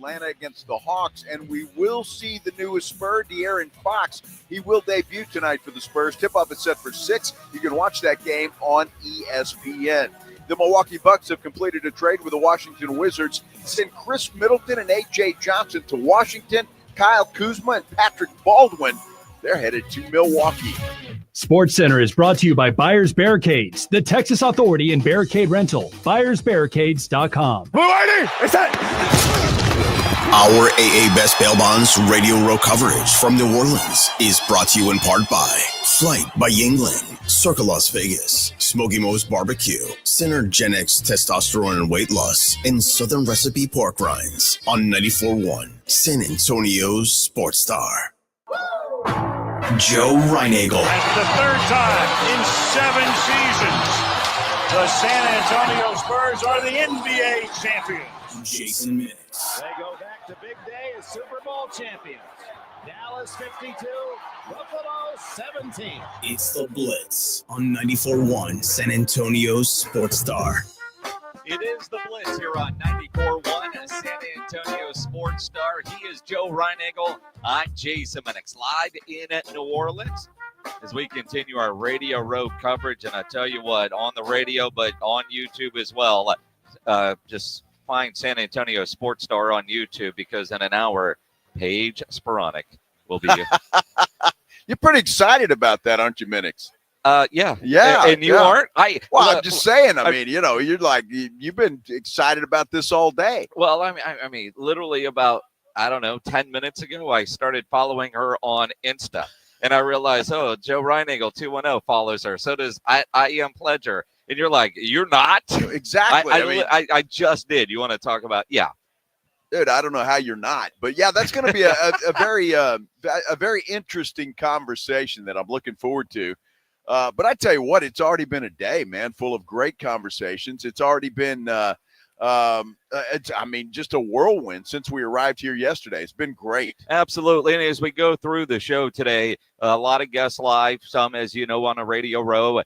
Atlanta against the Hawks, and we will see the newest Spur, De'Aaron Fox. He will debut tonight for the Spurs. Tip-off is set for 6. You can watch that game on ESPN. The Milwaukee Bucks have completed a trade with the Washington Wizards. Send Chris Middleton and A.J. Johnson to Washington. Kyle Kuzma and Patrick Baldwin, they're headed to Milwaukee. SportsCenter is brought to you by Buyers Barricades, the Texas Authority in Barricade Rental. BuyersBarricades.com. Blue ID, it's set. Our AA Best Bail Bonds radio row coverage from New Orleans is brought to you in part by Flight by Yuengling, Circa Las Vegas, Smokey Mo's Barbecue, Synergenx Testosterone and Weight Loss, and Southern Recipe Pork Rinds on 94.1 San Antonio's Sports Star. Joe Reinagel. That's the third time in 7 seasons the San Antonio Spurs are the NBA champions. Jason Minix. They go back to big day as Super Bowl champions. Dallas 52, Buffalo 17. It's the Blitz on 94.1 San Antonio's Sports Star. It is the Blitz here on 94.1 San Antonio Sports Star. He is Joe Reinagel. I'm Jason Minix, live in New Orleans as we continue our Radio Row coverage. And I tell you what, on the radio, but on YouTube as well, just find San Antonio Sports Star on YouTube because in an hour, Paige Spiranac will be here. You're pretty excited about that, aren't you, Minix? Yeah. And you aren't? I'm just saying, I mean, you're like, you've been excited about this all day. Well, I mean, literally about, 10 minutes ago, I started following her on Insta. And I realized, Joe Reinagel 210 follows her. So does I Am Pledger. And you're like, you're not? Exactly. I just did. You want to talk about, yeah. Dude, I don't know how you're not. But, yeah, that's going to be a very interesting conversation that I'm looking forward to. But I tell you what, it's already been a day, man, full of great conversations. It's already been, just a whirlwind since we arrived here yesterday. It's been great. Absolutely. And as we go through the show today, a lot of guests live, some, as you know, on a Radio Row,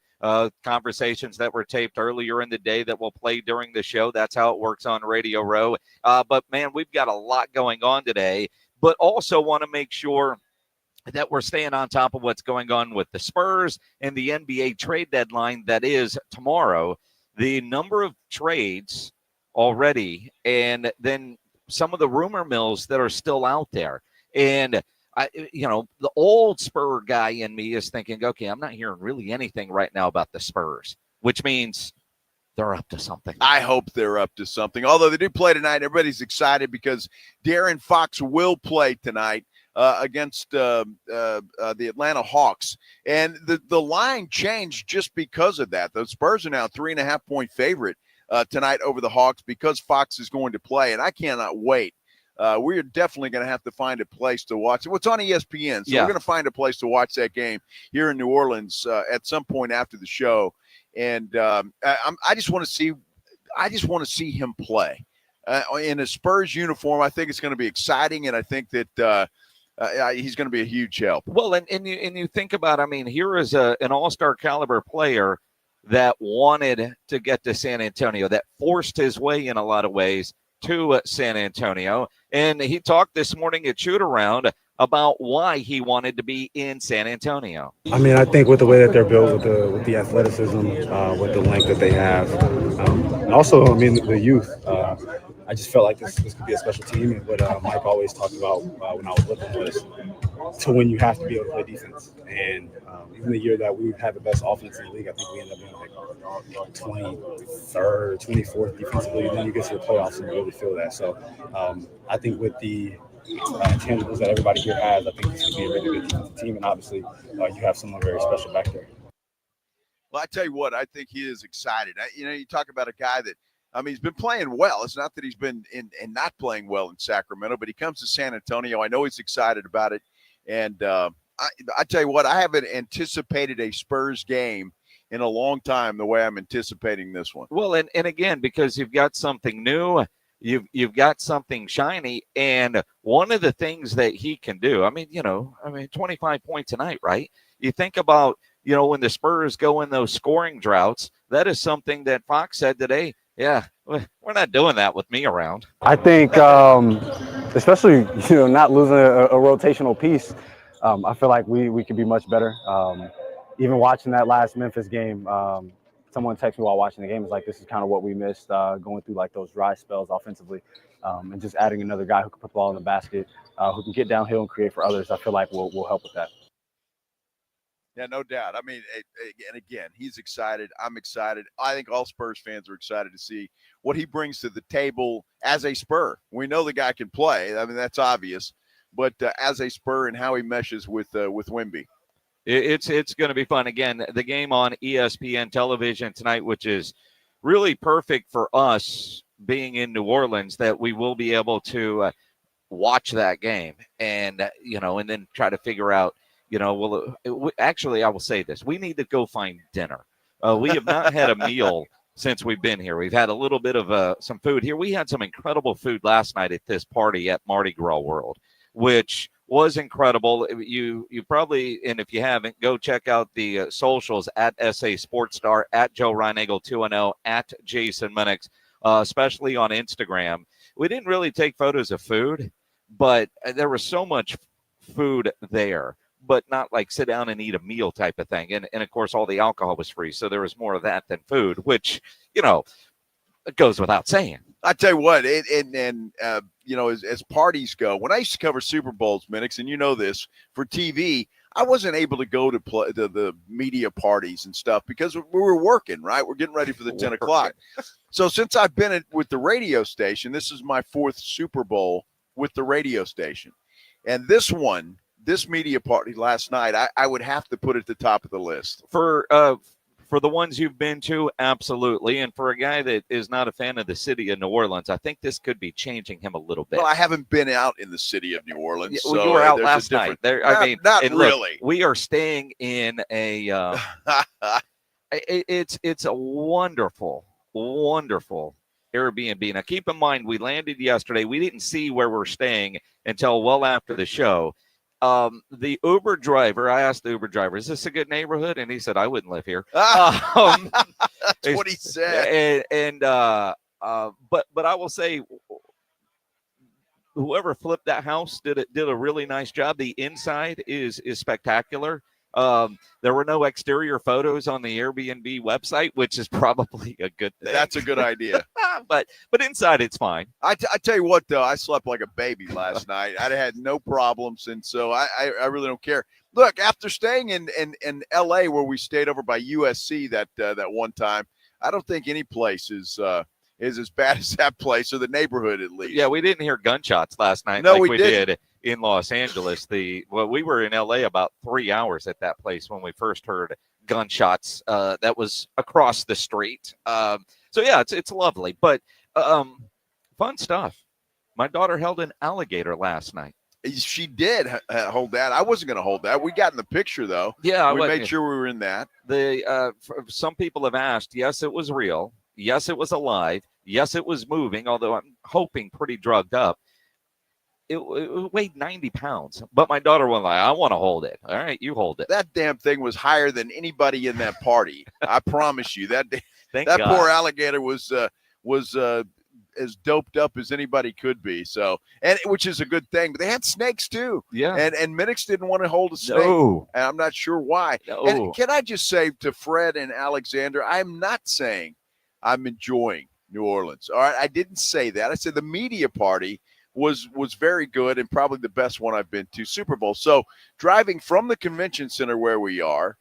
conversations that were taped earlier in the day that will play during the show. That's how it works on Radio Row. But, man, we've got a lot going on today, but also want to make sure that we're staying on top of what's going on with the Spurs and the NBA trade deadline that is tomorrow. The number of trades already, and then some of the rumor mills that are still out there. And, the old Spur guy in me is thinking, okay, I'm not hearing really anything right now about the Spurs, which means they're up to something. I hope they're up to something. Although they do play tonight, everybody's excited because De'Aaron Fox will play tonight against the Atlanta Hawks. And the line changed just because of that. The Spurs are now 3.5-point favorite tonight over the Hawks because Fox is going to play, and I cannot wait. We're definitely going to have to find a place to watch it. Well, it's on ESPN, so we're going to find a place to watch that game here in New Orleans at some point after the show. And I just want to see him play in a Spurs uniform. I think it's going to be exciting, and I think that he's going to be a huge help. Well, and you think about, here is an all-star caliber player that wanted to get to San Antonio, that forced his way in a lot of ways to San Antonio. And he talked this morning at Shootaround about why he wanted to be in San Antonio. I think with the way that they're built, with the athleticism, with the length that they have, and also, the youth. I just felt like this could be a special team. And what Mike always talked about when I was looking was to win, you have to be able to play defense. And even the year that we had the best offense in the league, I think we ended up being like 23rd, 24th defensively. And then you get to the playoffs and you really feel that. So I think with the intangibles that everybody here has, I think this could be a really good defensive team. And obviously, you have someone very special back there. Well, I tell you what, I think he is excited. You talk about a guy that, he's been playing well. It's not that he's been not playing well in Sacramento, but he comes to San Antonio. I know he's excited about it. And I tell you what, I haven't anticipated a Spurs game in a long time the way I'm anticipating this one. Well, and again, because you've got something new, you've got something shiny, and one of the things that he can do, 25 points a night, right? You think about, when the Spurs go in those scoring droughts, that is something that Fox said today. Yeah, we're not doing that with me around. I think especially not losing a rotational piece. I feel like we could be much better. Even watching that last Memphis game, someone texted me while watching the game, was like, this is kind of what we missed going through like those dry spells offensively, and just adding another guy who can put the ball in the basket, who can get downhill and create for others. I feel like will help with that. Yeah, no doubt. I mean, and again, he's excited. I'm excited. I think all Spurs fans are excited to see what he brings to the table as a Spur. We know the guy can play. I mean, that's obvious. But as a Spur and how he meshes with Wemby. It's going to be fun. Again, the game on ESPN television tonight, which is really perfect for us being in New Orleans, that we will be able to watch that game and then try to figure out, actually, I will say this. We need to go find dinner. We have not had a meal since we've been here. We've had a little bit of some food here. We had some incredible food last night at this party at Mardi Gras World, which was incredible. You probably, and if you haven't, go check out the socials at SA Sports Star, at Joe Reinagle 210, at Jason Minix, especially on Instagram. We didn't really take photos of food, but there was so much food there, but not like sit down and eat a meal type of thing. And of course, all the alcohol was free. So there was more of that than food, which, it goes without saying. I tell you what, as parties go, when I used to cover Super Bowls, Minix, and you know this, for TV, I wasn't able to go to the media parties and stuff because we were working, right? We're getting ready for the 10 o'clock. So since I've been with the radio station, this is my 4th Super Bowl with the radio station. And this media party last night, I would have to put at the top of the list. For the ones you've been to, absolutely. And for a guy that is not a fan of the city of New Orleans, I think this could be changing him a little bit. Well, I haven't been out in the city of New Orleans. Yeah, well, you were out last night. Not really. We are staying in a it's a wonderful, wonderful Airbnb. Now, keep in mind, we landed yesterday. We didn't see where we're staying until well after the show. The Uber driver, I asked the Uber driver, is this a good neighborhood? And he said, I wouldn't live here. That's what he said. But I will say, whoever flipped that house did a really nice job. The inside is spectacular. There were no exterior photos on the Airbnb website, which is probably a good thing. That's a good idea. but inside it's fine. I tell you what, though, I slept like a baby last night. I had no problems, and so I really don't care. Look, after staying in L.A. where we stayed over by USC that one time, I don't think any place is as bad as that place, or the neighborhood at least. Yeah, we didn't hear gunshots last night. No, like we did in Los Angeles. We were in LA about 3 hours at that place when we first heard gunshots. That was across the street. So yeah, it's lovely, but fun stuff. My daughter held an alligator last night. She did hold that. I wasn't going to hold that. We got in the picture though. Yeah, we made sure we were in that. Some people have asked. Yes, it was real. Yes, it was alive. Yes, it was moving. Although I'm hoping pretty drugged up. It weighed 90 pounds, but my daughter was like, I want to hold it. All right, you hold it. That damn thing was higher than anybody in that party. I promise you. That God. Poor alligator was as doped up as anybody could be. So, and which is a good thing. But they had snakes too. Yeah. And Minix didn't want to hold a snake. No. And I'm not sure why. No. And can I just say to Fred and Alexander, I'm not saying I'm enjoying New Orleans. All right. I didn't say that. I said the media party was very good and probably the best one I've been to, Super Bowl. So driving from the convention center where we are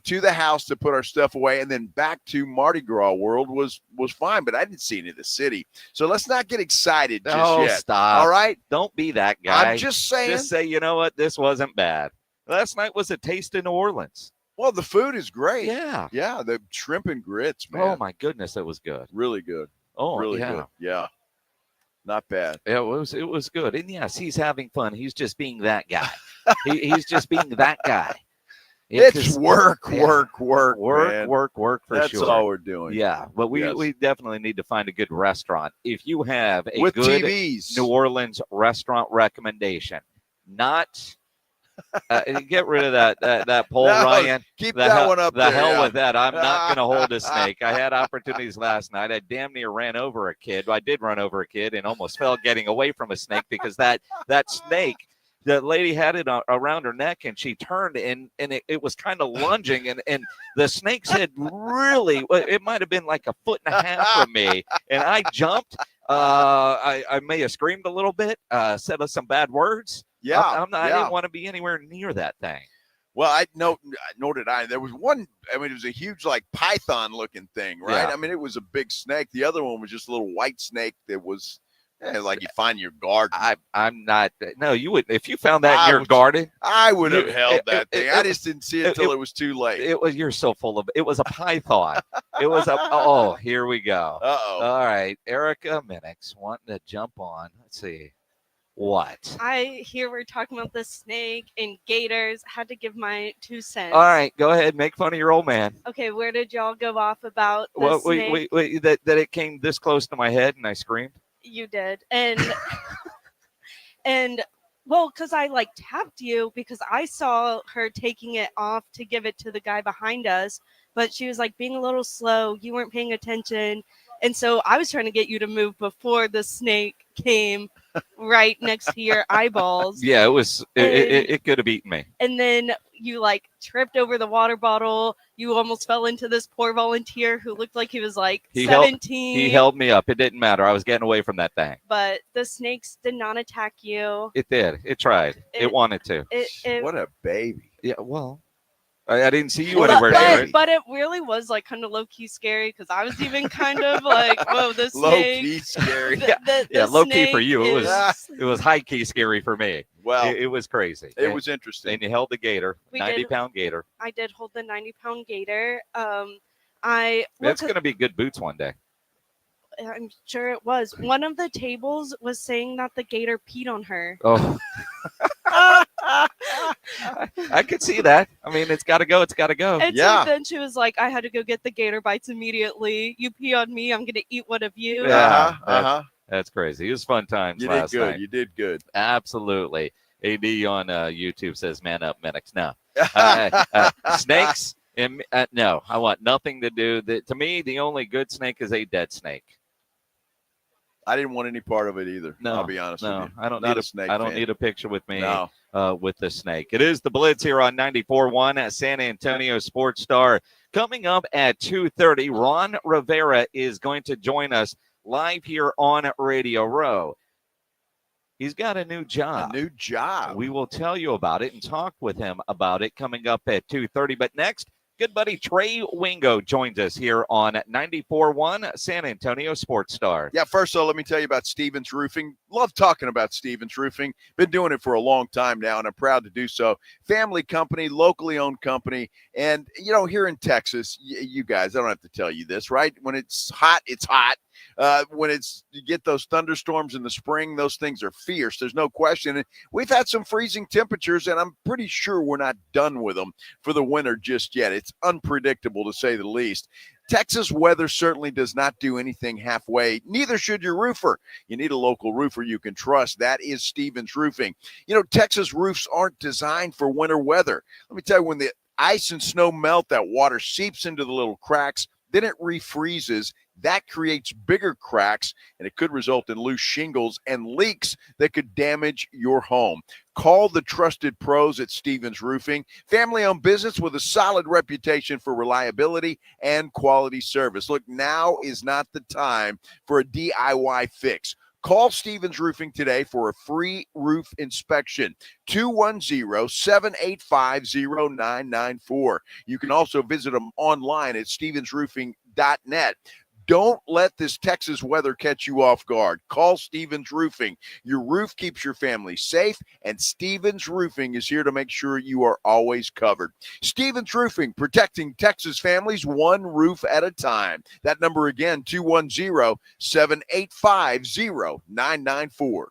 to the house to put our stuff away and then back to Mardi Gras World was fine, but I didn't see any of the city. So let's not get excited just yet. Stop. All right? Don't be that guy. I'm just saying. Just say, you know what? This wasn't bad. Last night was a taste of New Orleans. Well, the food is great. Yeah. Yeah, the shrimp and grits, man. Oh, my goodness, it was good. Really good. Oh, really yeah. good. Yeah. Not bad. It was good. And yes, he's having fun. He's just being that guy. He's just being that guy. It's work for That's sure. That's all we're doing. Yeah, but we definitely need to find a good restaurant. If you have a with good TVs. New Orleans restaurant recommendation, not Get rid of that poll, No, Ryan. keep that one up The there. hell with that. I'm not going to hold a snake. I had opportunities last night. I damn near ran over a kid. I did run over a kid and almost fell getting away from a snake because that snake, the lady had it around her neck and she turned and it was kind of lunging and the snake's head really, it might have been like a foot and a half from me. And I jumped. I may have screamed a little bit, said some bad words. Yeah, I didn't want to be anywhere near that thing. Well, nor did I. There was one, I mean, it was a huge, like, python-looking thing, right? Yeah. I mean, it was a big snake. The other one was just a little white snake that was, like you find in your garden. I'm not. No, you would. If you found that in your garden, I would have held that thing. I just didn't see it until it was too late. It was. You're so full of. It was a python. It was a. Oh, here we go. Uh-oh. All right, Erica Minix wanting to jump on. Let's see. What? I hear we're talking about the snake and gators. Had to give my 2 cents. All right, go ahead. Make fun of your old man. Okay, where did y'all go off about the snake? Wait, that it came this close to my head and I screamed? You did. And well, because I like tapped you because I saw her taking it off to give it to the guy behind us, but she was like being a little slow. You weren't paying attention. And so I was trying to get you to move before the snake came right next to your eyeballs. Yeah, it was. It could have eaten me. And then you like tripped over the water bottle. You almost fell into this poor volunteer who looked like he was like 17. He held me up. It didn't matter. I was getting away from that thing. But the snakes did not attack you. It did. It tried. It wanted to. What a baby. Yeah, well, I didn't see you anywhere near it. But it really was like kind of low-key scary because I was even kind of like, whoa, the snake. Low-key scary. Yeah, low-key for you. It was high-key scary for me. Well, it was crazy. It was interesting. And you held the gator, 90-pound gator. I did hold the 90-pound gator. That's going to be good boots one day. I'm sure it was. One of the tables was saying that the gator peed on her. Oh. I could see that. I mean, it's got to go. It's got to go. And so then she was like, I had to go get the gator bites immediately. You pee on me, I'm going to eat one of you. Yeah. That's crazy. It was fun times last night. You did good. Absolutely. AD on YouTube says, man up, Minix. No. Snakes? No, I want nothing to do. To me, the only good snake is a dead snake. I didn't want any part of it either. No, I'll be honest with you. I don't Not need a snake. I don't fan. need a picture with me No. with the snake. It is the Blitz here on 94.1 at San Antonio Sports Star. Coming up at 2:30, Ron Rivera is going to join us live here on Radio Row. He's got a new job. A new job. We will tell you about it and talk with him about it coming up at 2:30. But next, good buddy Trey Wingo joins us here on 94.1 San Antonio Sports Star. Yeah, first of all, let me tell you about Stevens Roofing. Love talking about Stevens Roofing. Been doing it for a long time now, and I'm proud to do so. Family company, locally owned company. And, here in Texas, you guys, I don't have to tell you this, right? When it's hot, it's hot. When you get those thunderstorms in the spring, those things are fierce. There's no question. And we've had some freezing temperatures, and I'm pretty sure we're not done with them for the winter just yet. It's unpredictable, to say the least. Texas weather certainly does not do anything halfway. Neither should your roofer. You need a local roofer you can trust. That is Stevens Roofing. Texas roofs aren't designed for winter weather. Let me tell you, when the ice and snow melt, that water seeps into the little cracks. Then it refreezes. That creates bigger cracks, and it could result in loose shingles and leaks that could damage your home. Call the trusted pros at Stevens Roofing, family-owned business with a solid reputation for reliability and quality service. Look, now is not the time for a DIY fix. Call Stevens Roofing today for a free roof inspection, 210-785-0994. You can also visit them online at stevensroofing.net. Don't let this Texas weather catch you off guard. Call Stevens Roofing. Your roof keeps your family safe, and Stevens Roofing is here to make sure you are always covered. Stevens Roofing, protecting Texas families one roof at a time. That number again, 210-785-0994.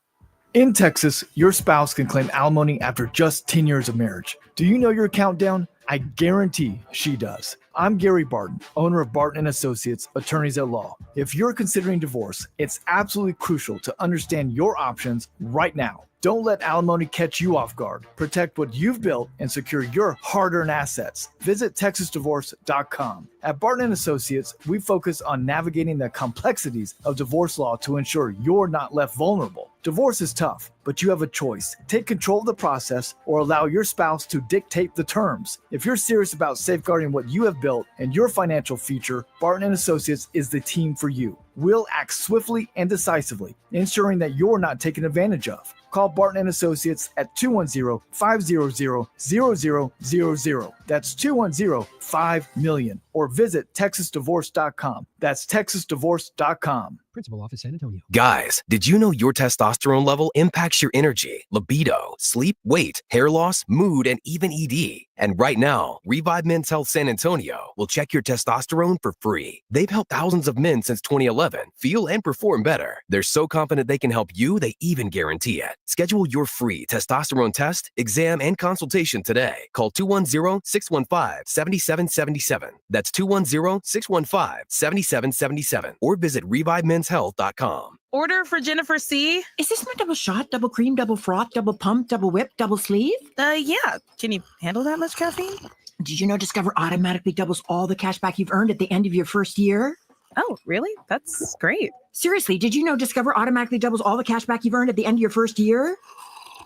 In Texas, your spouse can claim alimony after just 10 years of marriage. Do you know your countdown? I guarantee she does. I'm Gary Barton, owner of Barton & Associates, attorneys at law. If you're considering divorce, it's absolutely crucial to understand your options right now. Don't let alimony catch you off guard. Protect what you've built and secure your hard-earned assets. Visit TexasDivorce.com. At Barton & Associates, we focus on navigating the complexities of divorce law to ensure you're not left vulnerable. Divorce is tough, but you have a choice. Take control of the process or allow your spouse to dictate the terms. If you're serious about safeguarding what you have built and your financial future, Barton & Associates is the team for you. We'll act swiftly and decisively, ensuring that you're not taken advantage of. Call Barton & Associates at 210-500-0000. That's 210-5-MILLION. Or visit TexasDivorce.com. That's TexasDivorce.com. Principal Office, San Antonio. Guys, did you know your testosterone level impacts your energy, libido, sleep, weight, hair loss, mood, and even ED? And right now, Revive Men's Health San Antonio will check your testosterone for free. They've helped thousands of men since 2011 feel and perform better. They're so confident they can help you, they even guarantee it. Schedule your free testosterone test, exam, and consultation today. Call 210-615-7777. That's 210-615-7777. Or visit ReviveMen'sHealth.com. Order for Jennifer C. Is this my double shot, double cream, double froth, double pump, double whip, double sleeve? Yeah. Can you handle that much caffeine? Did you know Discover automatically doubles all the cash back you've earned at the end of your first year? Oh, really? That's great. Seriously, did you know Discover automatically doubles all the cash back you've earned at the end of your first year?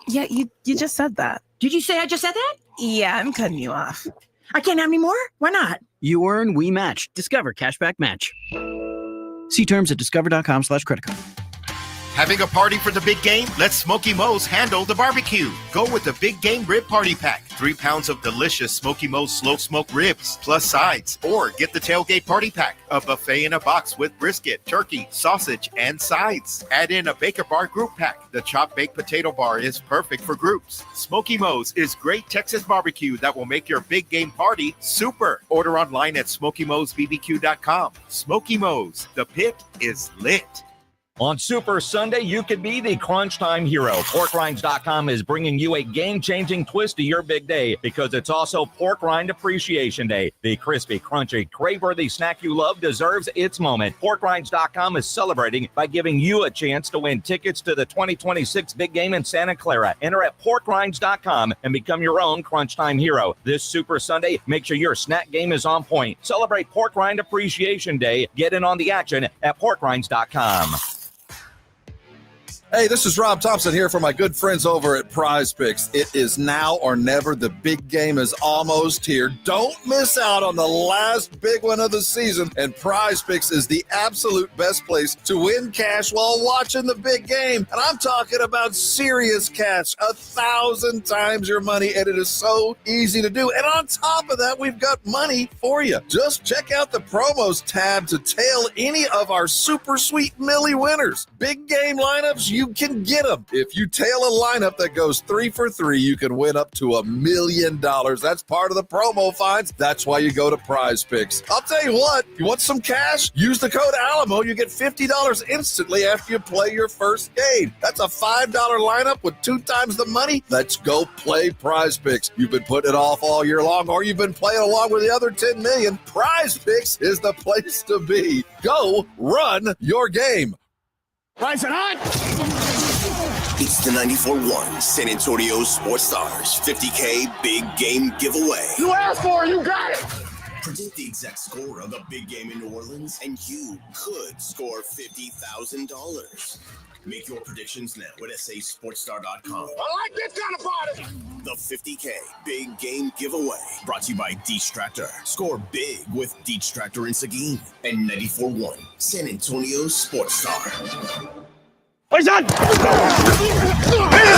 Yeah, you just said that. Did you say I just said that? Yeah, I'm cutting you off. I can't have any more? Why not? You earn, we match. Discover Cashback Match. See terms at discover.com/credit card. Having a party for the big game? Let Smokey Mo's handle the barbecue. Go with the Big Game Rib Party Pack. 3 pounds of delicious Smokey Mo's slow smoked ribs, plus sides. Or get the Tailgate Party Pack, a buffet in a box with brisket, turkey, sausage, and sides. Add in a Baker Bar Group Pack. The chopped baked potato bar is perfect for groups. Smokey Mo's is great Texas barbecue that will make your big game party super. Order online at SmokeyMo'sBBQ.com. Smokey Mo's, the pit is lit. On Super Sunday, you could be the crunch time hero. PorkRinds.com is bringing you a game-changing twist to your big day because it's also Pork Rind Appreciation Day. The crispy, crunchy, crave-worthy snack you love deserves its moment. PorkRinds.com is celebrating by giving you a chance to win tickets to the 2026 big game in Santa Clara. Enter at PorkRinds.com and become your own crunch time hero. This Super Sunday, make sure your snack game is on point. Celebrate Pork Rind Appreciation Day. Get in on the action at PorkRinds.com. Hey, this is Rob Thompson here for my good friends over at Prize Picks. It is now or never. The big game is almost here. Don't miss out on the last big one of the season. And Prize Picks is the absolute best place to win cash while watching the big game. And I'm talking about serious cash, 1,000 times your money. And it is so easy to do. And on top of that, we've got money for you. Just check out the promos tab to tail any of our super sweet Millie winners. Big game lineups, you can get them. If you tail a lineup that goes 3 for 3, you can win up to $1 million. That's part of the promo finds. That's why you go to Prize Picks. I'll tell you what, you want some cash? Use the code Alamo. You get $50 instantly after you play your first game. That's a $5 lineup with 2 times the money. Let's go play Prize Picks. You've been putting it off all year long, or you've been playing along with the other 10 million. Prize Picks is the place to be. Go run your game. Rise it on! It's the 94.1 San Antonio Sports Stars 50K Big Game Giveaway. You asked for it, you got it! Predict the exact score of the big game in New Orleans, and you could score $50,000. Make your predictions now at sasportstar.com. I like this kind of party! The 50K Big Game Giveaway, brought to you by Detractor. Score big with Detractor and Seguin. And 94.1 San Antonio Sports Star. This is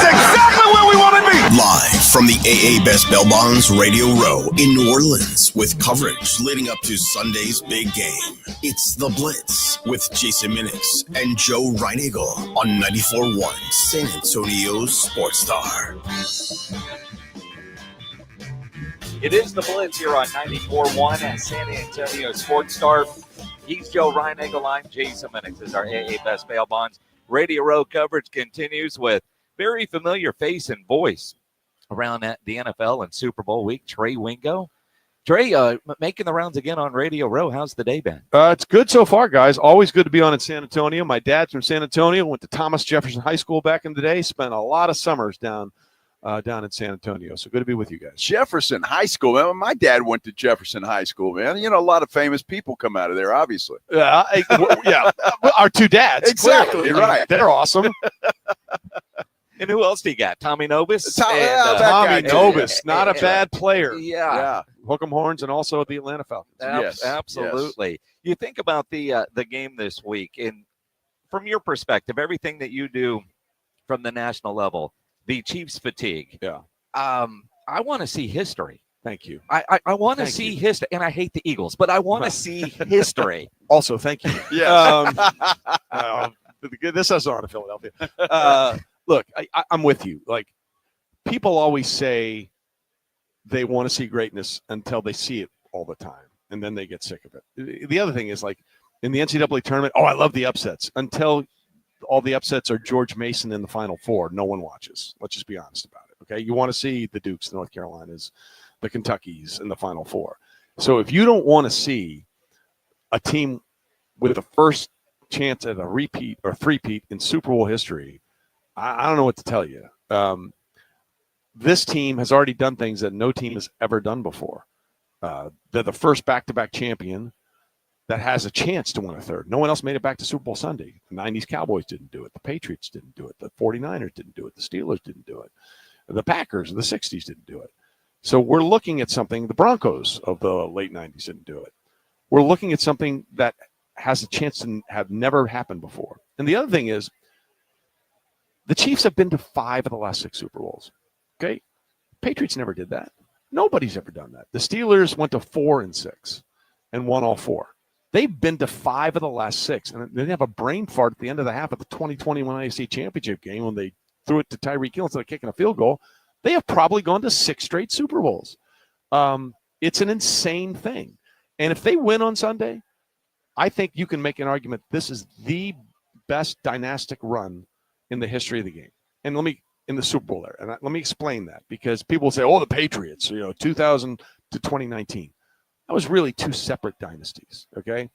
exactly where we want to be! Live from the AA Best Bail Bonds Radio Row in New Orleans with coverage leading up to Sunday's big game. It's The Blitz with Jason Minix and Joe Reinagle on 94.1 San Antonio Sports Star. It is The Blitz here on 94.1 at San Antonio Sports Star. He's Joe Reinagle. I'm Jason Minix. This is our AA Best Bail Bonds Radio Row coverage continues with very familiar face and voice around the NFL and Super Bowl week, Trey Wingo. Trey, making the rounds again on Radio Row. How's the day been? It's good so far, guys. Always good to be on in San Antonio. My dad's from San Antonio. Went to Thomas Jefferson High School back in the day. Spent a lot of summers down in San Antonio. So good to be with you guys. Jefferson High School, man. My dad went to Jefferson High School, man. You know, a lot of famous people come out of there, obviously. Yeah, our two dads. Exactly, clearly. right. They're awesome. And who else do you got? Tommy Nobis? Tommy Nobis, not a bad player. Yeah. Hook 'em horns and also the Atlanta Falcons. Yes, absolutely. Yes. You think about the game this week, and from your perspective, everything that you do from the national level, the Chiefs fatigue. Yeah. I want to see history. Thank you. I want to see history, and I hate the Eagles, but I want to see history. Also, thank you. Yes. This is on to Philadelphia. Look, I'm with you. Like, people always say they want to see greatness until they see it all the time, and then they get sick of it. The other thing is, like, in the NCAA tournament, I love the upsets. Until all the upsets are George Mason in the Final Four, no one watches. Let's just be honest about it, okay? You want to see the Dukes, the North Carolinas, the Kentuckys in the Final Four. So if you don't want to see a team with the first chance at a repeat or three-peat in Super Bowl history, I don't know what to tell you. This team has already done things that no team has ever done before. They're the first back-to-back champion that has a chance to win a third. No one else made it back to Super Bowl Sunday. The 90s Cowboys didn't do it. The Patriots didn't do it. The 49ers didn't do it. The Steelers didn't do it. The Packers of the 60s didn't do it. So we're looking at something, the Broncos of the late 90s didn't do it. We're looking at something that has a chance to have never happened before. And the other thing is, the Chiefs have been to 5 of the last 6 Super Bowls. Okay? Patriots never did that. Nobody's ever done that. The Steelers went to 4 and 6 and won all 4. They've been to 5 of the last 6. And they have a brain fart at the end of the half of the 2021 AFC Championship game when they threw it to Tyreek Hill instead of kicking a field goal. They have probably gone to 6 straight Super Bowls. It's an insane thing. And if they win on Sunday, I think you can make an argument this is the best dynastic run in the history of the game. And in the Super Bowl era. And let me explain that, because people say, the Patriots, 2000 to 2019. That was really 2 separate dynasties, okay?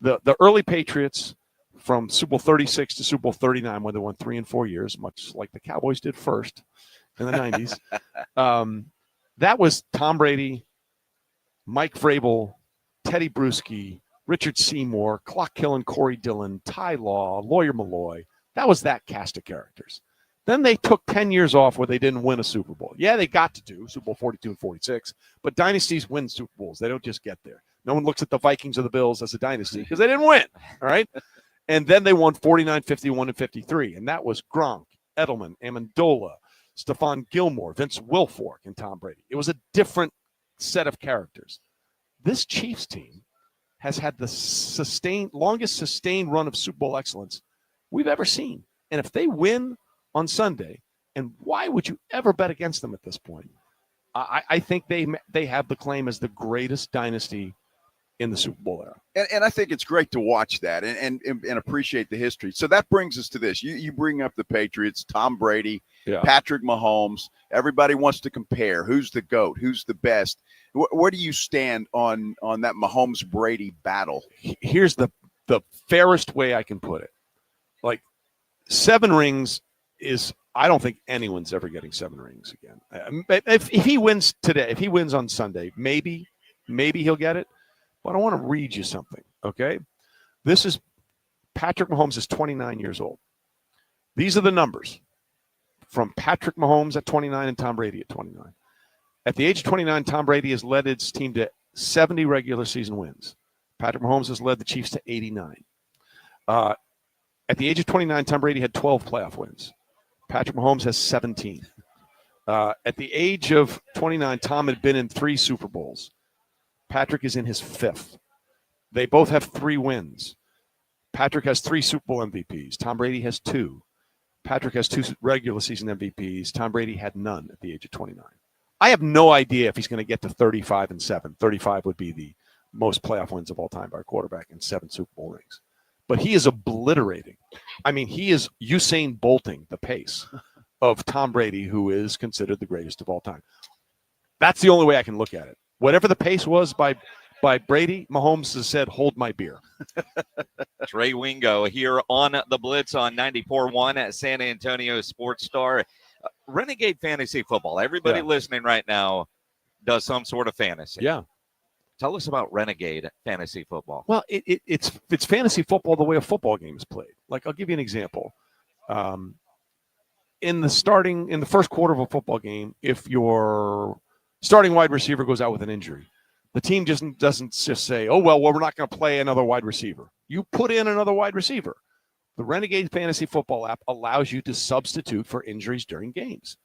The early Patriots from Super Bowl 36 to Super Bowl 39, where they won 3 and 4 years, much like the Cowboys did first in the 90s. That was Tom Brady, Mike Vrabel, Teddy Bruschi, Richard Seymour, Clock Killen, Corey Dillon, Ty Law, Lawyer Malloy. That was that cast of characters. Then they took 10 years off where they didn't win a Super Bowl. Yeah, they got to do Super Bowl 42 and 46, but dynasties win Super Bowls. They don't just get there. No one looks at the Vikings or the Bills as a dynasty because they didn't win, all right? And then they won 49, 51, and 53, and that was Gronk, Edelman, Amendola, Stephon Gilmore, Vince Wilfork, and Tom Brady. It was a different set of characters. This Chiefs team has had the longest sustained run of Super Bowl excellence we've ever seen. And if they win on Sunday, and why would you ever bet against them at this point? I think they have the claim as the greatest dynasty in the Super Bowl era. And I think it's great to watch that and appreciate the history. So that brings us to this. You bring up the Patriots, Tom Brady, Patrick Mahomes. Everybody wants to compare. Who's the GOAT? Who's the best? Where do you stand on that Mahomes-Brady battle? Here's the fairest way I can put it. Like, 7 rings is, I don't think anyone's ever getting 7 rings again. If he wins today, if he wins on Sunday, maybe he'll get it. But I want to read you something, okay? This is Patrick Mahomes is 29 years old. These are the numbers from Patrick Mahomes at 29 and Tom Brady at 29. At the age of 29, Tom Brady has led his team to 70 regular season wins. Patrick Mahomes has led the Chiefs to 89. At the age of 29, Tom Brady had 12 playoff wins. Patrick Mahomes has 17. At the age of 29, Tom had been in 3 Super Bowls. Patrick is in his 5th. They both have 3 wins. Patrick has 3 Super Bowl MVPs. Tom Brady has 2. Patrick has 2 regular season MVPs. Tom Brady had none at the age of 29. I have no idea if he's going to get to 35 and 7. 35 would be the most playoff wins of all time by a quarterback and 7 Super Bowl rings. But he is obliterating. I mean, he is Usain Bolting the pace of Tom Brady, who is considered the greatest of all time. That's the only way I can look at it. Whatever the pace was by Brady, Mahomes has said, hold my beer. Trey Wingo here on the Blitz on 94.1 at San Antonio Sports Star. Renegade Fantasy Football. Everybody listening right now does some sort of fantasy. Yeah. Tell us about Renegade Fantasy Football. Well, it's fantasy football the way a football game is played. Like, I'll give you an example. In the first quarter of a football game, if your starting wide receiver goes out with an injury, the team doesn't just say, oh, well, we're not going to play another wide receiver. You put in another wide receiver. The Renegade Fantasy Football app allows you to substitute for injuries during games.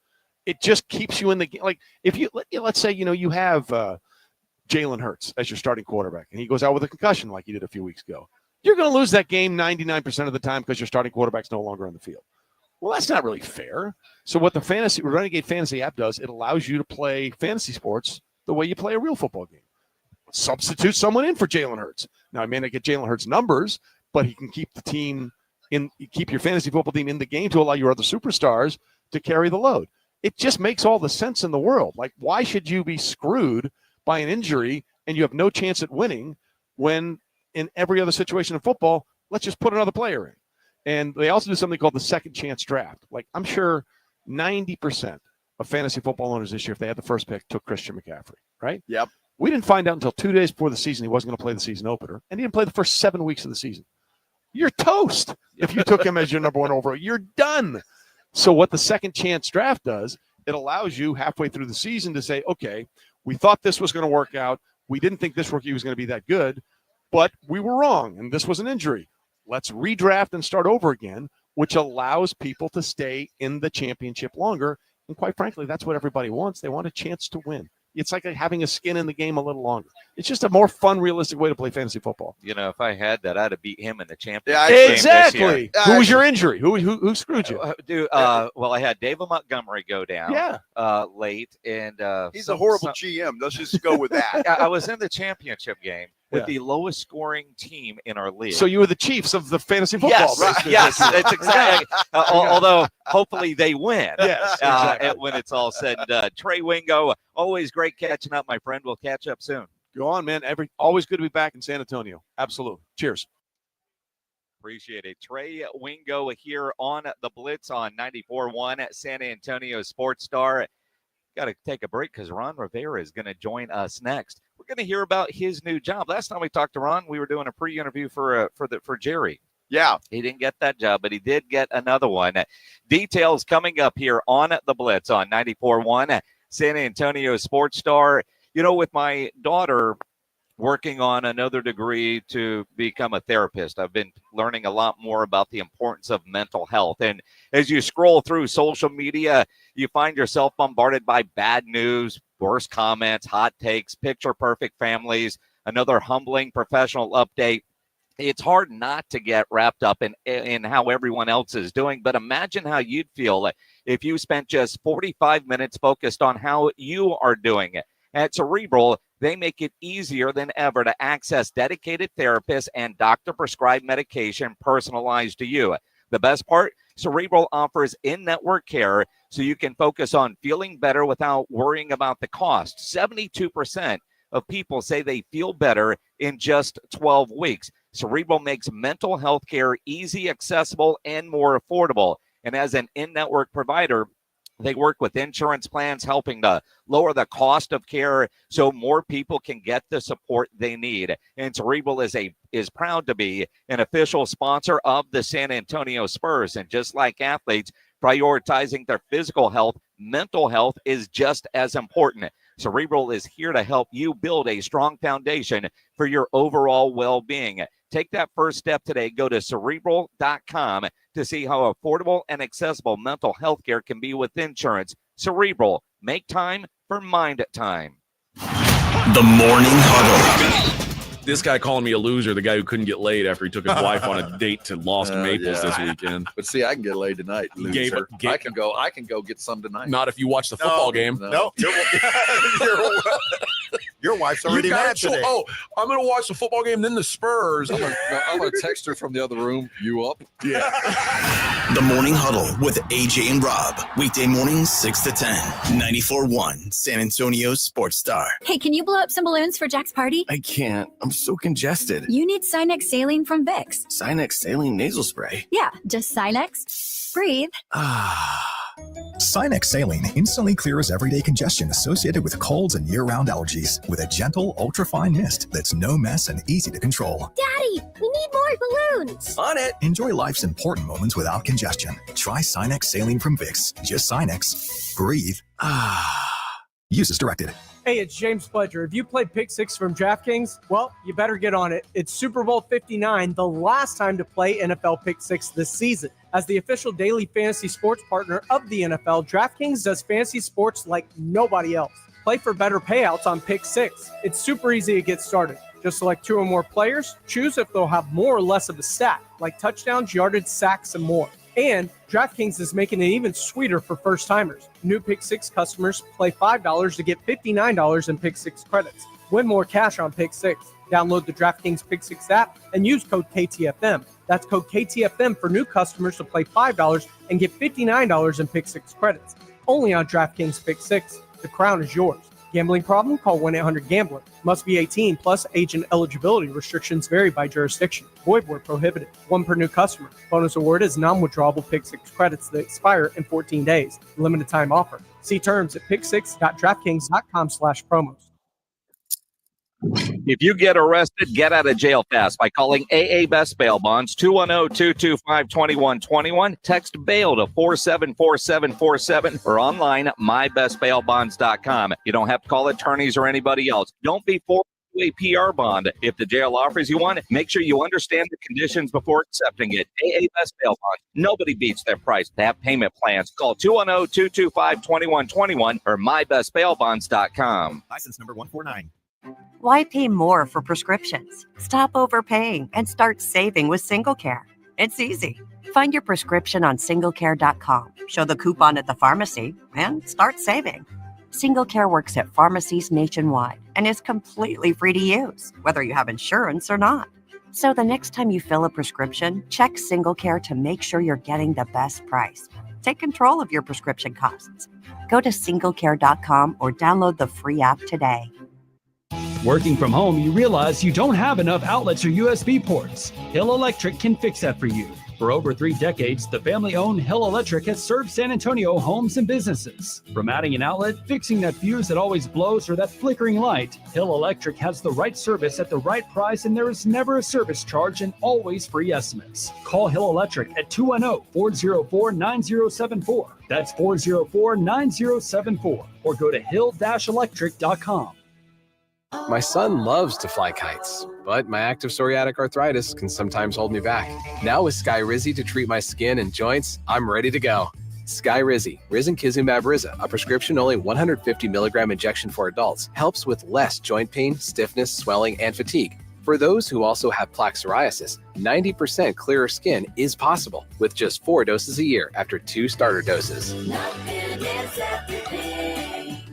It just keeps you in the game. Like, if let's say, you have Jalen Hurts as your starting quarterback, and he goes out with a concussion like he did a few weeks ago. You're going to lose that game 99% of the time because your starting quarterback's no longer on the field. Well, that's not really fair. So what the Renegade Fantasy app does, it allows you to play fantasy sports the way you play a real football game. Substitute someone in for Jalen Hurts. Now, I may not get Jalen Hurts numbers, but he can keep keep your fantasy football team in the game to allow your other superstars to carry the load. It just makes all the sense in the world. Like, why should you be screwed by an injury and you have no chance at winning when in every other situation in football, let's just put another player in? And they also do something called the second chance draft. Like, I'm sure 90% of fantasy football owners this year, if they had the first pick, took Christian McCaffrey, right? Yep. We didn't find out until 2 days before the season he wasn't going to play the season opener, and he didn't play the first 7 weeks of the season. You're toast if you took him as your number one overall. You're done. So what the second chance draft does, it allows you halfway through the season to say, okay, we thought this was going to work out. We didn't think this rookie was going to be that good, but we were wrong, and this was an injury. Let's redraft and start over again, which allows people to stay in the championship longer. And quite frankly, that's what everybody wants. They want a chance to win. It's like having a skin in the game a little longer. It's just a more fun, realistic way to play fantasy football. If I had that, I'd have beat him in the championship game exactly. this year. Who was your injury? Who screwed you? Well, I had David Montgomery go down late. And he's a horrible GM. Let's just go with that. I was in the championship game with the lowest scoring team in our league. So you were the Chiefs of the fantasy football. Yes, it's exactly. Although hopefully they win. Yes, exactly. When it's all said and done. Trey Wingo, always great catching up, my friend. We'll catch up soon. Go on, man. Always good to be back in San Antonio. Absolutely. Cheers. Appreciate it. Trey Wingo here on the Blitz on 94.1 at San Antonio Sports Star. Got to take a break because Ron Rivera is going to join us next. We're going to hear about his new job. Last time we talked to Ron, we were doing a pre-interview for Jerry. Yeah. He didn't get that job, but he did get another one. Details coming up here on the Blitz on 94.1 San Antonio Sports Star. With my daughter working on another degree to become a therapist, I've been learning a lot more about the importance of mental health. And as you scroll through social media, you find yourself bombarded by bad news, worse comments, hot takes, picture-perfect families, another humbling professional update. It's hard not to get wrapped up in how everyone else is doing, but imagine how you'd feel if you spent just 45 minutes focused on how you are doing it. At Cerebral, they make it easier than ever to access dedicated therapists and doctor-prescribed medication personalized to you. The best part, Cerebral offers in-network care so you can focus on feeling better without worrying about the cost. 72% of people say they feel better in just 12 weeks. Cerebral makes mental health care easy, accessible, and more affordable. And as an in-network provider, they work with insurance plans, helping to lower the cost of care so more people can get the support they need. And Cerebral is proud to be an official sponsor of the San Antonio Spurs. And just like athletes prioritizing their physical health, mental health is just as important. Cerebral is here to help you build a strong foundation for your overall well-being. Take that first step today. Go to Cerebral.com to see how affordable and accessible mental health care can be with insurance. Cerebral. Make time for Mind Time. The Morning Huddle. This guy calling me a loser, the guy who couldn't get laid after he took his wife on a date to Lost Maples this weekend. But see, I can get laid tonight. Loser. I can go get some tonight. Not if you watch the football game. No. You're Your wife's already mad today. Oh, I'm going to watch the football game, then the Spurs. I'm going to text her from the other room. You up? Yeah. The Morning Huddle with AJ and Rob. Weekday mornings 6 to 10. 94.1 San Antonio Sports Star. Hey, can you blow up some balloons for Jack's party? I can't. I'm so congested. You need Synergenx saline from Vicks. Synergenx saline nasal spray. Yeah, just Synergenx. Breathe. Synergenx saline instantly clears everyday congestion associated with colds and year-round allergies with a gentle, ultra-fine mist that's no mess and easy to control. Daddy, we need more balloons. On it. Enjoy life's important moments without congestion. Try Synergenx saline from Vicks. Just Synergenx. Breathe. Use as directed. Hey, it's James Pledger. If you played Pick 6 from DraftKings, well, you better get on it. It's Super Bowl 59, the last time to play NFL Pick 6 this season. As the official daily fantasy sports partner of the NFL, DraftKings does fantasy sports like nobody else. Play for better payouts on Pick 6. It's super easy to get started. Just select 2 or more players, choose if they'll have more or less of a stat, like touchdowns, yardage, sacks, and more. And DraftKings is making it even sweeter for first-timers. New Pick 6 customers play $5 to get $59 in Pick 6 credits. Win more cash on Pick 6. Download the DraftKings Pick 6 app and use code KTFM. That's code KTFM for new customers to play $5 and get $59 in Pick 6 credits. Only on DraftKings Pick 6. The crown is yours. Gambling problem? Call 1-800-GAMBLER. Must be 18 plus. Age and eligibility restrictions vary by jurisdiction. Void where prohibited. 1 per new customer. Bonus award is non-withdrawable Pick 6 credits that expire in 14 days. Limited time offer. See terms at pick6.draftkings.com/promos. If you get arrested, get out of jail fast by calling AA Best Bail Bonds, 210-225-2121. Text bail to 474747 or online at mybestbailbonds.com. You don't have to call attorneys or anybody else. Don't be forced to a PR bond. If the jail offers you one, make sure you understand the conditions before accepting it. AA Best Bail Bonds. Nobody beats their price. They have payment plans. Call 210-225-2121 or mybestbailbonds.com. License number 149. Why pay more for prescriptions? Stop overpaying and start saving with SingleCare. It's easy. Find your prescription on singlecare.com, show the coupon at the pharmacy, and start saving. SingleCare works at pharmacies nationwide and is completely free to use, whether you have insurance or not. So the next time you fill a prescription, check SingleCare to make sure you're getting the best price. Take control of your prescription costs. Go to singlecare.com or download the free app today. Working from home, you realize you don't have enough outlets or USB ports. Hill Electric can fix that for you. For over 3 decades, the family-owned Hill Electric has served San Antonio homes and businesses. From adding an outlet, fixing that fuse that always blows, or that flickering light, Hill Electric has the right service at the right price, and there is never a service charge and always free estimates. Call Hill Electric at 210-404-9074. That's 404-9074. Or go to hill-electric.com. My son loves to fly kites, but my active psoriatic arthritis can sometimes hold me back. Now with Skyrizi to treat my skin and joints, I'm ready to go. Skyrizi, risankizumab Riza, a prescription-only 150 milligram injection for adults, helps with less joint pain, stiffness, swelling, and fatigue. For those who also have plaque psoriasis, 90% clearer skin is possible with just 4 doses a year after 2 starter doses.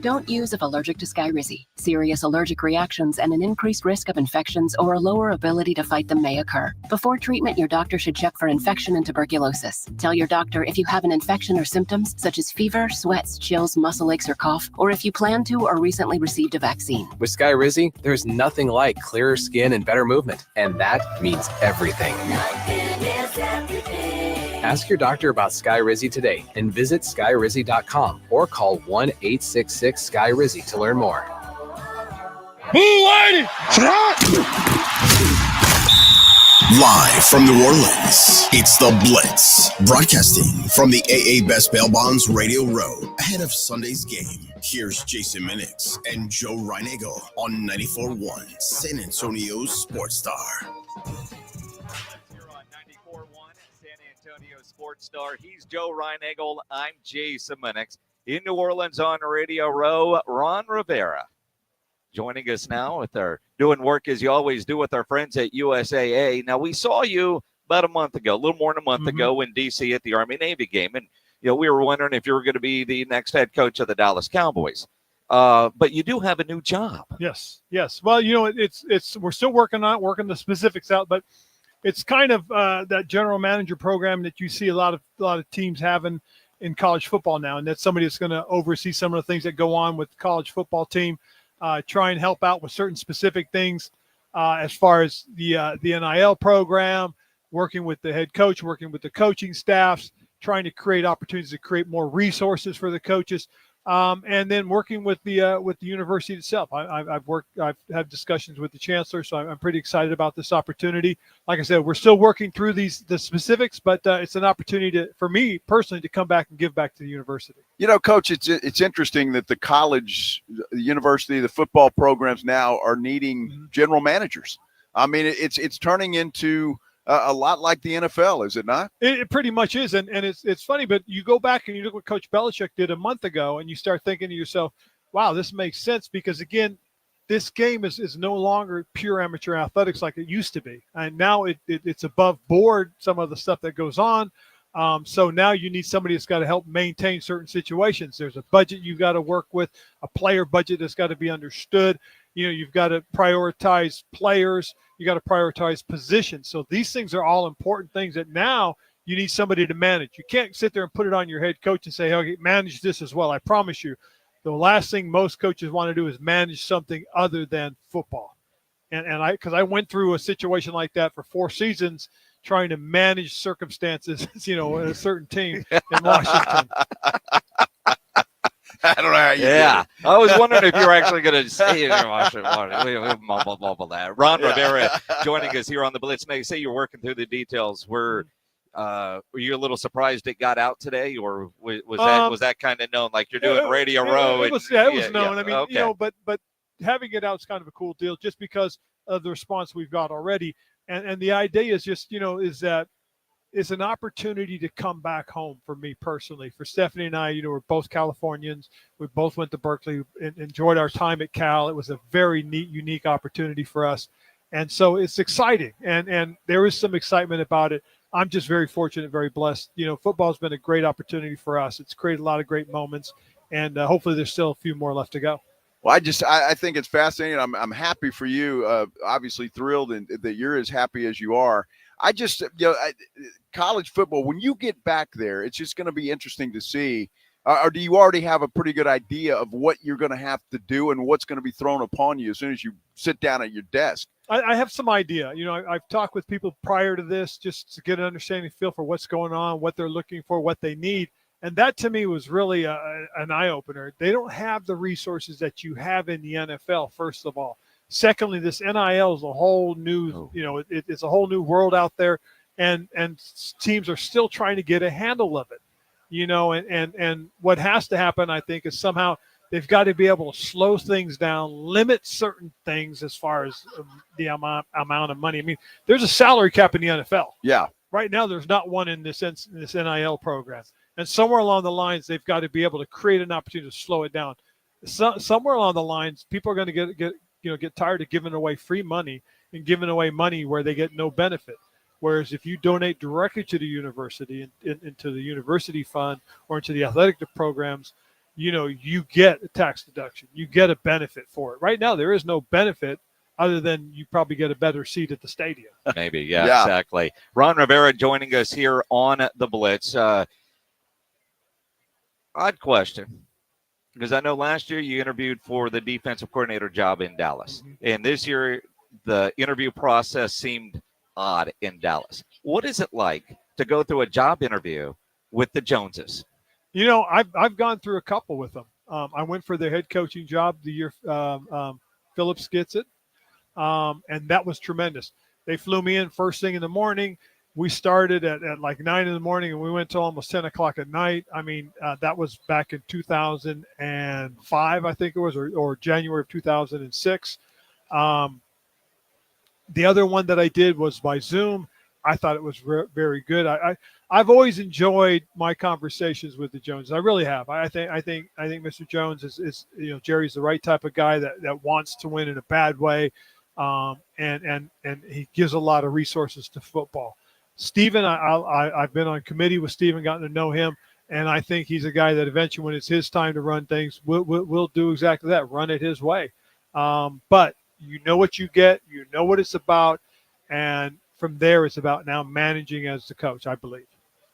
Don't use if allergic to Skyrizi. Serious allergic reactions and an increased risk of infections or a lower ability to fight them may occur. Before treatment, your doctor should check for infection and tuberculosis. Tell your doctor if you have an infection or symptoms such as fever, sweats, chills, muscle aches, or cough, or if you plan to or recently received a vaccine. With Skyrizi, there's nothing like clearer skin and better movement, and that means everything. Ask your doctor about Skyrizi today and visit skyrizi.com or call 1-866-SKY-RIZZI to learn more. Live from New Orleans, it's the Blitz, broadcasting from the AA Best Bail Bonds Radio Row. Ahead of Sunday's game, here's Jason Minix and Joe Reinagle on 94.1 San Antonio Sports Star. Sports Star. He's Joe Reinagle. I'm Jason Minix. In New Orleans on Radio Row, Ron Rivera joining us now with our doing work as you always do with our friends at USAA. Now, we saw you about a month ago, a little more than a month ago in D.C. at the Army-Navy game. And, we were wondering if you were going to be the next head coach of the Dallas Cowboys. but you do have a new job. Yes. Well, it's we're still working the specifics out, but it's kind of that general manager program that you see a lot of teams having in college football now, and that's somebody that's going to oversee some of the things that go on with the college football team, try and help out with certain specific things as far as the NIL program, working with the head coach, working with the coaching staffs, trying to create opportunities to create more resources for the coaches. And then working with the university itself. I've had discussions with the chancellor, so I'm pretty excited about this opportunity. Like I said, we're still working through the specifics, but it's an opportunity for me personally to come back and give back to the university. Coach, it's interesting that the college, the university, the football programs now are needing general managers. I mean, it's turning into a lot like the NFL, is it not? It pretty much is, and it's funny, but you go back and you look what Coach Belichick did a month ago, and you start thinking to yourself, wow, this makes sense, because, again, this game is no longer pure amateur athletics like it used to be, and now it's above board, some of the stuff that goes on. So now you need somebody that's got to help maintain certain situations. There's a budget you've got to work with, a player budget that's got to be understood. You've got to prioritize players. You got to prioritize positions. So these things are all important things that now you need somebody to manage. You can't sit there and put it on your head coach and say, okay, manage this as well. I promise you, the last thing most coaches want to do is manage something other than football. Because I went through a situation like that for 4 seasons, trying to manage circumstances, in a certain team in Washington. I don't know how you did Yeah, it. I was wondering if you were actually going to say it in Washington. We mumble that. Ron Rivera joining us here on the Blitz. Now, you say you're working through the details. Were you a little surprised it got out today, or was that kind of known? Like you're doing Radio Row. It was known. I mean, okay. but having it out is kind of a cool deal, just because of the response we've got already. And the idea is just, is that it's an opportunity to come back home for me personally. For Stephanie and I, we're both Californians. We both went to Berkeley and enjoyed our time at Cal. It was a very neat, unique opportunity for us. And so it's exciting. And there is some excitement about it. I'm just very fortunate, very blessed. Football's been a great opportunity for us. It's created a lot of great moments. And hopefully there's still a few more left to go. Well, I think it's fascinating. I'm happy for you. Obviously thrilled that you're as happy as you are. College football, when you get back there, it's just going to be interesting to see. Or do you already have a pretty good idea of what you're going to have to do and what's going to be thrown upon you as soon as you sit down at your desk? I have some idea. I've talked with people prior to this just to get an understanding, feel for what's going on, what they're looking for, what they need. And that to me was really an eye-opener. They don't have the resources that you have in the NFL, first of all. Secondly, this NIL is a whole new, it's a whole new world out there, and teams are still trying to get a handle of it, and what has to happen, I think, is somehow they've got to be able to slow things down, limit certain things as far as the amount of money. I mean, there's a salary cap in the NFL. Yeah. Right now, there's not one in this NIL program. And somewhere along the lines, they've got to be able to create an opportunity to slow it down. Somewhere along the lines, people are going to get tired of giving away free money and giving away money where they get no benefit. Whereas if you donate directly to the university into the university fund or into the athletic programs, you get a tax deduction. You get a benefit for it. Right now, there is no benefit other than you probably get a better seat at the stadium. Maybe, yeah, exactly. Ron Rivera joining us here on the Blitz. Odd question, because I know last year you interviewed for the defensive coordinator job in Dallas. And this year, the interview process seemed odd in Dallas. What is it like to go through a job interview with the Joneses? I've gone through a couple with them. I went for their head coaching job the year Phillips gets it, and that was tremendous. They flew me in first thing in the morning. We started at like 9 in the morning, and we went till almost 10 o'clock at night. I mean, that was back in 2005, I think it was, or January of 2006. The other one that I did was by Zoom. I thought it was very good. I've always enjoyed my conversations with the Joneses. I really have. I think Mr. Jones is Jerry's the right type of guy that wants to win in a bad way, and he gives a lot of resources to football. Stephen, I've been on committee with Stephen, gotten to know him, And I think he's a guy that eventually, when it's his time to run things, we'll do exactly that, run it his way. But you know what you get, you know what it's about, and from there it's about now managing as the coach, I believe.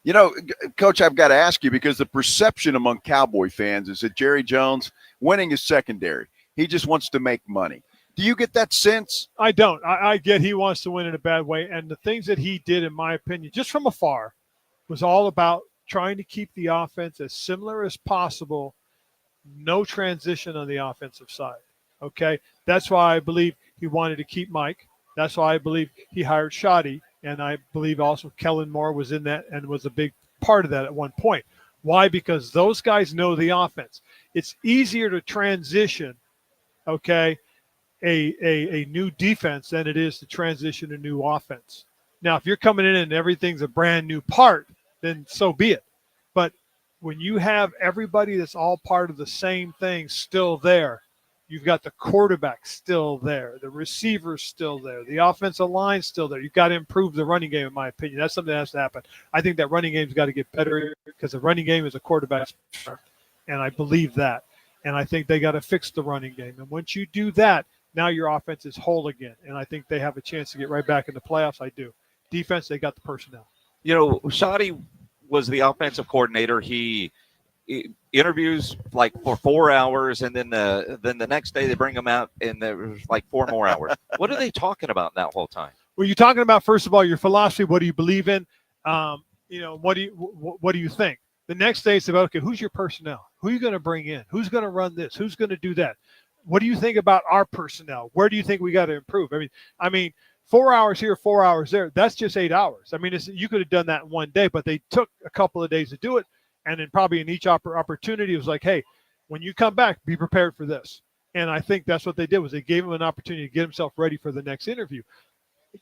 You know, Coach, I've got to ask you, because the perception among Cowboy fans is that Jerry Jones winning is secondary. He just wants to make money. Do you get that sense? I don't. I get he wants to win in a bad way. And the things that he did, in my opinion, just from afar, was all about trying to keep the offense as similar as possible, no transition on the offensive side. Okay? That's why I believe he wanted to keep Mike. That's why I believe he hired Shoddy. And I believe also Kellen Moore was in that and was a big part of that at one point. Why? Because those guys know the offense. It's easier to transition, okay, a new defense than it is to transition a new offense. Now, if you're coming in and everything's a brand new part, then so be it. But when you have everybody that's all part of the same thing still there, you've got the quarterback still there, the receiver's still there, the offensive line's still there. You've got to improve the running game, in my opinion. That's something that has to happen. I think that running game's got to get better because the running game is a quarterback's strength, and I believe that. And I think they got to fix the running game. And once you do that, now your offense is whole again, and I think they have a chance to get right back in the playoffs. I do. Defense, they got the personnel. You know, Shoddy was the offensive coordinator. He interviews like for 4 hours, and then the next day they bring him out, and there was like 4 more hours. What are they talking about that whole time? Well, you're talking about, first of all, your philosophy. What do you believe in? You know, what do you think? The next day it's about, okay, who's your personnel? Who are you going to bring in? Who's going to run this? Who's going to do that? What do you think about our personnel? Where do you think we got to improve? I mean, 4 hours here, 4 hours there. That's just 8 hours. I mean, you could have done that in one day, but they took a couple of days to do it. And then probably in each opportunity, it was like, hey, when you come back, be prepared for this. And I think that's what they did, was they gave him an opportunity to get himself ready for the next interview.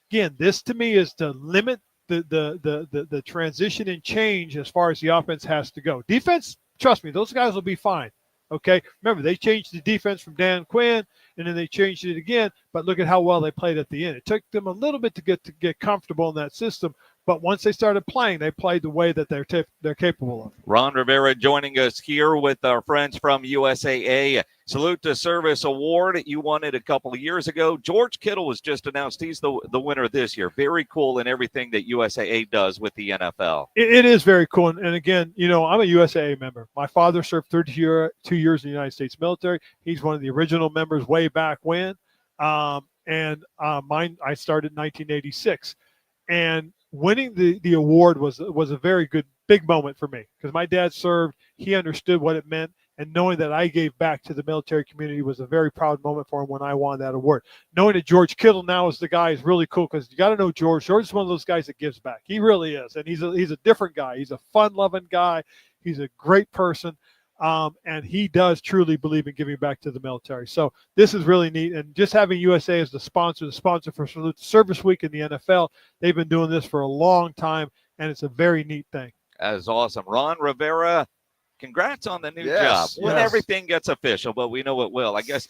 Again, this to me is to limit the transition and change as far as the offense has to go. Defense, trust me, those guys will be fine. Okay, remember, they changed the defense from Dan Quinn, and then they changed it again, but look at how well they played at the end. It took them a little bit to get comfortable in that system, but once they started playing, they played the way that they're capable of. Ron Rivera joining us here with our friends from USAA. Salute to Service Award. You won it a couple of years ago. George Kittle was just announced. He's the winner this year. Very cool in everything that USAA does with the NFL. It is very cool. And again, you know, I'm a USAA member. My father served 32 years in the United States military. He's one of the original members way back when. I started in 1986. And winning the award was a very good, big moment for me, because my dad served. He understood what it meant. And knowing that I gave back to the military community was a very proud moment for him when I won that award. Knowing that George Kittle now is the guy is really cool, because you got to know George. George is one of those guys that gives back. He really is. And he's a different guy. He's a fun-loving guy. He's a great person. And he does truly believe in giving back to the military. So this is really neat. And just having USA as the sponsor for Salute Service Week in the NFL, they've been doing this for a long time, and it's a very neat thing. That is awesome. Ron Rivera, congrats on the new job. When everything gets official, but we know it will. I guess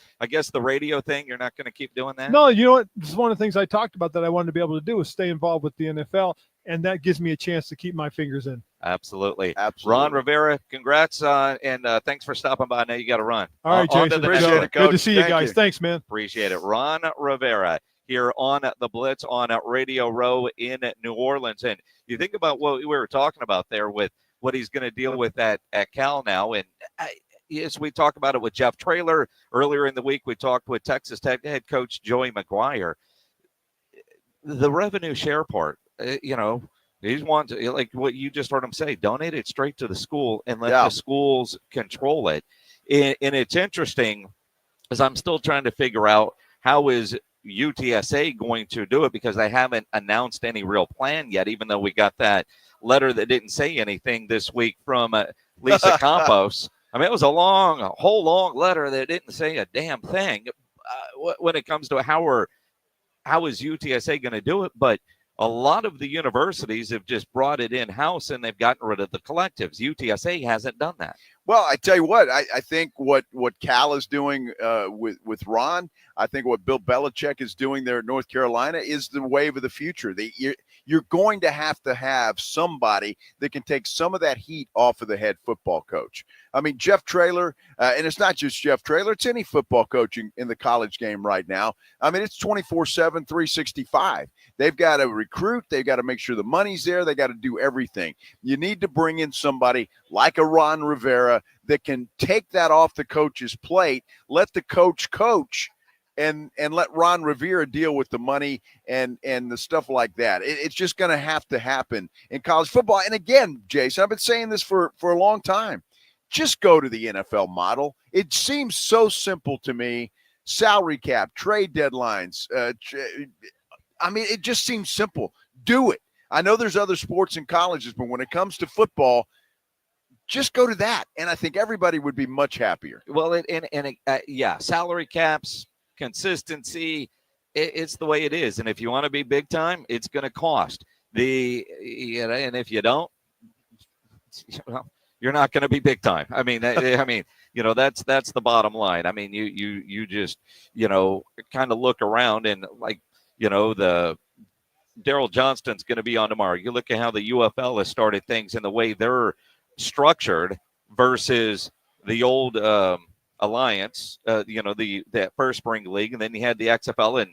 the radio thing, you're not going to keep doing that? No, you know what? This is one of the things I talked about that I wanted to be able to do, is stay involved with the NFL, and that gives me a chance to keep my fingers in. Absolutely. Ron Rivera, congrats, and thanks for stopping by. I know you got to run. All right, Jason. Appreciate it, Coach. Good to see you guys. Thanks, man. Appreciate it. Ron Rivera here on the Blitz on Radio Row in New Orleans. And you think about what we were talking about there with what he's going to deal with at Cal now. And yes, we talked about it with Jeff Traylor earlier in the week. We talked with Texas Tech head coach Joey McGuire. The revenue share part, he wants, like what you just heard him say, donate it straight to the school and let the schools control it. And it's interesting, because I'm still trying to figure out how is UTSA going to do it, because they haven't announced any real plan yet, even though we got that letter that didn't say anything this week from Lisa Campos. I mean, it was a whole long letter that didn't say a damn thing when it comes to how is UTSA going to do it. But a lot of the universities have just brought it in-house, and they've gotten rid of the collectives. UTSA hasn't done that. Well, I tell you what, I think what Cal is doing with Ron, I think what Bill Belichick is doing there at North Carolina is the wave of the future. you're going to have somebody that can take some of that heat off of the head football coach. I mean, Jeff Traylor, and it's not just Jeff Traylor, it's any football coaching in the college game right now. I mean, it's 24/7, 365. They've got to recruit. They've got to make sure the money's there. They got to do everything. You need to bring in somebody like a Ron Rivera that can take that off the coach's plate, let the coach coach, and let Ron Rivera deal with the money and the stuff like that. It's just going to happen in college football. And again, Jason, I've been saying this for a long time. Just go to the NFL model. It seems so simple to me. Salary cap, trade deadlines. I mean, it just seems simple. Do it. I know there's other sports and colleges, but when it comes to football, just go to that. And I think everybody would be much happier. Well, yeah, salary caps, consistency, it's the way it is. And if you want to be big time, it's going to cost. And if you don't, well, you're not going to be big time. I mean, that's the bottom line. I mean, you just, kind of look around and the Daryl Johnston's going to be on tomorrow. You look at how the UFL has started things and the way they're structured versus the old alliance, that first spring league. And then you had the XFL and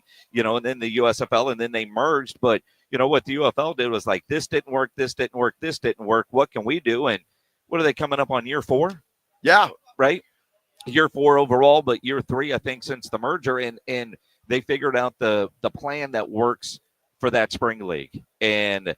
then the USFL, and then they merged. But what the UFL did was like, this didn't work. This didn't work. This didn't work. What can we do? And what are they coming up on, year 4? Yeah. Right. Year 4 overall, but year 3, I think, since the merger. And they figured out the plan that works for that spring league and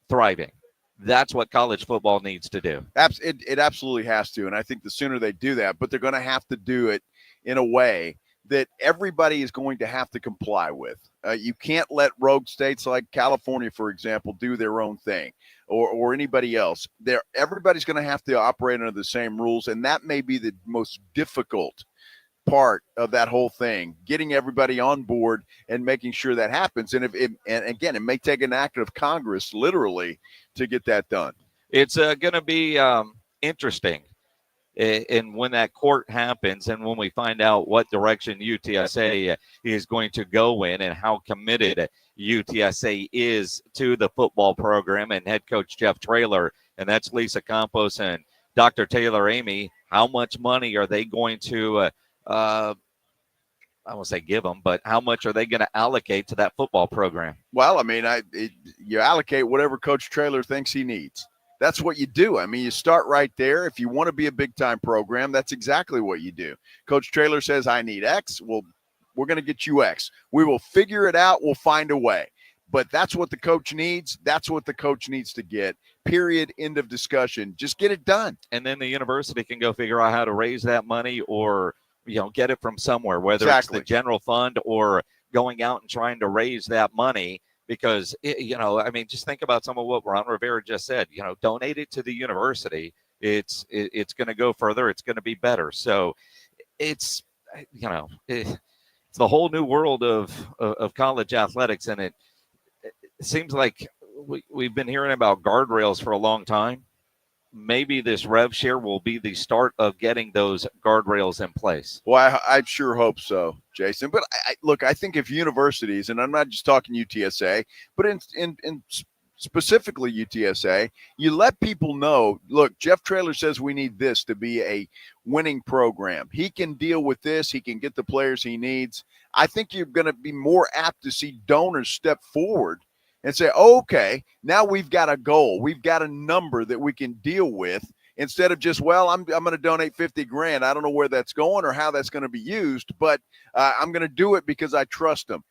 thriving. That's what college football needs to do. It absolutely has to. And I think the sooner they do that, but they're going to have to do it in a way that everybody is going to have to comply with. You can't let rogue states like California, for example, do their own thing, or anybody else. Everybody's going to have to operate under the same rules, and that may be the most difficult part of that whole thing, getting everybody on board and making sure that happens. And it may take an act of Congress literally to get that done. It's going to be interesting. And when that court happens and when we find out what direction UTSA is going to go in and how committed UTSA is to the football program and head coach Jeff Traylor, and that's Lisa Campos and Dr. Taylor Amy, how much money are they going to I won't say give them, but how much are they going to allocate to that football program? Well, I mean, you allocate whatever Coach Traylor thinks he needs. That's what you do. I mean, you start right there. If you want to be a big-time program, that's exactly what you do. Coach Traylor says, I need X. Well, we're going to get you X. We will figure it out. We'll find a way. But that's what the coach needs. That's what the coach needs to get. Period. End of discussion. Just get it done. And then the university can go figure out how to raise that money or, get it from somewhere, whether it's the general fund or going out and trying to raise that money. Because, just think about some of what Ron Rivera just said. Donate it to the university. It's going to go further. It's going to be better. So it's the whole new world of college athletics, and it seems like we've been hearing about guardrails for a long time. Maybe this rev share will be the start of getting those guardrails in place. Well, I sure hope so, Jason. But I think if universities, and I'm not just talking UTSA, but in specifically UTSA, you let people know, look, Jeff Traylor says we need this to be a winning program. He can deal with this. He can get the players he needs. I think you're going to be more apt to see donors step forward and say, okay, now we've got a goal. We've got a number that we can deal with instead of just, well, I'm going to donate $50,000. I don't know where that's going or how that's going to be used, but I'm going to do it because I trust them.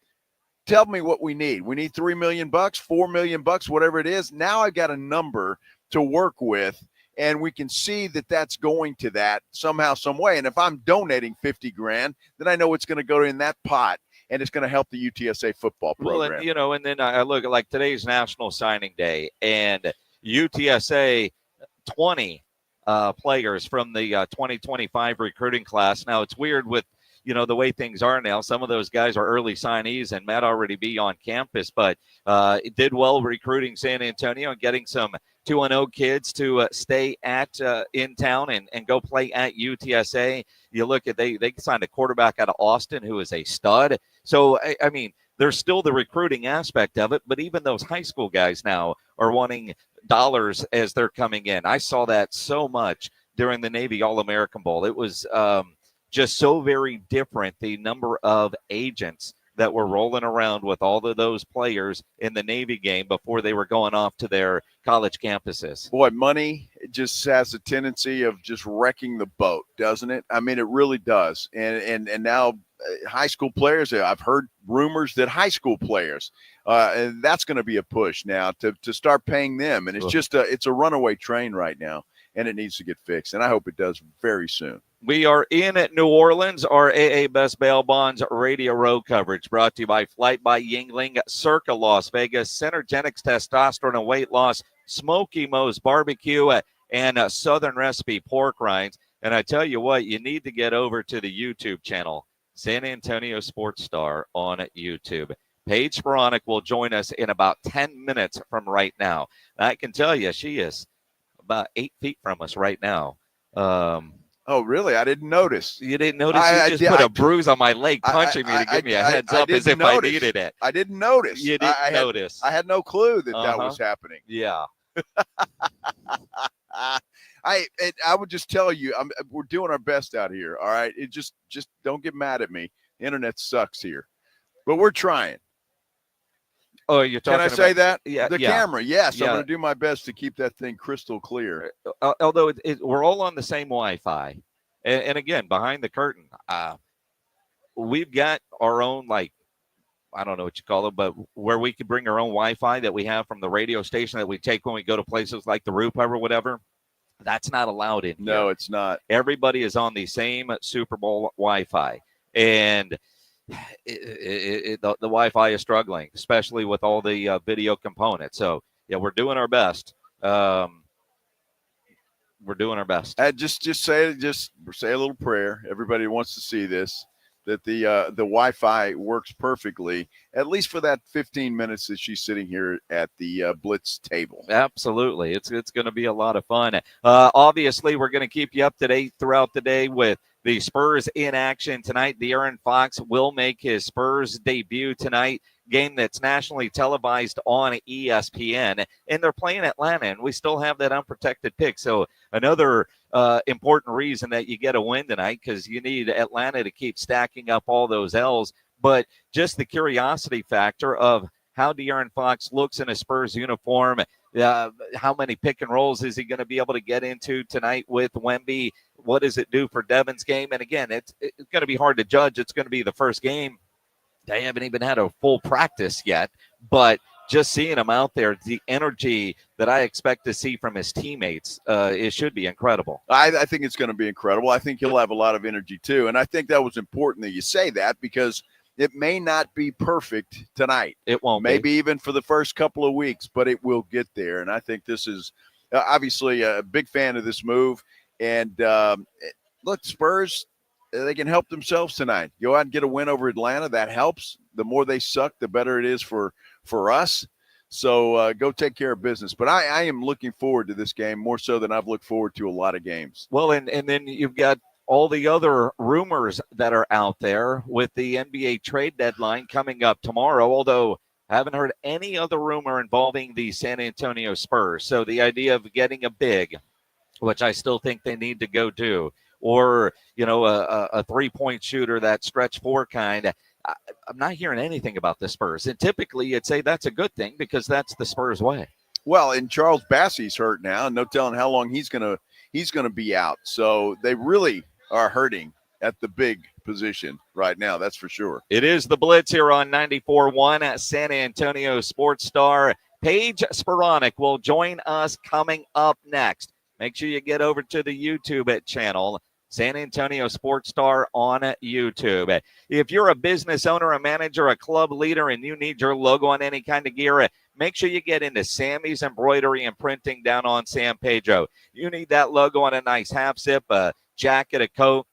Tell me what we need. We need $3 million, $4 million, whatever it is. Now I've got a number to work with, and we can see that that's going to that somehow, some way. And if I'm donating $50,000, then I know it's going to go in that pot. And it's going to help the UTSA football program. Well, and then I look at like today's National Signing Day, and UTSA 20 players from the 2025 recruiting class. Now it's weird with the way things are now. Some of those guys are early signees and might already be on campus, but it did well recruiting San Antonio and getting some 2-0 kids to stay in town and go play at UTSA. You look at they signed a quarterback out of Austin who is a stud. So, there's still the recruiting aspect of it, but even those high school guys now are wanting dollars as they're coming in. I saw that so much during the Navy All-American Bowl. It was just so very different, the number of agents that were rolling around with all of those players in the Navy game before they were going off to their college campuses. Boy, money just has a tendency of just wrecking the boat, doesn't it? I mean, it really does. And now high school players, I've heard rumors that high school players, and that's going to be a push now to start paying them. And it's just it's a runaway train right now, and it needs to get fixed. And I hope it does very soon. We are in at New Orleans. Our AA Best Bail Bonds Radio Row coverage brought to you by Flight by Yuengling, Circa Las Vegas, Synergenx Testosterone and Weight Loss, Smokey Mo's Barbecue, and Southern Recipe Pork Rinds. And I tell you what, you need to get over to the YouTube channel, San Antonio Sports Star on YouTube. Paige Spiranac will join us in about 10 minutes from right now. And I can tell you, she is about 8 feet from us right now. Oh, really? I didn't notice. You didn't notice? You just put a bruise on my leg punching me to give me a heads up as if I needed it. I didn't notice. You didn't notice. I had no clue that that was happening. Yeah. I would just tell you, we're doing our best out here, all right? It just don't get mad at me. The internet sucks here. But we're trying. Oh, you're talking Can I say that? Yeah, the camera, yes. I'm going to do my best to keep that thing crystal clear. Although we're all on the same Wi-Fi. And again, behind the curtain, we've got our own, like, I don't know what you call it, but where we can bring our own Wi-Fi that we have from the radio station that we take when we go to places like the Roof or whatever. That's not allowed in here. No, it's not. Everybody is on the same Super Bowl Wi-Fi. And the Wi-Fi is struggling, especially with all the video components. So, yeah, we're doing our best. We're doing our best. Just say a little prayer. Everybody wants to see this, that the Wi-Fi works perfectly, at least for that 15 minutes that she's sitting here at the Blitz table. Absolutely. It's going to be a lot of fun. Obviously, we're going to keep you up to date throughout the day with the Spurs in action tonight. De'Aaron Fox will make his Spurs debut tonight, game that's nationally televised on ESPN, and they're playing Atlanta, and we still have that unprotected pick. So another important reason that you get a win tonight, because you need Atlanta to keep stacking up all those L's. But just the curiosity factor of how De'Aaron Fox looks in a Spurs uniform, how many pick and rolls is he going to be able to get into tonight with Wemby? What does it do for Devin's game? And again, it's going to be hard to judge. It's going to be the first game. They haven't even had a full practice yet, but just seeing him out there, the energy that I expect to see from his teammates, it should be incredible. I think it's going to be incredible. I think he'll have a lot of energy too. And I think that was important that you say that, because it may not be perfect tonight. It won't Maybe even for the first couple of weeks, but it will get there. And I think this is obviously a big fan of this move. And look, Spurs, they can help themselves tonight. Go out and get a win over Atlanta. That helps. The more they suck, the better it is for us. So go take care of business. But I am looking forward to this game more so than I've looked forward to a lot of games. Well, and then you've got all the other rumors that are out there with the NBA trade deadline coming up tomorrow, although I haven't heard any other rumor involving the San Antonio Spurs. So the idea of getting a big, which I still think they need to go do, or, a three-point shooter, that stretch four kind, I'm not hearing anything about the Spurs. And typically you'd say that's a good thing because that's the Spurs way. Well, and Charles Bassey's hurt now, and no telling how long he's gonna be out. So they really are hurting at the big position right now, that's for sure. It is the Blitz here on 94.1 at San Antonio Sports Star. Paige Spiranac will join us coming up next. Make sure you get over to the YouTube channel, San Antonio Sports Star on YouTube. If you're a business owner, a manager, a club leader, and you need your logo on any kind of gear, make sure you get into Sammy's Embroidery and Printing down on San Pedro. You need that logo on a nice half zip, a jacket, a coat,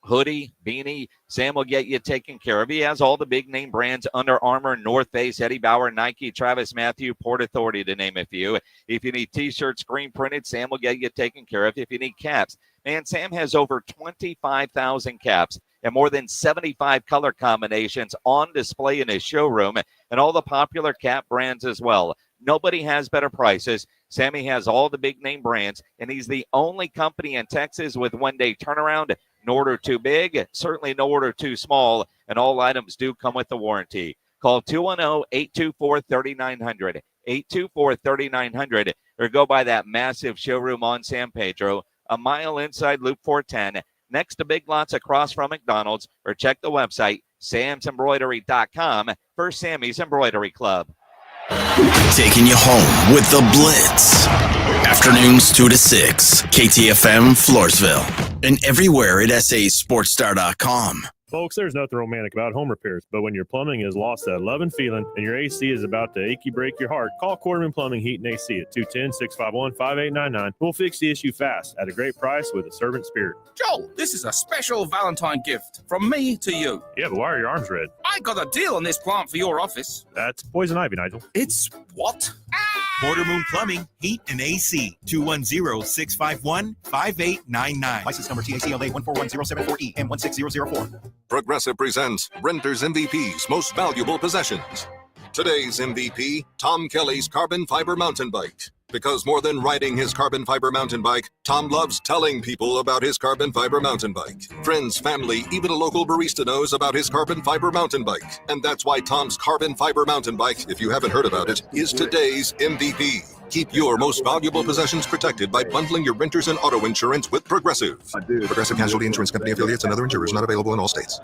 hoodie, beanie. Sam will get you taken care of. He has all the big name brands: Under Armour, North Face, Eddie Bauer, Nike, Travis Matthew, Port Authority, to name a few. If you need t-shirts, screen printed, Sam will get you taken care of. If you need caps, man, Sam has over 25,000 caps and more than 75 color combinations on display in his showroom, and all the popular cat brands as well. Nobody has better prices. Sammy has all the big name brands, and he's the only company in Texas with one-day turnaround. No order too big, certainly no order too small, and all items do come with the warranty. Call 210-824-3900, 824-3900, or go by that massive showroom on San Pedro, a mile inside Loop 410, next to Big Lots across from McDonald's, or check the website, samsembroidery.com for Sammy's Embroidery Club. Taking you home with the Blitz. Afternoons 2 to 6, KTFM Floresville, and everywhere at sasportstar.com. Folks, there's nothing romantic about home repairs, but when your plumbing has lost that love and feeling and your AC is about to achy break your heart, call Quarterman Plumbing, Heat, and AC at 210-651-5899. We'll fix the issue fast at a great price with a servant spirit. Joel, this is a special Valentine gift from me to you. Yeah, but why are your arms red? I got a deal on this plant for your office. That's poison ivy, Nigel. It's what? Quarter Moon Plumbing, Heat, and AC. 210-651-5899. License number TACLA 141074E and 16004. Progressive presents Renter's MVP's Most Valuable Possessions. Today's MVP, Tom Kelly's carbon fiber mountain bike. Because more than riding his carbon fiber mountain bike, Tom loves telling people about his carbon fiber mountain bike. Friends, family, even a local barista knows about his carbon fiber mountain bike. And that's why Tom's carbon fiber mountain bike, if you haven't heard about it, is today's MVP. Keep your most valuable possessions protected by bundling your renters and auto insurance with Progressive. Progressive Casualty Insurance Company affiliates and other insurers not available in all states.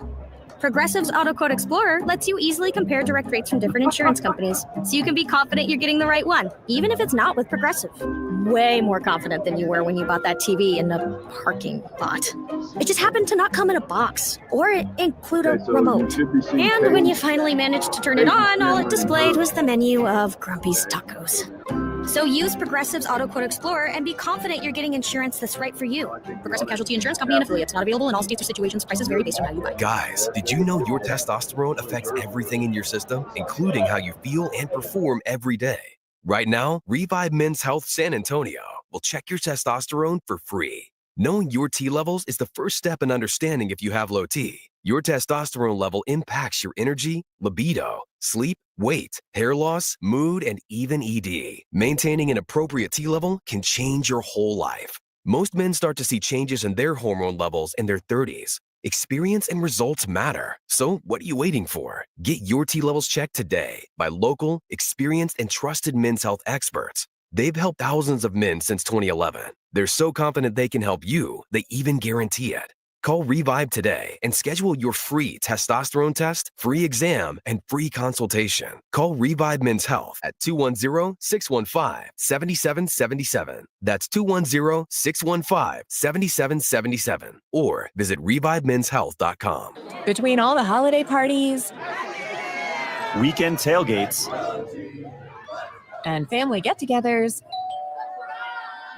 Progressive's Auto Quote Explorer lets you easily compare direct rates from different insurance companies, so you can be confident you're getting the right one, even if it's not with Progressive. Way more confident than you were when you bought that TV in the parking lot. It just happened to not come in a box or include a remote. And when you finally managed to turn it on, all it displayed was the menu of Grumpy's Tacos. So use Progressive's Auto Quote Explorer and be confident you're getting insurance that's right for you. Progressive Casualty Insurance Company and affiliates. Not available in all states or situations. Prices vary based on how you buy. Guys, did you know your testosterone affects everything in your system, including how you feel and perform every day? Right now, Revive Men's Health San Antonio will check your testosterone for free. Knowing your T levels is the first step in understanding if you have low T. Your testosterone level impacts your energy, libido, sleep, weight, hair loss, mood, and even ED. Maintaining an appropriate T level can change your whole life. Most men start to see changes in their hormone levels in their 30s. Experience and results matter. So what are you waiting for? Get your T levels checked today by local, experienced, and trusted men's health experts. They've helped thousands of men since 2011. They're so confident they can help you, they even guarantee it. Call Revive today and schedule your free testosterone test, free exam, and free consultation. Call Revive Men's Health at 210-615-7777. That's 210-615-7777. Or visit ReviveMen'sHealth.com. Between all the holiday parties, weekend tailgates, and family get-togethers,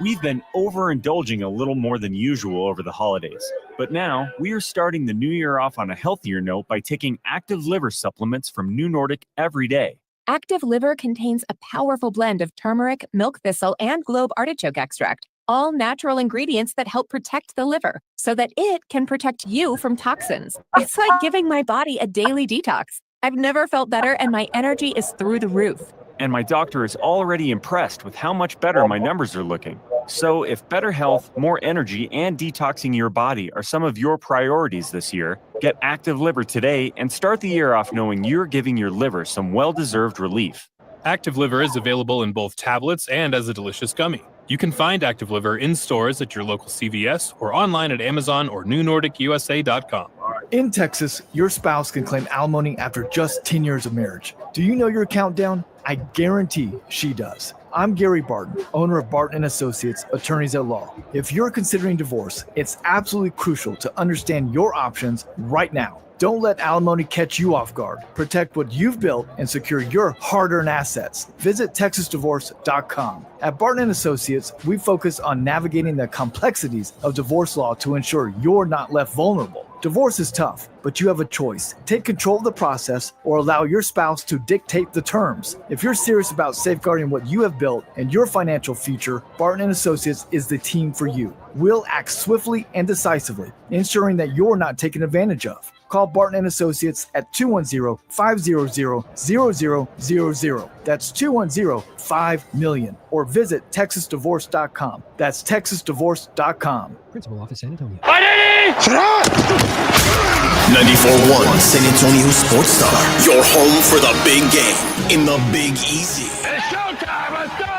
we've been overindulging a little more than usual over the holidays. But now, we are starting the new year off on a healthier note by taking active liver supplements from New Nordic every day. Active Liver contains a powerful blend of turmeric, milk thistle, and globe artichoke extract, all natural ingredients that help protect the liver so that it can protect you from toxins. It's like giving my body a daily detox. I've never felt better, and my energy is through the roof. And my doctor is already impressed with how much better my numbers are looking. So if better health, more energy, and detoxing your body are some of your priorities this year, get Active Liver today and start the year off knowing you're giving your liver some well-deserved relief. Active Liver is available in both tablets and as a delicious gummy. You can find Active Liver in stores at your local CVS or online at Amazon or NewNordicUSA.com. In Texas, your spouse can claim alimony after just 10 years of marriage. Do you know your countdown? I guarantee she does. I'm Gary Barton, owner of Barton & Associates, attorneys at law. If you're considering divorce, it's absolutely crucial to understand your options right now. Don't let alimony catch you off guard. Protect what you've built and secure your hard-earned assets. Visit TexasDivorce.com. At Barton & Associates, we focus on navigating the complexities of divorce law to ensure you're not left vulnerable. Divorce is tough, but you have a choice. Take control of the process or allow your spouse to dictate the terms. If you're serious about safeguarding what you have built and your financial future, Barton & Associates is the team for you. We'll act swiftly and decisively, ensuring that you're not taken advantage of. Call Barton & Associates at 210-500-0000. That's 210-5-MILLION. Or visit TexasDivorce.com. That's TexasDivorce.com. Principal Office, San Antonio. 94.1 San Antonio Sports Star. Your home for the big game in the Big Easy. It's showtime. Let's do it.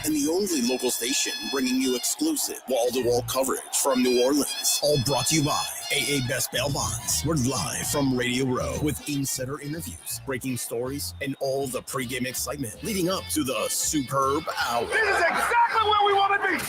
And the only local station bringing you exclusive wall-to-wall coverage from New Orleans. All brought to you by AA Best Bail Bonds. We're live from Radio Row with insider interviews, breaking stories, and all the pregame excitement leading up to the superb hour. This is exactly where we want to be.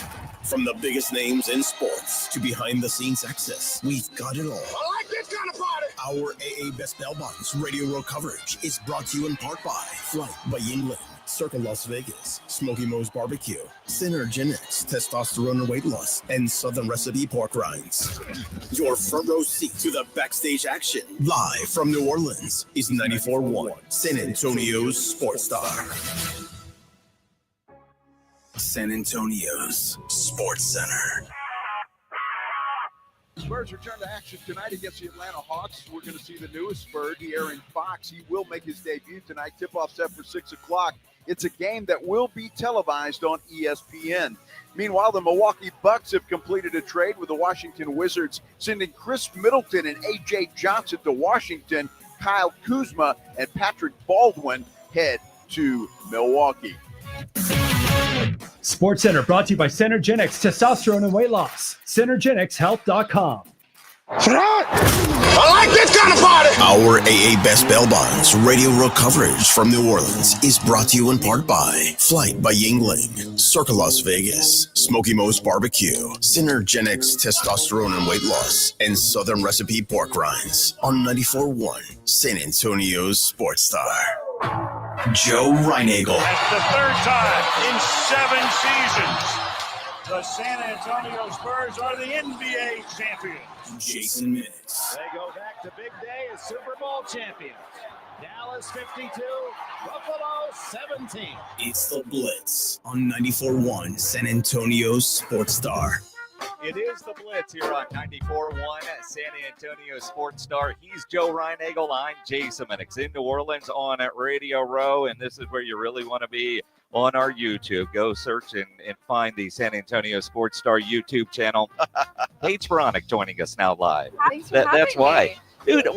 From the biggest names in sports to behind-the-scenes access, we've got it all. I like this kind of party. Our AA Best Bail Bonds Radio Row coverage is brought to you in part by Flight by Yuengling, Circa Las Vegas, Smokey Mo's Barbecue, Synergenx, Testosterone and Weight Loss, and Southern Recipe Pork Rinds. Your front row seat to the backstage action, live from New Orleans, is 94.1 San Antonio's Sports Star. San Antonio's Sports Center. Spurs return to action tonight against the Atlanta Hawks. We're going to see the newest Spur, De'Aaron Fox. He will make his debut tonight. Tip-off set for 6 o'clock. It's a game that will be televised on ESPN. Meanwhile, the Milwaukee Bucks have completed a trade with the Washington Wizards, sending Chris Middleton and A.J. Johnson to Washington. Kyle Kuzma and Patrick Baldwin head to Milwaukee. Sports Center brought to you by Synergenx Testosterone and Weight Loss. SynergenxHealth.com. I like this kind of party. Our AA Best Bail Bonds Radio Row coverage from New Orleans is brought to you in part by Flight by Yuengling, Circa Las Vegas, Smokey Mo's Barbecue, Synergenx Testosterone and Weight Loss, and Southern Recipe Pork Rinds on 94.1 San Antonio's Sports Star. Joe Reinagel. That's the third time in 7 seasons. The San Antonio Spurs are the NBA champions. Jason Minutes. They go back to big day as Super Bowl champions. Dallas 52, Buffalo 17. It's the Blitz on 94.1 San Antonio's Sports Star. It is the Blitz here on 94.1 San Antonio Sports Star. He's Joe Reinagel. I'm Jason Minix in New Orleans on at Radio Row, and this is where you really want to be on our YouTube. Go search and find the San Antonio Sports Star YouTube channel. Paige Spiranac joining us now live. That's why. Dude,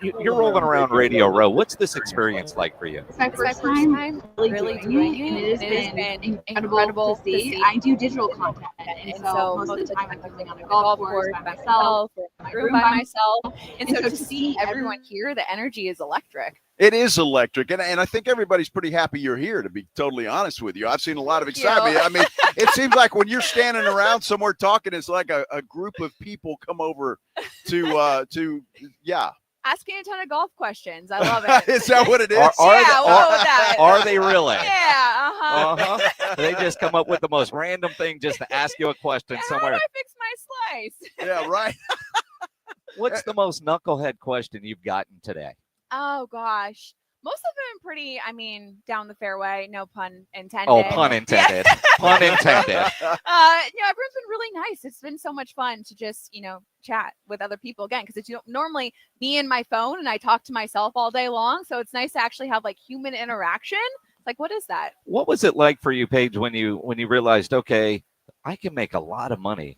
you're rolling around Radio Row. What's this experience like for you? It's my first time really doing it, and it has been incredible to see. I do digital content, and so most of the time I'm living on a golf course by myself, or in my room by myself. And so to see everyone here, the energy is electric. It is electric, and I think everybody's pretty happy you're here, to be totally honest with you. I've seen a lot of excitement. I mean, it seems like when you're standing around somewhere talking, it's like a group of people come over to asking a ton of golf questions. I love it. Is that what it is? Are they really? Yeah, uh-huh. They just come up with the most random thing just to ask you a question somewhere. How do I fix my slice? Yeah, right. What's the most knucklehead question you've gotten today? Oh, gosh. Most of them pretty, down the fairway. No pun intended. Oh, pun intended. Pun intended. Everyone's been really nice. It's been so much fun to just, chat with other people again, because it's normally me and my phone, and I talk to myself all day long. So it's nice to actually have human interaction. It's like, what is that? What was it like for you, Paige, when you realized, okay, I can make a lot of money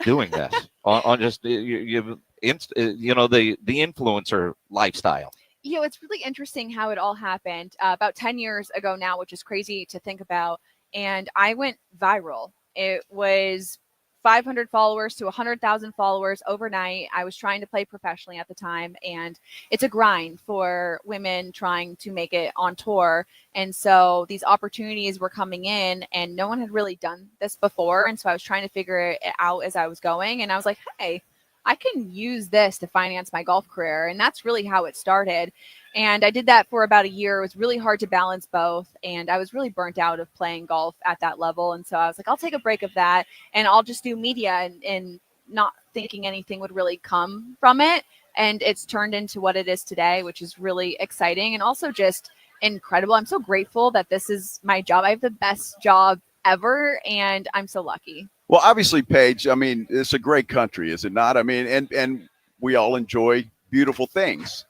doing this on just the influencer lifestyle? It's really interesting how it all happened about 10 years ago now, which is crazy to think about. And I went viral. It was 500 followers to 100,000 followers overnight. I was trying to play professionally at the time, and it's a grind for women trying to make it on tour. And so these opportunities were coming in, and no one had really done this before. And so I was trying to figure it out as I was going. And I was like, hey, I can use this to finance my golf career. And that's really how it started. And I did that for about a year. It was really hard to balance both. And I was really burnt out of playing golf at that level. And so I was like, I'll take a break of that, and I'll just do media and not thinking anything would really come from it. And it's turned into what it is today, which is really exciting and also just incredible. I'm so grateful that this is my job. I have the best job ever, and I'm so lucky. Well, obviously, Paige, I mean, it's a great country, is it not? I mean, and we all enjoy beautiful things,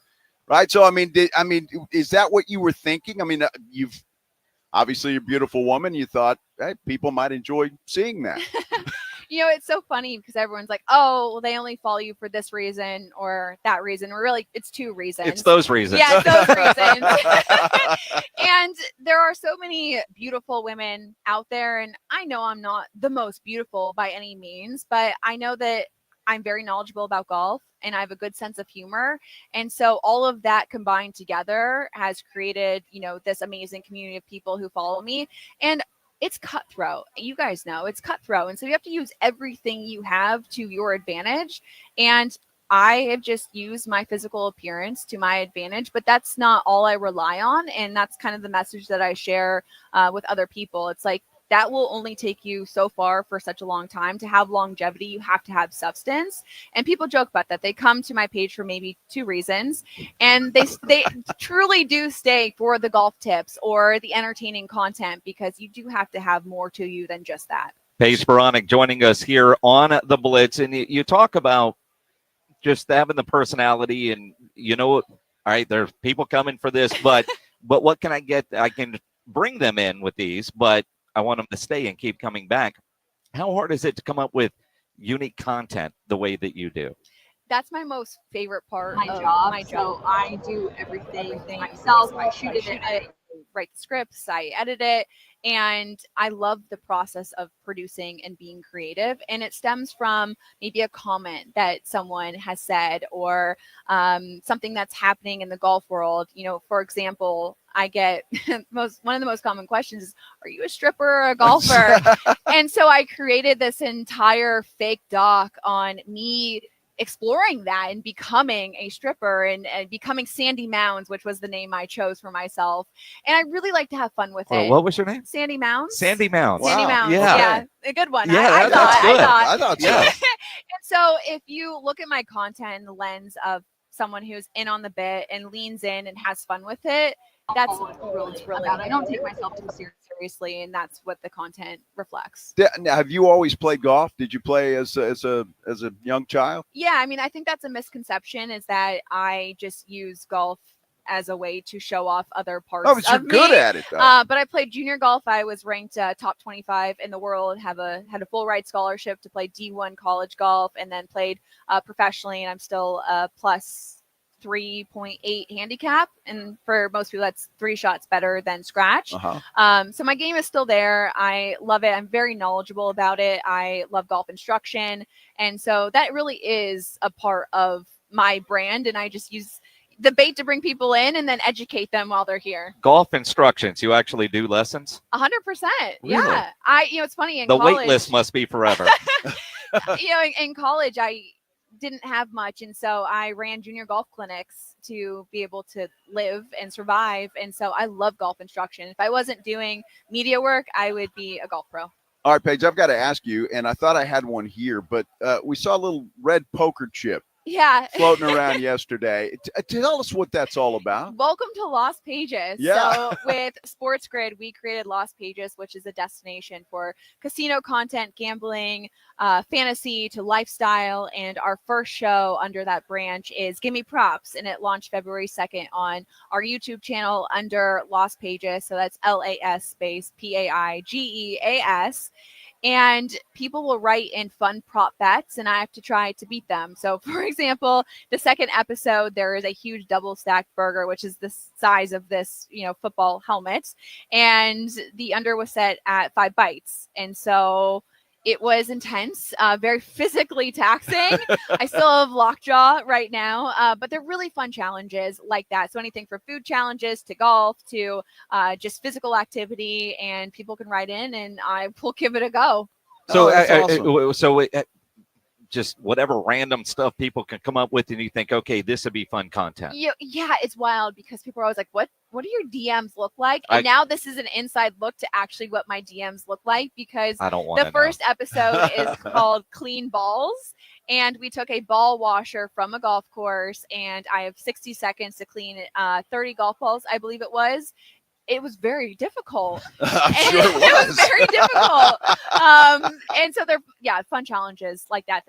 right? So, I mean, is that what you were thinking? I mean, you've obviously a beautiful woman. You thought, hey, people might enjoy seeing that. It's so funny because everyone's like, oh, well, they only follow you for this reason or that reason. We're really, it's two reasons. It's those reasons. Yeah, it's those reasons. And there are so many beautiful women out there. And I know I'm not the most beautiful by any means, but I know that I'm very knowledgeable about golf and I have a good sense of humor. And so all of that combined together has created, this amazing community of people who follow me. And it's cutthroat. You guys know it's cutthroat. And so you have to use everything you have to your advantage. And I have just used my physical appearance to my advantage, but that's not all I rely on. And that's kind of the message that I share with other people. It's like, that will only take you so far for such a long time. To have longevity, you have to have substance. And people joke about that. They come to my page for maybe two reasons. And they truly do stay for the golf tips or the entertaining content, because you do have to have more to you than just that. Paige Spiranac joining us here on the Blitz. And you talk about just having the personality and, all right, there's people coming for this, but what can I get? I can bring them in with these, but I want them to stay and keep coming back. How hard is it to come up with unique content the way that you do? That's my most favorite part My of job. my So job. I do everything myself. I shoot it, I write the scripts, I edit it, and I love the process of producing and being creative. And it stems from maybe a comment that someone has said or something that's happening in the golf world. For example, I get one of the most common questions is, are you a stripper or a golfer? And so I created this entire fake doc on me exploring that and becoming a stripper and becoming Sandy Mounds, which was the name I chose for myself. And I really like to have fun with it. What was your name? Sandy Mounds. Sandy Mounds. Wow. Sandy Mounds. Yeah. A good one. Yeah, I that's good. I thought so. And so if you look at my content in the lens of someone who's in on the bit and leans in and has fun with it, that's really I don't take myself too seriously, and that's what the content reflects. Now, have you always played golf? Did you play as a young child? Yeah, I mean, I think that's a misconception, is that I just use golf as a way to show off other parts Oh, but you're of good me. at it, though. But I played junior golf. I was ranked top 25 in the world, had a full ride scholarship to play D1 college golf, and then played professionally, and I'm still plus 3.8 handicap, and for most people that's 3 shots better than scratch. So my game is still there. I love it. I'm very knowledgeable about it. I love golf instruction, and so that really is a part of my brand, and I just use the bait to bring people in and then educate them while they're here. Golf instructions. You actually do lessons? 100%. Really? Yeah. It's funny, in The college, wait list must be forever. in college, I didn't have much, and so I ran junior golf clinics to be able to live and survive. And so I love golf instruction. If I wasn't doing media work, I would be a golf pro. All right, Paige, I've got to ask you, and I thought I had one here, but we saw a little red poker chip Yeah. floating around yesterday. Tell us what that's all about. Welcome to Lost Pages. Yeah. So with Sports Grid, we created Lost Pages, which is a destination for casino content, gambling, fantasy to lifestyle. And our first show under that branch is Gimme Props. And it launched February 2nd on our YouTube channel under Lost Pages. So that's LAS space PAIGEAS. And people will write in fun prop bets, and I have to try to beat them. So, for example, the second episode, there is a huge double stacked burger, which is the size of this, football helmet. And the under was set at 5 bites. And so it was intense, very physically taxing. I still have lockjaw right now, but they're really fun challenges like that. So anything from food challenges to golf to just physical activity, and people can write in, and I will give it a go. So, Oh, that's awesome. just whatever random stuff people can come up with, and you think, okay, this would be fun content. Yeah, it's wild because people are always like, what do your DMs look like? And now this is an inside look to actually what my DMs look like, because I don't want the first episode is called Clean Balls. And we took a ball washer from a golf course, and I have 60 seconds to clean 30 golf balls, I believe it was. It was very difficult. I'm sure it was very difficult. And so they're, fun challenges like that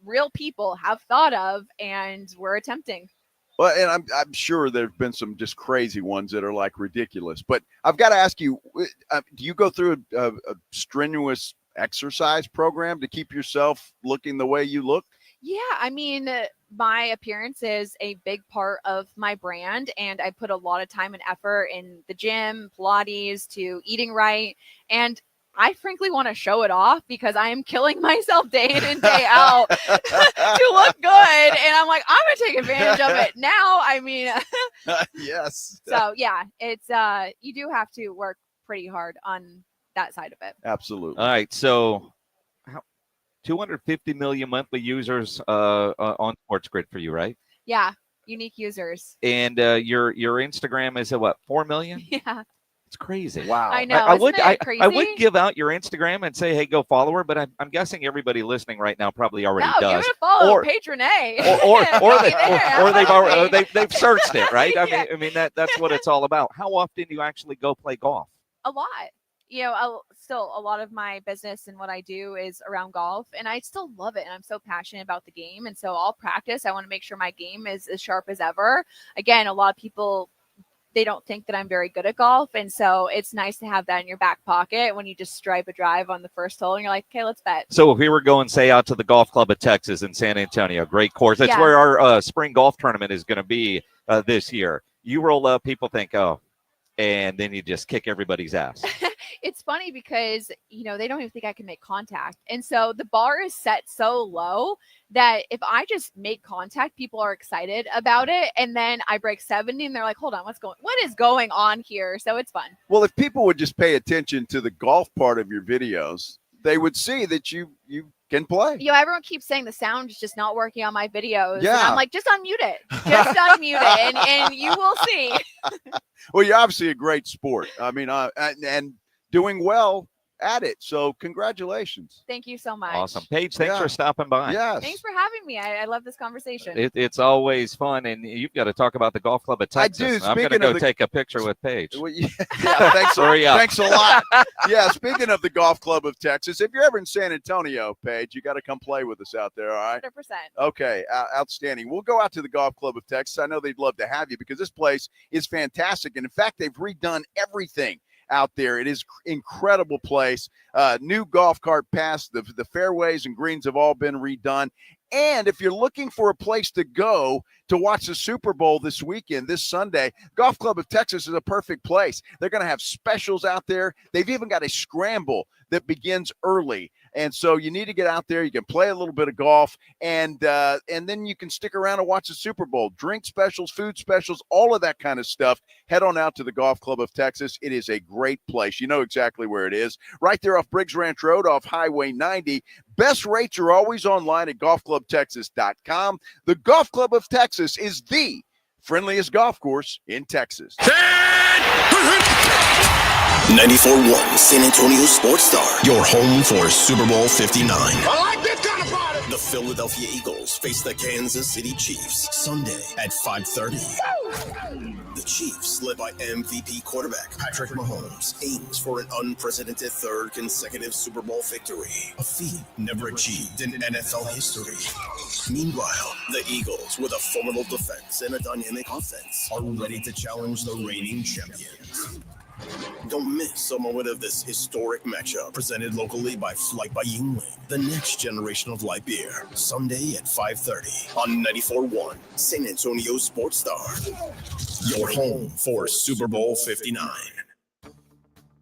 real people have thought of and we're attempting. Well, and I'm sure there've been some just crazy ones that are like ridiculous. But I've got to ask you, do you go through a strenuous exercise program to keep yourself looking the way you look? Yeah, I mean, my appearance is a big part of my brand, and I put a lot of time and effort in the gym, Pilates, to eating right. And I frankly want to show it off because I am killing myself day in and day out to look good. And I'm like, I'm going to take advantage of it now. I mean, yes. So yeah, it's, you do have to work pretty hard on that side of it. Absolutely. All right. So 250 million monthly users on Sports Grid for you, right? Yeah. Unique users. And your Instagram is at what, 4 million? Yeah. It's crazy. Wow. I know. I would crazy? I would give out your Instagram and say, hey, go follow her, but I'm guessing everybody listening right now probably already does. Give it a follow, Paige Renee. Or they've searched it, right? I mean that's what it's all about. How often do you actually go play golf? A lot. Still a lot of my business and what I do is around golf, and I still love it. And I'm so passionate about the game. And so I'll practice. I want to make sure my game is as sharp as ever. Again, a lot of people, they don't think that I'm very good at golf. And so it's nice to have that in your back pocket when you just stripe a drive on the first hole and you're like, okay, let's bet. So if we were going, say, out to the Golf Club of Texas in San Antonio, great course. That's where our spring golf tournament is going to be this year. You roll up, people think, oh, and then you just kick everybody's ass. It's funny because, they don't even think I can make contact. And so the bar is set so low that if I just make contact, people are excited about it. And then I break 70 and they're like, hold on, what is going on here? So it's fun. Well, if people would just pay attention to the golf part of your videos, they would see that you can play. Everyone keeps saying the sound is just not working on my videos. Yeah. And I'm like, just unmute it. Just unmute it and you will see. Well, you're obviously a great sport. I mean, and doing well at it. So congratulations. Thank you so much. Awesome. Paige, thanks for stopping by. Yes. Thanks for having me. I love this conversation. It's always fun, and you've got to talk about the Golf Club of Texas. I do. I'm going to go take a picture with Paige. Well, thanks, thanks a lot. Yeah, speaking of the Golf Club of Texas, if you're ever in San Antonio, Paige, you got to come play with us out there, all right? 100%. Okay, outstanding. We'll go out to the Golf Club of Texas. I know they'd love to have you because this place is fantastic. And in fact, they've redone everything out there. It is incredible place. New golf cart path. The fairways and greens have all been redone. And if you're looking for a place to go to watch the Super Bowl this weekend, this Sunday, Golf Club of Texas is a perfect place. They're going to have specials out there. They've even got a scramble that begins early. And so you need to get out there. You can play a little bit of golf, and then you can stick around and watch the Super Bowl. Drink specials, food specials, all of that kind of stuff. Head on out to the Golf Club of Texas. It is a great place. You know exactly where it is. Right there off Briggs Ranch Road, off Highway 90. Best rates are always online at golfclubtexas.com. The Golf Club of Texas is the friendliest golf course in Texas. 94.1 San Antonio Sports Star, your home for Super Bowl 59. I like this kind of party. The Philadelphia Eagles face the Kansas City Chiefs Sunday at 5:30. The Chiefs, led by MVP quarterback Patrick Mahomes, aims for an unprecedented third consecutive Super Bowl victory, a feat never achieved in NFL history. Meanwhile, the Eagles, with a formidable defense and a dynamic offense, are ready to challenge the reigning champions. Don't miss a moment of this historic matchup, presented locally by Flight by Yuengling, the next generation of light beer. Sunday at 5:30 on 94.1 San Antonio Sports Star. Your home for Super Bowl 59.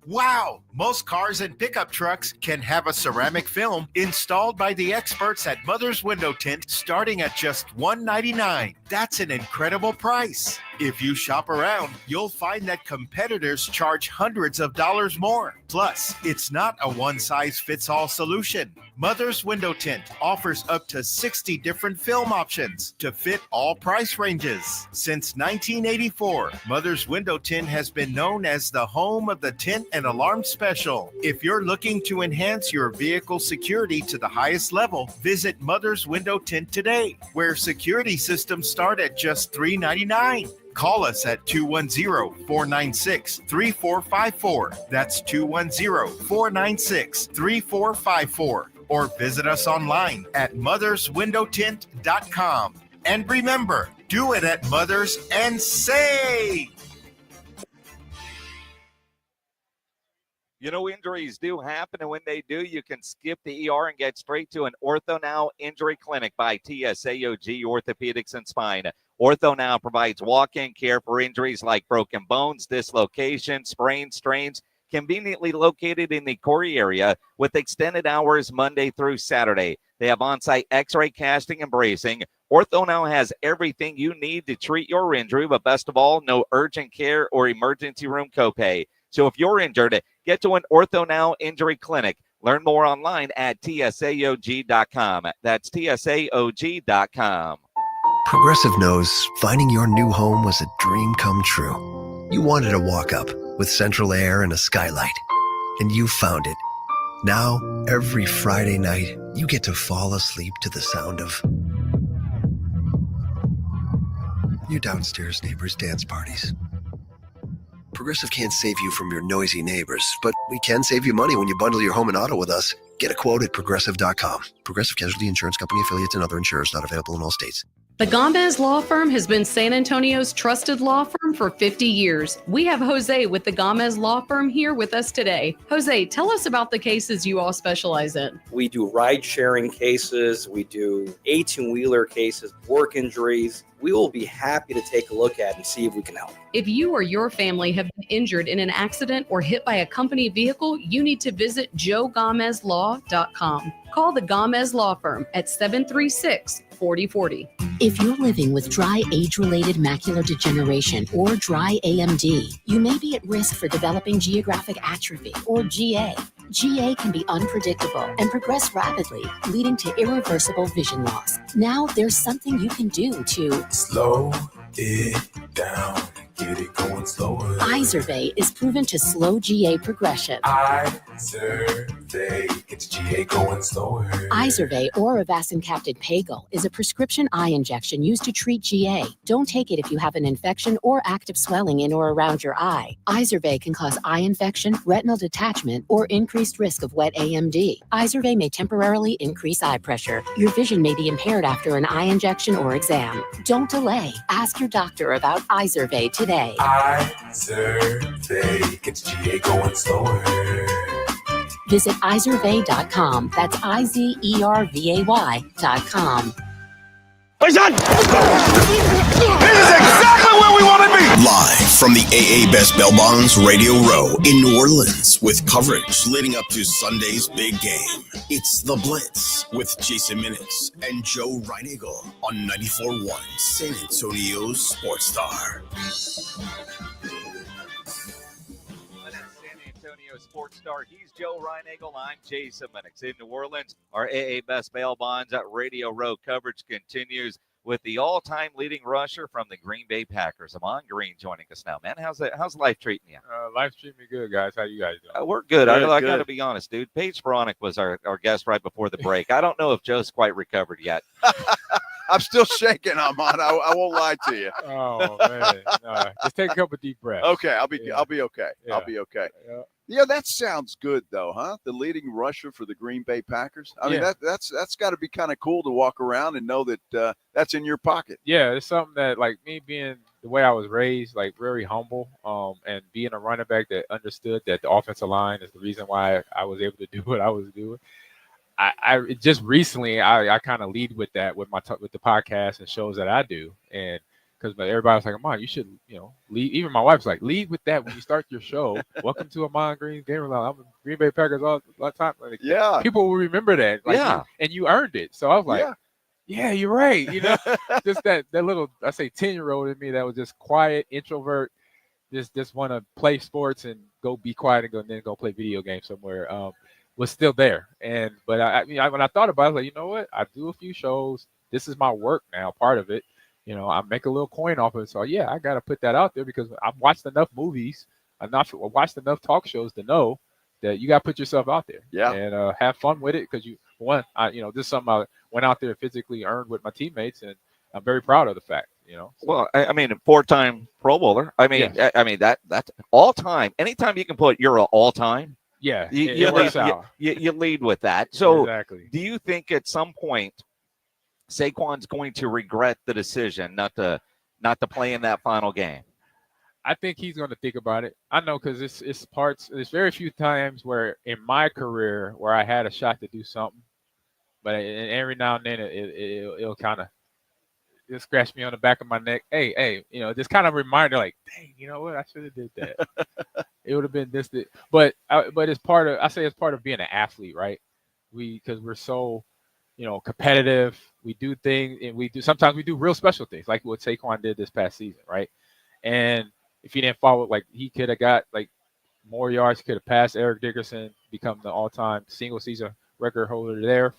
Wow, Most cars and pickup trucks can have a ceramic film installed by the experts at Mother's Window Tint starting at just $199. That's an incredible price. If you shop around, you'll find that competitors charge hundreds of dollars more. Plus, it's not a one-size-fits-all solution. Mother's Window Tint offers up to 60 different film options to fit all price ranges. Since 1984, Mother's Window Tint has been known as the home of the tint and alarm special. If you're looking to enhance your vehicle security to the highest level, visit Mother's Window Tint today, where security systems start at just $399. Call us at 210-496-3454. That's 210-496-3454. Or visit us online at motherswindowtint.com. And remember, do it at Mothers and save! You know, injuries do happen, and when they do, you can skip the ER and get straight to an Ortho Now Injury Clinic by TSAOG Orthopedics and Spine. Ortho Now provides walk-in care for injuries like broken bones, dislocations, sprains, strains, conveniently located in the Corey area with extended hours Monday through Saturday. They have on-site x-ray casting and bracing. Ortho Now has everything you need to treat your injury, but best of all, no urgent care or emergency room copay. So if you're injured, get to an Ortho Now Injury Clinic. Learn more online at tsaog.com. That's tsaog.com. Progressive knows finding your new home was a dream come true. You wanted a walk-up with central air and a skylight, and you found it. Now, every Friday night, you get to fall asleep to the sound of your downstairs neighbors' dance parties. Progressive can't save you from your noisy neighbors, but we can save you money when you bundle your home and auto with us. Get a quote at Progressive.com. Progressive Casualty Insurance Company, affiliates, and other insurers not available in all states. The Gomez Law Firm has been San Antonio's trusted law firm for 50 years. We have Jose with the Gomez Law Firm here with us today. Jose, tell us about the cases you all specialize in. We do ride-sharing cases. We do 18-wheeler cases, work injuries. We will be happy to take a look at and see if we can help. If you or your family have been injured in an accident or hit by a company vehicle, you need to visit joegomezlaw.com. Call the Gomez Law Firm at 736-4040. If you're living with dry age-related macular degeneration or dry AMD, you may be at risk for developing geographic atrophy or GA. GA can be unpredictable and progress rapidly, leading to irreversible vision loss. Now there's something you can do to slow it down, get it going slower. Izervay is proven to slow GA progression. Izervay gets GA going slower. Izervay or avacincaptad pagel is a prescription eye injection used to treat GA. Don't take it if you have an infection or active swelling in or around your eye. Izervay can cause eye infection, retinal detachment, or increased risk of wet AMD. Izervay may temporarily increase eye pressure. Your vision may be impaired after an eye injection or exam. Don't delay. Ask your doctor about Izervay today. Izervay gets GA going slower. Visit Izervay.com. That's IZERVAY.com. This is exactly where we want to be! Live from the AA Best Bail Bonds Radio Row in New Orleans with coverage leading up to Sunday's big game. It's The Blitz with Jason Minutes and Joe Reinagle on 94.1 San Antonio's Sports Star. Sports Star. He's Joe Reinagle. I'm Jason Minix in New Orleans. Our AA Best Bail Bonds at Radio Row coverage continues with the all-time leading rusher from the Green Bay Packers, Ahman Green, joining us now. Man, how's life treating you? Life's treating me good, guys. How you guys doing? We're good. I got to be honest, dude. Paige Spiranac was our guest right before the break. I don't know if Joe's quite recovered yet. I'm still shaking, Ahman. I won't lie to you. Oh man, just take a couple deep breaths. Okay, I'll be okay. Yeah. I'll be okay. Yeah. Yeah, that sounds good though, huh? The leading rusher for the Green Bay Packers. I mean, that's got to be kind of cool to walk around and know that that's in your pocket. Yeah, it's something that, like, me being the way I was raised, like, very humble, and being a running back that understood that the offensive line is the reason why I was able to do what I was doing. I just recently I kind of lead with that with the podcast and shows that I do, and because everybody was like, Ahman, you should, lead. Even my wife's like, lead with that when you start your show. Welcome to Ahman Green's Game Room. I'm a Green Bay Packers all the time. Like, yeah. People will remember that. Like, Yeah. And you earned it. So I was like, yeah, you're right. Just that little, I say 10-year-old in me that was just quiet, introvert, just want to play sports and go be quiet and then go play video games somewhere. Was still there. But I when I thought about it, I was like, you know what? I do a few shows. This is my work now, part of it. I make a little coin off of it. So yeah, I got to put that out there because I've watched enough movies, watched enough talk shows to know that you got to put yourself out there. Yeah. And have fun with it because this is something I went out there and physically earned with my teammates, and I'm very proud of the fact. So. Well, I mean, 4-time Pro Bowler. I mean, yes. I mean that's all time. Anytime you can put you're an all time. Yeah, you lead with that. So, exactly. Do you think at some point Saquon's going to regret the decision not to play in that final game? I think he's going to think about it. I know because there's very few times where in my career where I had a shot to do something, but every now and then it'll kind of just scratch me on the back of my neck. Hey, just kind of reminder, like, dang, you know what? I should have did that. It would have been this. But it's part of being an athlete, right? Because we're so, competitive. We do things, and sometimes we do real special things, like what Saquon did this past season, right? And if he didn't follow, like he could have got like more yards, could have passed Eric Dickerson, become the all-time single season record holder there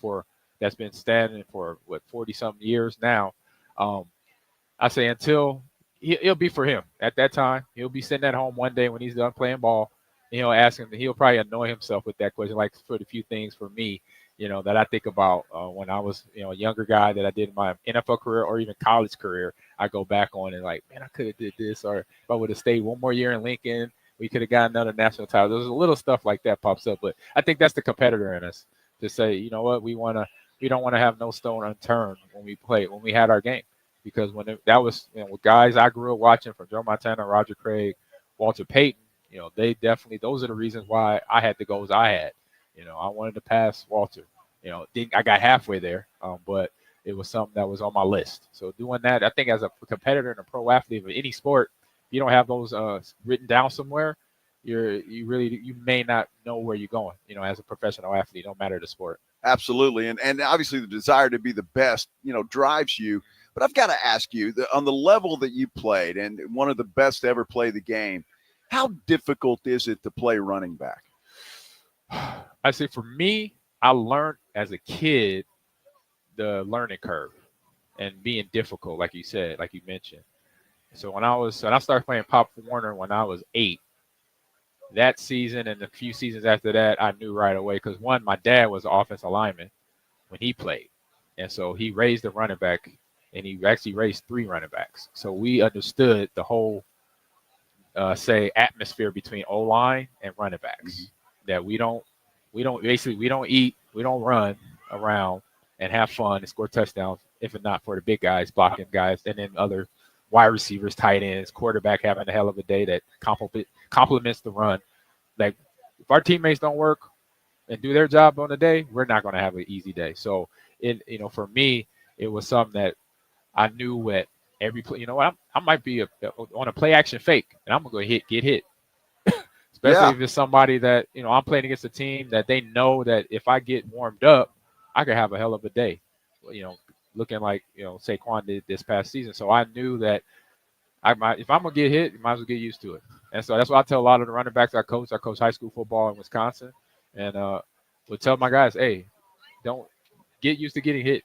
that's been standing for 40-something years now. I say until it'll be for him at that time. He'll be sitting at home one day when he's done playing ball. And he'll ask him. He'll probably annoy himself with that question. Like for the few things for me, that I think about when I was, a younger guy that I did in my NFL career or even college career. I go back on and like, man, I could have did this, or if I would have stayed one more year in Lincoln, we could have gotten another national title. There's a little stuff like that pops up, but I think that's the competitor in us to say, you know what, we don't want to have no stone unturned when we had our game. Because that was, with guys I grew up watching from Joe Montana, Roger Craig, Walter Payton, they definitely, those are the reasons why I had the goals I had. I wanted to pass Walter. I got halfway there, but it was something that was on my list. So doing that, I think as a competitor and a pro athlete of any sport, if you don't have those written down somewhere, you may not know where you're going, as a professional athlete, no matter the sport. Absolutely. And obviously the desire to be the best, drives you. But I've got to ask you, on the level that you played and one of the best to ever play the game, how difficult is it to play running back? I say for me, I learned as a kid the learning curve and being difficult, like you said, like you mentioned. So when I started playing Pop Warner when I was 8, that season and a few seasons after that, I knew right away because one, my dad was an offensive lineman when he played. And so he raised the running back. And he actually raised 3 running backs. So we understood the whole, atmosphere between O-line and running backs. Mm-hmm. That we don't eat, we don't run around and have fun and score touchdowns, if not for the big guys, blocking guys, and then other wide receivers, tight ends, quarterback having a hell of a day that complements the run. Like, if our teammates don't work and do their job on the day, we're not going to have an easy day. So, for me, it was something that I knew at every play. I might be on a play action fake, and I'm gonna get hit. Especially if it's somebody that I'm playing against a team that they know that if I get warmed up, I could have a hell of a day. Looking like Saquon did this past season. So I knew that if I'm gonna get hit, you might as well get used to it. And so that's what I tell a lot of the running backs I coach. I coach high school football in Wisconsin, and would tell my guys, hey, don't get used to getting hit.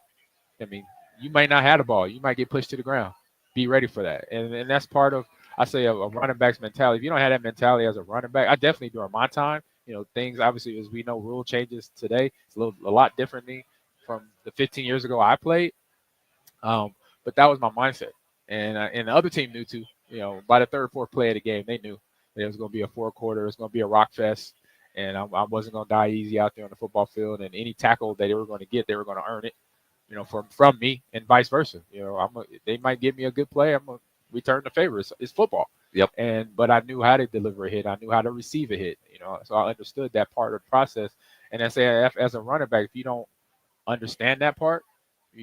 I mean, you might not have the ball. You might get pushed to the ground. Be ready for that. And that's part of, I say, a running back's mentality. If you don't have that mentality as a running back, I definitely during my time, things obviously, as we know, rule changes today. It's a lot differently from the 15 years ago I played. But that was my mindset. And the other team knew too. By the third, fourth play of the game, they knew that it was going to be a 4-quarter. It was going to be a rock fest. And I wasn't going to die easy out there on the football field. And any tackle that they were going to get, they were going to earn it. From me and vice versa. They might give me a good play. I'm gonna return the favor. It's football. Yep. But I knew how to deliver a hit. I knew how to receive a hit. So I understood that part of the process. And I say, as a running back, if you don't understand that part,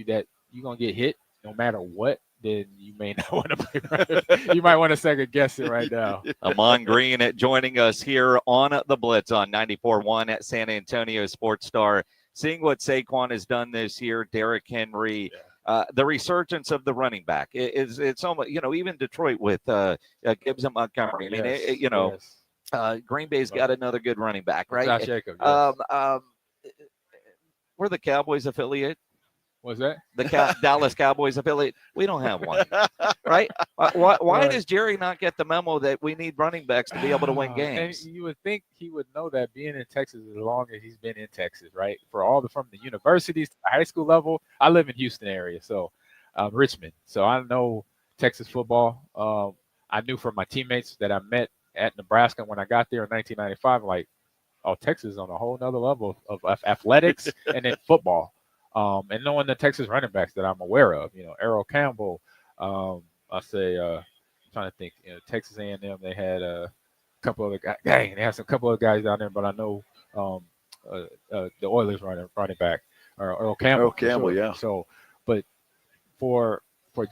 that you're gonna get hit no matter what, then you may not want to play right. You might want to second guess it right now. Ahman Green joining us here on the Blitz on 94.1 at San Antonio Sports Star. Seeing what Saquon has done this year, Derrick Henry, the resurgence of the running back. It's almost, even Detroit with Gibbs and Montgomery. I mean, Green Bay's got another good running back, right? Josh Jacobs, yes. We're the Cowboys affiliate. What's that? The Dallas Cowboys affiliate. We don't have one, right? Why does Jerry not get the memo that we need running backs to be able to win games? And you would think he would know that, being in Texas as long as he's been in Texas, right? From the universities to the high school level. I live in Houston area, so Richmond. So I know Texas football. I knew from my teammates that I met at Nebraska when I got there in 1995, like, oh, Texas is on a whole nother level of athletics and then football. And knowing the Texas running backs that I'm aware of, Errol Campbell, I'm trying to think, Texas A&M, they had a couple other guys. Dang, they had some couple of guys down there, but I know the Oilers running back, or Earl Campbell. Earl Campbell, yeah. So, but for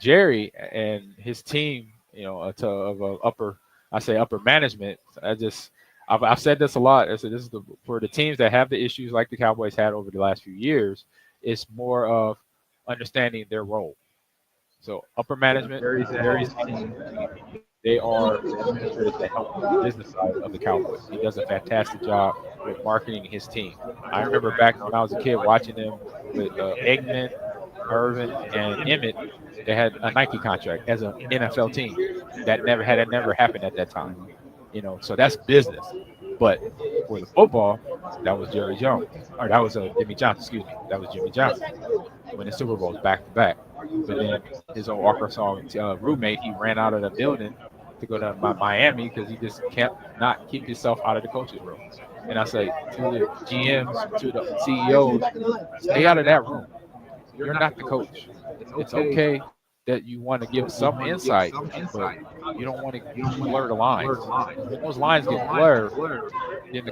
Jerry and his team, of upper management, I've said this a lot. I said this is for the teams that have the issues like the Cowboys had over the last few years. It's more of understanding their role. So upper management, Jerry's team, they are administrators that help the business side of the Cowboys. He does a fantastic job with marketing his team. I remember back when I was a kid watching them with Eggman, Irvin, and Emmett. They had a Nike contract as an NFL team. That never happened at that time. So that's business. But for the football, that was Jerry Jones. Or that was Jimmy Johnson, excuse me. That was Jimmy Johnson. Winning Super Bowls back to back. But then his old Arkansas roommate, he ran out of the building to go to Miami because he just can't not keep himself out of the coach's room. And I say to the GMs, to the CEOs, stay out of that room. You're not the coach. It's okay that you want to give some insight, but you don't want to blur the lines. When those lines get blurred, then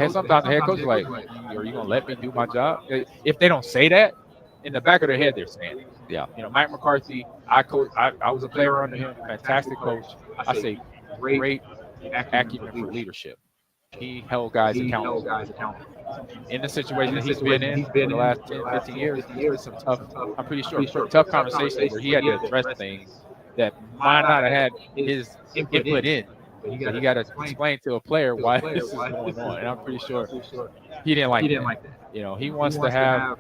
sometimes the head coach is like, are you going to let me do my job? If they don't say that, in the back of their head, they're saying it. Yeah. Mike McCarthy, I was a player under him, fantastic coach. I say great acumen for leadership. He held guys accountable. In the situation that he's been in for the last 10, 15 years, there's some tough conversations where he had to address things that might not have had his input in. But he got to explain to a player why this is going on. And I'm pretty sure he didn't like that. He wants to have,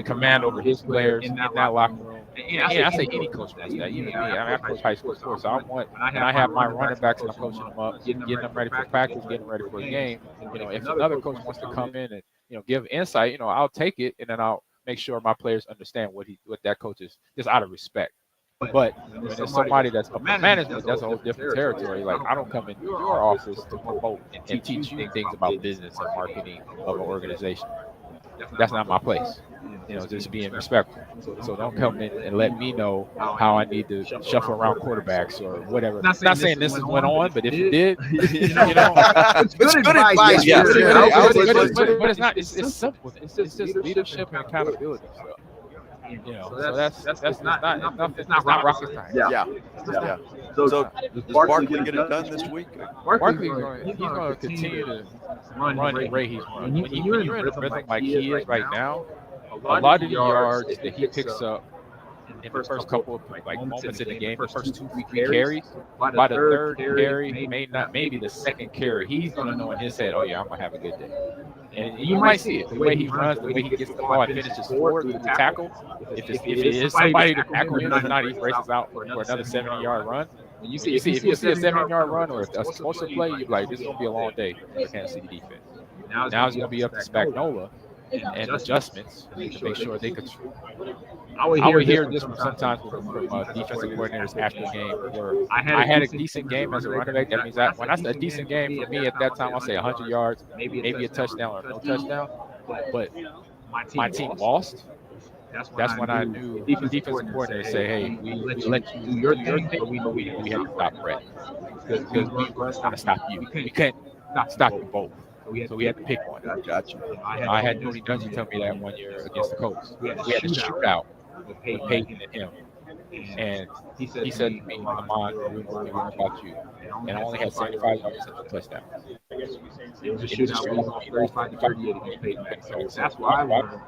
command over his players in that locker room. I say any coach wants that. Even me, I coach high school sports, so when I have my running backs and I'm coaching them up, getting them ready for practice, getting them ready for a game. If another coach wants to come in and give insight, I'll take it, and then I'll make sure my players understand what that coach is, just out of respect. But when there's somebody that's upper management, that's a whole different territory. Like, I don't come in your office to promote and teach you things about business and marketing of an organization. That's not my place. Just being respectful. So don't come in and let me know how I need to shuffle around quarterbacks or whatever. Not saying this went on, but if it did, it's good advice. Yeah. But it's not. It's simple. It's just leadership and accountability. So that's not rocket science. Yeah. So does Barkley get it done this week? Barkley's going to continue to run the way he's run. When you're in a rhythm like he is right now, a lot of the yards that he picks up in the first couple of moments in the game, the first 2-3 carries, by the third carry, maybe the second carry, he's going to know in his head, oh yeah, I'm going to have a good day. And you might see it, the way he runs, the way he gets the ball and finishes forward with the tackle. If it is somebody to tackle him, not he races out for another 70-yard run. If you see a 70-yard run or a explosive play, you're like, this is going to be a long day for the Kansas City defense. Now it's going to be up to Spagnuolo and adjustments to make sure they control. I would hear this sometimes from defensive coordinators after the game where I had a decent game as a running back. That means when I say a decent game for me at that time, I'll say 100 yards, maybe a touchdown or no touchdown. But my team lost. That's when I knew defensive coordinators say, hey, we let you do your thing, but we know we have to stop Brett because we're going to stop you. We can't stop you both. So we had to pick one. Gotcha. I had Tony Dungy tell me that one year against the Colts. We had to shoot out with Peyton and him. And he said to me, Ahman, we know about you. And I only had 75 yards and a touchdown. It was a shootout. 35-38 against Peyton Mack. So that's why I learned.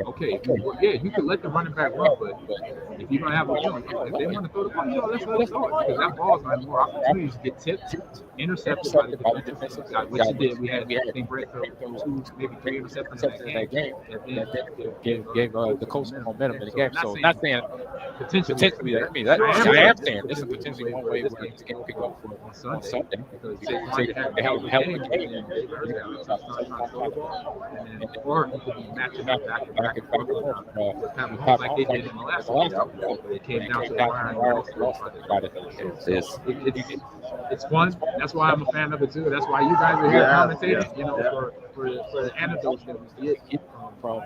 Okay, you can let the running back run, but if you're gonna have a if they want to throw the ball, let's throw it because that ball's got more opportunities to get tipped, intercepted by the defensive side, which it did. We had I think Brett threw 2, maybe 3 interceptions in that game. Gave the Colts momentum in the game. So not saying potentially that. I mean, I am saying this is potentially one way where this game could go on Sunday because they have a game. Or you could be matching up back and forth like they did in the last one. It came down to the wire. It's fun. That's why I'm a fan of it too. That's why you guys are here commentating. You know, for the anecdotes that we get from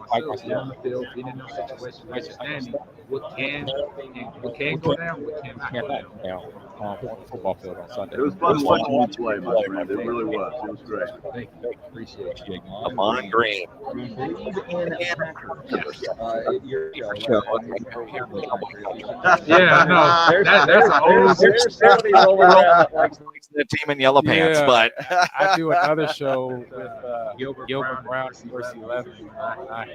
myself on the field, being in those situations, understanding what can go down, what cannot go down. On the football field on Sunday. It was fun watching you play, my friend. It really was. It was great. Thank you. Appreciate it. Ahman Green. Yeah, no, that's a whole the team in yellow pants, but I do another show with Gilbert Brown, First 11. I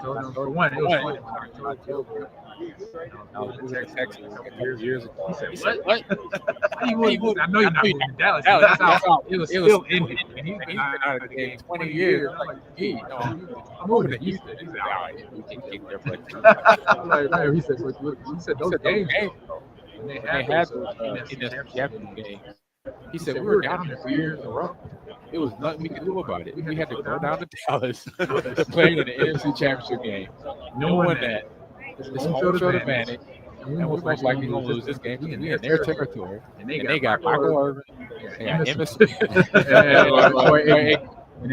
told him for one, it was funny when I told Gilbert. I was moving to Texas years ago. He said, "What? I know you're not moving to Dallas." That's how it was still in him. And he's been out of the game 20 years. I'm like, I'm moving to Houston. He's like, all right, we can keep there. I'm like, man, he said, those games. And they had those championship games. He said, we were down here 3 years in a row. It was nothing we could do about it. We had to go down to Dallas to play in the NFC Championship game, knowing that it's home field advantage, and we're most likely going to lose this game because we're in their territory. And they got Michael Irvin, they got Emmitt Smith, and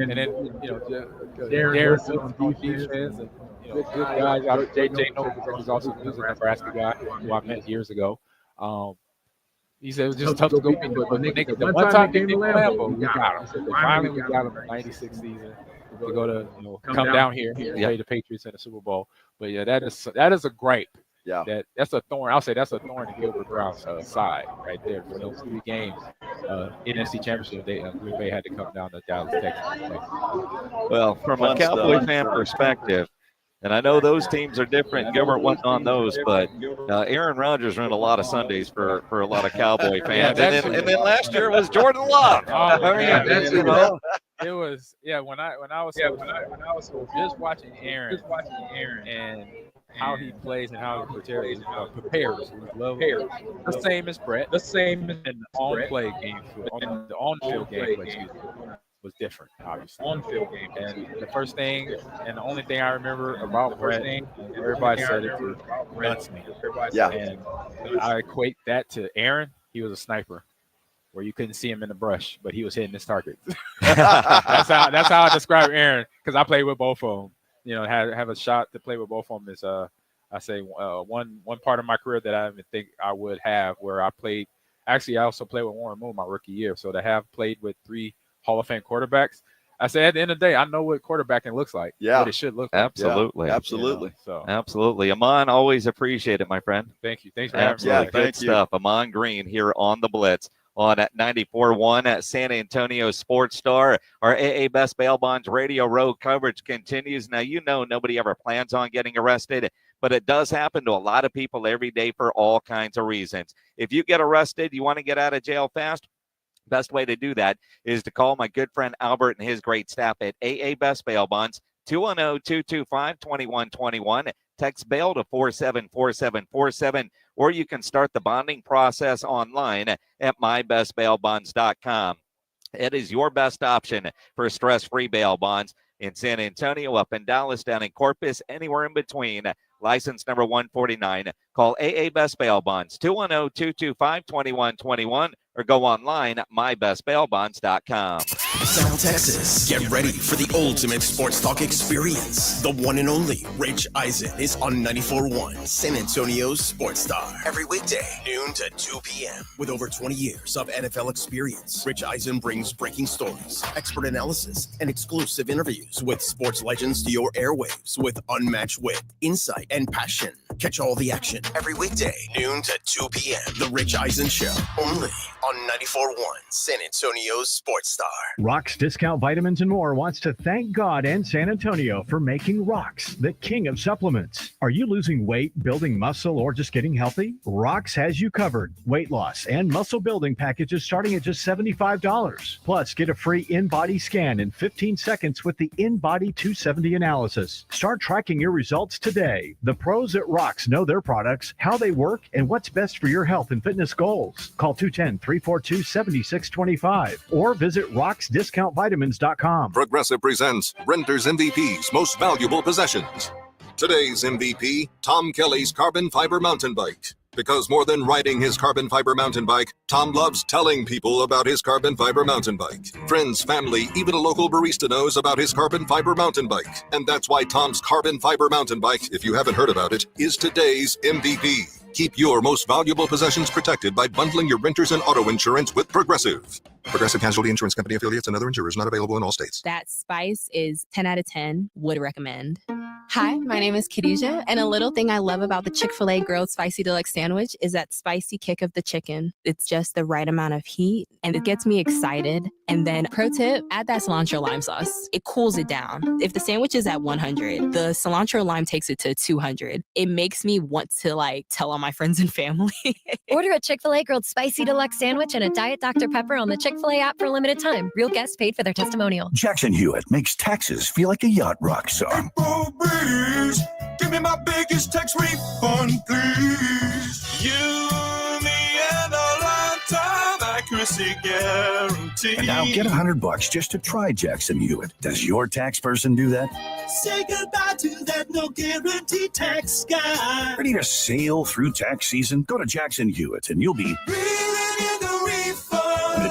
then Darren on defense, and good guys out of J.J. Noble, who's also a Nebraska guy who I met years ago. He said it was just tough to go in, but the one time they came to Lambeau, we got him. Finally, we got him in the '96 season to go to come down here and play the Patriots in the Super Bowl. But yeah, that is a gripe. Yeah, that's a thorn. I'll say that's a thorn in Gilbert Brown's side right there. For those 3 games, NFC Championship, Green Bay had to come down to Dallas, Texas. Well, from a Cowboy fan perspective. And I know those teams are different. Gilbert wasn't on those, but Aaron Rodgers ran a lot of Sundays for a lot of Cowboy fans. And then last year it was Jordan Love. It was when I was just watching Aaron and how he plays and how he prepares. The same as Brett. The same in the on-play game, the on-field gameplay. Was different, obviously. On-field game. And the first thing and the only thing I remember about Brett, everybody said it for gunsmith. Yeah. And I equate that to Aaron. He was a sniper, where you couldn't see him in the brush, but he was hitting his targets. That's how I describe Aaron, because I played with both of them. You know, have a shot to play with both of them is I say one part of my career that I didn't think I would have, where I played. Actually, I also played with Warren Moon my rookie year, so to have played with 3 Hall of Fame quarterbacks, I say at the end of the day, I know what quarterbacking looks like. Yeah, what it should look like. Absolutely, absolutely. So absolutely, Ahman, always appreciate it, my friend. Thank you. Thanks for having me. Yeah, good stuff. Ahman Green here on the Blitz on at 94.1 at San Antonio Sports Star. Our AA Best Bail Bonds Radio Row coverage continues. Now, nobody ever plans on getting arrested, but it does happen to a lot of people every day for all kinds of reasons. If you get arrested, you want to get out of jail fast, best way to do that is to call my good friend Albert and his great staff at AA Best Bail Bonds, 210-225-2121. Text bail to 474747, or you can start the bonding process online at mybestbailbonds.com. It is your best option for stress-free bail bonds in San Antonio, up in Dallas, down in Corpus, anywhere in between. License number 149. Call AA Best Bail Bonds, 210-225-2121, or go online at mybestbailbonds.com. South Texas, get ready for the ultimate sports talk experience. The one and only Rich Eisen is on 94.1 San Antonio's Sports Star. Every weekday, noon to 2 p.m. With over 20 years of NFL experience, Rich Eisen brings breaking stories, expert analysis, and exclusive interviews with sports legends to your airwaves with unmatched wit, insight, and passion. Catch all the action every weekday, noon to 2 p.m. The Rich Eisen Show, only on 94.1 San Antonio's Sports Star. Rox Discount Vitamins and More wants to thank God and San Antonio for making Rox the king of supplements. Are you losing weight, building muscle, or just getting healthy? Rox has you covered. Weight loss and muscle building packages starting at just $75. Plus, get a free in-body scan in 15 seconds with the In-Body 270 analysis. Start tracking your results today. The pros at Rox know their products, how they work, and what's best for your health and fitness goals. Call 210-342-7625 or visit roxdiscountvitamins.com. Progressive presents Renter's MVP's Most Valuable Possessions. Today's MVP, Tom Kelly's carbon fiber mountain bike. Because more than riding his carbon fiber mountain bike, Tom loves telling people about his carbon fiber mountain bike. Friends, family, even a local barista knows about his carbon fiber mountain bike. And that's why Tom's carbon fiber mountain bike, if you haven't heard about it, is today's MVP. Keep your most valuable possessions protected by bundling your renters and auto insurance with Progressive. Progressive Casualty Insurance Company affiliates and other insurers not available in all states. That spice is 10 out of 10. Would recommend. Hi, my name is Khadijah, and a little thing I love about the Chick-fil-A Grilled Spicy Deluxe Sandwich is that spicy kick of the chicken. It's just the right amount of heat, and it gets me excited. And then, pro tip, add that cilantro lime sauce. It cools it down. If the sandwich is at 100, the cilantro lime takes it to 200. It makes me want to, tell all my friends and family. Order a Chick-fil-A Grilled Spicy Deluxe Sandwich and a Diet Dr. Pepper on the Chick-fil-A app for a limited time. Real guests paid for their testimonial. Jackson Hewitt makes taxes feel like a yacht rock song. Oh, please, give me my biggest tax refund, please. You, me, and a lifetime accuracy guarantee. And now get $100 just to try Jackson Hewitt. Does your tax person do that? Say goodbye to that no guarantee tax guy. Ready to sail through tax season? Go to Jackson Hewitt and you'll be limited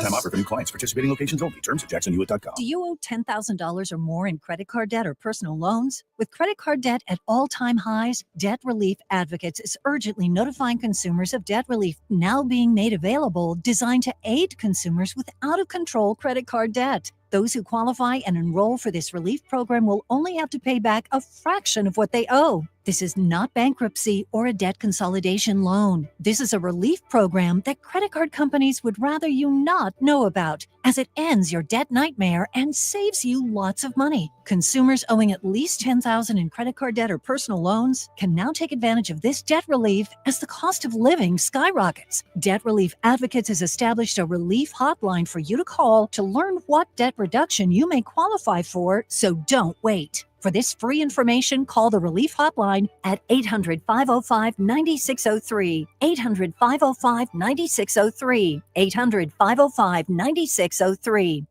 time offer for new clients. Participating locations only. Terms at jacksonhewitt.com. Do you owe $10,000 or more in credit card debt or personal loans? With credit card debt at all-time highs, Debt Relief Advocates is urgently notifying consumers of debt relief now being made available, designed to aid consumers with out-of-control credit card debt. Those who qualify and enroll for this relief program will only have to pay back a fraction of what they owe. This is not bankruptcy or a debt consolidation loan. This is a relief program that credit card companies would rather you not know about, as it ends your debt nightmare and saves you lots of money. Consumers owing at least $10,000 in credit card debt or personal loans can now take advantage of this debt relief as the cost of living skyrockets. Debt Relief Advocates has established a relief hotline for you to call to learn what debt reduction you may qualify for, so don't wait. For this free information, call the Relief Hotline at 800-505-9603, 800-505-9603, 800-505-9603.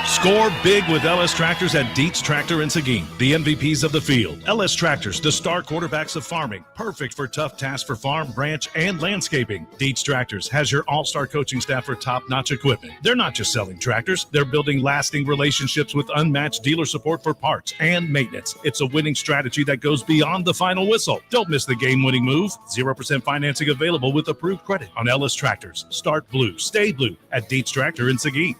Score big with LS Tractors at Dietz Tractor in Seguin, the MVPs of the field. LS Tractors, the star quarterbacks of farming, perfect for tough tasks for farm, ranch, and landscaping. Dietz Tractors has your all-star coaching staff for top-notch equipment. They're not just selling tractors, they're building lasting relationships with unmatched dealer support for parts and maintenance. It's a winning strategy that goes beyond the final whistle. Don't miss the game-winning move. 0% financing available with approved credit on LS Tractors. Start blue, stay blue at Dietz Tractor in Seguin.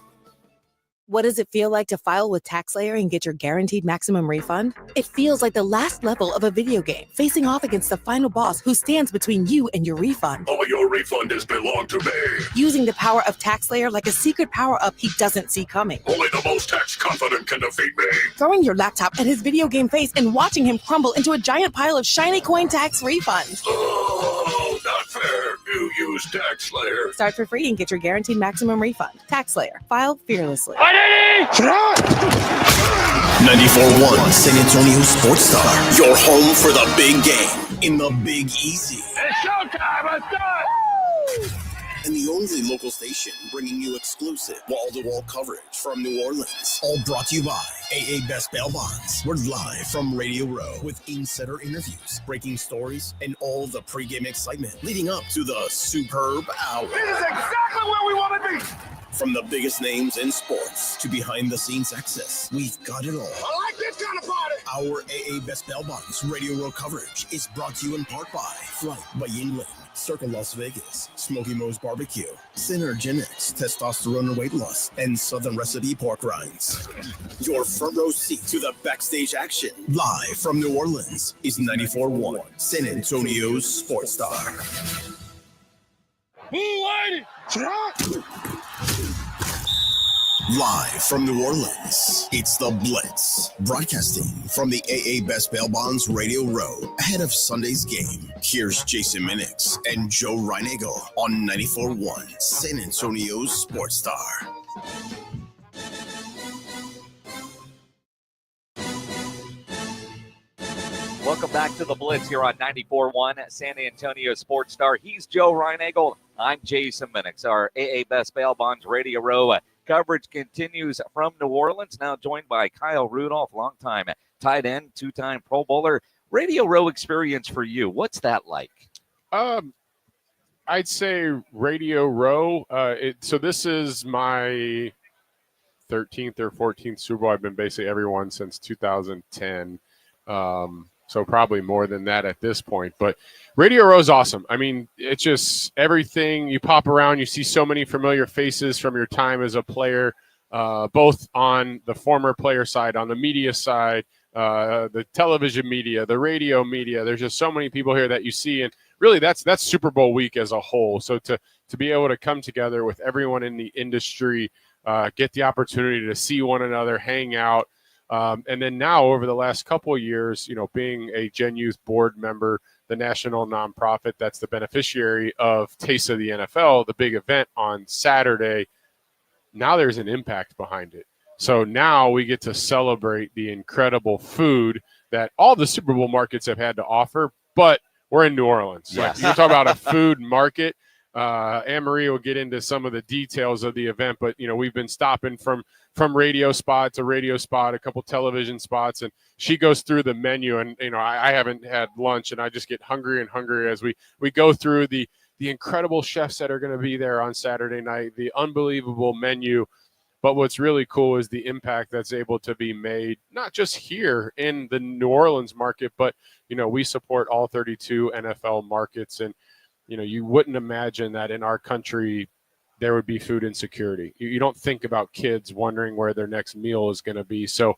What does it feel like to file with TaxSlayer and get your guaranteed maximum refund? It feels like the last level of a video game, facing off against the final boss who stands between you and your refund. All your refund has belonged to me. Using the power of TaxSlayer like a secret power-up he doesn't see coming. Only the most tax confident can defeat me. Throwing your laptop at his video game face and watching him crumble into a giant pile of shiny coin tax refunds. Oh, not fair. You use TaxSlayer. Start for free and get your guaranteed maximum refund. TaxSlayer. File fearlessly. 94.1 San Antonio Sports Star, your home for the big game in the Big Easy. It's showtime, let's do it! And the only local station bringing you exclusive wall-to-wall coverage from New Orleans. All brought to you by AA Best Bail Bonds. We're live from Radio Row with insider interviews, breaking stories, and all the pregame excitement leading up to the superb hour. This is exactly where we want to be! From the biggest names in sports to behind-the-scenes access, we've got it all. I like this kind of party! Our AA Best Bail Bonds Radio Row coverage is brought to you in part by Flight by Yuengling, Circa Las Vegas, Smokey Mo's Barbecue, Synergenx, Testosterone and Weight Loss, and Southern Recipe Pork Rinds. Your front row seat to the backstage action, live from New Orleans, is 94.1 San Antonio's Sports Star. Live from New Orleans, it's the Blitz, broadcasting from the AA Best Bail Bonds Radio Row ahead of Sunday's game. Here's Jason Minix and Joe Reinagle on 94.1 San Antonio's Sports Star. Welcome back to the Blitz here on 94.1 San Antonio Sports Star. He's Joe Reinagle. I'm Jason Minix. Our AA Best Bail Bonds Radio Row coverage continues from New Orleans, now joined by Kyle Rudolph, longtime tight end, two-time Pro Bowler. Radio Row experience for you, what's that like? I'd say Radio Row. So this is my 13th or 14th Super Bowl. I've been basically everyone since 2010. So probably more than that at this point. But Radio Row is awesome. I mean, it's just everything. You pop around, you see so many familiar faces from your time as a player, both on the former player side, on the media side, the television media, the radio media. There's just so many people here that you see. And really, that's Super Bowl week as a whole. So to be able to come together with everyone in the industry, get the opportunity to see one another, hang out. And then now over the last couple of years, being a Gen Youth board member, the national nonprofit that's the beneficiary of Taste of the NFL, the big event on Saturday, now there's an impact behind it. So now we get to celebrate the incredible food that all the Super Bowl markets have had to offer, but we're in New Orleans. Yes. You're talking about a food market. Anne-Marie will get into some of the details of the event, but we've been stopping from radio spot to radio spot, a couple television spots, and she goes through the menu. And I haven't had lunch, and I just get hungry and hungry as we go through the incredible chefs that are going to be there on Saturday night, the unbelievable menu. But what's really cool is the impact that's able to be made, not just here in the New Orleans market, but we support all 32 NFL markets, and you wouldn't imagine that in our country there would be food insecurity. You don't think about kids wondering where their next meal is going to be. So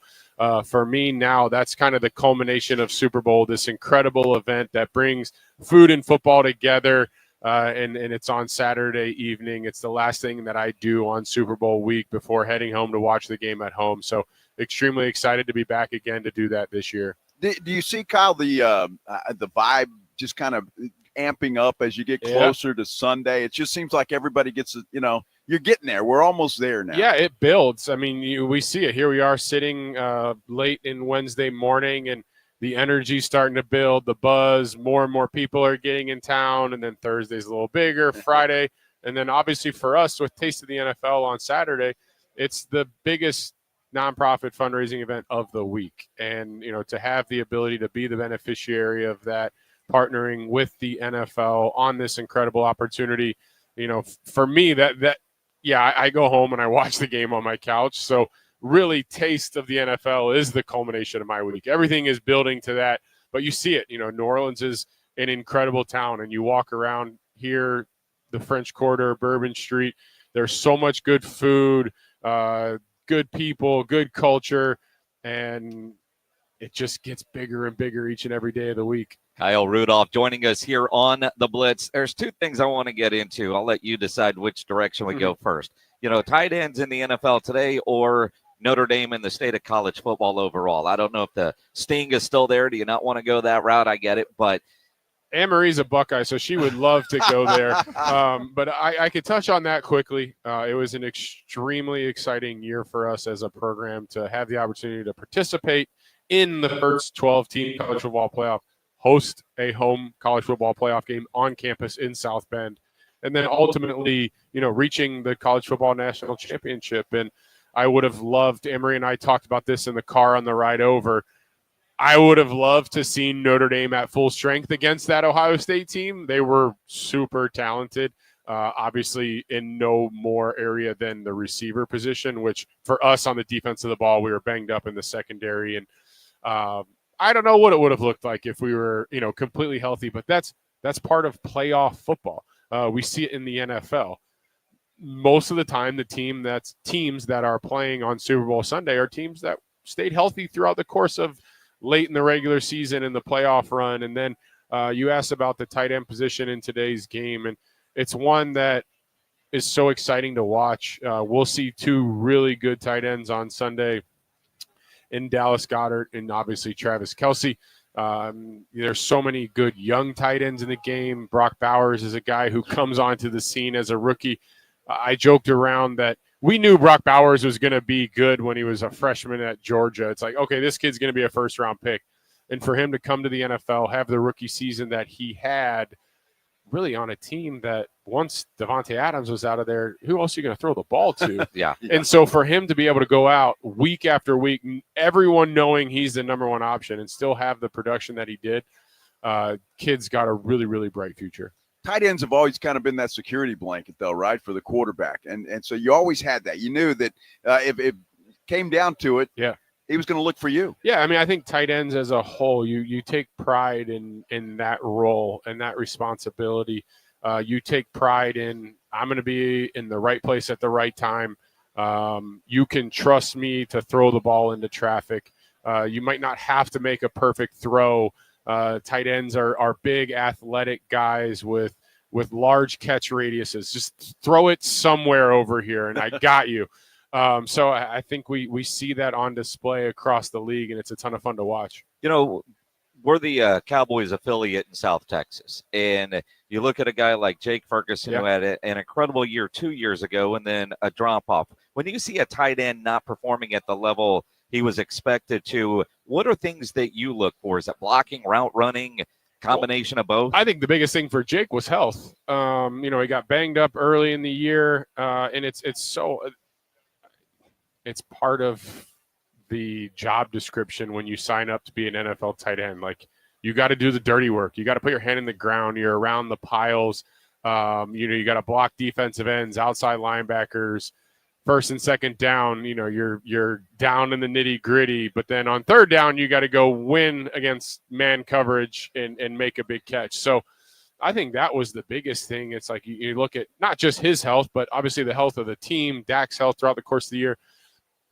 for me now, that's kind of the culmination of Super Bowl, this incredible event that brings food and football together. And it's on Saturday evening. It's the last thing that I do on Super Bowl week before heading home to watch the game at home. So extremely excited to be back again to do that this year. Do you see, Kyle, the vibe just kind of amping up as you get closer to Sunday? It just seems like everybody gets, you're getting there. We're almost there now. Yeah, it builds. I mean, we see it. Here we are sitting late in Wednesday morning, and the energy's starting to build, the buzz, more and more people are getting in town, and then Thursday's a little bigger, Friday. And then obviously for us with Taste of the NFL on Saturday, it's the biggest nonprofit fundraising event of the week. And, to have the ability to be the beneficiary of that, partnering with the NFL on this incredible opportunity, for me, I go home and I watch the game on my couch. So really, Taste of the NFL is the culmination of my week. Everything is building to that, but you see it. New Orleans is an incredible town, and you walk around here, the French Quarter, Bourbon Street. There's so much good food, good people, good culture, and it just gets bigger and bigger each and every day of the week. Kyle Rudolph joining us here on the Blitz. There's two things I want to get into. I'll let you decide which direction we go first. Tight ends in the NFL today or Notre Dame in the state of college football overall. I don't know if the sting is still there. Do you not want to go that route? I get it, but Anne-Marie's a Buckeye, so she would love to go there. But I could touch on that quickly. It was an extremely exciting year for us as a program to have the opportunity to participate in the first 12-team college football playoff, host a home college football playoff game on campus in South Bend, and then ultimately, reaching the college football national championship. And I would have loved, Emery and I talked about this in the car on the ride over, I would have loved to see Notre Dame at full strength against that Ohio State team. They were super talented, obviously in no more area than the receiver position, which for us on the defense of the ball, we were banged up in the secondary. And I don't know what it would have looked like if we were, completely healthy, but that's part of playoff football. We see it in the NFL. Most of the time, teams that are playing on Super Bowl Sunday are teams that stayed healthy throughout the course of late in the regular season and the playoff run. And then you asked about the tight end position in today's game, and it's one that is so exciting to watch. We'll see two really good tight ends on Sunday in Dallas Goedert and obviously Travis Kelce. There's so many good young tight ends in the game. Brock Bowers is a guy who comes onto the scene as a rookie. I joked around that we knew Brock Bowers was going to be good when he was a freshman at Georgia. It's like, okay, this kid's going to be a first-round pick. And for him to come to the NFL, have the rookie season that he had, really on a team that once Devontae Adams was out of there, who else are you going to throw the ball to? Yeah. And so for him to be able to go out week after week, everyone knowing he's the number one option and still have the production that he did, kid's got a really, really bright future. Tight ends have always kind of been that security blanket, though, right, for the quarterback. And so you always had that. You knew that if it came down to it, yeah, he was going to look for you. Yeah, I mean, I think tight ends as a whole, you take pride in that role and that responsibility. You take pride in, I'm going to be in the right place at the right time. You can trust me to throw the ball into traffic. You might not have to make a perfect throw. Tight ends are big, athletic guys with large catch radiuses. Just throw it somewhere over here, and I got you. So I think we see that on display across the league, and it's a ton of fun to watch. We're the Cowboys affiliate in South Texas, and you look at a guy like Jake Ferguson, who had an incredible year 2 years ago and then a drop-off. When you see a tight end not performing at the level he was expected to, what are things that you look for? Is it blocking, route running, combination of both? I think the biggest thing for Jake was health. He got banged up early in the year, and it's part of the job description when you sign up to be an NFL tight end. Like, you got to do the dirty work. You got to put your hand in the ground. You're around the piles. You got to block defensive ends, outside linebackers, first and second down. You're down in the nitty gritty, but then on third down, you got to go win against man coverage and make a big catch. So I think that was the biggest thing. It's like you look at not just his health, but obviously the health of the team, Dak's health throughout the course of the year.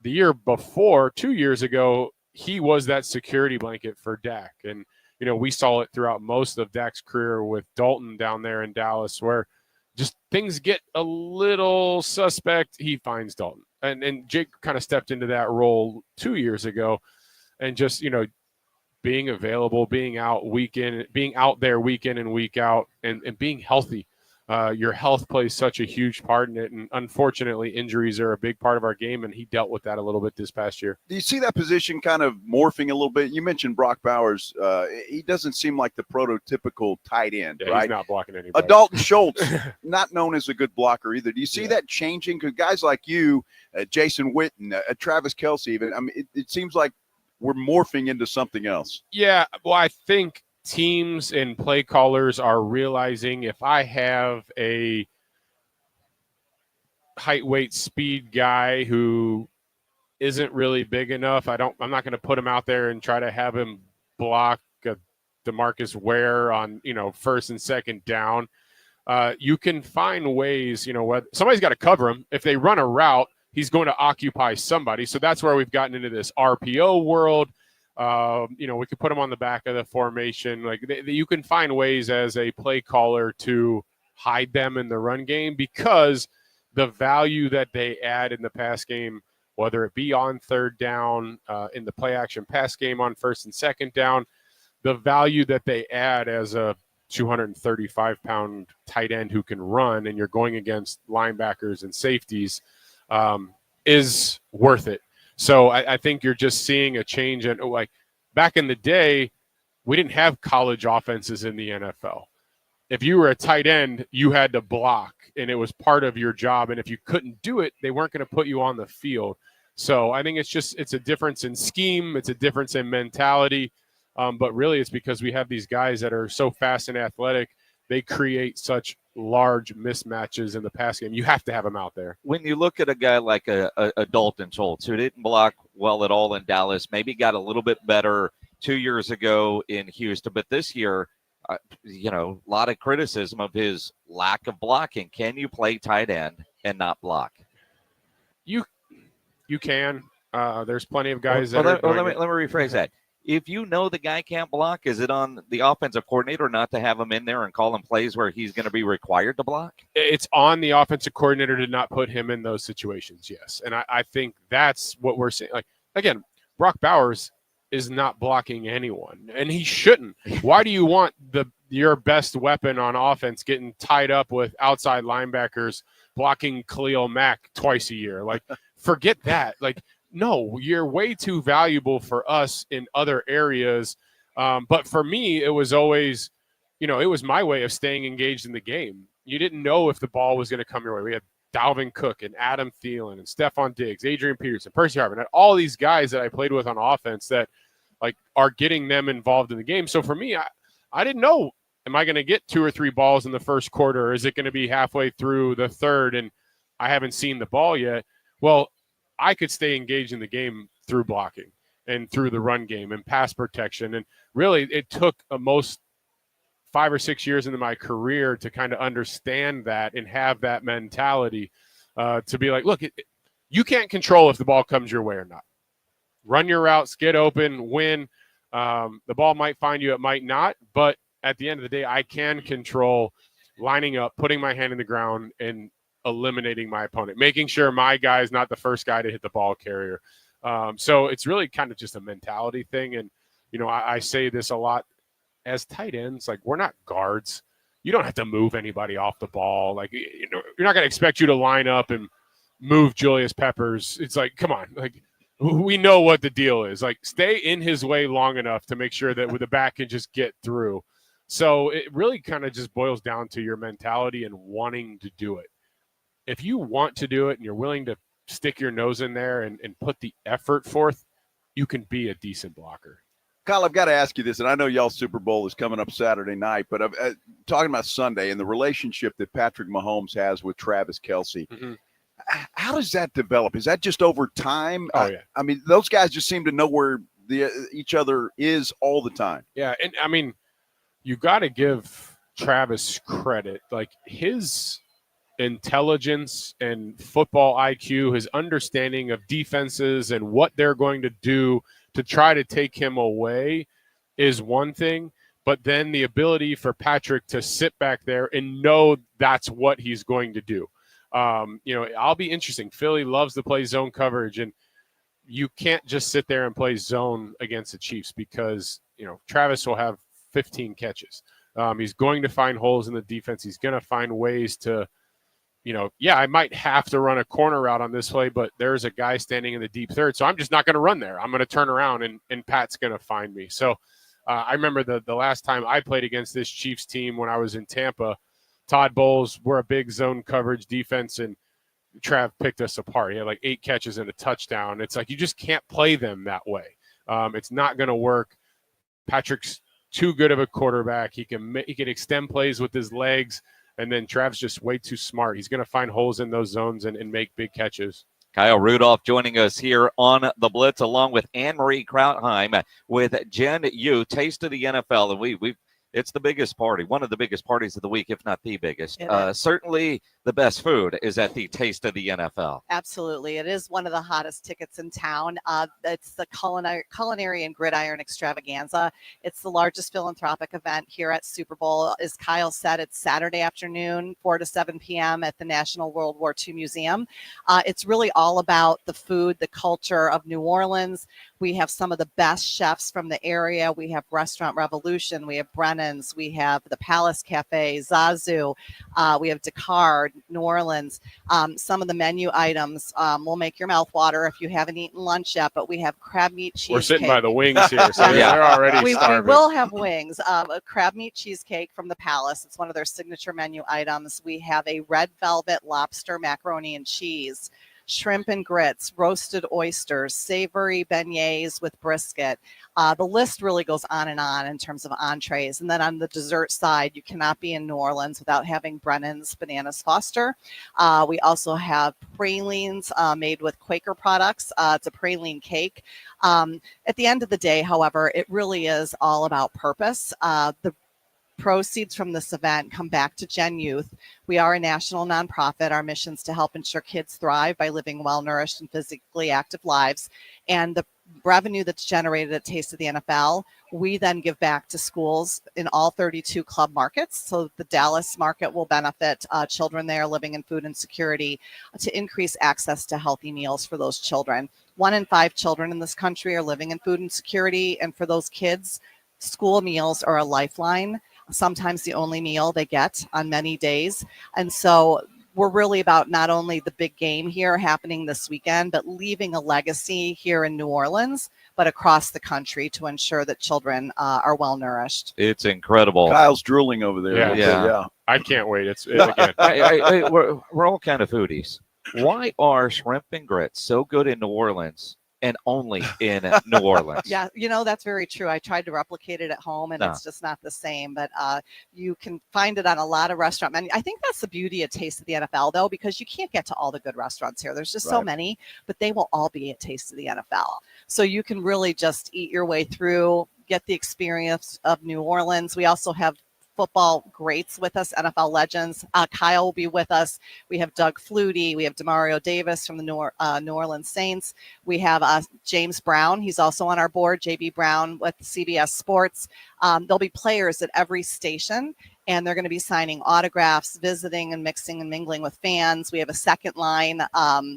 The year before, 2 years ago, he was that security blanket for Dak. And, we saw it throughout most of Dak's career with Dalton down there in Dallas, where just things get a little suspect. He finds Dalton. And Jake kind of stepped into that role 2 years ago, and just, being available, being out there week in and week out, and being healthy. Your health plays such a huge part in it, and unfortunately injuries are a big part of our game, and he dealt with that a little bit this past year. Do you see that position kind of morphing a little bit? You mentioned Brock Bowers. He doesn't seem like the prototypical tight end, right? He's not blocking anybody. Dalton Schultz, not known as a good blocker either. Do you see that changing? Because guys like you, Jason Witten, Travis Kelce even, I mean, it seems like we're morphing into something else. Yeah, well, I think teams and play callers are realizing if I have a height, weight, speed guy who isn't really big enough, I'm not going to put him out there and try to have him block a DeMarcus Ware on, first and second down. You can find ways, somebody's got to cover him. If they run a route, he's going to occupy somebody. So that's where we've gotten into this RPO world. We could put them on the back of the formation. Like, you can find ways as a play caller to hide them in the run game, because the value that they add in the pass game, whether it be on third down, in the play action pass game on first and second down, the value that they add as a 235-pound tight end who can run, and you're going against linebackers and safeties, is worth it. So I think you're just seeing a change. And like back in the day, we didn't have college offenses in the NFL. If you were a tight end, you had to block, and it was part of your job. And if you couldn't do it, they weren't going to put you on the field. So I think it's a difference in scheme. It's a difference in mentality. But really it's because we have these guys that are so fast and athletic. They create such large mismatches in the pass game, you have to have him out there. When you look at a guy like a Dalton Schultz, who didn't block well at all in Dallas, maybe got a little bit better 2 years ago in Houston, but this year, a lot of criticism of his lack of blocking. Can you play tight end and not block? You can. There's plenty of guys let me rephrase that. If you know the guy can't block, is it on the offensive coordinator not to have him in there and call him plays where he's going to be required to block? It's on the offensive coordinator to not put him in those situations, yes. And I think that's what we're seeing. Like, again, Brock Bowers is not blocking anyone, and he shouldn't. Why do you want your best weapon on offense getting tied up with outside linebackers blocking Khalil Mack twice a year? Like, forget that. Like, no, you're way too valuable for us in other areas. But for me, it was always, it was my way of staying engaged in the game. You didn't know if the ball was going to come your way. We had Dalvin Cook and Adam Thielen and Stephon Diggs, Adrian Peterson, Percy Harvin, all these guys that I played with on offense that are getting them involved in the game. So for me, I didn't know, am I going to get 2 or 3 balls in the first quarter? Or is it going to be halfway through the third and I haven't seen the ball yet? Well, I could stay engaged in the game through blocking and through the run game and pass protection. And really, it took most 5 or 6 years into my career to kind of understand that and have that mentality to be like, look, you can't control if the ball comes your way or not. Run your routes, get open, win. The ball might find you, it might not. But at the end of the day, I can control lining up, putting my hand in the ground, and eliminating my opponent, making sure my guy is not the first guy to hit the ball carrier. So it's really kind of just a mentality thing. And, I say this a lot as tight ends, like, we're not guards. You don't have to move anybody off the ball. Like, you're not going to expect you to line up and move Julius Peppers. It's like, come on, like, we know what the deal is. Like, stay in his way long enough to make sure that with the back can just get through. So it really kind of just boils down to your mentality and wanting to do it. If you want to do it and you're willing to stick your nose in there and put the effort forth, you can be a decent blocker. Kyle, I've got to ask you this, and I know y'all Super Bowl is coming up Saturday night, but I'm talking about Sunday and the relationship that Patrick Mahomes has with Travis Kelce. Mm-hmm. How does that develop? Is that just over time? Oh, yeah. I mean, those guys just seem to know where each other is all the time. Yeah, and I mean, you got to give Travis credit. Like, his intelligence and football IQ, his understanding of defenses and what they're going to do to try to take him away is one thing, but then the ability for Patrick to sit back there and know that's what he's going to do. I'll be interesting. Philly loves to play zone coverage, and you can't just sit there and play zone against the Chiefs because, Travis will have 15 catches. He's going to find holes in the defense. He's going to find ways to, I might have to run a corner route on this play, but there's a guy standing in the deep third, so I'm just not going to run there. I'm going to turn around, and Pat's going to find me. So I remember the last time I played against this Chiefs team when I was in Tampa, Todd Bowles, we're a big zone coverage defense, and Trav picked us apart. He had like 8 catches and a touchdown. It's like you just can't play them that way. It's not going to work. Patrick's too good of a quarterback. He can extend plays with his legs, and then Trav's just way too smart. He's going to find holes in those zones and make big catches. Kyle Rudolph joining us here on the Blitz, along with Anne-Marie Krautheim with Gen U, Taste of the NFL. And it's the biggest party, one of the biggest parties of the week, if not the biggest. Certainly the best food is at the Taste of the NFL. Absolutely. It is one of the hottest tickets in town. It's the Culinary and Gridiron Extravaganza. It's the largest philanthropic event here at Super Bowl. As Kyle said, it's Saturday afternoon, 4 to 7 p.m. at the National World War II Museum. It's really all about the food, the culture of New Orleans. We have some of the best chefs from the area. We have Restaurant Revolution. We have Brennan's. We have the Palace Cafe, Zazu. We have Dakar, New Orleans. Some of the menu items will make your mouth water if you haven't eaten lunch yet, but we have crab meat cheesecake. We're sitting by the wings here, so they're already starving. We will have wings. A crab meat cheesecake from the Palace. It's one of their signature menu items. We have a red velvet lobster macaroni and cheese. shrimp and grits, roasted oysters, savory beignets with brisket. The list really goes on and on in terms of entrees. And then on the dessert side, you cannot be in New Orleans without having Brennan's Bananas Foster. We also have pralines made with Quaker products. It's a praline cake. At the end of the day, however, it really is all about purpose. The proceeds from this event come back to Gen Youth. We are a national nonprofit. Our mission is to help ensure kids thrive by living well-nourished and physically active lives. And the revenue that's generated at Taste of the NFL, we then give back to schools in all 32 club markets. So the Dallas market will benefit children there living in food insecurity to increase access to healthy meals for those children. 1 in 5 children in this country are living in food insecurity. And for those kids, school meals are a lifeline, sometimes the only meal they get on many days. And so we're really about not only the big game here happening this weekend, but leaving a legacy here in New Orleans, but across the country to ensure that children are well nourished. It's incredible. Kyle's drooling over there. Yeah. I can't wait. It's again. We're all kind of foodies. Why are shrimp and grits so good in New Orleans and only in New Orleans? Yeah, that's very true. I tried to replicate it at home, and it's just not the same. But you can find it on a lot of restaurant menus. I think that's the beauty of Taste of the NFL, though, because you can't get to all the good restaurants here. There's just so many, but they will all be at Taste of the NFL. So you can really just eat your way through, get the experience of New Orleans. We also have football greats with us, NFL legends. Kyle will be with us. We have Doug Flutie. We have Demario Davis from the New Orleans Saints. We have James Brown. He's also on our board, JB Brown with CBS Sports. There'll be players at every station, and they're going to be signing autographs, visiting and mixing and mingling with fans. We have a second line.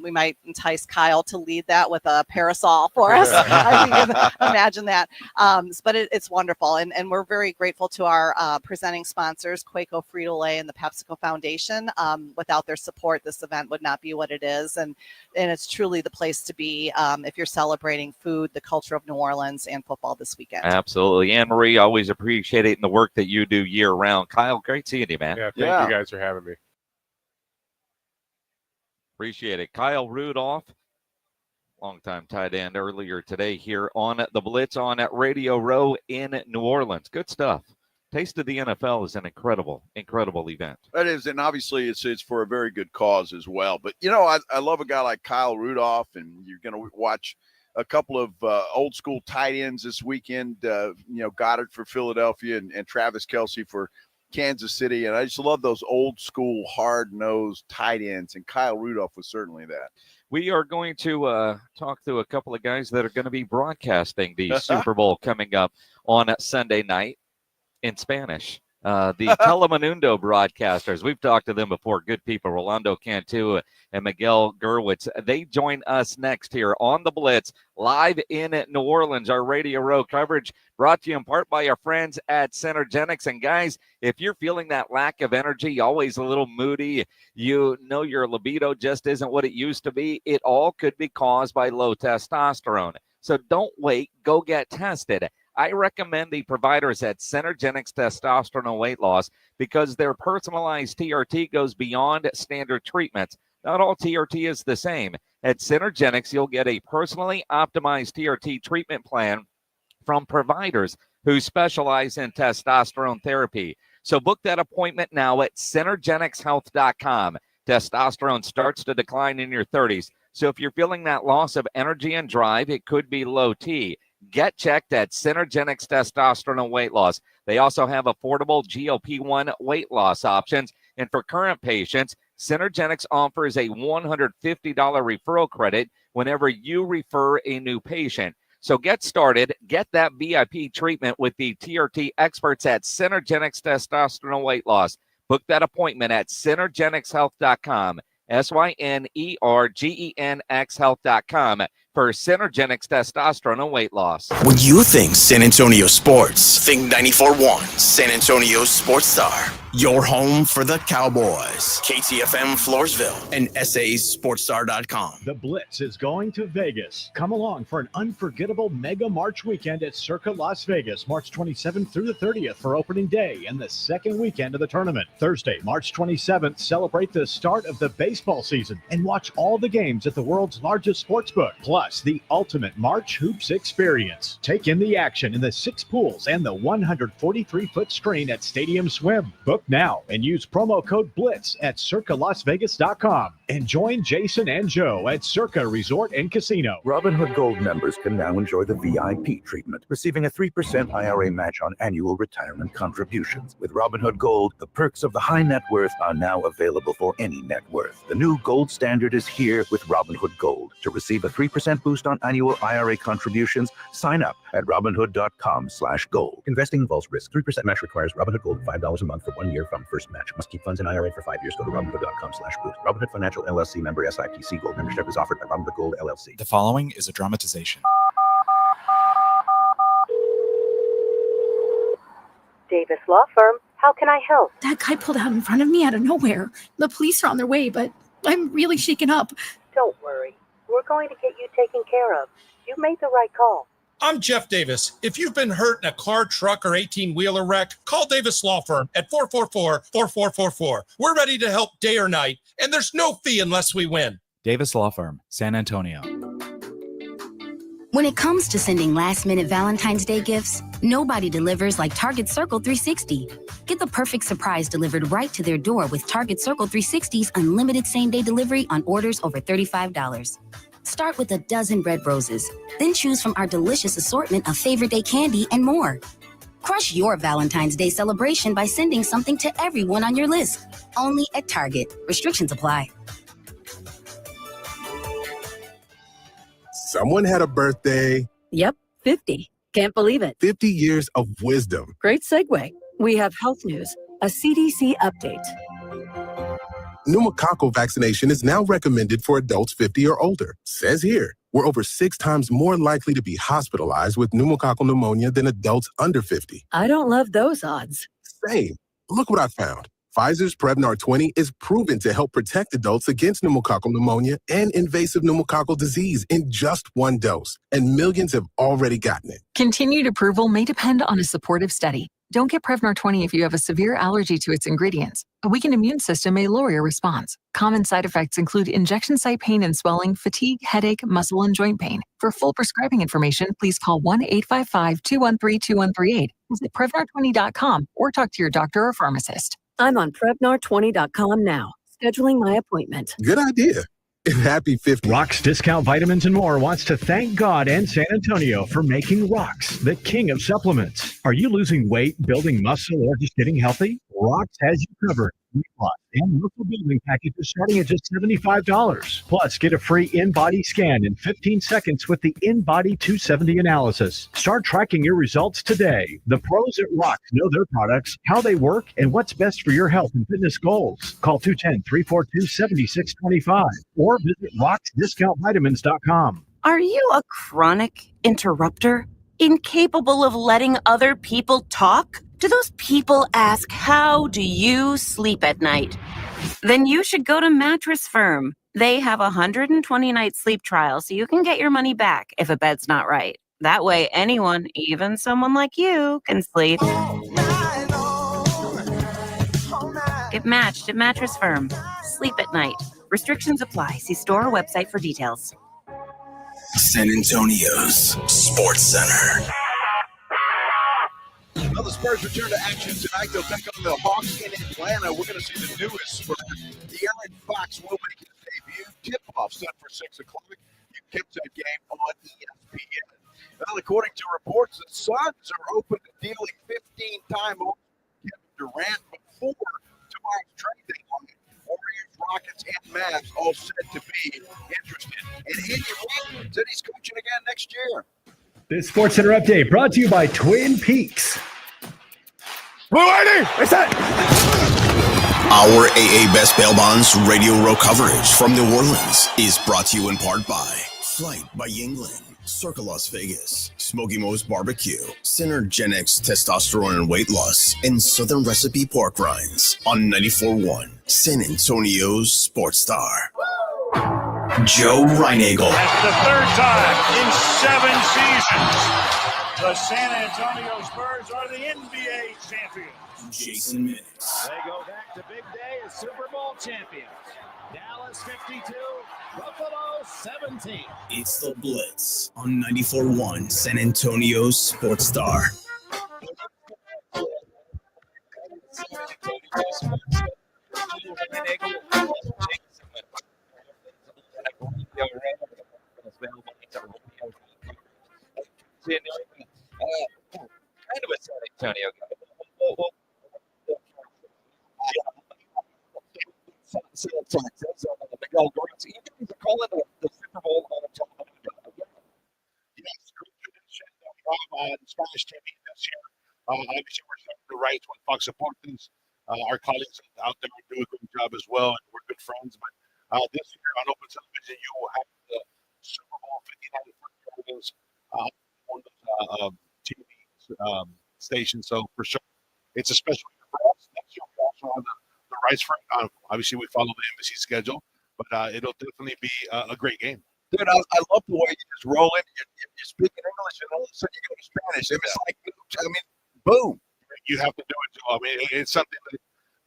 We might entice Kyle to lead that with a parasol for us. I can imagine that. But it's wonderful. And we're very grateful to our presenting sponsors, Quaco Frito-Lay and the PepsiCo Foundation. Without their support, this event would not be what it is. And it's truly the place to be if you're celebrating food, the culture of New Orleans, and football this weekend. Absolutely. Anne-Marie, always appreciate it and the work that you do year round. Kyle, great seeing you, man. Yeah, thank you guys for having me. Appreciate it. Kyle Rudolph, longtime tight end, earlier today here on the Blitz on Radio Row in New Orleans. Good stuff. Taste of the NFL is an incredible event. That is, and obviously it's for a very good cause as well. But, I love a guy like Kyle Rudolph, and you're going to watch a couple of old school tight ends this weekend, Goddard for Philadelphia and Travis Kelce for Kansas City. And I just love those old school, hard-nosed tight ends, and Kyle Rudolph was certainly that. We are going to talk to a couple of guys that are going to be broadcasting the Super Bowl coming up on Sunday night in Spanish. The Telemundo broadcasters, we've talked to them before, good people, Rolando Cantu and Miguel Gurwitz. They join us next here on the Blitz, live in New Orleans. Our Radio Row coverage brought to you in part by our friends at Synergenx. And guys, if you're feeling that lack of energy, always a little moody, your libido just isn't what it used to be, it all could be caused by low testosterone. So don't wait, go get tested. I recommend the providers at Synergenx Testosterone and Weight Loss because their personalized TRT goes beyond standard treatments. Not all TRT is the same. At Synergenx, you'll get a personally optimized TRT treatment plan from providers who specialize in testosterone therapy. So book that appointment now at synergenxhealth.com. Testosterone starts to decline in your 30s. So if you're feeling that loss of energy and drive, it could be low T. Get checked at Synergenx Testosterone and Weight Loss. They also have affordable GLP-1 weight loss options. And for current patients, Synergenx offers a $150 referral credit whenever you refer a new patient. So get started. Get that VIP treatment with the TRT experts at Synergenx Testosterone and Weight Loss. Book that appointment at synergenxhealth.com. SYNERGENX health.com. for Synergenx testosterone and weight loss. When you think San Antonio sports, think 94.1 San Antonio Sports Star. Your home for the Cowboys. KTFM Floresville and SASportsStar.com. The Blitz is going to Vegas. Come along for an unforgettable Mega March weekend at Circa Las Vegas, March 27th through the 30th for opening day and the second weekend of the tournament. Thursday, March 27th, celebrate the start of the baseball season and watch all the games at the world's largest sportsbook, plus the ultimate March Hoops experience. Take in the action in the 6 pools and the 143-foot screen at Stadium Swim. Book now and use promo code BLITZ at circalasvegas.com and join Jason and Joe at Circa Resort and Casino. Robinhood Gold members can now enjoy the VIP treatment, receiving a 3% IRA match on annual retirement contributions. With Robinhood Gold, the perks of the high net worth are now available for any net worth. The new gold standard is here with Robinhood Gold. To receive a 3% boost on annual IRA contributions, sign up at Robinhood.com/gold. Investing involves risk. 3% match requires Robinhood Gold $5 a month for 1 year from first match. Must keep funds in IRA for 5 years. Go to Robinhood.com/boost. Robinhood Financial LLC member SIPC. Gold membership is offered by Robinhood Gold LLC. The following is a dramatization. Davis Law Firm. How can I help? That guy pulled out in front of me out of nowhere. The police are on their way, but I'm really shaken up. Don't worry. We're going to get you taken care of. You made the right call. I'm Jeff Davis. If you've been hurt in a car, truck, or 18-wheeler wreck, call Davis Law Firm at 444-4444. We're ready to help day or night, and there's no fee unless we win. Davis Law Firm, San Antonio. When it comes to sending last-minute Valentine's Day gifts, nobody delivers like Target Circle 360. Get the perfect surprise delivered right to their door with Target Circle 360's unlimited same-day delivery on orders over $35. Start with a dozen red roses, then choose from our delicious assortment of favorite day candy and more. Crush your Valentine's Day celebration by sending something to everyone on your list. Only at Target. Restrictions apply. Someone had a birthday. Yep, 50. Can't believe it. 50 years of wisdom. Great segue. We have health news, a CDC update. Pneumococcal vaccination is now recommended for adults 50 or older. Says here, we're over 6 times more likely to be hospitalized with pneumococcal pneumonia than adults under 50. I don't love those odds. Same. Look what I found. Pfizer's Prevnar 20 is proven to help protect adults against pneumococcal pneumonia and invasive pneumococcal disease in just 1 dose, and millions have already gotten it. Continued approval may depend on a supportive study. Don't get Prevnar 20 if you have a severe allergy to its ingredients. A weakened immune system may lower your response. Common side effects include injection site pain and swelling, fatigue, headache, muscle, and joint pain. For full prescribing information, please call 1-855-213-2138, visit Prevnar20.com, or talk to your doctor or pharmacist. I'm on Prevnar20.com now, scheduling my appointment. Good idea. And happy 50. Rocks Discount Vitamins and More wants to thank God and San Antonio for making Rocks the king of supplements. Are you losing weight, building muscle, or just getting healthy? Rocks has you covered. Weight loss and muscle building packages starting at just $75. Plus, get a free in-body scan in 15 seconds with the In-Body 270 analysis. Start tracking your results today. The pros at Rocks know their products, how they work, and what's best for your health and fitness goals. Call 210-342-7625 or visit rocksdiscountvitamins.com. Are you a chronic interrupter? Incapable of letting other people talk? Do those people ask, how do you sleep at night? Then you should go to Mattress Firm. They have a 120-night sleep trial, so you can get your money back if a bed's not right. That way, anyone, even someone like you, can sleep. Get matched at Mattress Firm. Sleep at night. Restrictions apply. See store or website for details. San Antonio's Sports Center. Well, the Spurs return to action tonight. They'll take on the Hawks in Atlanta. We're going to see the newest Spurs. De'Aaron Fox will make his debut. Tip-off set for 6 o'clock. You kept that game on ESPN. Well, according to reports, the Suns are open to dealing 15-time Kevin Durant before tomorrow's trade deadline. Warriors, Rockets, and Mavs all said to be interested. And Andy Reid said he's coaching again next year. This Sports Center update brought to you by Twin Peaks. Our AA Best Bail Bonds Radio Row coverage from New Orleans is brought to you in part by Flight by Yuengling, Circa Las Vegas, Smokey Mo's Barbecue, Synergenx Testosterone and Weight Loss, and Southern Recipe Pork Rinds on 94.1 San Antonio's Sports Star. Joe Reinagel. That's the third time in 7 seasons. The San Antonio Spurs are the NBA champions. Jason Minix. They go back to big day as Super Bowl champions. Dallas 52, Buffalo 17. It's the Blitz on 94.1 San Antonio's Sports Star. Kind of a San Antonio guy. Miguel Gurwitz, you guys are calling the Super Bowl on Telemundo. Yes, great tradition that we have on Spanish TV this year. Obviously, we're serving the rights with Fox Deportes. Our colleagues out there do a great job as well, and we're good friends. But this year on Open Television, you will have the Super Bowl 59 on those TV stations. So for sure, it's a special year for us. Next year, we also have the rights for it. Obviously, we follow the embassy schedule, but it'll definitely be a great game. Dude, I love the way you just roll in. You're speaking English, and all of a sudden you go to Spanish. It's like, I mean, boom. You have to do it, Joe. I mean, it's something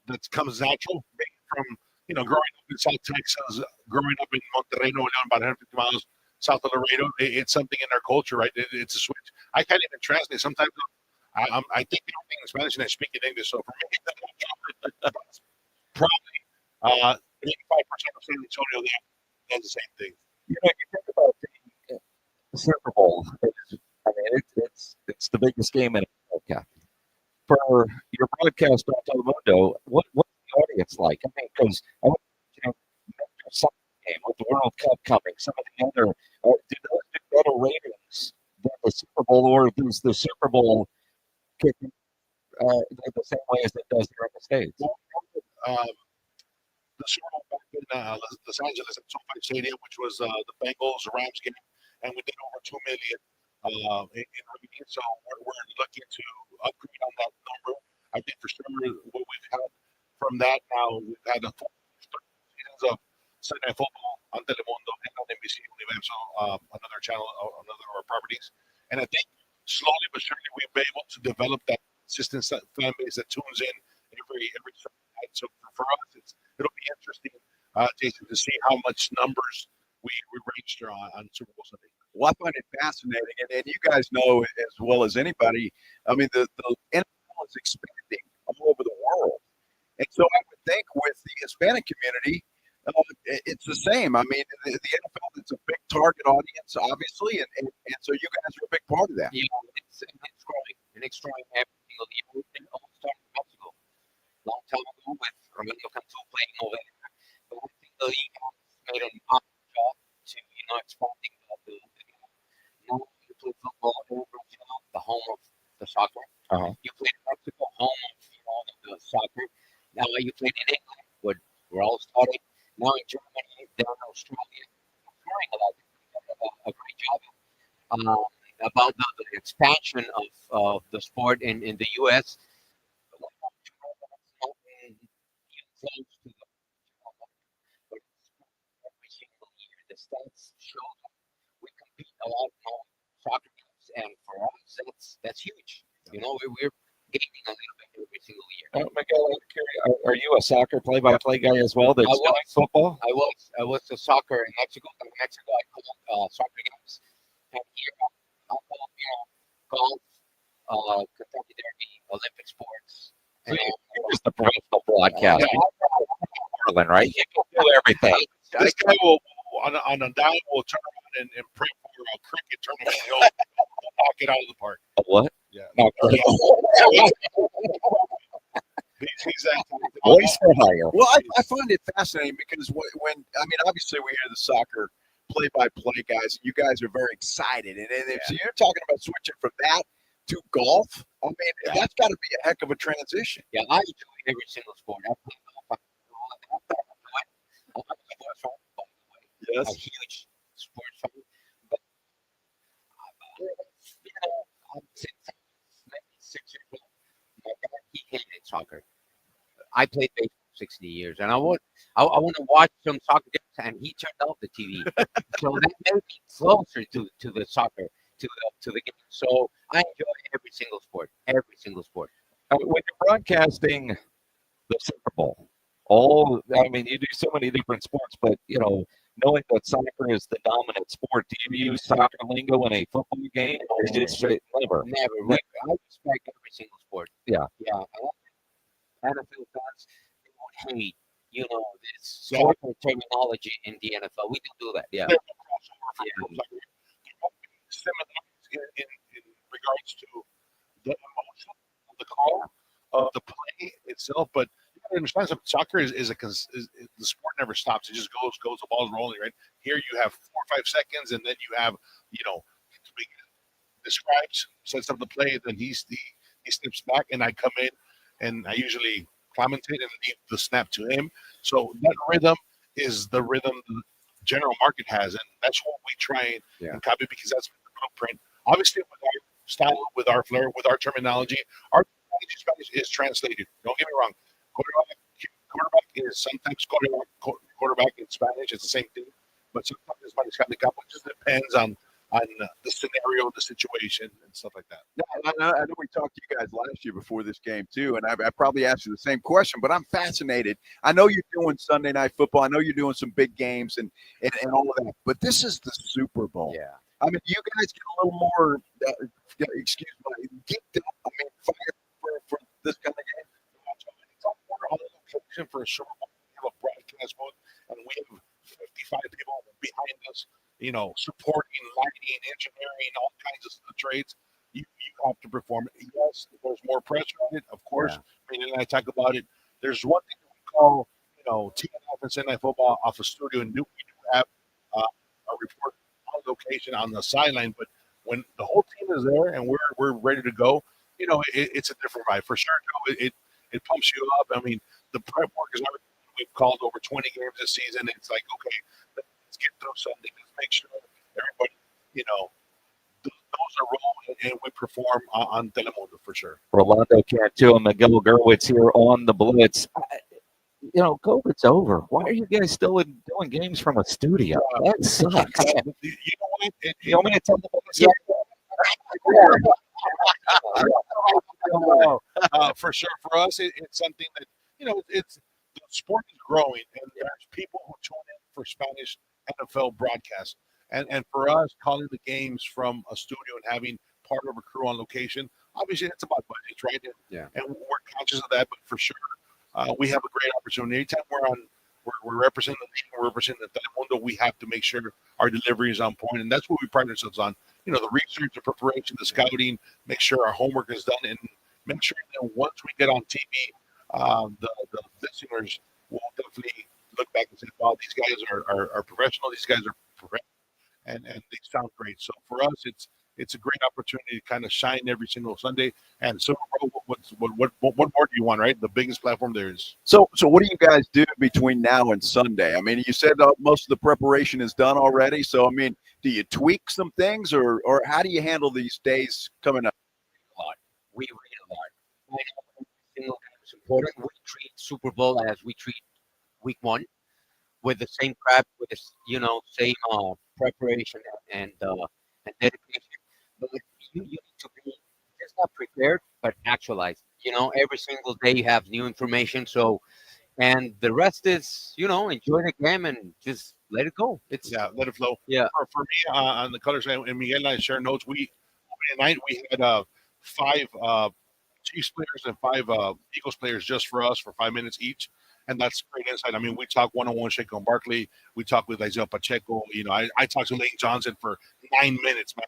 that comes natural from, growing up in South Texas, growing up in Monterrey, Nuevo León, about 150 miles south of Laredo. It's something in our culture, right? It's a switch. I can't even translate. Sometimes I think everything in Spanish and I speak in English. So for me, probably 85% of San Antonio does the same thing. You think about the Super Bowl. It's the biggest game in America. For your broadcast on Telemundo, what's the audience like? I mean, because I went to a soccer game with the World Cup coming, some of the other, do those do better ratings than the Super Bowl, or does the Super Bowl kick the same way as it does here in the States? The Super Bowl back in Los Angeles at SoFi Stadium, which was the Bengals Rams game, and we did over 2 million in ratings. So we're looking to upgrade on that number. I think for sure what we've had from that now, we've had a full seasons of Sunday Night Football on Telemundo and on NBC Universo, another channel, another of our properties. And I think slowly but surely we've been able to develop that consistent fan base that tunes in every Sunday night. So for us, it'll be interesting, Jason, to see how much numbers we register on Super Bowl Sunday. Well, I find it fascinating, and you guys know as well as anybody, I mean, the NFL is expanding all over the world. And so I would think with the Hispanic community, it's the same. I mean, the NFL, it's a big target audience, obviously, and so you guys are a big part of that. It's growing, and it's growing every single year. It all started in Mexico long time ago with Rolando Cantu playing over there. But I think the league has made an awesome job to, expanding the now you play football in Brazil, the home of the soccer. You played in Mexico, home of the soccer. Now you played in England, where all started. Now in Germany, down in Australia, hearing a great job about the expansion of the sport in the U.S. Every single year, the stats show that we compete a lot more soccer games, and for us, that's huge. We're gaining a little bit every single year. Miguel, I'm curious, are you a soccer play-by-play guy as well? That's football? I was a soccer in Mexico. In Mexico, I called soccer games. And here, I called golf, Kentucky Derby, Olympic sports. So you're just a professional broadcaster. Right? You can do everything. This guy will, on a dime, will turn around and pray for a cricket tournament. He'll knock it out of the park. A what? Yeah. He's that voice for hire. Well, I find it fascinating because when obviously we hear the soccer play-by-play guys, you guys are very excited, and so you're talking about switching from that to golf. I mean, that's got to be a heck of a transition. Yeah, I enjoy every single sport. I play golf. I'm a huge sports fan. Since 6 years old, my dad, he hated soccer. I played baseball 60 years, and I want to watch some soccer games, and he turned off the TV. So that made me closer to the soccer, to the game. So I enjoy every single sport. When you're broadcasting the Super Bowl, you do so many different sports, but knowing that soccer is the dominant sport, do you use soccer lingo in a football game, or is it straight never? Never. I respect every single sport. Yeah. Yeah. NFL fans, they would hate, this soccer terminology in the NFL. We don't do that. Yeah. Similarities in regards to the emotion of the call of the play itself, but you got to understand something. Soccer is the sport never stops. It just goes. The ball's rolling, right? Here you have 4 or 5 seconds, and then you have, describes, sets up the play, then he steps back, and I come in, and I usually commentate and leave the snap to him. So that rhythm is the rhythm the general market has, and that's what we try and copy, because that's the blueprint. Obviously, with our style, with our flair, with our terminology, our Spanish is translated. Don't get me wrong. Quarterback is sometimes quarterback in Spanish. It's the same thing, but sometimes it's Spanish. It just depends on the scenario, the situation, and stuff like that. Yeah, I know we talked to you guys last year before this game too, and I probably asked you the same question, but I'm fascinated. I know you're doing Sunday Night Football. I know you're doing some big games and all of that, but this is the Super Bowl. Yeah. I mean, you guys get a little more, excuse me, geeked up. I mean, fired for this kind of game. It's on location for a Super Bowl. We have a broadcast booth, and we have 55 people behind us, supporting, lighting, engineering, all kinds of trades. You have to perform. Yes, there's more pressure on it, of course. Yeah. And I talk about it. There's one thing that we call, TNF and Sunday Night Football off a studio, and we do have a report on location on the sideline. But when the whole team is there and we're ready to go, it's a different vibe for sure. It pumps you up. I mean, the prep work is everything. We've called over 20 games this season. It's like, okay, let's get through Sunday. Let's make sure everybody, those are rolling, and we perform on Telemundo for sure. Rolando Cantu and Miguel Gurwitz here on the Blitz. COVID's over. Why are you guys still doing games from a studio? That sucks. You know what? You want me to tell them? For sure. For us, it's something that, it's the sport is growing, and there's people who tune in for Spanish NFL broadcasts. And for us, calling the games from a studio and having part of a crew on location, obviously it's about budgets, right? And we're conscious of that, but for sure, we have a great opportunity. Anytime we're representing the league, we're representing the Telemundo, we have to make sure our delivery is on point, and that's what we pride ourselves on. The research, the preparation, the scouting, make sure our homework is done, and make sure that once we get on TV, the listeners will definitely look back and say, wow, these guys are professional, these guys are professional, and they sound great. So for us, it's a great opportunity to kind of shine every single Sunday. And so, what more do you want, right? The biggest platform there is. So what do you guys do between now and Sunday? I mean, you said most of the preparation is done already. So, I mean, do you tweak some things, or how do you handle these days coming up? A lot. We read a lot. I know every single game is important. We treat Super Bowl as we treat Week 1, with the same prep, with the same preparation and dedication. But you need to be just not prepared, but actualized. Every single day you have new information. So, and the rest is, enjoy the game and just let it go. Let it flow. Yeah. For me, on the color side, and Miguel and I share notes. Tonight we had 5 Chiefs players and 5 Eagles players just for us for 5 minutes each. And that's great insight. I mean, we talk one-on-one, Shaquille Barkley. We talk with Isaiah Pacheco. I talked to Lane Johnson for 9 minutes, man.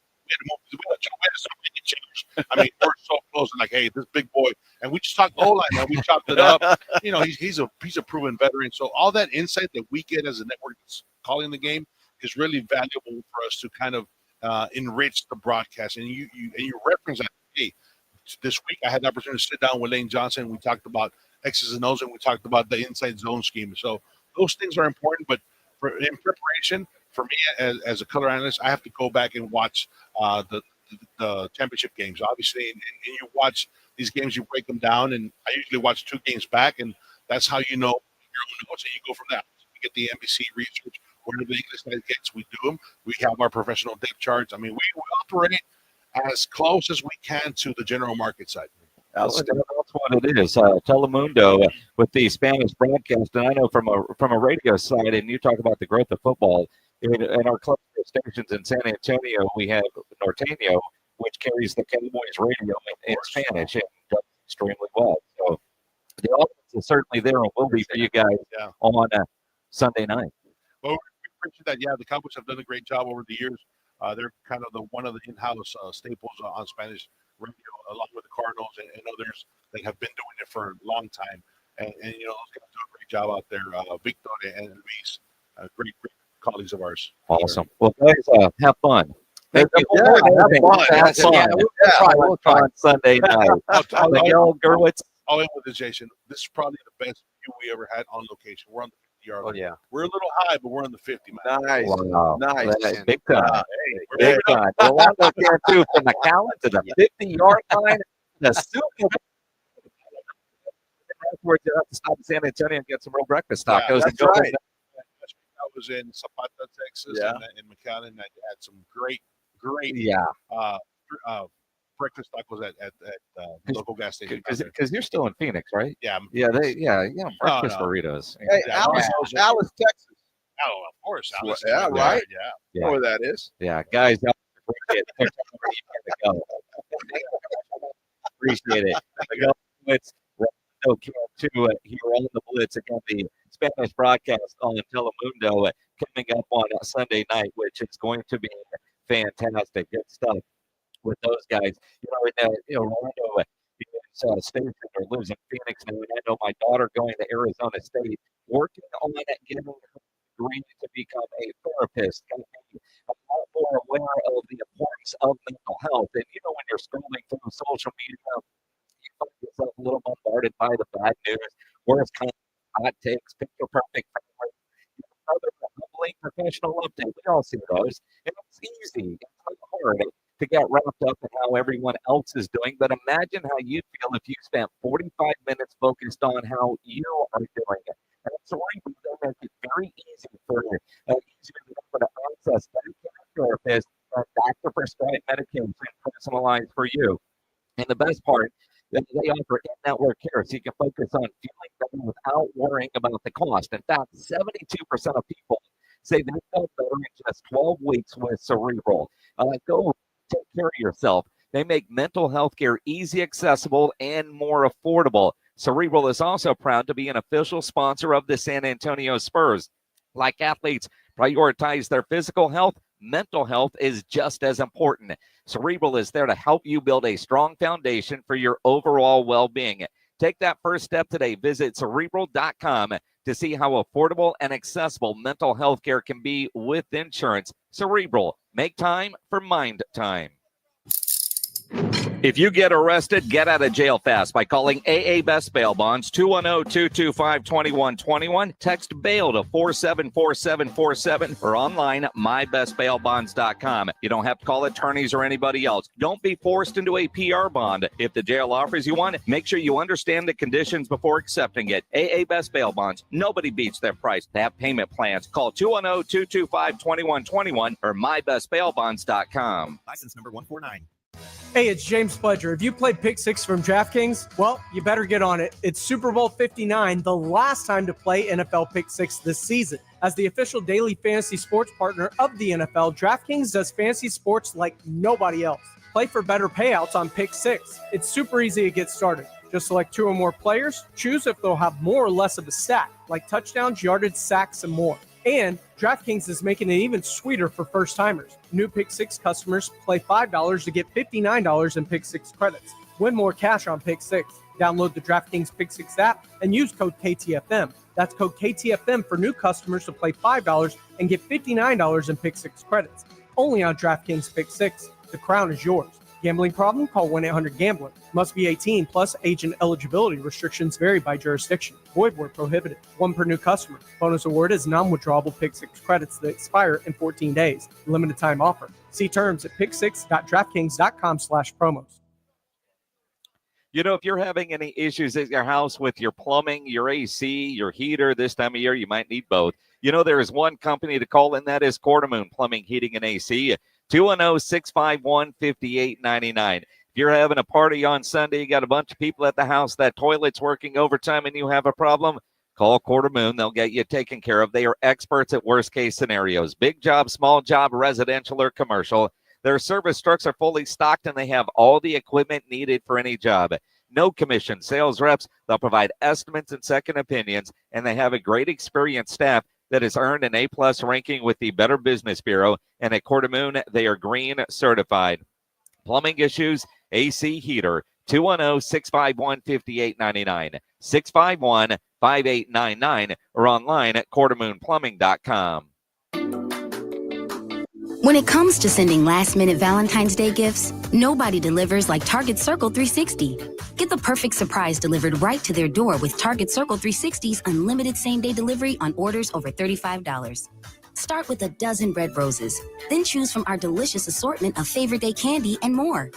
I mean, we're so close. And like, hey, this big boy, and we just talked O-line, man. We chopped it up. He's a proven veteran. So all that insight that we get as a network that's calling the game is really valuable for us to kind of enrich the broadcast. And you reference that. Hey, this week I had the opportunity to sit down with Lane Johnson. We talked about X's and O's, and we talked about the inside zone scheme. So those things are important, but in preparation, for me as a color analyst, I have to go back and watch the the championship games, obviously, and you watch these games, you break them down, and I usually watch 2 games back, and that's how you know your own notes, and you go from that. You get the NBC research, whatever the English guys gets, we do them. We have our professional depth charts. I mean, we operate as close as we can to the general market side. That's what it is. Telemundo with the Spanish broadcast, and I know from a radio side, and you talk about the growth of football in our club stations in San Antonio. We have Norteño, which carries the Cowboys radio in Spanish and does extremely well. So the audience is certainly there and will be for you guys on Sunday night. Well, we appreciate that. Yeah, the Cowboys have done a great job over the years. They're kind of one of the in-house staples on Spanish radio, along with the Cardinals and others that have been doing it for a long time. And those guys do a great job out there. Victor and Luis, great colleagues of ours. Awesome. Well, guys, have fun. Have fun. We'll try on Sunday night. Miguel Gurwitz. I'll end with this, Jason. This is probably the best view we ever had on location. We're on the 50-yard line. yeah. We're a little high, but we're on the 50, man. Nice. Wow. Nice. Big time. Big time. Rolando Cantu from the McAllen to the 50-yard line. The Super. Afterwards, you have to stop in San Antonio and get some real breakfast tacos. That's right. I was in Zapata, Texas, and in McAllen. I had some great breakfast tacos at local gas station. Because you're still in Phoenix, right? Yeah. Breakfast burritos. Hey, Alice, Texas. Oh, of course. Alice, yeah, right? Yeah. You know where that is. Yeah, guys. Appreciate it. Miguel Gurwitz Rolando Cantu here on the Blitz. Again, the Spanish broadcast on Telemundo coming up on Sunday night, which is going to be fantastic. Good stuff with those guys. Rolando is stationed or lives in Phoenix now, and I know my daughter going to Arizona State, working on getting her degree to become a therapist. Got to be a lot more aware of the importance of mental health. And when you're scrolling through social media, you find yourself a little bombarded by the bad news, worst kind of hot takes, picture perfect family. Another humbling professional update. We all see those. And it's easy. It's hard to get wrapped up in how everyone else is doing. But imagine how you'd feel if you spent 45 minutes focused on how you are doing it. And it's a way to make it very easy for you. Easier to access medical therapist, doctor prescribed medication personalized for you. And the best part, they offer in-network care, so you can focus on feeling better without worrying about the cost. In fact, 72% of people say they felt better in just 12 weeks with Cerebral. Go take care of yourself. They make mental health care easy, accessible, and more affordable. Cerebral is also proud to be an official sponsor of the San Antonio Spurs. Like athletes prioritize their physical health, mental health is just as important. Cerebral is there to help you build a strong foundation for your overall well-being. Take that first step today. Visit Cerebral.com to see how affordable and accessible mental health care can be with insurance. Cerebral. Make time for mind time. If you get arrested, get out of jail fast by calling AA Best Bail Bonds, 210-225-2121. Text bail to 474747 or online at mybestbailbonds.com. You don't have to call attorneys or anybody else. Don't be forced into a PR bond. If the jail offers you one, make sure you understand the conditions before accepting it. AA Best Bail Bonds. Nobody beats their price. They have payment plans. Call 210-225-2121 or mybestbailbonds.com. License number 149. Hey, it's James Pledger. If you played Pick 6 from DraftKings, well, you better get on it. It's Super Bowl 59, the last time to play NFL Pick 6 this season. As the official daily fantasy sports partner of the NFL, DraftKings does fantasy sports like nobody else. Play for better payouts on Pick 6. It's super easy to get started. Just select 2 or more players, choose if they'll have more or less of a stat, like touchdowns, yardage, sacks, and more. And DraftKings is making it even sweeter for first-timers. New Pick 6 customers play $5 to get $59 in Pick 6 credits. Win more cash on Pick 6. Download the DraftKings Pick 6 app and use code KTFM. That's code KTFM for new customers to play $5 and get $59 in Pick 6 credits. Only on DraftKings Pick 6. The crown is yours. Gambling problem? Call 1-800-GAMBLER. Must be 18 plus. Age and eligibility restrictions vary by jurisdiction. Void where prohibited. One per new customer. Bonus award is non-withdrawable Pick 6 credits that expire in 14 days. Limited time offer. See terms at pick6.draftkings.com/promos. You know, if you're having any issues at your house with your plumbing, your AC, your heater, this time of year, you might need both. You know, there is one company to call, and that is Quartermoon Plumbing, Heating, and AC. 210-651-5899. If you're having a party on Sunday, you got a bunch of people at the house, that toilet's working overtime, and you have a problem, call Quartermoon. They'll get you taken care of. They are experts at worst-case scenarios. Big job, small job, residential or commercial. Their service trucks are fully stocked, and they have all the equipment needed for any job. No commission sales reps. They'll provide estimates and second opinions, and they have a great experienced staff that has earned an A-plus ranking with the Better Business Bureau. And at Quartermoon, they are green certified. Plumbing issues, AC heater, 210-651-5899, 651-5899, or online at quartermoonplumbing.com. When it comes to sending last-minute Valentine's Day gifts, nobody delivers like Target Circle 360. Get the perfect surprise delivered right to their door with Target Circle 360's unlimited same-day delivery on orders over $35. Start with a dozen red roses, then choose from our delicious assortment of favorite day candy and more.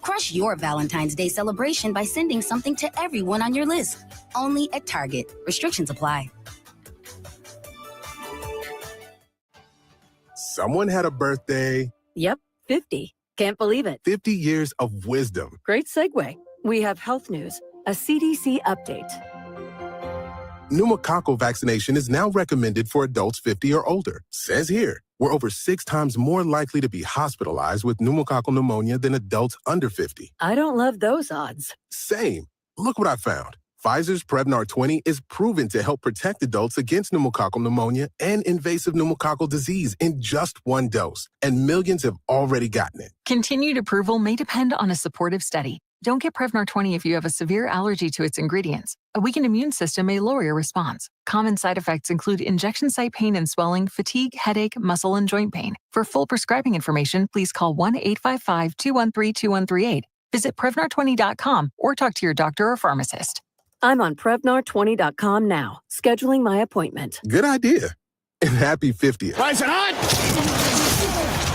Crush your Valentine's Day celebration by sending something to everyone on your list. Only at Target. Restrictions apply. Someone had a birthday. Yep, 50. Can't believe it. 50 years of wisdom. Great segue. We have health news, a CDC update. Pneumococcal vaccination is now recommended for adults 50 or older. Says here, we're over 6 times more likely to be hospitalized with pneumococcal pneumonia than adults under 50. I don't love those odds. Same. Look what I found. Pfizer's Prevnar 20 is proven to help protect adults against pneumococcal pneumonia and invasive pneumococcal disease in just 1 dose. And millions have already gotten it. Continued approval may depend on a supportive study. Don't get Prevnar 20 if you have a severe allergy to its ingredients. A weakened immune system may lower your response. Common side effects include injection site pain and swelling, fatigue, headache, muscle, and joint pain. For full prescribing information, please call 1-855-213-2138. Visit Prevnar20.com or talk to your doctor or pharmacist. I'm on Prevnar20.com now, scheduling my appointment. Good idea. And happy 50th. Rising on!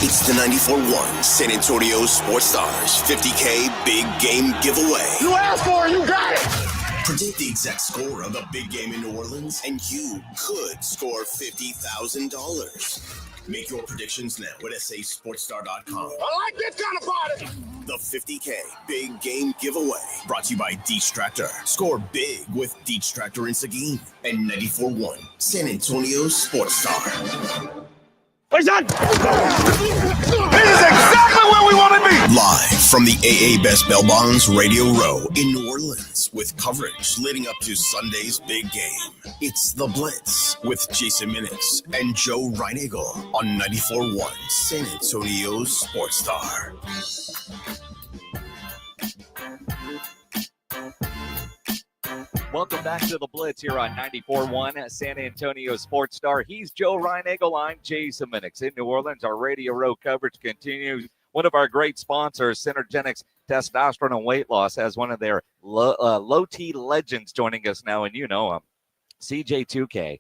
It's the 94.1 San Antonio Sports Stars 50K Big Game Giveaway. You asked for it, you got it! Predict the exact score of the big game in New Orleans, and you could score $50,000. Make your predictions now at sasportstar.com. I like this kind of party! The 50K Big Game Giveaway, brought to you by Deextractor. Score big with Deextractor and Seguin. And 94.1 San Antonio Sports Star. This is exactly where we want to be! Live from the AA Best Bail Bonds Radio Row in New Orleans, with coverage leading up to Sunday's big game. It's The Blitz with Jason Minix and Joe Reinagle on 94.1 San Antonio Sports Star. Welcome back to the Blitz here on 94.1 San Antonio Sports Star. He's Joe Reinagle. I'm Jason Minix. In New Orleans, our Radio Row coverage continues. One of our great sponsors, Synergenx Testosterone and Weight Loss, has one of their low T legends joining us now, and you know him, CJ2K.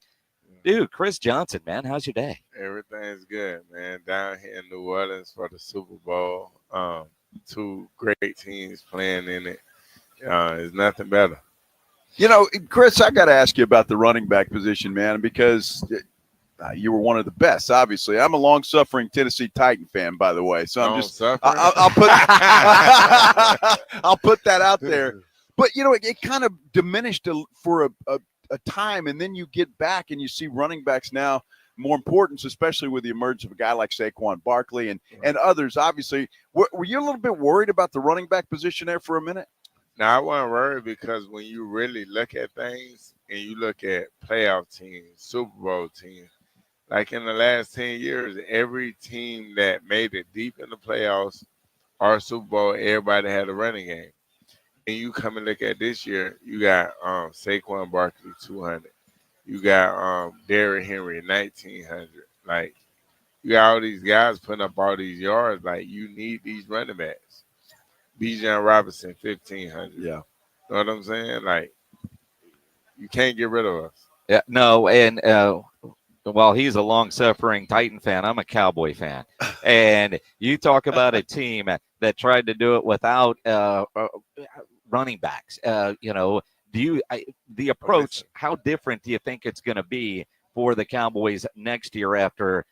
Dude, Chris Johnson, man, how's your day? Everything's good, man. Down here in New Orleans for the Super Bowl. 2 great teams playing in it. It's nothing better. You know, Chris, I got to ask you about the running back position, man, because you were one of the best, obviously. I'm a long-suffering Tennessee Titan fan, by the way, so I'm just I'll put I'll put that out there. But, you know, it kind of diminished for a time, and then you get back and you see running backs now more important, especially with the emergence of a guy like Saquon Barkley and others, obviously. Were you a little bit worried about the running back position there for a minute? Now, I wasn't worried because when you really look at things and you look at playoff teams, Super Bowl teams, like in the last 10 years, every team that made it deep in the playoffs or Super Bowl, everybody had a running game. And you come and look at this year, you got Saquon Barkley, 200. You got Derrick Henry, 1,900. Like, you got all these guys putting up all these yards. Like, you need these running backs. Bijan Robinson, 1,500. Yeah. Know what I'm saying? Like, you can't get rid of us. Yeah, no, and while he's a long-suffering Titan fan, I'm a Cowboy fan. And you talk about a team that tried to do it without running backs. The approach, how different do you think it's going to be for the Cowboys next year after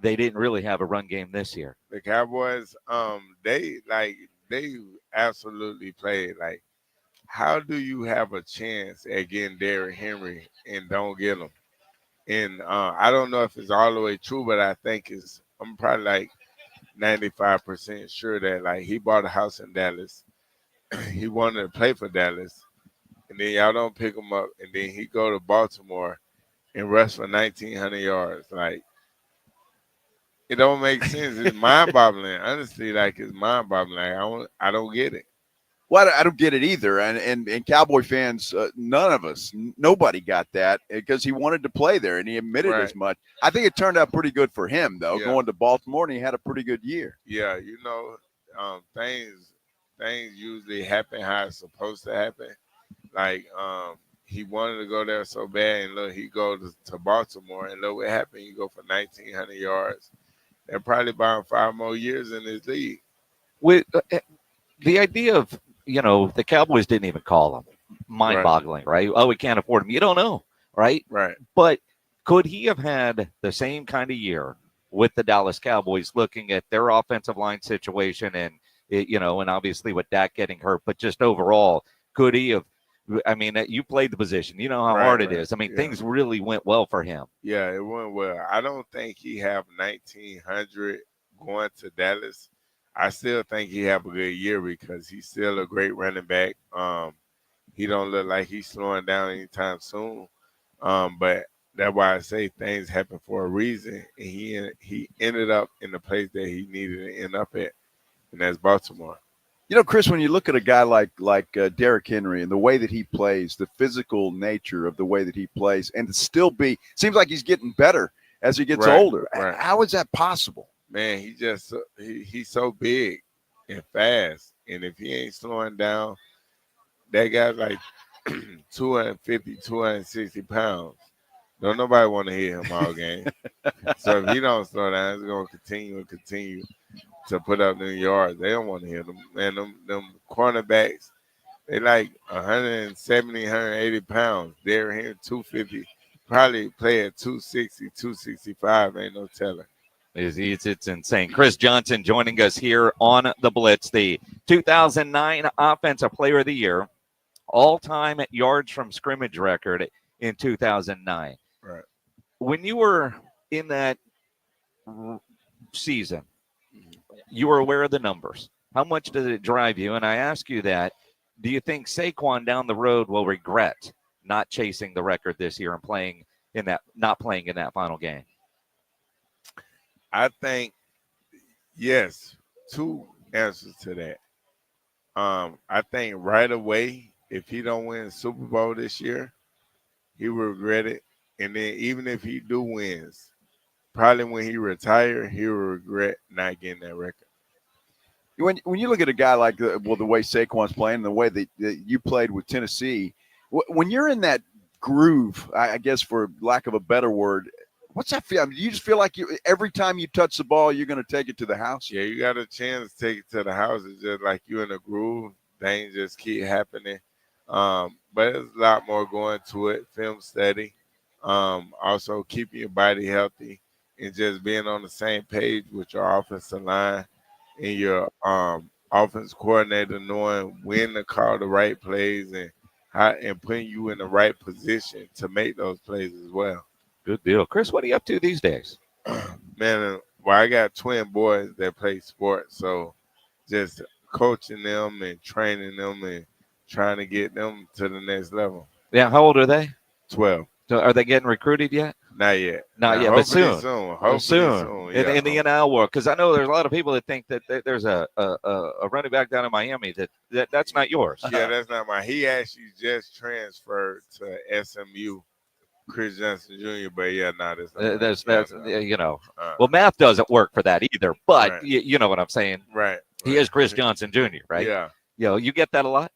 they didn't really have a run game this year? The Cowboys, they absolutely played. Like, how do you have a chance at getting Derrick Henry and don't get him? And I don't know if it's all the way true, but I think I'm probably like 95% sure that, like, he bought a house in Dallas. He wanted to play for Dallas. And then y'all don't pick him up. And then he go to Baltimore and rush for 1,900 yards. Like, it don't make sense. It's mind-boggling. Honestly, like, it's mind-boggling. Like, I don't get it. Well, I don't get it either. And Cowboy fans, none of us, nobody got that because he wanted to play there, and he admitted as much. I think it turned out pretty good for him, though, going to Baltimore, and he had a pretty good year. Yeah, things usually happen how it's supposed to happen. Like, he wanted to go there so bad, and look, he go to Baltimore, and look what happened. You go for 1,900 yards. They're probably buying 5 more years in this league. With the idea of, the Cowboys didn't even call him. Mind-boggling, right? Oh, we can't afford him. You don't know, right? Right. But could he have had the same kind of year with the Dallas Cowboys, looking at their offensive line situation and, and obviously with Dak getting hurt, but just overall, could he have? I mean, you played the position. You know how hard it is. I mean, things really went well for him. Yeah, it went well. I don't think he have 1,900 going to Dallas. I still think he have a good year because he's still a great running back. He don't look like he's slowing down anytime soon. But that's why I say things happen for a reason. And he ended up in the place that he needed to end up at, and that's Baltimore. Chris, when you look at a guy like Derrick Henry and the way that he plays, the physical nature of the way that he plays, and to still seems like he's getting better as he gets older. Right. How is that possible? Man, he's so big and fast. And if he ain't slowing down, that guy's like 250, 260 pounds. Don't nobody want to hit him all game. So if he don't slow down, he's going to continue to put up new yards. They don't want to hit him. Man, them cornerbacks, they like 170, 180 pounds. They're here 250. Probably play at 260, 265. Ain't no telling. It's insane. Chris Johnson joining us here on the Blitz, the 2009 Offensive Player of the Year, all-time yards from scrimmage record in 2009. Right. When you were in that season, you were aware of the numbers. How much did it drive you? And I ask you that, do you think Saquon down the road will regret not chasing the record this year and not playing in that final game? I think, yes, 2 answers to that. I think right away, if he don't win the Super Bowl this year, he will regret it. And then even if he do wins, probably when he retire, he will regret not getting that record. When you look at a guy like the way Saquon's playing, the way that you played with Tennessee, when you're in that groove, I guess for lack of a better word, what's that feel? I mean, do you just feel like every time you touch the ball, you're going to take it to the house? Yeah, you got a chance to take it to the house. It's just like you're in a groove. Things just keep happening. But there's a lot more going to it. Film study. Also keeping your body healthy and just being on the same page with your offensive line and your offense coordinator, knowing when to call the right plays and putting you in the right position to make those plays as well. Good deal. Chris, what are you up to these days? Man, I got twin boys that play sports, so just coaching them and training them and trying to get them to the next level. Yeah, how old are they? 12. So are they getting recruited yet? Not yet. Not yet, but soon. Hopefully soon. Yeah. In the NL world, because I know there's a lot of people that think that there's a running back down in Miami that's not yours. Yeah, that's not mine. He actually just transferred to SMU. Chris Johnson Jr., but yeah, that's well, math doesn't work for that either, but right. you know what I'm saying. Right. He is Chris Johnson Jr., right? Yeah. You get that a lot?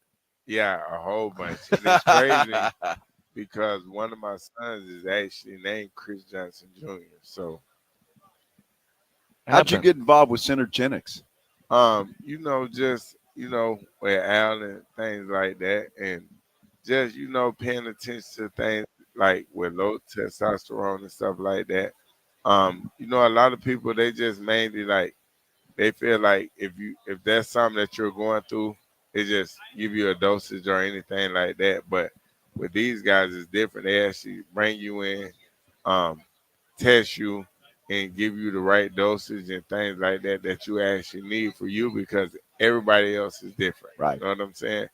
Yeah, a whole bunch. And it's crazy because one of my sons is actually named Chris Johnson Jr. So, how'd you get involved with Synergenx? With Al and things like that, and just paying attention to things like with low testosterone and stuff like that. A lot of people, they just mainly they feel like if that's something that you're going through, it just give you a dosage or anything like that. But with these guys, it's different. They actually bring you in, test you, and give you the right dosage and things like that you actually need for you, because everybody else is different. Right. You know what I'm saying?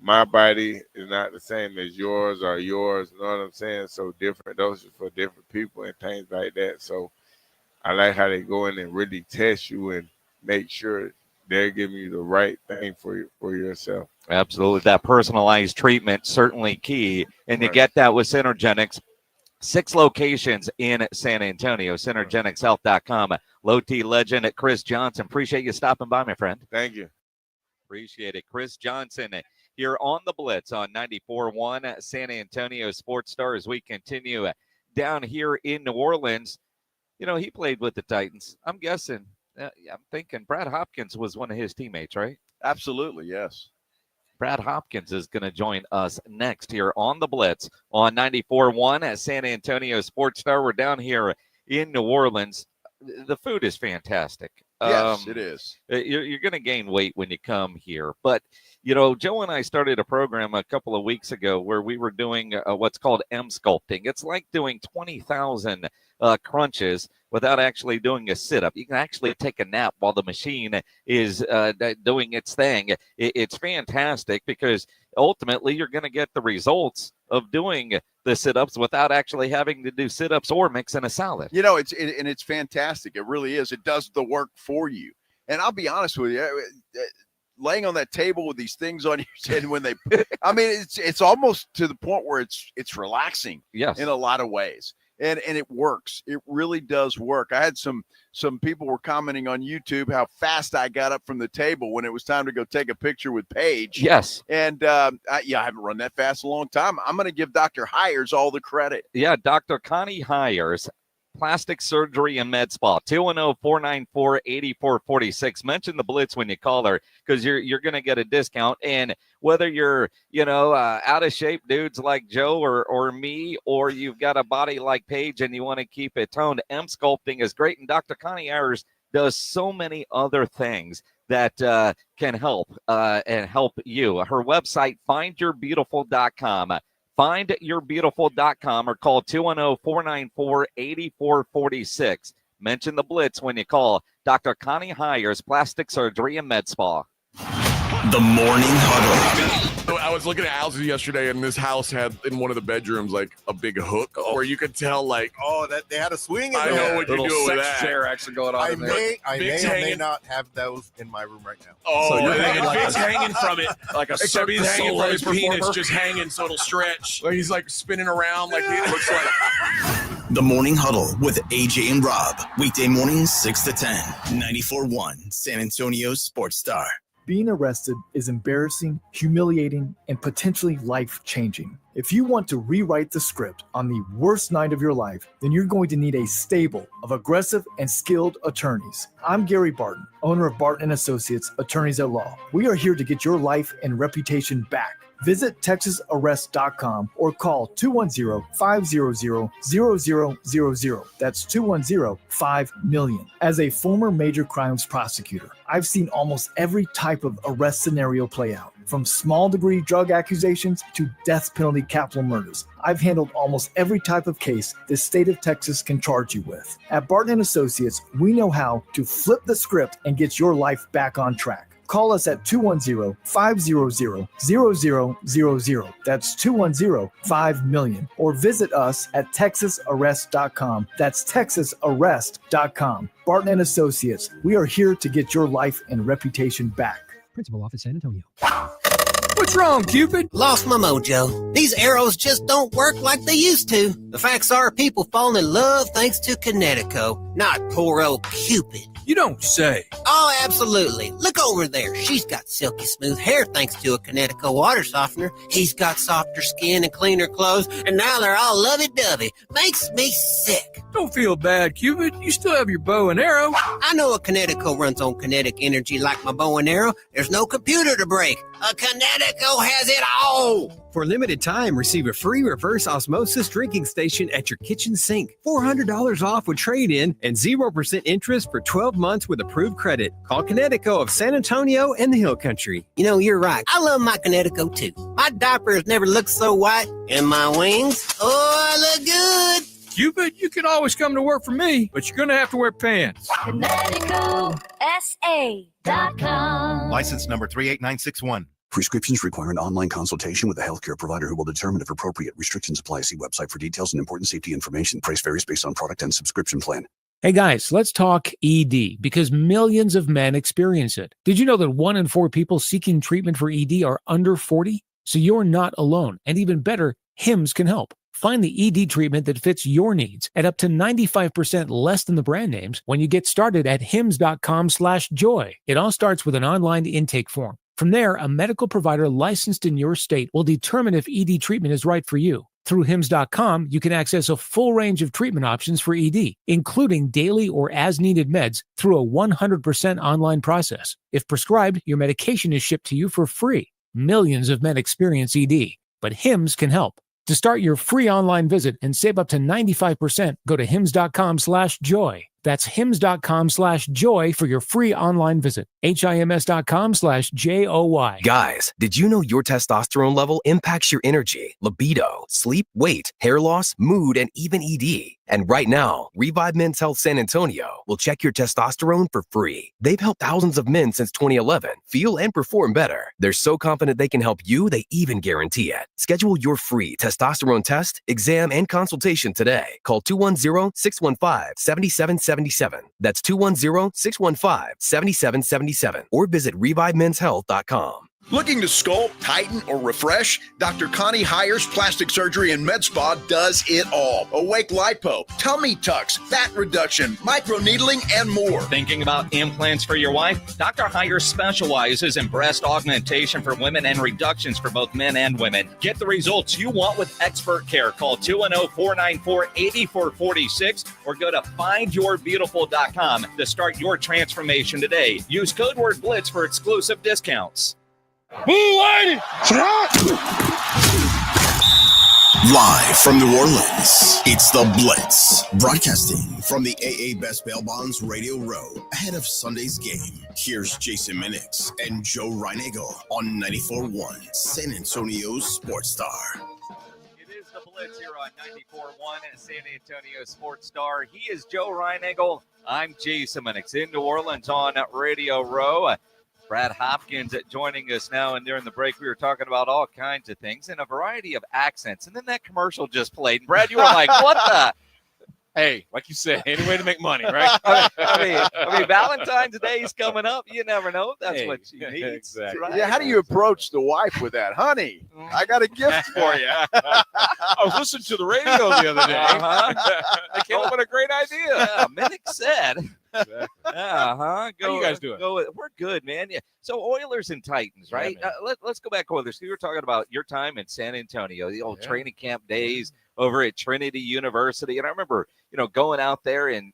My body is not the same as yours or yours. You know what I'm saying? So different doses for different people and things like that. So I like how they go in and really test you and make sure they're giving you the right thing for yourself. Absolutely. That personalized treatment, certainly key. And you get that with Synergenx. 6 locations in San Antonio. Synergenxhealth.com. Low T legend Chris Johnson. Appreciate you stopping by, my friend. Thank you. Appreciate it. Chris Johnson here on the Blitz on 94.1 San Antonio Sports Star as we continue down here in New Orleans. He played with the Titans. I'm guessing, I'm thinking Brad Hopkins was one of his teammates, right? Absolutely, yes. Brad Hopkins is going to join us next here on the Blitz on 94.1 at San Antonio Sports Star. We're down here in New Orleans. The food is fantastic. Yes, it is. You're going to gain weight when you come here. But, Joe and I started a program a couple of weeks ago where we were doing what's called M sculpting. It's like doing 20,000 crunches without actually doing a sit-up. You can actually take a nap while the machine is doing its thing. It's fantastic because ultimately you're going to get the results of doing the sit-ups without actually having to do sit-ups or mix in a salad. It's fantastic. It really is. It does the work for you. And I'll be honest with you, laying on that table with these things on your head when they, it's almost to the point where it's relaxing. Yes. In a lot of ways. And it works. It really does work. I had some people were commenting on YouTube how fast I got up from the table when it was time to go take a picture with Paige. Yes. And I haven't run that fast in a long time. I'm going to give Dr. Hires all the credit. Yeah, Dr. Connie Hires, Plastic Surgery and Med Spa, 210-494-8446. Mention the Blitz when you call her because you're going to get a discount. And whether you're, out of shape dudes like Joe or me, or you've got a body like Paige and you want to keep it toned, M Sculpting is great. And Dr. Connie Ayers does so many other things that can help and help you. Her website, findyourbeautiful.com. Findyourbeautiful.com or call 210-494-8446. Mention the Blitz when you call Dr. Connie Hires, Plastic Surgery and Med Spa. The Morning Huddle. I was looking at houses yesterday, and this house had in one of the bedrooms like a big hook where you could tell that they had a swing. I know what you're doing with that. Chair actually going on. I may or may not have those in my room right now. Oh, so you're Big's hanging from it like a except he's hanging from his penis, just hanging so it'll stretch. Like he's like spinning around like it looks like. The Morning Huddle with AJ and Rob. Weekday mornings 6 to 10. 94.1 San Antonio Sports Star. Being arrested is embarrassing, humiliating, and potentially life-changing. If you want to rewrite the script on the worst night of your life, then you're going to need a stable of aggressive and skilled attorneys. I'm Gary Barton, owner of Barton & Associates, Attorneys at Law. We are here to get your life and reputation back. Visit TexasArrest.com or call 210-500-0000. That's 210-5-million. As a former major crimes prosecutor, I've seen almost every type of arrest scenario play out, from small degree drug accusations to death penalty capital murders. I've handled almost every type of case the state of Texas can charge you with. At Barton & Associates, we know how to flip the script and get your life back on track. Call us at 210-500-0000. That's 210-5-million. Or visit us at TexasArrest.com. That's TexasArrest.com. Barton & Associates. We are here to get your life and reputation back. Principal Office, San Antonio. What's wrong, Cupid? Lost my mojo. These arrows just don't work like they used to. The facts are people fall in love thanks to Kinetico, not poor old Cupid. You don't say. Oh, absolutely. Look over there. She's got silky smooth hair thanks to a Connecticut water softener. He's got softer skin and cleaner clothes, and now they're all lovey-dovey. Makes me sick. Don't feel bad, Cupid. You still have your bow and arrow. I know a Connecticut runs on kinetic energy like my bow and arrow. There's no computer to break. A Connecticut has it all. For limited time, receive a free reverse osmosis drinking station at your kitchen sink. $400 off with trade-in and 0% interest for 12 months with approved credit. Call Connecticut of San Antonio and the Hill Country. You know, you're right. I love my Connecticut, too. My diaper has never looked so white. And my wings, oh, I look good. Cupid, you can always come to work for me, but you're going to have to wear pants. ConnecticutSA.com. License number 38961. Prescriptions require an online consultation with a healthcare provider who will determine if appropriate. Restrictions apply. See website for details and important safety information. Price varies based on product and subscription plan. Hey guys, let's talk ED because millions of men experience it. Did you know that 1 in 4 people seeking treatment for ED are under 40? So you're not alone. And even better, Hims can help. Find the ED treatment that fits your needs at up to 95% less than the brand names when you get started at hims.com/joy. It all starts with an online intake form. From there, a medical provider licensed in your state will determine if ED treatment is right for you. Through hims.com, you can access a full range of treatment options for ED, including daily or as-needed meds through a 100% online process. If prescribed, your medication is shipped to you for free. Millions of men experience ED, but Hims can help. To start your free online visit and save up to 95%, go to hims.com/joy. That's hims.com/joy for your free online visit. HIMS.com/JOY. Guys, did you know your testosterone level impacts your energy, libido, sleep, weight, hair loss, mood, and even ED? And right now, Revive Men's Health San Antonio will check your testosterone for free. They've helped thousands of men since 2011 feel and perform better. They're so confident they can help you, they even guarantee it. Schedule your free testosterone test, exam, and consultation today. Call 210-615-7777. That's 210-615-7777 or visit ReviveMen'sHealth.com. Looking to sculpt, tighten, or refresh? Dr. Connie Hires Plastic Surgery and Med Spa does it all. Awake lipo, tummy tucks, fat reduction, microneedling, and more. Thinking about implants for your wife? Dr. Hires specializes in breast augmentation for women and reductions for both men and women. Get the results you want with expert care. Call 210-494-8446 or go to findyourbeautiful.com to start your transformation today. Use code word BLITZ for exclusive discounts. Live from New Orleans, it's The Blitz, broadcasting from the AA Best Bail Bonds Radio Row ahead of Sunday's game. Here's Jason Minix and Joe Reinagle on 94.1 San Antonio's Sports Star. It is The Blitz here on 94.1 San Antonio Sports Star. He is Joe Reinagle. I'm Jason Minix in New Orleans on Radio Row. Brad Hopkins joining us now, and during the break we were talking about all kinds of things in a variety of accents, and then that commercial just played. And Brad, you were like, what the? Hey, like you said, any way to make money, right? I mean, Valentine's Day is coming up. You never know if that's what she needs. Exactly. Right? Yeah, how do you approach the wife with that? Honey, I got a gift for you. I was listening to the radio the other day. They came up with a great idea. Yeah, Minnick said. Exactly. How you guys doing? We're good, man. Yeah. So Oilers and Titans, right? Yeah, Let's go back Oilers. You were talking about your time in San Antonio, the old training camp days over at Trinity University, and I remember, going out there and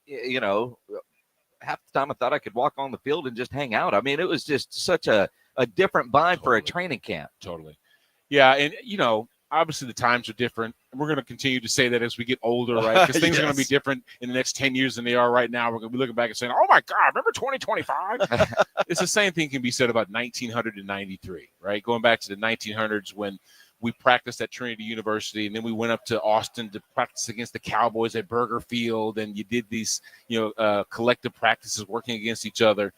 half the time I thought I could walk on the field and just hang out. I mean, it was just such a different vibe for a training camp. Totally. Yeah, and obviously the times are different. And we're going to continue to say that as we get older, right? Because things are going to be different in the next 10 years than they are right now. We're going to be looking back and saying, oh, my God, remember 2025? It's the same thing can be said about 1993, right? Going back to the 1900s when we practiced at Trinity University, and then we went up to Austin to practice against the Cowboys at Burger Field, and you did these, collective practices working against each other.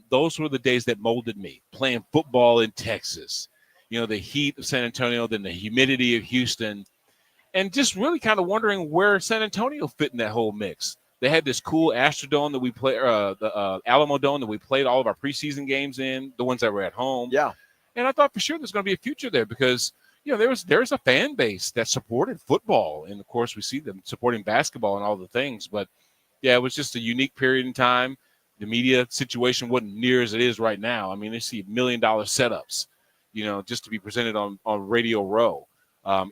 Those were the days that molded me, playing football in Texas. The heat of San Antonio, then the humidity of Houston, and just really kind of wondering where San Antonio fit in that whole mix. They had this cool Astrodome that we play, the Alamo Dome that we played all of our preseason games in, the ones that were at home. Yeah. And I thought for sure there's going to be a future there because, there's a fan base that supported football. And, of course, we see them supporting basketball and all the things. But, yeah, it was just a unique period in time. The media situation wasn't near as it is right now. I mean, they see $1 million setups, just to be presented on Radio Row.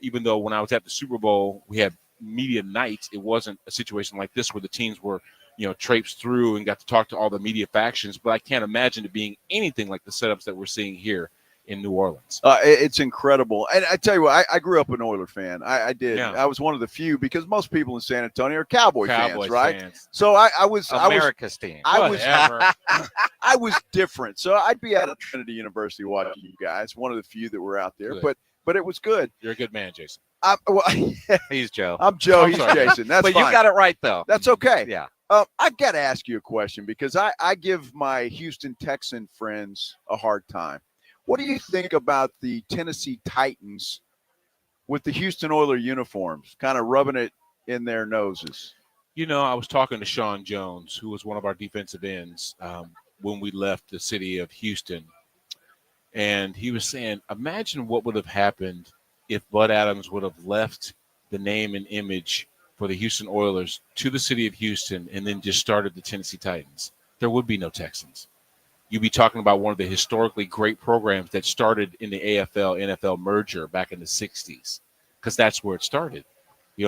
Even though when I was at the Super Bowl, we had media nights, it wasn't a situation like this where the teams were, traipsed through and got to talk to all the media factions. But I can't imagine it being anything like the setups that we're seeing here in New Orleans. It's incredible. And I tell you what, I grew up an Oiler fan. I did. Yeah. I was one of the few, because most people in San Antonio are Cowboy fans, right? So I was America's team. I was different. So I'd be out at Trinity University watching you guys, one of the few that were out there. Good. But it was good. You're a good man, Jason. He's Joe. I'm Joe. He's Jason. That's but fine. You got it right, though. That's okay. Yeah. I got to ask you a question, because I give my Houston Texan friends a hard time. What do you think about the Tennessee Titans with the Houston Oiler uniforms, kind of rubbing it in their noses? I was talking to Sean Jones, who was one of our defensive ends when we left the city of Houston. And he was saying, imagine what would have happened if Bud Adams would have left the name and image for the Houston Oilers to the city of Houston and then just started the Tennessee Titans. There would be no Texans. You'd be talking about one of the historically great programs that started in the AFL-NFL merger back in the 60s, because that's where it started.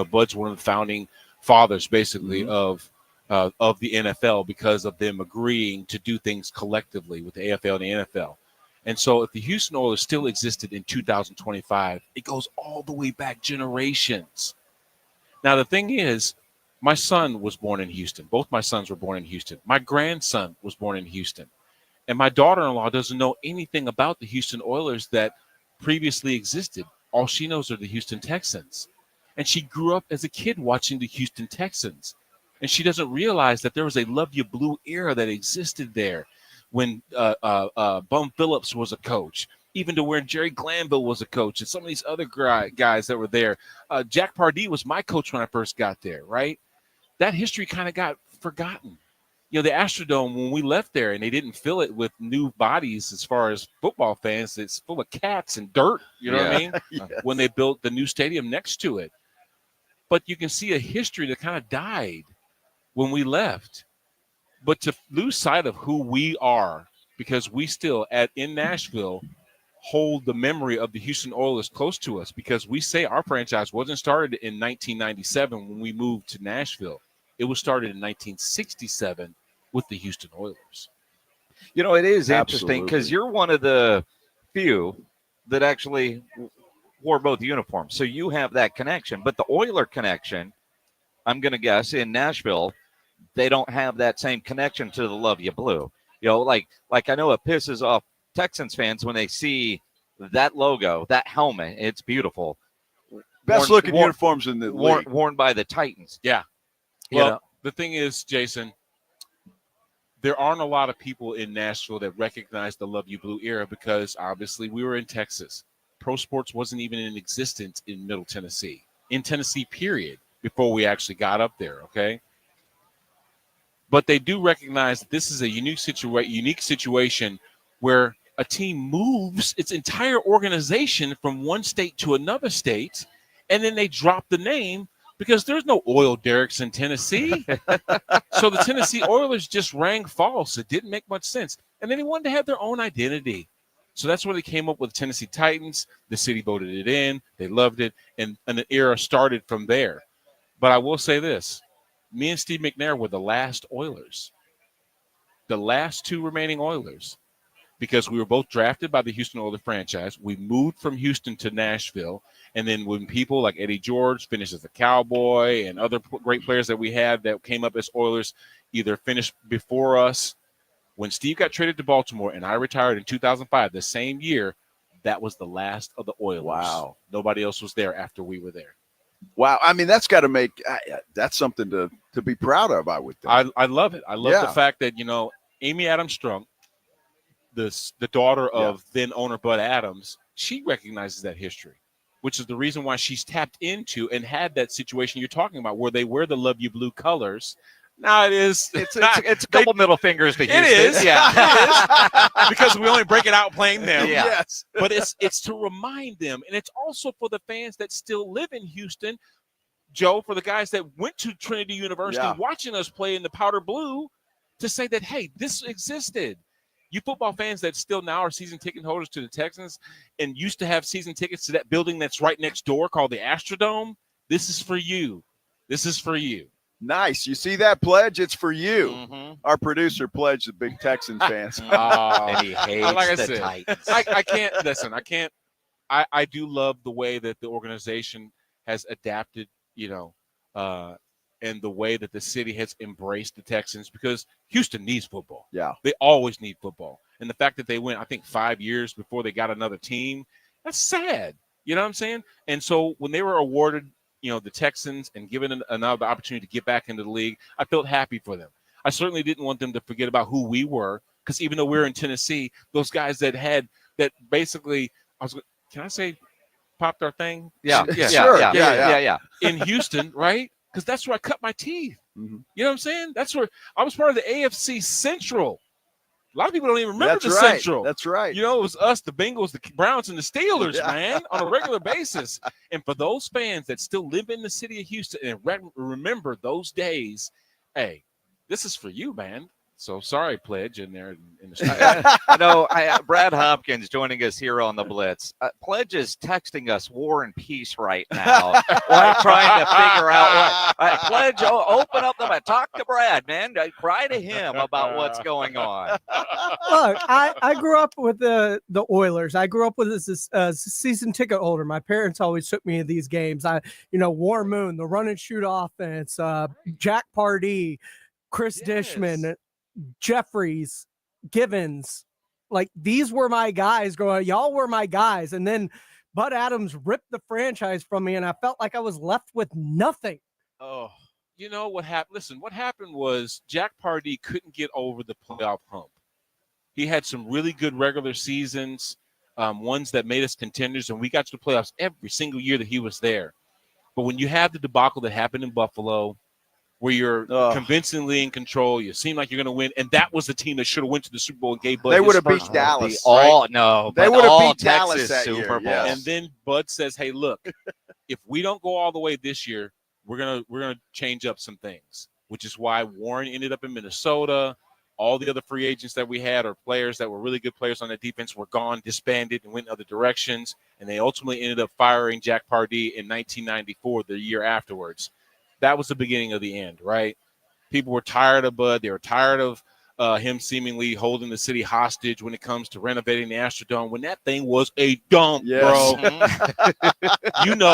Bud's one of the founding fathers, basically, of the NFL, because of them agreeing to do things collectively with the AFL and the NFL. And so if the Houston Oilers still existed in 2025, it goes all the way back generations. Now, the thing is, my son was born in Houston. Both my sons were born in Houston. My grandson was born in Houston. And my daughter-in-law doesn't know anything about the Houston Oilers that previously existed. All she knows are the Houston Texans. And she grew up as a kid watching the Houston Texans. And she doesn't realize that there was a Love You Blue era that existed there when Bum Phillips was a coach, even to where Jerry Glanville was a coach, and some of these other guys that were there. Jack Pardee was my coach when I first got there, right? That history kind of got forgotten. The Astrodome, when we left there and they didn't fill it with new bodies as far as football fans, it's full of cats and dirt, what I mean? Yes. When they built the new stadium next to it. But you can see a history that kind of died when we left. But to lose sight of who we are, because we still in Nashville hold the memory of the Houston Oilers close to us, because we say our franchise wasn't started in 1997 when we moved to Nashville. It was started in 1967 with the Houston Oilers. It is interesting, because you're one of the few that actually wore both uniforms. So you have that connection. But the Oiler connection, I'm going to guess, in Nashville, they don't have that same connection to the Love You Blue. Like I know it pisses off Texans fans when they see that logo, that helmet. It's beautiful. Best looking uniforms in the league. Worn by the Titans. Yeah. Well, the thing is, Jason, there aren't a lot of people in Nashville that recognize the Love You Blue era, because obviously we were in Texas. Pro sports wasn't even in existence in Middle Tennessee, period, before we actually got up there, okay? But they do recognize that this is a unique situation where a team moves its entire organization from one state to another state, and then they drop the name, because there's no oil derricks in Tennessee. So the Tennessee Oilers just rang false. It didn't make much sense. And then they wanted to have their own identity. So that's where they came up with Tennessee Titans. The city voted it in. They loved it. And an era started from there. But I will say this. Me and Steve McNair were the last Oilers. The last two remaining Oilers. Because we were both drafted by the Houston Oilers franchise. We moved from Houston to Nashville. And then when people like Eddie George finished as a Cowboy and other great players that we had that came up as Oilers either finished before us. When Steve got traded to Baltimore and I retired in 2005, the same year, that was the last of the Oilers. Wow. Nobody else was there after we were there. Wow. I mean, that's got to make that's something to be proud of, I would think. I love it. I love the fact that, Amy Adams Strunk, the daughter of then owner Bud Adams, she recognizes that history, which is the reason why she's tapped into and had that situation you're talking about where they wear the Love You Blue colors. Now it's a couple middle fingers to Houston. It is, yeah, it is, because we only break it out playing them. Yeah. Yes, but it's to remind them, and it's also for the fans that still live in Houston. Joe, for the guys that went to Trinity University, watching us play in the powder blue, to say that, hey, this existed. You football fans that still now are season ticket holders to the Texans and used to have season tickets to that building that's right next door called the Astrodome, this is for you. This is for you. Nice. You see that pledge? It's for you. Mm-hmm. Our producer pledged the big Texans fans. And he hates the Titans. I can't listen. I do love the way that the organization has adapted, and the way that the city has embraced the Texans, because Houston needs football. Yeah. They always need football. And the fact that they went, I think, 5 years before they got another team, that's sad. You know what I'm saying? And so when they were awarded, the Texans and given another opportunity to get back into the league, I felt happy for them. I certainly didn't want them to forget about who we were, because even though we're in Tennessee, those guys that basically, can I say popped our thing? Yeah. Yeah. In Houston, right? Because that's where I cut my teeth. Mm-hmm. You know what I'm saying? That's where I was part of the AFC Central. A lot of people don't even remember That's the right. Central. That's right. It was us, the Bengals, the Browns, and the Steelers, man, on a regular basis. And for those fans that still live in the city of Houston and remember those days, hey, this is for you, man. So sorry, Pledge, in there in the Brad Hopkins joining us here on the Blitz. Pledge is texting us War and Peace right now. We're trying to figure out what. Pledge, open up talk to Brad, man. Cry to him about what's going on. Look, I grew up with the Oilers. I grew up with a season ticket holder. My parents always took me to these games. War Moon, the run and shoot offense, Jack Pardee, Chris Dishman, Jeffries, Givens, like these were my guys growing up. Y'all were my guys. And then Bud Adams ripped the franchise from me, and I felt like I was left with nothing. Oh, you know what happened? Listen, what happened was Jack Pardee couldn't get over the playoff hump. He had some really good regular seasons, ones that made us contenders, and we got to the playoffs every single year that he was there. But when you have the debacle that happened in Buffalo, where you're convincingly in control, you seem like you're going to win, and that was the team that should have went to the Super Bowl and gave Bud. They would have beat Dallas. They would have beat Dallas that Super year. Bowl. Yes. And then Bud says, "Hey, look, if we don't go all the way this year, we're gonna change up some things." Which is why Warren ended up in Minnesota. All the other free agents that we had, or players that were really good players on that defense, were gone, disbanded, and went in other directions. And they ultimately ended up firing Jack Pardee in 1994, the year afterwards. That was the beginning of the end, right? People were tired of Bud. They were tired of him seemingly holding the city hostage when it comes to renovating the Astrodome, when that thing was a dump, bro.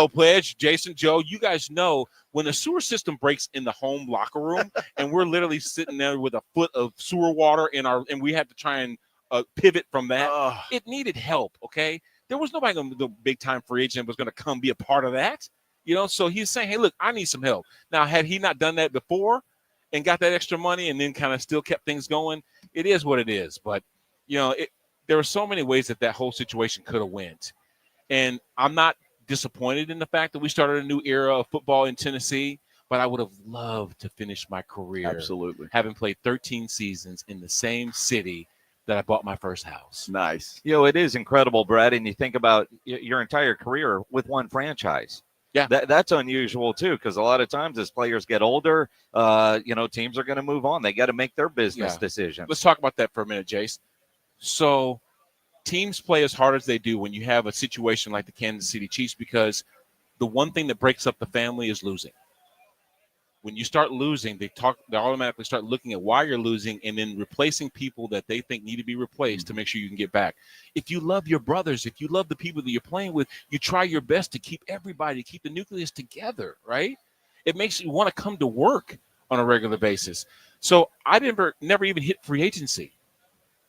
Pledge, Jason, Joe, you guys know when the sewer system breaks in the home locker room and we're literally sitting there with a foot of sewer water and we have to try and pivot from that. It needed help, okay? There was nobody going to the big-time free agent was going to come be a part of that. So he's saying, hey, look, I need some help. Now, had he not done that before and got that extra money and then kind of still kept things going, it is what it is. But, there were so many ways that whole situation could have went. And I'm not disappointed in the fact that we started a new era of football in Tennessee, but I would have loved to finish my career. Absolutely. Having played 13 seasons in the same city that I bought my first house. Nice. It is incredible, Brad. And you think about your entire career with one franchise. Yeah, that's unusual too, because a lot of times as players get older, teams are going to move on. They got to make their business decisions. Let's talk about that for a minute, Jace. So teams play as hard as they do when you have a situation like the Kansas City Chiefs, because the one thing that breaks up the family is losing. When you start losing, they automatically start looking at why you're losing and then replacing people that they think need to be replaced to make sure you can get back. If you love your brothers, if you love the people that you're playing with, you try your best to keep the nucleus together, right? It makes you want to come to work on a regular basis. So I never even hit free agency.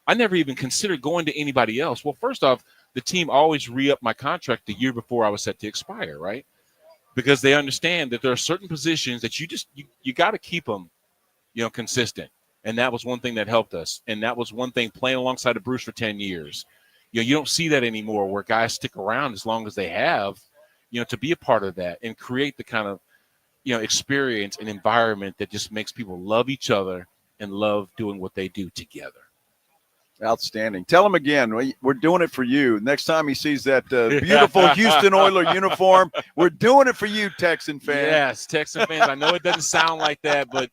I never even considered going to anybody else. Well, first off, the team always re-upped my contract the year before I was set to expire, right? Because they understand that there are certain positions that you got to keep them, consistent. And that was one thing that helped us. And that was one thing playing alongside of Bruce for 10 years. You don't see that anymore, where guys stick around as long as they have, to be a part of that and create the kind of, experience and environment that just makes people love each other and love doing what they do together. Outstanding. Tell him again, we're doing it for you. Next time he sees that beautiful Houston Oiler uniform, we're doing it for you, Texan fans. Yes, Texan fans. I know it doesn't sound like that, but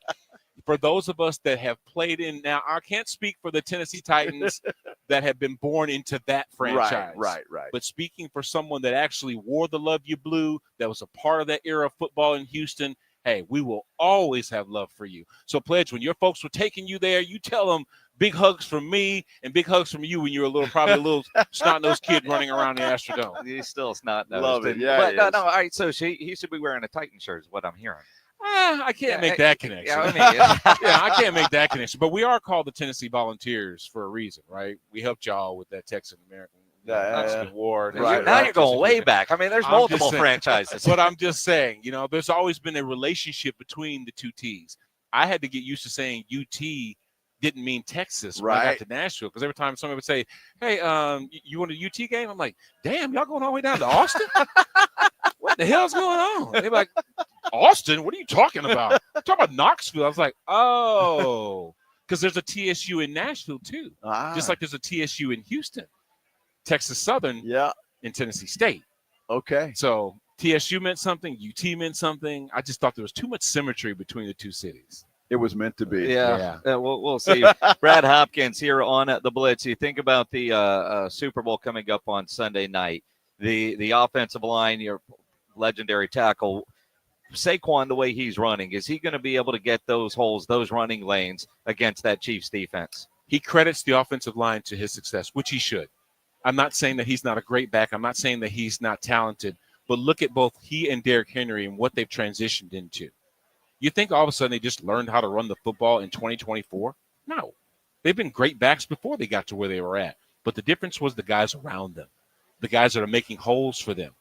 for those of us that have played in now, I can't speak for the Tennessee Titans that have been born into that franchise. Right. But speaking for someone that actually wore the Love You Blue, that was a part of that era of football in Houston, hey, we will always have love for you. So, Pledge, when your folks were taking you there, you tell them big hugs from me and big hugs from you when you were probably a little snot-nosed kid running around the Astrodome. He's still snot-nosed. Love it. Yeah, but no. All right, so he should be wearing a Titan shirt is what I'm hearing. I can't make that connection. Yeah, I can't make that connection. But we are called the Tennessee Volunteers for a reason, right? We helped y'all with that Texan-American Mexican War. Now you're going way back. I mean, there's multiple franchises. But I'm just saying, there's always been a relationship between the two T's. I had to get used to saying UT didn't mean Texas when I got to Nashville, because every time somebody would say, hey, you want a UT game? I'm like, damn, y'all going all the way down to Austin? What the hell's going on? They're like, Austin? What are you talking about? I'm talking about Knoxville. I was like, oh, because there's a TSU in Nashville too. Just like there's a TSU in Houston, Texas Southern, in Tennessee State. Okay. So TSU meant something, UT meant something. I just thought there was too much symmetry between the two cities. It was meant to be. Yeah. We'll see. Brad Hopkins here on the Blitz. You think about the Super Bowl coming up on Sunday night. The offensive line, your legendary tackle, Saquon, the way he's running, is he going to be able to get those holes, those running lanes against that Chiefs defense? He credits the offensive line to his success, which he should. I'm not saying that he's not a great back. I'm not saying that he's not talented. But look at both he and Derrick Henry and what they've transitioned into. You think all of a sudden they just learned how to run the football in 2024? No. They've been great backs before they got to where they were at. But the difference was the guys around them, the guys that are making holes for them.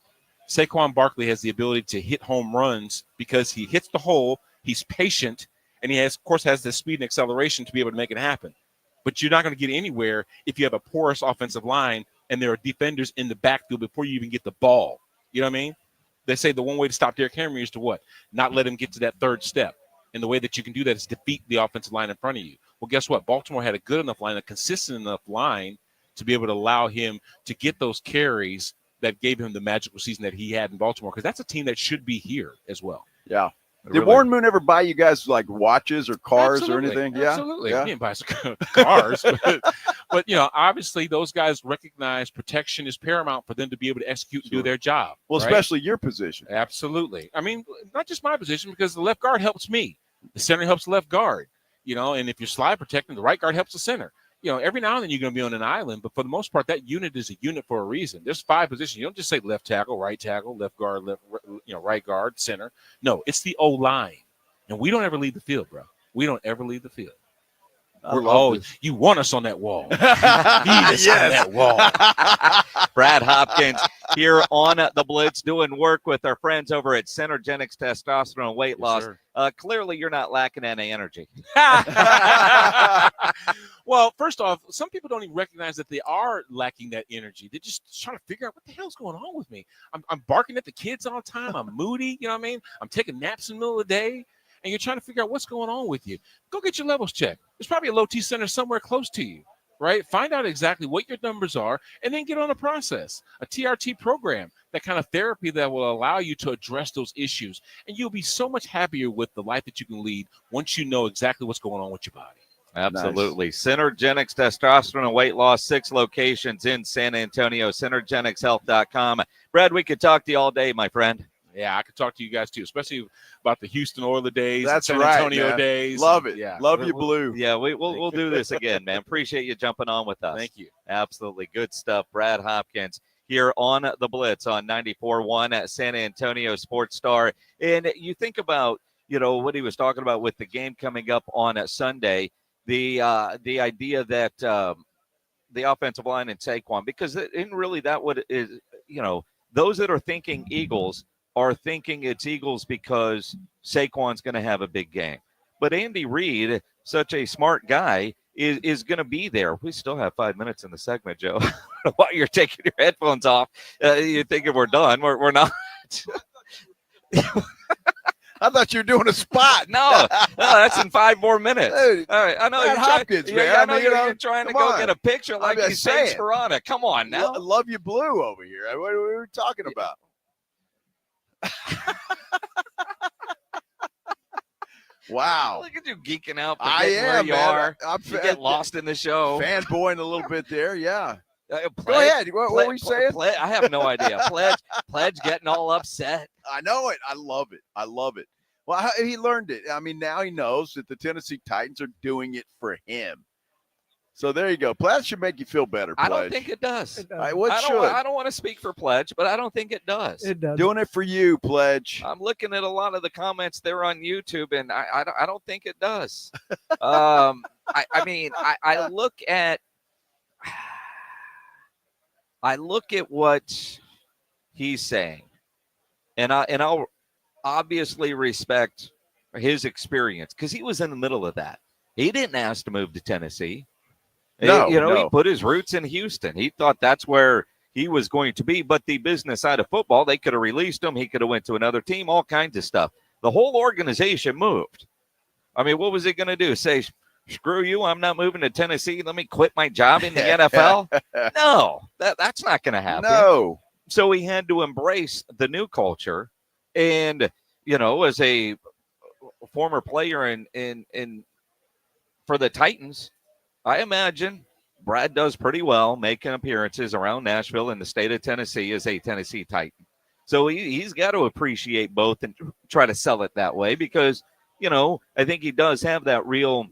Saquon Barkley has the ability to hit home runs because he hits the hole, he's patient, and he has the speed and acceleration to be able to make it happen. But you're not going to get anywhere if you have a porous offensive line and there are defenders in the backfield before you even get the ball. You know what I mean? They say the one way to stop Derrick Henry is to what? Not let him get to that third step. And the way that you can do that is defeat the offensive line in front of you. Well, guess what? Baltimore had a good enough line, a consistent enough line to be able to allow him to get those carries that gave him the magical season that he had in Baltimore, because that's a team that should be here as well. Yeah. Did Warren Moon ever buy you guys like watches or cars or anything? Absolutely. Yeah. He didn't buy some cars. But, obviously those guys recognize protection is paramount for them to be able to execute and do their job. Well, right? especially your position. Absolutely. I mean, not just my position, because the left guard helps me. The center helps the left guard, and if you're slide protecting, the right guard helps the center. Every now and then you're going to be on an island, but for the most part, that unit is a unit for a reason. There's 5 positions. You don't just say left tackle, left guard, right guard, center. No, it's the O-line. And we don't ever leave the field, bro. We don't ever leave the field. You want us on that wall. Need us on that wall. Brad Hopkins here on the Blitz doing work with our friends over at Synergenx Testosterone and Weight Loss. Clearly, you're not lacking any energy. Well, first off, some people don't even recognize that they are lacking that energy. They're just trying to figure out what the hell's going on with me. I'm barking at the kids all the time. I'm moody. You know what I mean? I'm taking naps in the middle of the day. And you're trying to figure out what's going on with you. Go get your levels checked. There's probably a low T center somewhere close to you, right? Find out exactly what your numbers are and then get on a process, a TRT program, that kind of therapy that will allow you to address those issues. And you'll be so much happier with the life that you can lead once you know exactly what's going on with your body. Absolutely. Nice. Synergenx Testosterone and Weight Loss, 6 locations in San Antonio, synergenxhealth.com. Brad, we could talk to you all day, my friend. Yeah, I could talk to you guys too, especially about the Houston Oilers days, That's San right, Antonio man. days. Love it. Yeah, Love you, Blue. Yeah, we'll do this again, man. Appreciate you jumping on with us. Thank you. Absolutely. Good stuff. Brad Hopkins here on the Blitz on 94.1 at San Antonio Sports Star. And you think about, what he was talking about with the game coming up on a Sunday, the idea that the offensive line and Saquon, because really that would is, those that are thinking Eagles are thinking it's Eagles because Saquon's going to have a big game. But Andy Reid, such a smart guy, is going to be there. We still have 5 minutes in the segment, Joe. While you're taking your headphones off, you're thinking we're done. We're not. I thought you were doing a spot. No, that's in 5 more minutes. Dude, all right, I know Brad Hopkins, man. I know you're trying to go get a picture like you Paige Spiranac. Come on now. Love you, Blue, over here. What are we talking about? Wow. Look at you geeking out. I am, where you man. are. You get lost in the show. Fanboying a little bit there, yeah. Go ahead. What were we saying? I have no idea. Pledge getting all upset. I know it. I love it. Well, he learned it. I mean, now he knows that the Tennessee Titans are doing it for him. So there you go. Pledge should make you feel better, Pledge. I don't think it does. I don't want to speak for Pledge, but I don't think it does. It does. Doing it for you, Pledge. I'm looking at a lot of the comments there on YouTube, and I don't think it does. I look at what he's saying, and I'll obviously respect his experience because he was in the middle of that. He didn't ask to move to Tennessee. No, he put his roots in Houston. He thought that's where he was going to be. But the business side of football, they could have released him. He could have went to another team, all kinds of stuff. The whole organization moved. I mean, what was he going to do? Say, screw you, I'm not moving to Tennessee. Let me quit my job in the NFL? No, that's not going to happen. No. So he had to embrace the new culture. And, as a former player in for the Titans, I imagine Brad does pretty well making appearances around Nashville and the state of Tennessee as a Tennessee Titan. So he's got to appreciate both and try to sell it that way because, I think he does have that real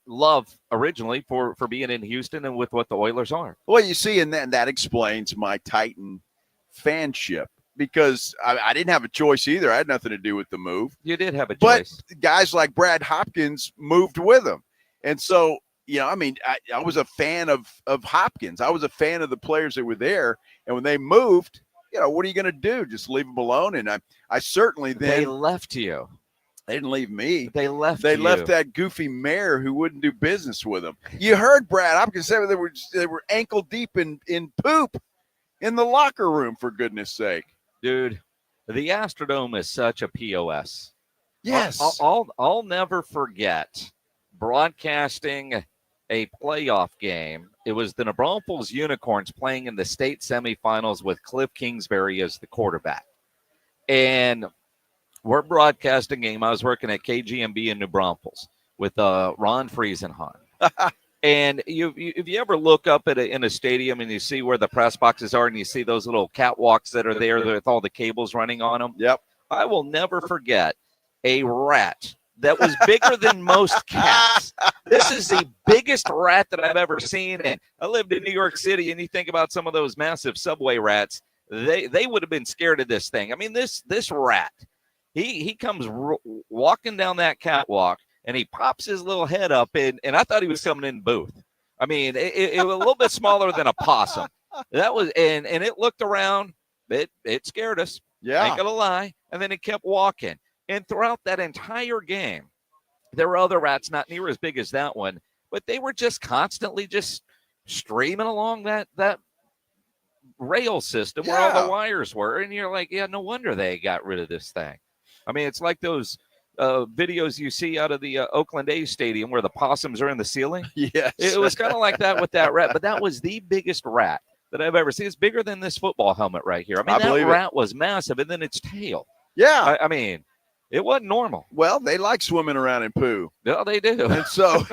love originally for being in Houston and with what the Oilers are. Well, you see, and that explains my Titan fanship because I didn't have a choice either. I had nothing to do with the move. You did have a choice. But guys like Brad Hopkins moved with him. And so, I was a fan of Hopkins. I was a fan of the players that were there. And when they moved, what are you going to do? Just leave them alone? And I certainly then. They left you. They didn't leave me. They left They you. left that goofy mayor who wouldn't do business with them. You heard Brad Hopkins say they were ankle deep in poop in the locker room, for goodness sake. Dude, the Astrodome is such a POS. Yes. I'll never forget broadcasting a playoff game. It was the New Braunfels Unicorns playing in the state semifinals with Cliff Kingsbury as the quarterback. And we're broadcasting a game. I was working at KGMB in New Braunfels with Ron Friesenhahn. And if you ever look up in a stadium and you see where the press boxes are and you see those little catwalks that are there with all the cables running on them. Yep. I will never forget a rat that was bigger than most cats. This is the biggest rat that I've ever seen. And I lived in New York City, and you think about some of those massive subway rats, they would have been scared of this thing. I mean, this rat, he comes walking down that catwalk, and he pops his little head up, and I thought he was coming in booth. I mean, it was a little bit smaller than a possum. That was, and it looked around. It scared us. Yeah. Ain't gonna lie. And then it kept walking. And throughout that entire game, there were other rats not near as big as that one, but they were just constantly just streaming along that rail system where all the wires were. And you're like, yeah, no wonder they got rid of this thing. I mean, it's like those videos you see out of the Oakland A's stadium where the possums are in the ceiling. Yes. It was kind of like that with that rat, but that was the biggest rat that I've ever seen. It's bigger than this football helmet right here. I mean, that rat was massive, and then its tail. Yeah. I mean, it wasn't normal. Well, they like swimming around in poo. No, they do. And so,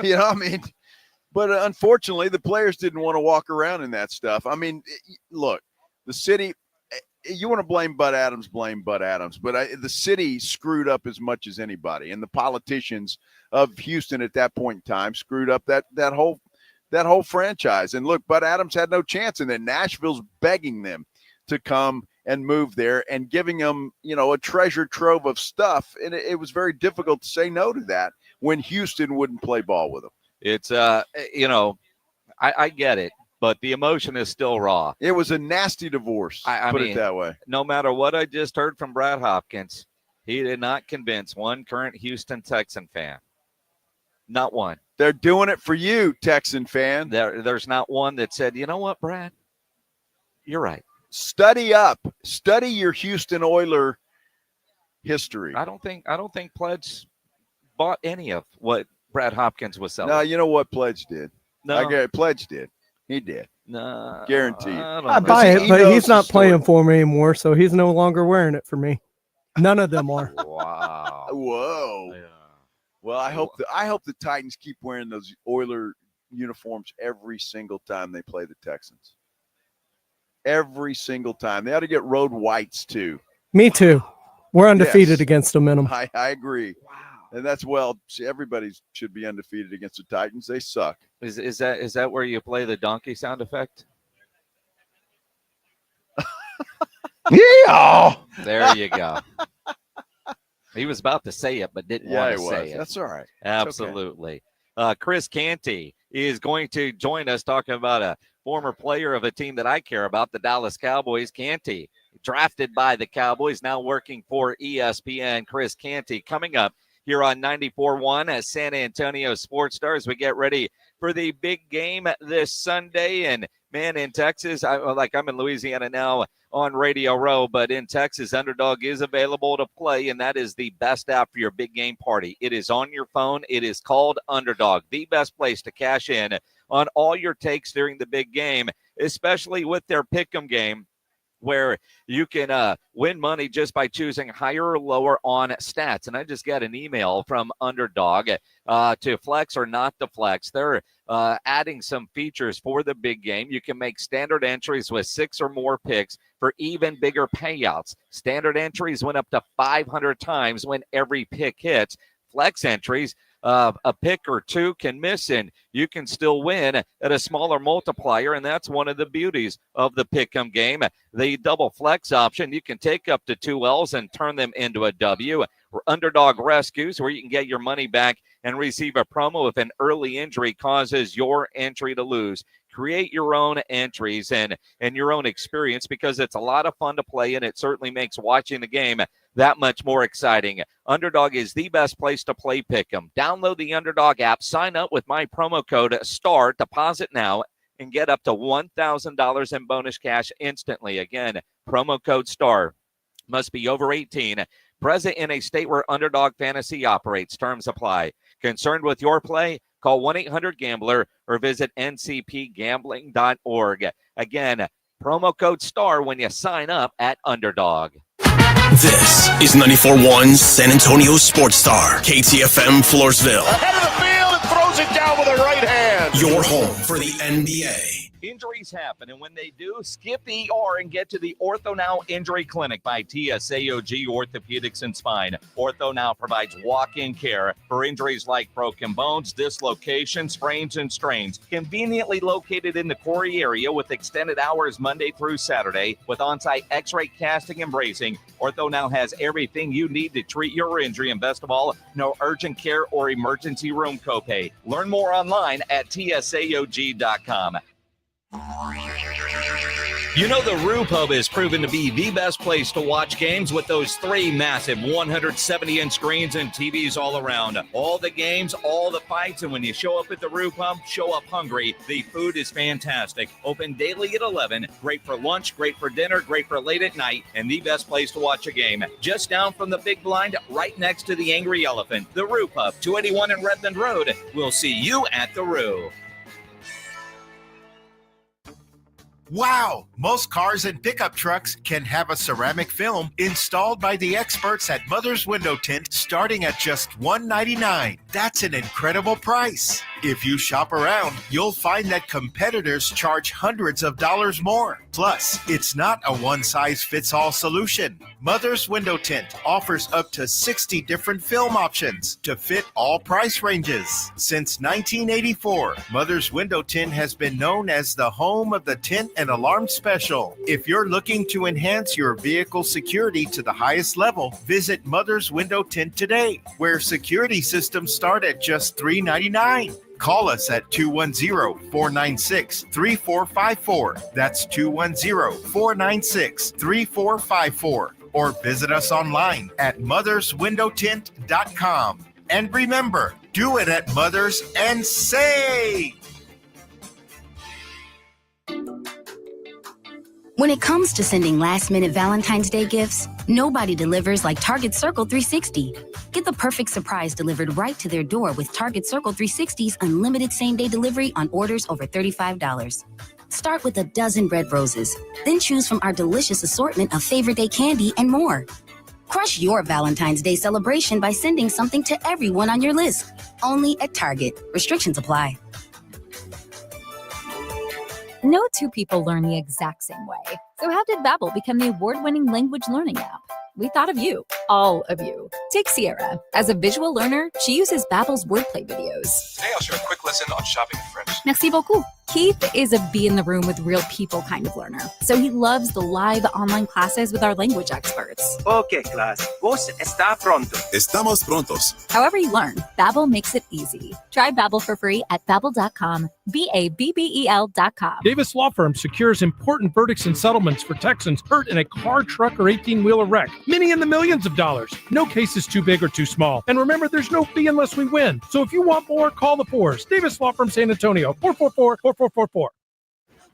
but unfortunately, the players didn't want to walk around in that stuff. I mean, look, the city, you want to blame Bud Adams, but the city screwed up as much as anybody. And the politicians of Houston at that point in time screwed up that whole franchise. And look, Bud Adams had no chance. And then Nashville's begging them to come and move there and giving them, a treasure trove of stuff. And it was very difficult to say no to that when Houston wouldn't play ball with them. It's, I get it, but the emotion is still raw. It was a nasty divorce, put it that way. No matter what I just heard from Brad Hopkins, he did not convince one current Houston Texan fan. Not one. They're doing it for you, Texan fan. There's not one that said, you know what, Brad? You're right. Study up. Study your Houston Oiler history. I don't think Pledge bought any of what Brad Hopkins was selling. No, you know what Pledge did? No. Pledge did. He did. No. Guaranteed. I buy it, but he's not playing for me anymore, so he's no longer wearing it for me. None of them are. Wow. Whoa. Well, I hope the Titans keep wearing those Oiler uniforms every single time they play the Texans. Every single time. They ought to get road whites too. Me too. We're undefeated against them in them. I agree. Wow. And that's everybody should be undefeated against the Titans. They suck. Is that where you play the donkey sound effect? Yeah. There you go. He was about to say it, but didn't want to say it. That's all right. Absolutely. Okay. Chris Canty is going to join us talking about a former player of a team that I care about, the Dallas Cowboys. Canty, drafted by the Cowboys, now working for ESPN. Chris Canty coming up here on 94.1 as San Antonio Sports Stars. We get ready for the big game this Sunday. And, man, in Texas, I'm in Louisiana now on Radio Row, but in Texas, Underdog is available to play, and that is the best app for your big game party. It is on your phone. It is called Underdog, the best place to cash in on all your takes during the big game, especially with their pick'em game, where you can win money just by choosing higher or lower on stats. And I just got an email from Underdog to flex or not to flex. They're adding some features for the big game. You can make standard entries with 6 or more picks for even bigger payouts. Standard entries went up to 500 times when every pick hits. Flex entries, a pick or two can miss, and you can still win at a smaller multiplier, and that's one of the beauties of the pick'em game. The double flex option, you can take up to 2 L's and turn them into a W. Underdog rescues, where you can get your money back and receive a promo if an early injury causes your entry to lose. Create your own entries and your own experience, because it's a lot of fun to play, and it certainly makes watching the game that much more exciting. Underdog is the best place to play pick'em. Download the Underdog app, sign up with my promo code STAR, deposit now, and get up to $1,000 in bonus cash instantly. Again, promo code STAR. Must be over 18. Present in a state where Underdog Fantasy operates. Terms apply. Concerned with your play? Call 1-800-GAMBLER or visit ncpgambling.org. Again, promo code STAR when you sign up at Underdog. This is 94.1 San Antonio Sports Star, KTFM Floresville. Ahead of the field and throws it down with a right hand. Your home for the NBA. Injuries happen, and when they do, skip the ER and get to the Ortho Now Injury Clinic by TSAOG Orthopedics and Spine. Ortho Now provides walk-in care for injuries like broken bones, dislocations, sprains, and strains. Conveniently located in the Quarry area with extended hours Monday through Saturday with on-site x-ray casting and bracing, Ortho Now has everything you need to treat your injury, and best of all, no urgent care or emergency room copay. Learn more online at tsaog.com. You know, the Roo Pub is proven to be the best place to watch games with those 3 massive 170-inch screens and TVs all around. All the games, all the fights, and when you show up at the Roo Pub, show up hungry. The food is fantastic. Open daily at 11. Great for lunch, great for dinner, great for late at night, and the best place to watch a game. Just down from the big blind, right next to the Angry Elephant. The Roo Pub, 281 in Redland Road. We'll see you at the Roo. Wow! Most cars and pickup trucks can have a ceramic film installed by the experts at Mother's Window Tint starting at just $199. That's an incredible price. If you shop around, you'll find that competitors charge hundreds of dollars more. Plus, it's not a one-size-fits-all solution. Mother's Window Tint offers up to 60 different film options to fit all price ranges. Since 1984, Mother's Window Tint has been known as the home of the tint and alarm special. If you're looking to enhance your vehicle security to the highest level, visit Mother's Window Tint today, where security systems start at just $3.99. Call us at 210-496-3454. That's 210-496-3454. Or visit us online at motherswindowtint.com. And remember, do it at Mothers and save! When it comes to sending last-minute Valentine's Day gifts, nobody delivers like Target Circle 360. Get the perfect surprise delivered right to their door with Target Circle 360's unlimited same-day delivery on orders over $35. Start with a dozen red roses, then choose from our delicious assortment of favorite day candy and more. Crush your Valentine's Day celebration by sending something to everyone on your list. Only at Target. Restrictions apply. No two people learn the exact same way. So how did Babbel become the award-winning language learning app? We thought of you, all of you. Take Sierra. As a visual learner, she uses Babbel's wordplay videos. Today I'll share a quick lesson on shopping in French. Merci beaucoup. Keith is a be in the room with real people kind of learner. So he loves the live online classes with our language experts. Okay, class. Vos está pronto. Estamos prontos. However you learn, Babbel makes it easy. Try Babbel for free at Babbel.com. Babbel.com. Davis Law Firm secures important verdicts and settlements for Texans hurt in a car, truck, or 18-wheeler wreck. Many in the millions of dollars. No case is too big or too small. And remember, there's no fee unless we win. So if you want more, call the Fours. Davis Law Firm San Antonio, 444-4444.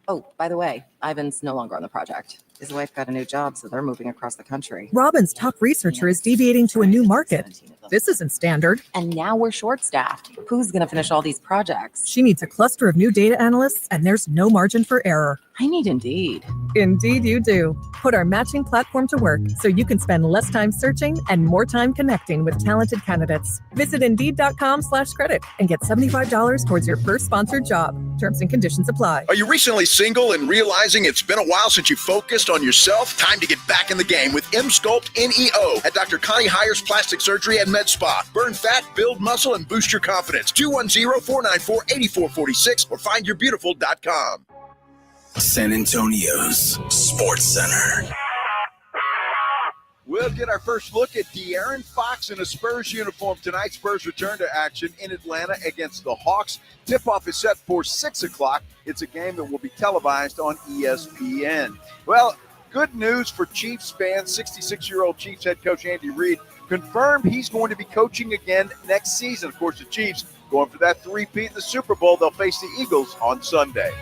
Oh, by the way, Ivan's no longer on the project. His wife got a new job, so they're moving across the country. Robin's top researcher is deviating to a new market. This isn't standard. And now we're short-staffed. Who's going to finish all these projects? She needs a cluster of new data analysts, and there's no margin for error. I need Indeed. Indeed you do. Put our matching platform to work so you can spend less time searching and more time connecting with talented candidates. Visit Indeed.com/credit and get $75 towards your first sponsored job. Terms and conditions apply. Are you recently single and realizing it's been a while since you focused on yourself? Time to get back in the game with M-Sculpt NEO at Dr. Connie Hires Plastic Surgery and Med Spa. Burn fat, build muscle, and boost your confidence. 210-494-8446 or findyourbeautiful.com. San Antonio's Sports Center. We'll get our first look at De'Aaron Fox in a Spurs uniform tonight. Spurs return to action in Atlanta against the Hawks. Tip-off is set for 6 o'clock. It's a game that will be televised on ESPN. Well, good news for Chiefs fans. 66-year-old Chiefs head coach Andy Reid confirmed he's going to be coaching again next season. Of course, the Chiefs going for that three-peat in the Super Bowl. They'll face the Eagles on Sunday.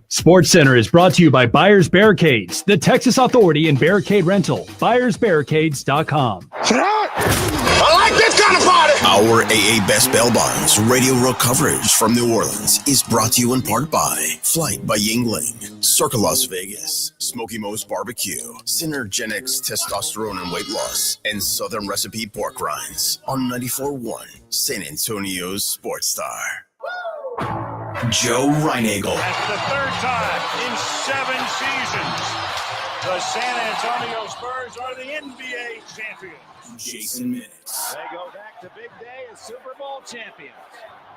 Sports Center is brought to you by Buyers Barricades, the Texas authority in barricade rental. BuyersBarricades.com. I like this kind of party. Our AA Best Bail Bonds radio row coverage from New Orleans is brought to you in part by Flight by Yuengling, Circa Las Vegas, Smokey Mo's Barbecue, Synergenx Testosterone and Weight Loss, and Southern Recipe Pork Rinds on 94.1 San Antonio's Sports Star. Joe Reinagel. That's the third time in 7 seasons, the San Antonio Spurs are the NBA champions. Jason Minutes. They go back to big day as Super Bowl champions.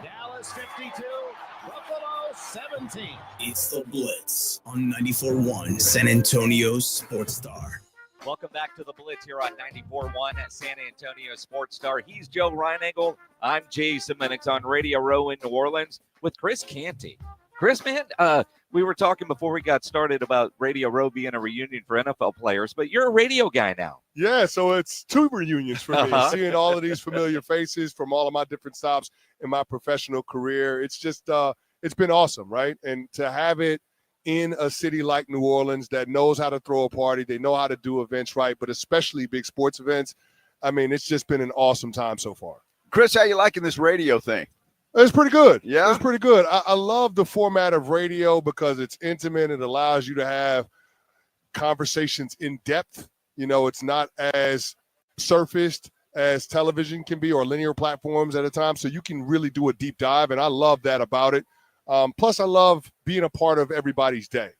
Dallas 52, Buffalo 17. It's the Blitz on 94.1 San Antonio's Sports Star. Welcome back to the Blitz here on 94.1 at San Antonio Sports Star. He's Joe Reinagel. I'm Jason Minix on Radio Row in New Orleans with Chris Canty. Chris, man, we were talking before we got started about Radio Row being a reunion for NFL players, but you're a radio guy now. Yeah, so it's 2 reunions for me. Seeing all of these familiar faces from all of my different stops in my professional career. It's just, it's been awesome, right? And to have it in a city like New Orleans that knows how to throw a party, they know how to do events right, but especially big sports events. I mean, it's just been an awesome time so far. Chris, how you liking this radio thing? It's pretty good. Yeah? It's pretty good. I love the format of radio because it's intimate. It allows you to have conversations in depth. You know, it's not as surfaced as television can be or linear platforms at a time, so you can really do a deep dive, and I love that about it. Plus, I love being a part of everybody's day.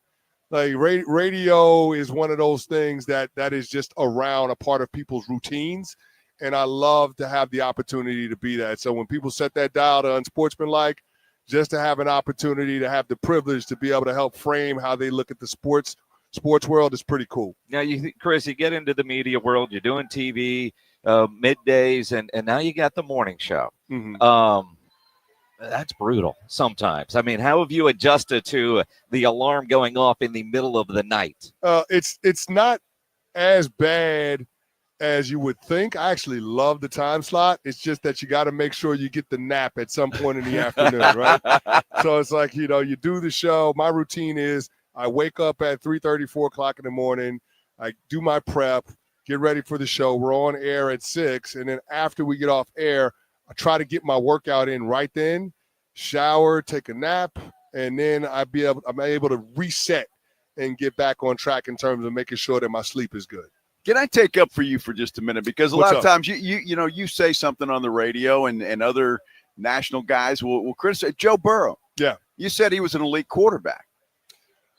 Like radio is one of those things that is just around a part of people's routines, and I love to have the opportunity to be that. So when people set that dial to unsportsmanlike, just to have an opportunity to have the privilege to be able to help frame how they look at the sports world is pretty cool. Now, Chris, you get into the media world, you're doing TV, middays, and now you got the morning show. Mm-hmm. That's brutal sometimes. I mean, how have you adjusted to the alarm going off in the middle of the night? It's not as bad as you would think. I actually love the time slot. It's just that you got to make sure you get the nap at some point in the afternoon, right? So it's like, you do the show. My routine is I wake up at 3:30, 4 o'clock in the morning. I do my prep, get ready for the show. We're on air at 6. And then after we get off air, I try to get my workout in right then, shower, take a nap, and then I'm able to reset and get back on track in terms of making sure that my sleep is good. Can I take up for you for just a minute? Because a What's lot of up? times you say something on the radio and other national guys will criticize. Joe Burrow. Yeah. You said he was an elite quarterback.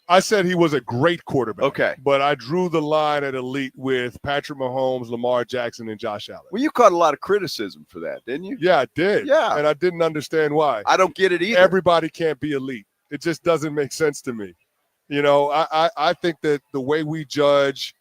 I said he was a great quarterback. Okay. But I drew the line at elite with Patrick Mahomes, Lamar Jackson, and Josh Allen. Well, you caught a lot of criticism for that, didn't you? Yeah, I did. Yeah. And I didn't understand why. I don't get it either. Everybody can't be elite. It just doesn't make sense to me. You know, I think that the way we judge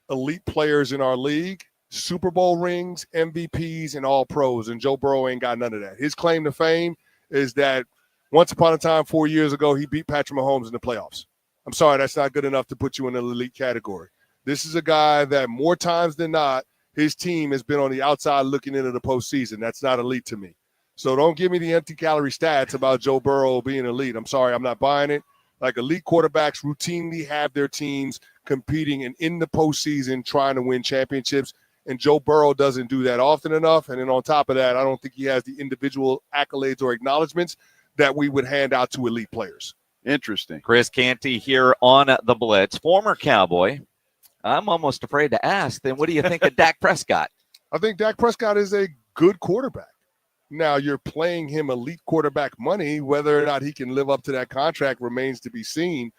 elite players in our league, Super Bowl rings, MVPs, and all pros, and Joe Burrow ain't got none of that. His claim to fame is that once upon a time, 4 years ago, he beat Patrick Mahomes in the playoffs. I'm sorry, that's not good enough to put you in an elite category. This is a guy that more times than not, his team has been on the outside looking into the postseason. That's not elite to me. So don't give me the empty calorie stats about Joe Burrow being elite. I'm sorry, I'm not buying it. Like, elite quarterbacks routinely have their teams competing and in the postseason trying to win championships. And Joe Burrow doesn't do that often enough. And then on top of that, I don't think he has the individual accolades or acknowledgments that we would hand out to elite players. Interesting. Chris Canty here on the Blitz, former Cowboy. I'm almost afraid to ask, then what do you think of Dak Prescott? I think Dak Prescott is a good quarterback. Now, you're playing him elite quarterback money. Whether or not he can live up to that contract remains to be seen.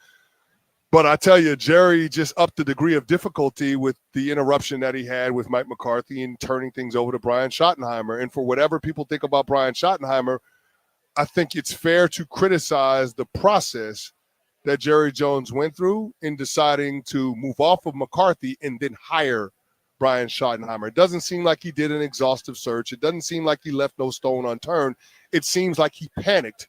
But I tell you, Jerry just upped the degree of difficulty with the interruption that he had with Mike McCarthy and turning things over to Brian Schottenheimer. And for whatever people think about Brian Schottenheimer, I think it's fair to criticize the process that Jerry Jones went through in deciding to move off of McCarthy and then hire Brian Schottenheimer. It doesn't seem like he did an exhaustive search. It doesn't seem like he left no stone unturned. It seems like he panicked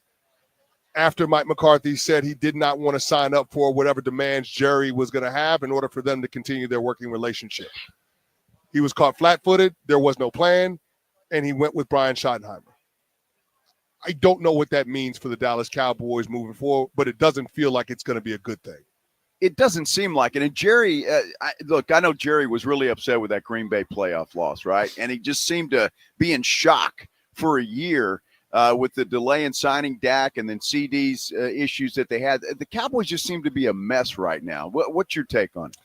after Mike McCarthy said he did not want to sign up for whatever demands Jerry was going to have in order for them to continue their working relationship. He was caught flat-footed. There was no plan, and he went with Brian Schottenheimer. I don't know what that means for the Dallas Cowboys moving forward, but it doesn't feel like it's going to be a good thing. It doesn't seem like it. And Jerry, I know Jerry was really upset with that Green Bay playoff loss, right? And he just seemed to be in shock for a year with the delay in signing Dak and then CD's issues that they had. The Cowboys just seem to be a mess right now. What's your take on it?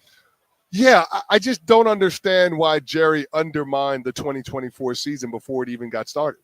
Yeah, I just don't understand why Jerry undermined the 2024 season before it even got started.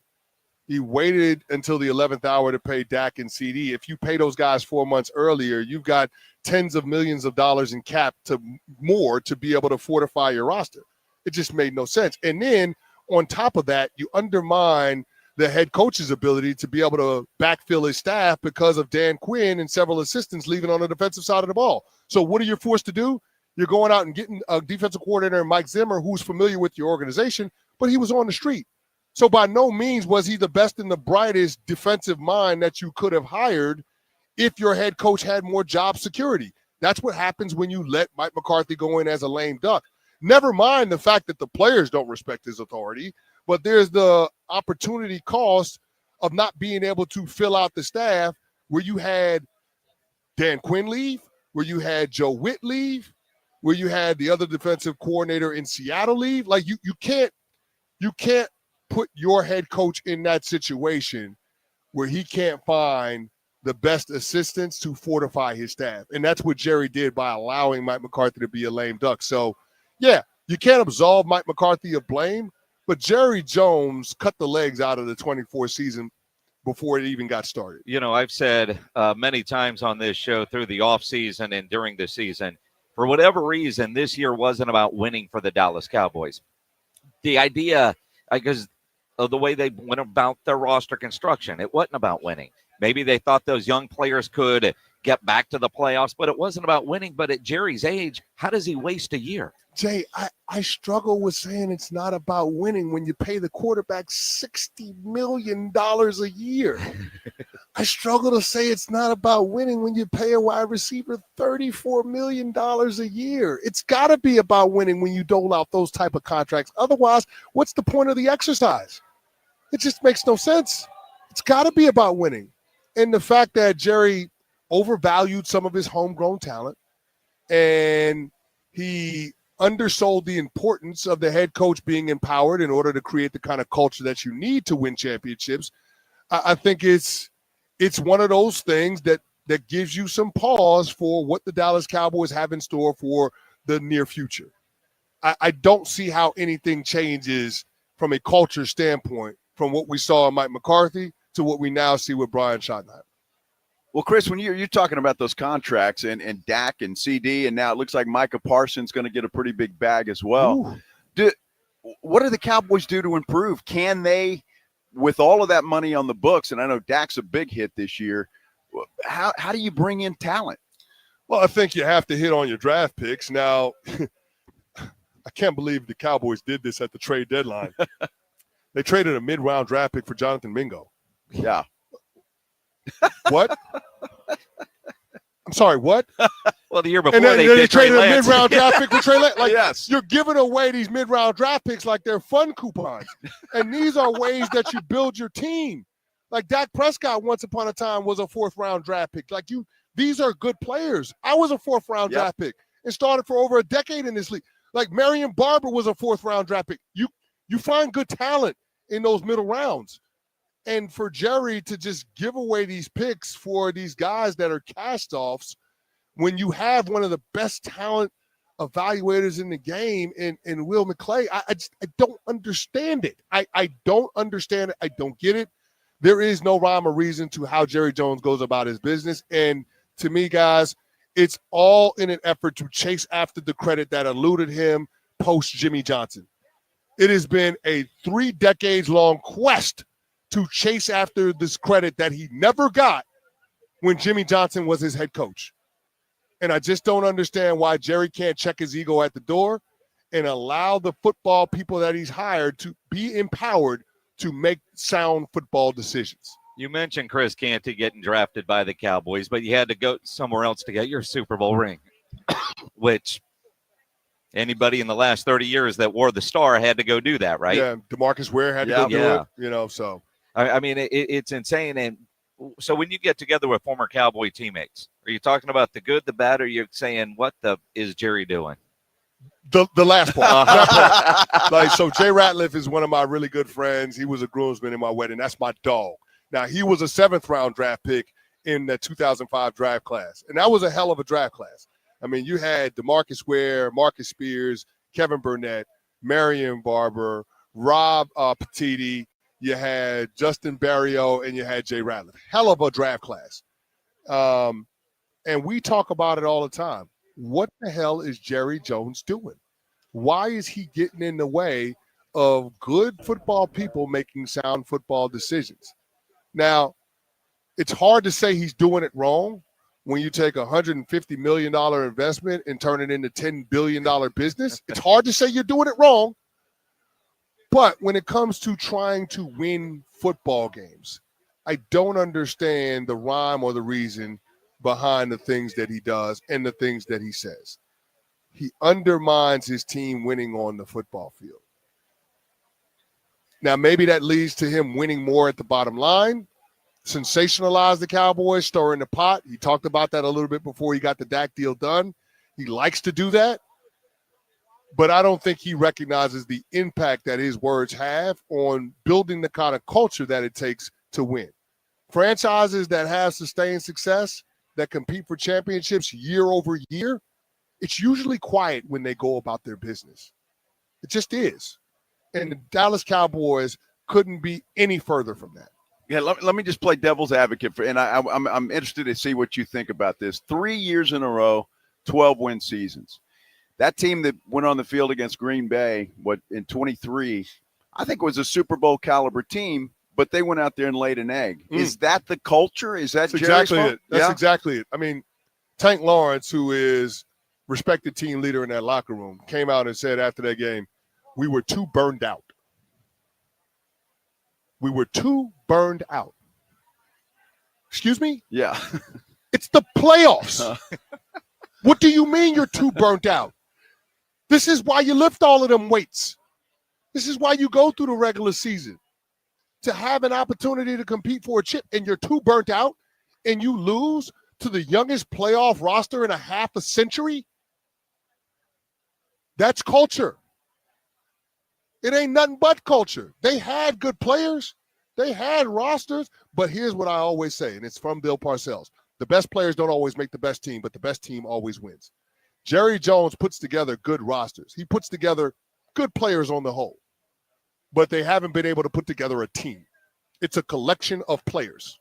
He waited until the 11th hour to pay Dak and CD. If you pay those guys 4 months earlier, you've got tens of millions of dollars in cap to more to be able to fortify your roster. It just made no sense. And then on top of that, you undermine the head coach's ability to be able to backfill his staff because of Dan Quinn and several assistants leaving on the defensive side of the ball. So what are you forced to do? You're going out and getting a defensive coordinator, Mike Zimmer, who's familiar with your organization, but he was on the street. So by no means was he the best and the brightest defensive mind that you could have hired if your head coach had more job security. That's what happens when you let Mike McCarthy go in as a lame duck. Never mind the fact that the players don't respect his authority, but there's the opportunity cost of not being able to fill out the staff where you had Dan Quinn leave, where you had Joe Witt leave, where you had the other defensive coordinator in Seattle leave. Like you can't put your head coach in that situation where he can't find the best assistants to fortify his staff. And that's what Jerry did by allowing Mike McCarthy to be a lame duck. So, yeah, you can't absolve Mike McCarthy of blame, but Jerry Jones cut the legs out of the 24 season before it even got started. You know, I've said many times on this show through the offseason and during the season, for whatever reason, this year wasn't about winning for the Dallas Cowboys. The idea, because of the way they went about their roster construction, it wasn't about winning. Maybe they thought those young players could get back to the playoffs, but it wasn't about winning. But at Jerry's age, how does he waste a year? Jay, I struggle with saying it's not about winning when you pay the quarterback $60 million a year. I struggle to say it's not about winning when you pay a wide receiver $34 million a year. It's got to be about winning when you dole out those type of contracts. Otherwise, what's the point of the exercise? It just makes no sense. It's got to be about winning. And the fact that Jerry overvalued some of his homegrown talent and he undersold the importance of the head coach being empowered in order to create the kind of culture that you need to win championships, I think it's one of those things that gives you some pause for what the Dallas Cowboys have in store for the near future. I don't see how anything changes from a culture standpoint from what we saw in Mike McCarthy to what we now see with Brian Schottenheimer. Well, Chris, when you're talking about those contracts and Dak and CD, and now it looks like Micah Parsons going to get a pretty big bag as well. What do the Cowboys do to improve? Can they, with all of that money on the books, and I know Dak's a big hit this year, how do you bring in talent? Well, I think you have to hit on your draft picks. Now, I can't believe the Cowboys did this at the trade deadline. They traded a mid-round draft pick for Jonathan Mingo. Yeah. What? I'm sorry, what? Well, the year before and then they traded a mid-round draft pick for Trey Lance. Like, yes. You're giving away these mid-round draft picks like they're fun coupons. And these are ways that you build your team. Like Dak Prescott once upon a time was a fourth-round draft pick. Like these are good players. I was a fourth-round draft pick and started for over a decade in this league. Like Marion Barber was a fourth-round draft pick. You find good talent in those middle rounds. And for Jerry to just give away these picks for these guys that are cast-offs when you have one of the best talent evaluators in the game in Will McClay, I don't understand it. I don't understand it. I don't get it. There is no rhyme or reason to how Jerry Jones goes about his business. And to me, guys, it's all in an effort to chase after the credit that eluded him post Jimmy Johnson. It has been a 3 decades-long quest to chase after this credit that he never got when Jimmy Johnson was his head coach. And I just don't understand why Jerry can't check his ego at the door and allow the football people that he's hired to be empowered to make sound football decisions. You mentioned Chris Canty getting drafted by the Cowboys, but you had to go somewhere else to get your Super Bowl ring, which anybody in the last 30 years that wore the star had to go do that, right? Yeah, DeMarcus Ware had to go do it, so. I mean, it's insane. And so when you get together with former Cowboy teammates, are you talking about the good, the bad, or you're saying what the is Jerry doing? The last part. That part. Like, so Jay Ratliff is one of my really good friends. He was a groomsman in my wedding. That's my dog. Now, he was a 7th-round draft pick in the 2005 draft class, and that was a hell of a draft class. I mean, you had DeMarcus Ware, Marcus Spears, Kevin Burnett, Marion Barber, Rob Petiti. You had Justin Barrio, and you had Jay Ratliff. Hell of a draft class. And we talk about it all the time. What the hell is Jerry Jones doing? Why is he getting in the way of good football people making sound football decisions? Now, it's hard to say he's doing it wrong when you take a $150 million investment and turn it into $10 billion business. It's hard to say you're doing it wrong. But when it comes to trying to win football games, I don't understand the rhyme or the reason behind the things that he does and the things that he says. He undermines his team winning on the football field. Now, maybe that leads to him winning more at the bottom line, sensationalize the Cowboys, stir in the pot. He talked about that a little bit before he got the Dak deal done. He likes to do that. But I don't think he recognizes the impact that his words have on building the kind of culture that it takes to win. Franchises that have sustained success, that compete for championships year over year, it's usually quiet when they go about their business. It just is. And the Dallas Cowboys couldn't be any further from that. Yeah, let me just play devil's advocate and I'm interested to see what you think about this. 3 years in a row, 12-win seasons. That team that went on the field against Green Bay, in 23, I think was a Super Bowl caliber team, but they went out there and laid an egg. Is that the culture? Is that That's exactly fault? it? That's exactly it. I mean, Tank Lawrence, who is respected team leader in that locker room, came out and said after that game, we were too burned out. We were too burned out. Excuse me? Yeah. It's the playoffs. What do you mean you're too burnt out? This is why you lift all of them weights. This is why you go through the regular season, to have an opportunity to compete for a chip, and you're too burnt out and you lose to the youngest playoff roster in a half a century. That's culture. It ain't nothing but culture. They had good players. They had rosters. But here's what I always say, and it's from Bill Parcells. The best players don't always make the best team, but the best team always wins. Jerry Jones puts together good rosters. He puts together good players on the whole, but they haven't been able to put together a team. It's a collection of players.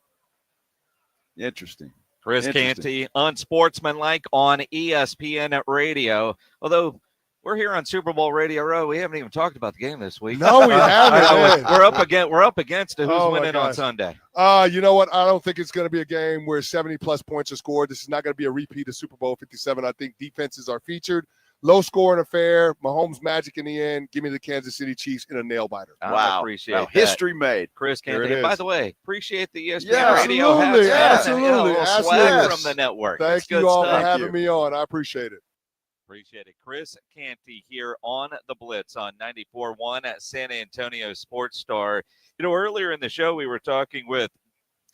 Interesting. Chris Canty, unsportsmanlike on ESPN Radio. Although we're here on Super Bowl Radio Row, we haven't even talked about the game this week. No, we haven't. We're up against it. Who's winning on Sunday? You know what? I don't think it's going to be a game where 70-plus points are scored. This is not going to be a repeat of Super Bowl 57. I think defenses are featured. Low-scoring affair. Mahomes magic in the end. Give me the Kansas City Chiefs in a nail-biter. I appreciate that. History made. Chris Canty. By the way, appreciate the ESPN Yeah, Radio. absolutely. Swag from the network. Thank you all for having me on. I appreciate it. Appreciate it. Chris Canty here on the Blitz on 94.1 at San Antonio Sports Star. Earlier in the show, we were talking with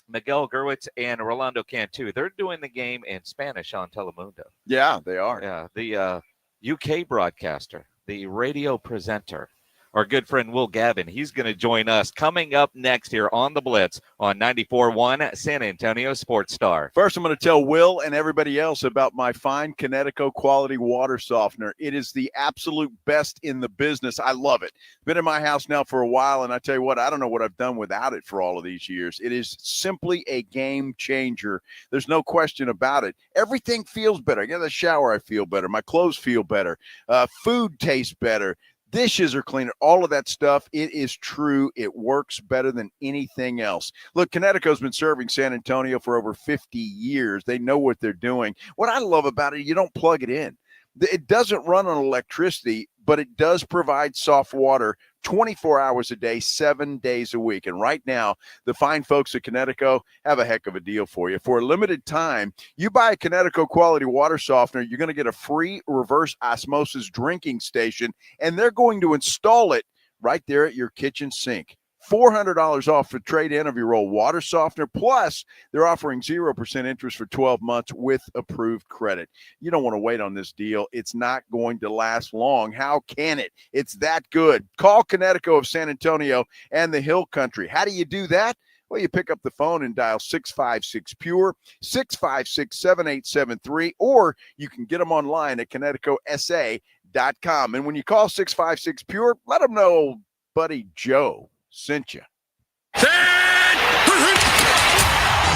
Miguel Gurwitz and Rolando Cantu. They're doing the game in Spanish on Telemundo. Yeah, they are. Yeah, the UK broadcaster, the radio presenter, our good friend Will Gavin. He's going to join us coming up next here on the Blitz on 94.1 San Antonio Sports Star. First, I'm going to tell Will and everybody else about my fine Connecticut quality water softener. It is the absolute best in the business. I love it. Been in my house now for a while, and I tell you what, I don't know what I've done without it for all of these years. It is simply a game changer. There's no question about it. Everything feels better. I get the shower, I feel better. My clothes feel better. Food tastes better. Dishes are cleaner, all of that stuff. It is true. It works better than anything else. Look, Connecticut's been serving San Antonio for over 50 years. They know what they're doing. What I love about it, you don't plug it in. It doesn't run on electricity, but it does provide soft water 24 hours a day, 7 days a week. And right now, the fine folks at Connecticut have a heck of a deal for you. For a limited time, you buy a Connecticut quality water softener, you're going to get a free reverse osmosis drinking station, and they're going to install it right there at your kitchen sink. $400 off for trade-in of your old water softener. Plus, they're offering 0% interest for 12 months with approved credit. You don't want to wait on this deal. It's not going to last long. How can it? It's that good. Call Connecticut of San Antonio and the Hill Country. How do you do that? Well, you pick up the phone and dial 656-PURE, 656-7873, or you can get them online at ConnecticutSA.com. And when you call 656-PURE, let them know buddy Joe sent you.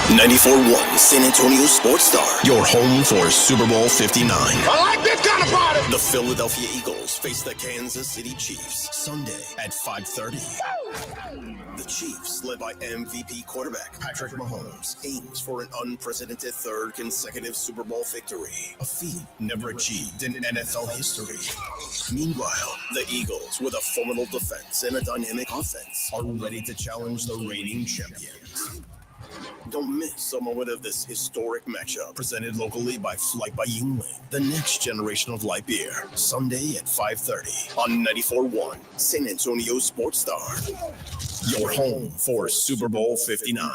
94.1 San Antonio Sports Star, your home for Super Bowl 59. I like this kind of party. The Philadelphia Eagles face the Kansas City Chiefs Sunday at 5:30. The Chiefs, led by MVP quarterback Patrick Mahomes, aims for an unprecedented third consecutive Super Bowl victory, a feat never achieved in NFL history. Meanwhile, the Eagles, with a formidable defense and a dynamic offense, are ready to challenge the reigning champions. Don't miss a moment of this historic matchup, presented locally by Flight by Yuengling, the next generation of light beer. Sunday at 5:30 on 94.1 San Antonio Sports Star. Your home for Super Bowl 59.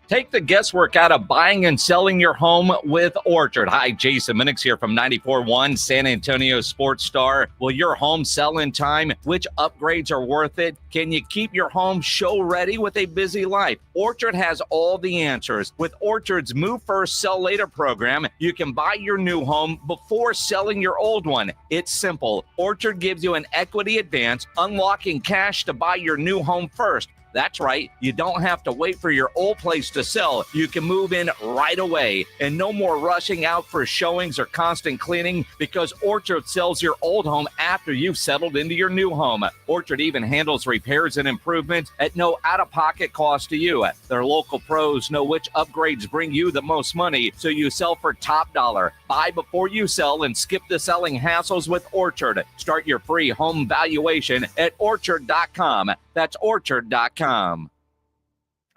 Take the guesswork out of buying and selling your home with Orchard. Hi, Jason Minix here from 94.1 San Antonio Sports Star. Will your home sell in time? Which upgrades are worth it? Can you keep your home show ready with a busy life? Orchard has all the answers. With Orchard's Move First, Sell Later program, you can buy your new home before selling your old one. It's simple. Orchard gives you an equity advance, unlocking cash to buy your new home first. That's right. You don't have to wait for your old place to sell. You can move in right away. And no more rushing out for showings or constant cleaning, because Orchard sells your old home after you've settled into your new home. Orchard even handles repairs and improvements at no out-of-pocket cost to you. Their local pros know which upgrades bring you the most money, so you sell for top dollar. Buy before you sell and skip the selling hassles with Orchard. Start your free home valuation at Orchard.com. That's Orchard.com.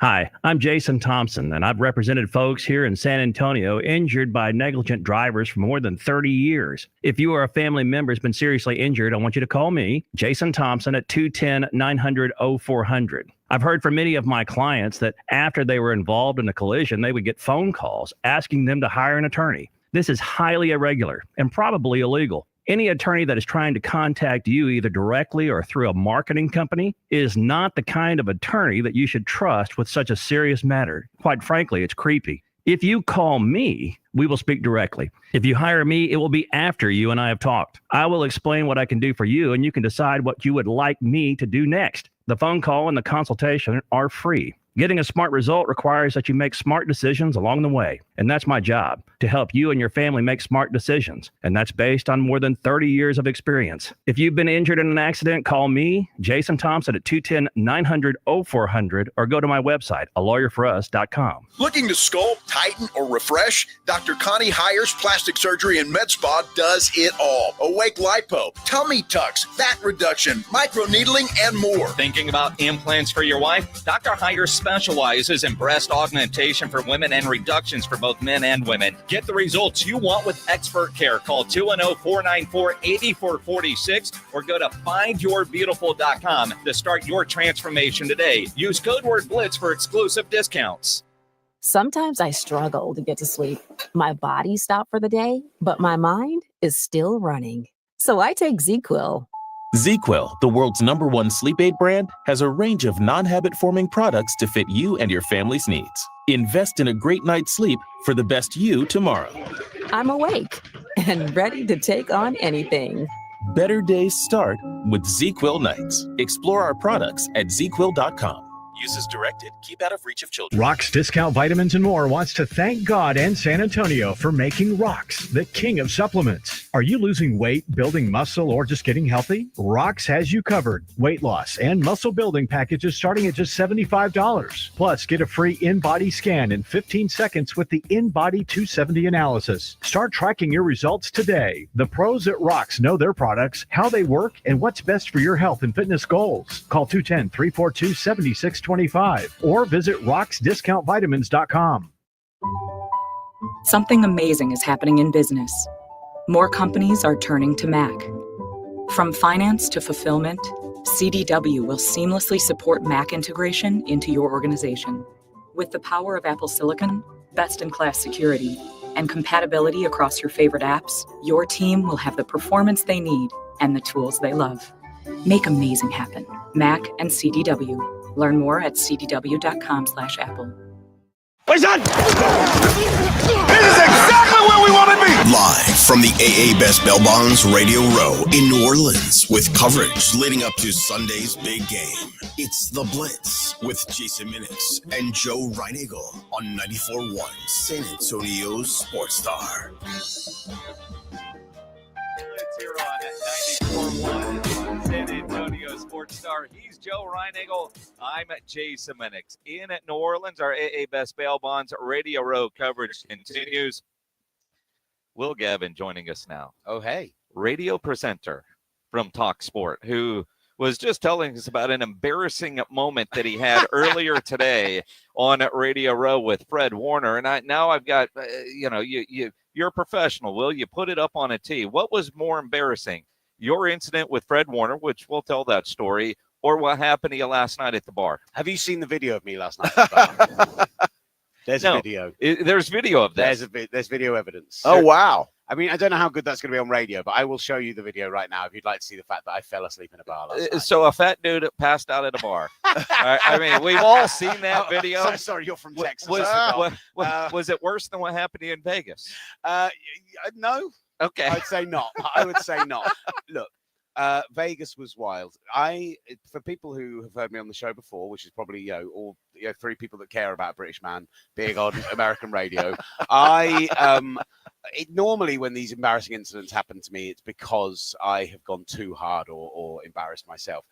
Hi, I'm Jason Thompson, and I've represented folks here in San Antonio injured by negligent drivers for more than 30 years. If you or a family member has been seriously injured, I want you to call me, Jason Thompson, at 210-900-0400. I've heard from many of my clients that after they were involved in a collision, they would get phone calls asking them to hire an attorney. This is highly irregular and probably illegal. Any attorney that is trying to contact you either directly or through a marketing company is not the kind of attorney that you should trust with such a serious matter. Quite frankly, it's creepy. If you call me, we will speak directly. If you hire me, it will be after you and I have talked. I will explain what I can do for you, and you can decide what you would like me to do next. The phone call and the consultation are free. Getting a smart result requires that you make smart decisions along the way. And that's my job, to help you and your family make smart decisions. And that's based on more than 30 years of experience. If you've been injured in an accident, call me, Jason Thompson, at 210-900-0400, or go to my website, alawyerforus.com. Looking to sculpt, tighten, or refresh? Dr. Connie Hires Plastic Surgery and Med Spa does it all. Awake lipo, tummy tucks, fat reduction, microneedling, and more. Thinking about implants for your wife? Dr. Hires specializes in breast augmentation for women and reductions for both men and women. Get the results you want with expert care. Call 210-494-8446 or go to findyourbeautiful.com to start your transformation today. Use code word Blitz for exclusive discounts. Sometimes I struggle to get to sleep. My body stopped for the day, but my mind is still running. So I take ZQuil. ZQuil, the world's #1 sleep aid brand, has a range of non-habit-forming products to fit you and your family's needs. Invest in a great night's sleep for the best you tomorrow. I'm awake and ready to take on anything. Better days start with ZQuil nights. Explore our products at ZQuil.com. Use as directed. Keep out of reach of children. Rox Discount Vitamins and More wants to thank God and San Antonio for making Rox the king of supplements. Are you losing weight, building muscle, or just getting healthy? Rox has you covered. Weight loss and muscle building packages starting at just $75. Plus, get a free in-body scan in 15 seconds with the In-Body 270 analysis. Start tracking your results today. The pros at Rox know their products, how they work, and what's best for your health and fitness goals. Call 210-342-7625 or visit roxdiscountvitamins.com. Something amazing is happening in business. More companies are turning to Mac. From finance to fulfillment, CDW will seamlessly support Mac integration into your organization. With the power of Apple Silicon, best-in-class security, and compatibility across your favorite apps, your team will have the performance they need and the tools they love. Make amazing happen. Mac and CDW. Learn more at cdw.com/Apple. This is exactly where we want to be! Live from the AA Best Bail Bonds Radio Row in New Orleans with coverage leading up to Sunday's big game. It's The Blitz with Jason Minix and Joe Reinagle on 94.1 San Antonio's Sports Star. Here on 94.1 San Antonio Sports Star. He's Joe Reinagle. I'm Jason Minix. In at New Orleans, our AA Best Bail Bonds Radio Row coverage continues. Will Gavin joining us now. Oh, hey. Radio presenter from Talk Sport, who was just telling us about an embarrassing moment that he had earlier today on Radio Row with Fred Warner. And I've got, you're a professional, Will. You put it up on a tee. What was more embarrassing? Your incident with Fred Warner, which we'll tell that story, or what happened to you last night at the bar? Have you seen the video of me last night at the bar? There's a video. There's video of this. There's video evidence. Oh, wow. I mean, I don't know how good that's going to be on radio, but I will show you the video right now if you'd like to see the fact that I fell asleep in a bar last night. So a fat dude passed out at a bar. I mean, we've all seen that video. I'm sorry, you're from Texas. Was it worse than what happened to you in Vegas? No. Okay. I'd say not. I would say not. Look, Vegas was wild. For people who have heard me on the show before, which is probably all three people that care about a British man being on American radio, normally when these embarrassing incidents happen to me, it's because I have gone too hard or embarrassed myself.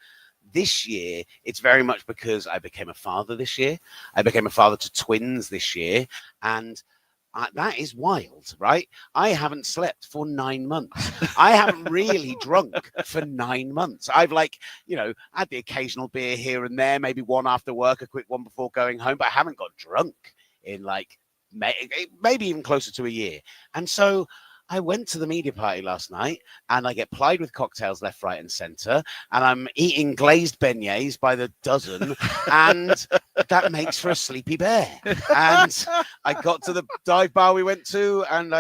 This year, it's very much because I became a father this year. I became a father to twins this year, and that is wild, right? I haven't slept for 9 months. I haven't really drunk for 9 months. I've had the occasional beer here and there, maybe one after work, a quick one before going home, but I haven't got drunk in maybe even closer to a year. And so I went to the media party last night and I get plied with cocktails left, right, and center. And I'm eating glazed beignets by the dozen. And that makes for a sleepy bear. And I got to the dive bar we went to. And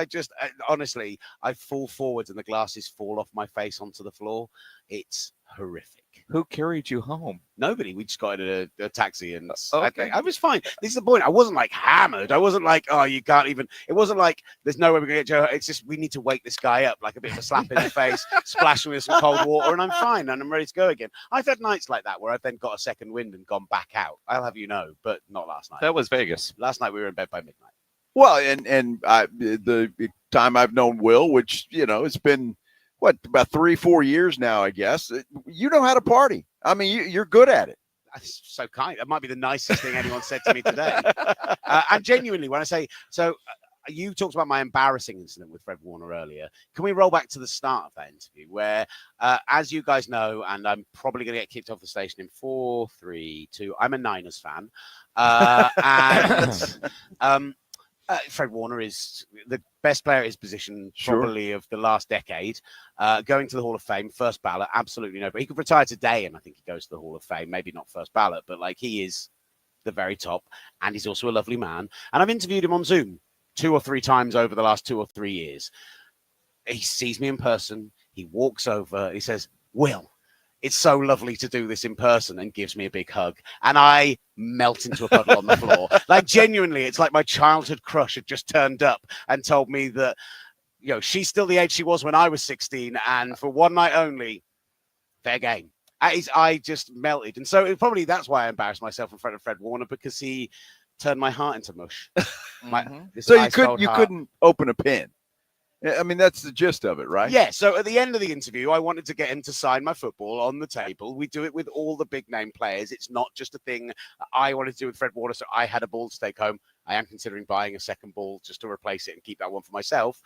honestly, I fall forwards and the glasses fall off my face onto the floor. It's horrific. Who carried you home? Nobody. We just got in a taxi, and Okay. I was fine. This is the point. I wasn't like hammered. I wasn't like, oh, you can't even. It wasn't like there's no way we're gonna get Joe. It's just we need to wake this guy up, like a bit of a slap in the face, splash him with some cold water, and I'm fine and I'm ready to go again. I've had nights like that where I've then got a second wind and gone back out. I'll have you know, but not last night. That was Vegas. Last night we were in bed by midnight. Well, and the time I've known Will, which it's been about 3-4 years now, I guess. You know how to party. I mean, you're good at it. That's so kind. That might be the nicest thing anyone said to me today. And genuinely, when I say so, you talked about my embarrassing incident with Fred Warner earlier. Can we roll back to the start of that interview, where, as you guys know, and I'm probably going to get kicked off the station in 4, 3, 2. I'm a Niners fan, and Fred Warner is the best player at his position, probably of the last decade. Going to the Hall of Fame, first ballot, absolutely no. But he could retire today, and I think he goes to the Hall of Fame. Maybe not first ballot, but he is the very top, and he's also a lovely man. And I've interviewed him on Zoom 2 or 3 times over the last 2 or 3 years. He sees me in person. He walks over. He says, "Will, it's so lovely to do this in person," and gives me a big hug. And I melt into a puddle on the floor. Genuinely, it's like my childhood crush had just turned up and told me that, she's still the age she was when I was 16. And for one night only, fair game. I just melted. And so that's why I embarrassed myself in front of Fred Warner, because he turned my heart into mush. So you couldn't open a pen. I mean, that's the gist of it, right? Yeah. So at the end of the interview, I wanted to get him to sign my football on the table. We do it with all the big name players. It's not just a thing I wanted to do with Fred Warner. So I had a ball to take home. I am considering buying a second ball just to replace it and keep that one for myself.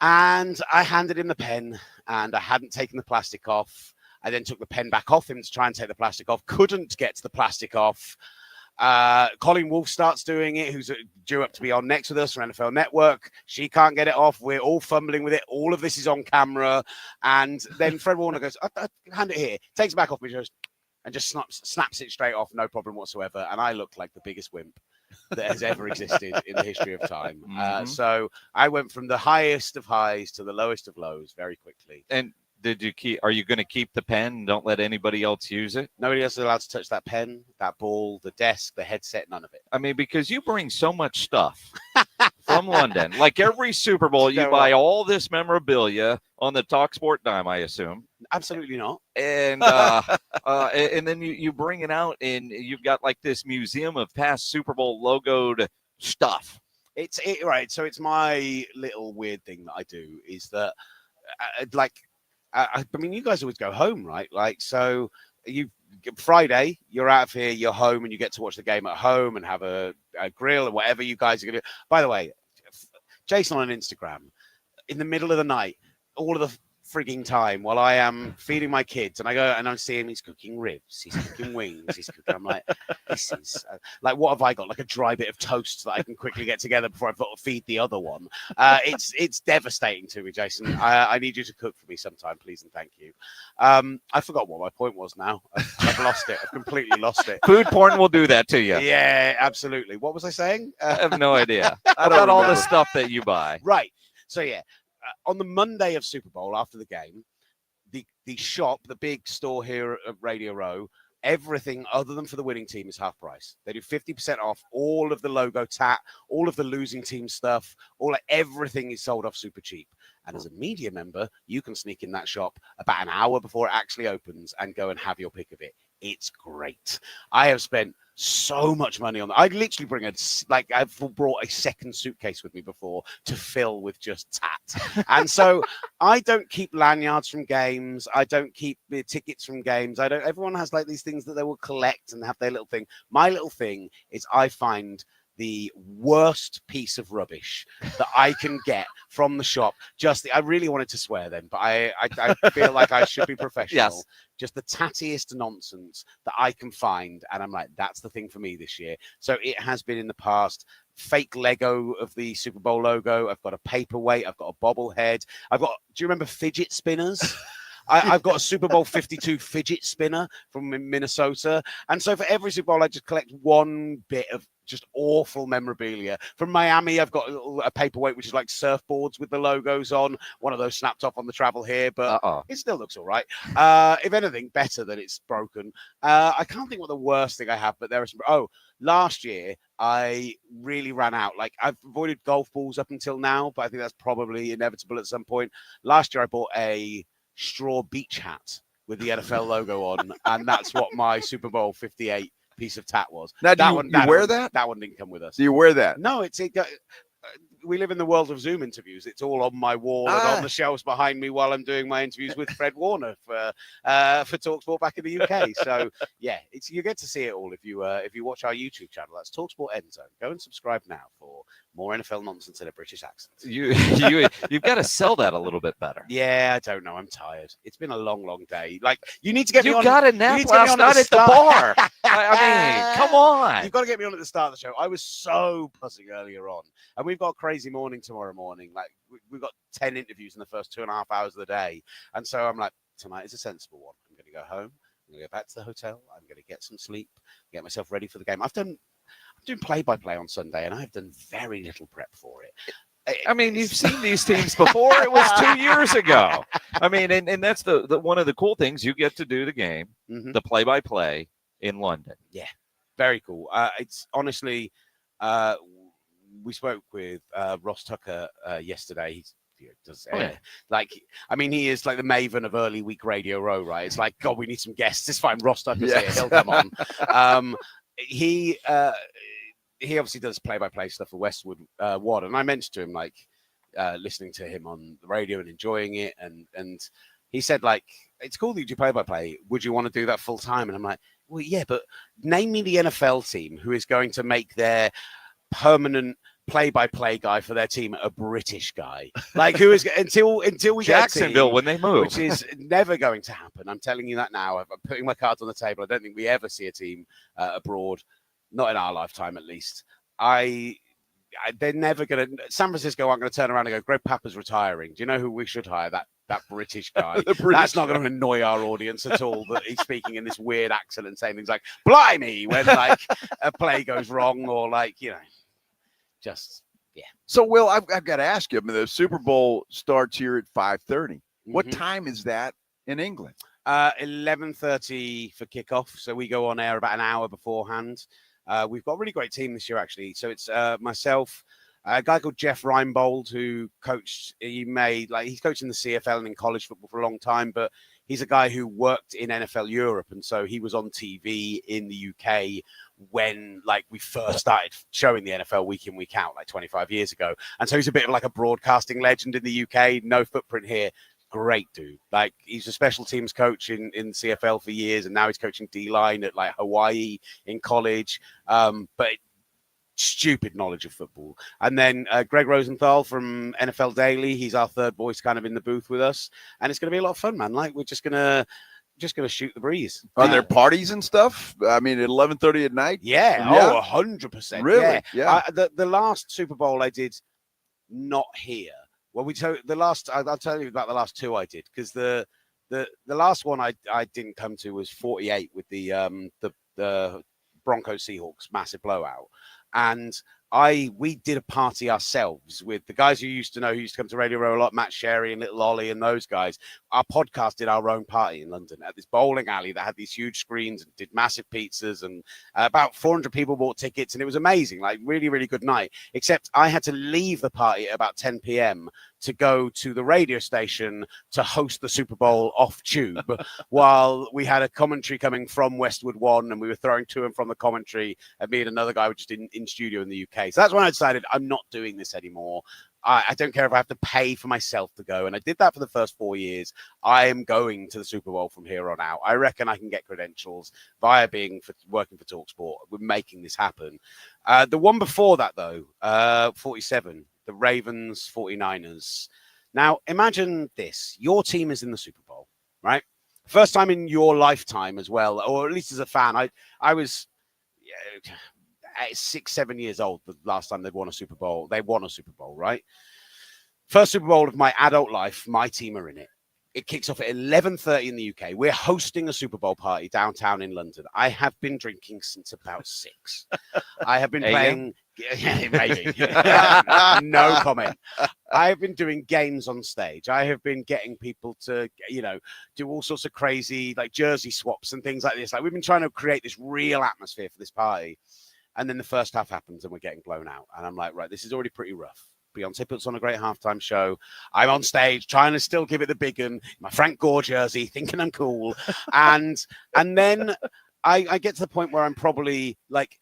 And I handed him the pen, and I hadn't taken the plastic off. I then took the pen back off him to try and take the plastic off. Couldn't get the plastic off. Colleen Wolfe starts doing it, who's due up to be on next with us from NFL Network. She can't get it off. We're all fumbling with it. All of this is on camera. And then Fred Warner goes, I hand it here. Takes it back off me and just snaps it straight off. No problem whatsoever. And I look like the biggest wimp that has ever existed in the history of time. So I went from the highest of highs to the lowest of lows very quickly. And are you going to keep the pen and don't let anybody else use it? Nobody else is allowed to touch that pen, that ball, the desk, the headset, none of it. I mean, because you bring so much stuff from London. Like every Super Bowl, you buy all this memorabilia on the TalkSport dime, I assume. Absolutely not. And and then you bring it out, and you've got this museum of past Super Bowl logoed stuff. Right. So it's my little weird thing that I do is that, I mean, you guys always go home, right? So Friday, you're out of here, you're home, and you get to watch the game at home and have a grill or whatever you guys are going to do. By the way, Jason on Instagram, in the middle of the night, all of the frigging time while I am feeding my kids, and I go and I'm seeing he's cooking ribs, he's cooking wings, he's cooking. I'm like, this is what have I got? Like a dry bit of toast that I can quickly get together before I've got to feed the other one. It's devastating to me, Jason. I need you to cook for me sometime, please and thank you. I forgot what my point was now. I've lost it. I've completely lost it. Food porn will do that to you. Yeah, absolutely. What was I saying? I have no idea. About all the stuff that you buy. Right. So yeah. On the Monday of Super Bowl, after the game, the shop, the big store here at Radio Row, everything other than for the winning team is half price. They do 50% off all of the logo tat, all of the losing team stuff, everything is sold off super cheap. And as a media member, you can sneak in that shop about an hour before it actually opens and go and have your pick of it. It's great. I have spent so much money on that. I literally I've brought a second suitcase with me before to fill with just tat. And so I don't keep lanyards from games. I don't keep the tickets from games. Everyone has these things that they will collect and have their little thing. My little thing is I find the worst piece of rubbish that I can get from the shop. I really wanted to swear then, but I feel like I should be professional. Yes. Just the tattiest nonsense that I can find. And I'm like, that's the thing for me this year. So it has been in the past. Fake Lego of the Super Bowl logo. I've got a paperweight. I've got a bobblehead. do you remember fidget spinners? I've got a Super Bowl 52 fidget spinner from Minnesota. And so for every Super Bowl, I just collect one bit of just awful memorabilia. From Miami, I've got a paperweight, which is like surfboards with the logos on. One of those snapped off on the travel here, but it still looks all right. If anything, better than it's broken. I can't think what the worst thing I have, but there are some. Oh, last year, I really ran out. Like, I've avoided golf balls up until now, but I think that's probably inevitable at some point. Last year, I bought a straw beach hat with the NFL logo on, and that's what my Super Bowl 58 piece of tat was. Now, do you wear that? That one didn't come with us. Do you wear that? No, we live in the world of Zoom interviews. It's all on my wall and on the shelves behind me while I'm doing my interviews with Fred Warner for TalkSport back in the UK. So yeah, you get to see it all if you watch our YouTube channel. That's TalkSport End Zone. Go and subscribe now for more NFL nonsense in a British accent. You've got to sell that a little bit better. Yeah, I don't know. I'm tired. It's been a long day. Like, you need to get me on. You got a nap last night at the bar. I mean, come on. You've got to get me on at the start of the show. I was so buzzing earlier on. And we've got a crazy morning tomorrow morning. Like, we've got 10 interviews in the first 2.5 hours of the day. And so I'm like, tonight is a sensible one. I'm going to go home. I'm going to go back to the hotel. I'm going to get some sleep, get myself ready for the game. I'm doing play-by-play on Sunday, and I've done very little prep for it. I mean, you've seen these teams before. It was 2 years ago. I mean, and that's the one of the cool things. You get to do the game, the play-by-play in London. Yeah, very cool. It's honestly, we spoke with Ross Tucker yesterday. He is like the maven of early week Radio Row, right? It's like, God, we need some guests. It's fine. Ross Tucker's here. He'll come on. He obviously does play-by-play stuff for Westwood Wad, and I mentioned to him, like, listening to him on the radio and enjoying it, and he said, like, it's cool that you do play-by-play. Would you want to do that full time? And I'm like, well, yeah, but name me the NFL team who is going to make their permanent play-by-play guy for their team a British guy, like, who is until we Jacksonville get a team, when they move, which is never going to happen. I'm telling you that now. I'm putting my cards on the table. I don't think we ever see a team abroad, not in our lifetime at least. They're never going to. San Francisco aren't going to turn around and go, Greg Papa's retiring. Do you know who we should hire? That British guy. That's not going to annoy our audience at all, that he's speaking in this weird accent and saying things like "blimey" when, like, a play goes wrong, or, like, you know. Just, yeah. So, Will, I've got to ask you, I mean, the Super Bowl starts here at 5:30. What time is that in England? 11:30 for kickoff. So we go on air about an hour beforehand. We've got a really great team this year, actually. So it's myself, a guy called Jeff Reinbold, who coached, he's coached in the CFL and in college football for a long time, but he's a guy who worked in NFL Europe. And so he was on TV in the UK when, like, we first started showing the NFL week in, week out, like 25 years ago. And so he's a bit of like a broadcasting legend in the UK, no footprint here. Great dude. Like, he's a special teams coach in CFL for years, and now he's coaching D-line at, like, Hawaii in college. But stupid knowledge of football. And then Greg Rosenthal from NFL Daily, he's our third voice kind of in the booth with us. And it's going to be a lot of fun, man. Like, we're just going to shoot the breeze. Are there parties and stuff? I mean, at 11:30 at night? Yeah. Oh, 100%. Really? Yeah. The last Super Bowl I did not here. Well, I'll tell you about the last two I did, because the last one I didn't come to was 48 with the Broncos Seahawks massive blowout. And we did a party ourselves with the guys who used to come to Radio Row a lot, Matt Sherry and Little Ollie and those guys. Our podcast did our own party in London at this bowling alley that had these huge screens and did massive pizzas, and about 400 people bought tickets, and it was amazing, like, really, really good night. Except I had to leave the party at about 10 p.m. to go to the radio station to host the Super Bowl off tube while we had a commentary coming from Westwood One, and we were throwing to and from the commentary, and me and another guy were just in studio in the UK. So that's when I decided I'm not doing this anymore. I don't care if I have to pay for myself to go. And I did that for the first 4 years. I am going to the Super Bowl from here on out. I reckon I can get credentials via working for TalkSport. We're making this happen. The one before that, though, 47, the Ravens 49ers. Now, imagine this. Your team is in the Super Bowl, right? First time in your lifetime as well, or at least as a fan. I was 6-7 years old the last time they won a Super Bowl. They won a Super Bowl, right? First Super Bowl of my adult life, my team are in it. It kicks off at 11:30 in the UK. We're hosting a Super Bowl party downtown in London. I have been drinking since about 6. I have been playing. Yeah, maybe. No comment. I have been doing games on stage. I have been getting people to, do all sorts of crazy like jersey swaps and things like this. Like we've been trying to create this real atmosphere for this party. And then the first half happens and we're getting blown out. And I'm like, right, this is already pretty rough. Beyonce puts on a great halftime show. I'm on stage trying to still give it the big one, my Frank Gore jersey, thinking I'm cool. And then I get to the point where I'm probably like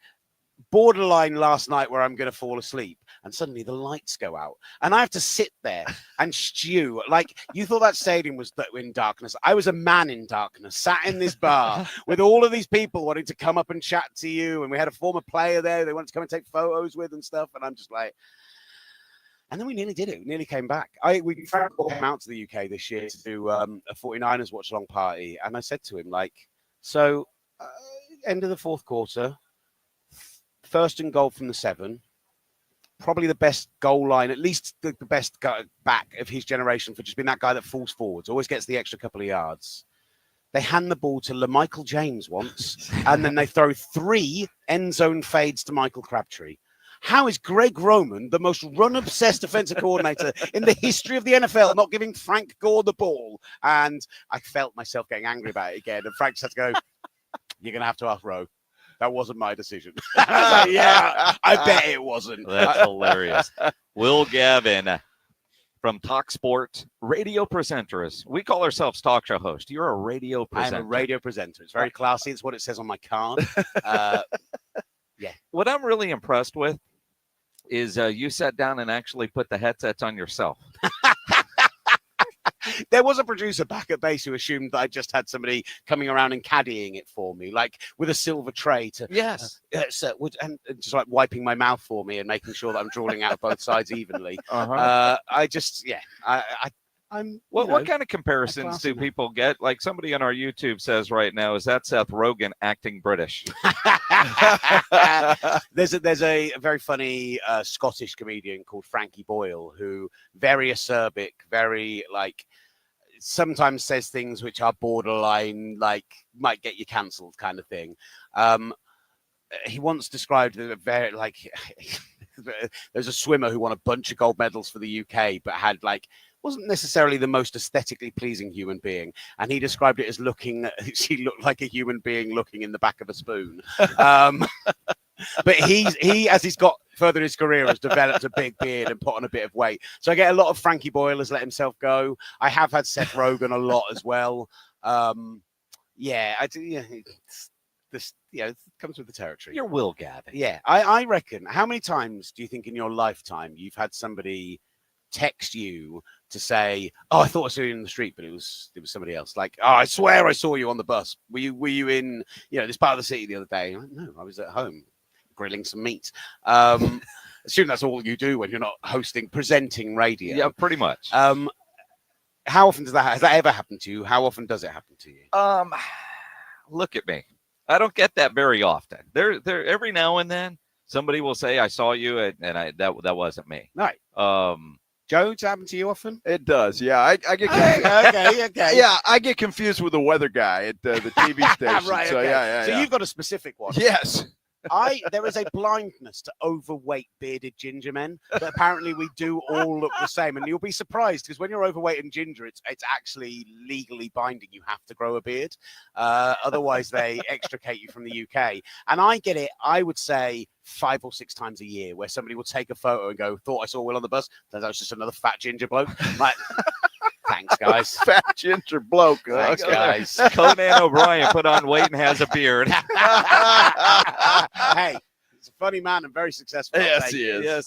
borderline last night where I'm going to fall asleep. And suddenly the lights go out. And I have to sit there and stew. Like, you thought that stadium was in darkness. I was a man in darkness, sat in this bar with all of these people wanting to come up and chat to you. And we had a former player there they wanted to come and take photos with and stuff. And I'm just like... And then we nearly did it. We nearly came back. We came out to the UK this year to do a 49ers watch-along party. And I said to him, end of the fourth quarter, first and goal from the 7, probably the best goal line, at least the best back of his generation for just being that guy that falls forwards, always gets the extra couple of yards. They hand the ball to LaMichael James once, and then they throw 3 end zone fades to Michael Crabtree. How is Greg Roman, the most run-obsessed offensive coordinator in the history of the NFL, not giving Frank Gore the ball? And I felt myself getting angry about it again. And Frank just had to go, you're going to have to ask Ro. That wasn't my decision. I was like, yeah, I bet it wasn't. That's hilarious. Will Gavin from Talk Sport, radio presenters. We call ourselves talk show host. You're a radio presenter. I'm a radio presenter. It's very classy. It's what it says on my card. Yeah. What I'm really impressed with is you sat down and actually put the headsets on yourself. There was a producer back at base who assumed that I just had somebody coming around and caddying it for me, like with a silver tray to and just like wiping my mouth for me and making sure that I'm drawing out both sides evenly. What kind of comparisons do people get? Like somebody on our YouTube says right now, is that Seth Rogen acting British? There's a very funny Scottish comedian called Frankie Boyle who very acerbic, very like sometimes says things which are borderline, like might get you cancelled kind of thing. He once described it very like there's a swimmer who won a bunch of gold medals for the UK, but had wasn't necessarily the most aesthetically pleasing human being. And he described it as she looked like a human being looking in the back of a spoon. But he, as he's got further in his career, has developed a big beard and put on a bit of weight. So I get a lot of Frankie Boyle has let himself go. I have had Seth Rogen a lot as well. I do. Yeah, this, it comes with the territory. You're Will Gavin. Yeah, I reckon. How many times do you think in your lifetime you've had somebody text you to say, "Oh, I thought I saw you in the street, but it was somebody else." Like, "Oh, I swear I saw you on the bus. Were you in this part of the city the other day?" Like, no, I was at home grilling some meat. Assume that's all you do when you're not presenting radio. Yeah, pretty much. How often has that ever happened to you? How often does it happen to you? Look at me. I don't get that very often. There every now and then somebody will say, "I saw you," and that wasn't me. Right. Joe, does it happen to you often? It does, yeah. I get confused. Okay. Yeah, I get confused with the weather guy at the TV station. Right. So okay. So you've got a specific one. Yes. There is a blindness to overweight bearded ginger men, but apparently we do all look the same. And you'll be surprised because when you're overweight and ginger, it's actually legally binding. You have to grow a beard. Otherwise, they extricate you from the UK. And I get it, I would say 5 or 6 times a year where somebody will take a photo and go, "Thought I saw Will on the bus." That was just another fat ginger bloke. Like, thanks, guys. Fat ginger bloke. Thanks, guys. Conan O'Brien put on weight and has a beard. Hey, he's a funny man and very successful. Yes, he is. Yes,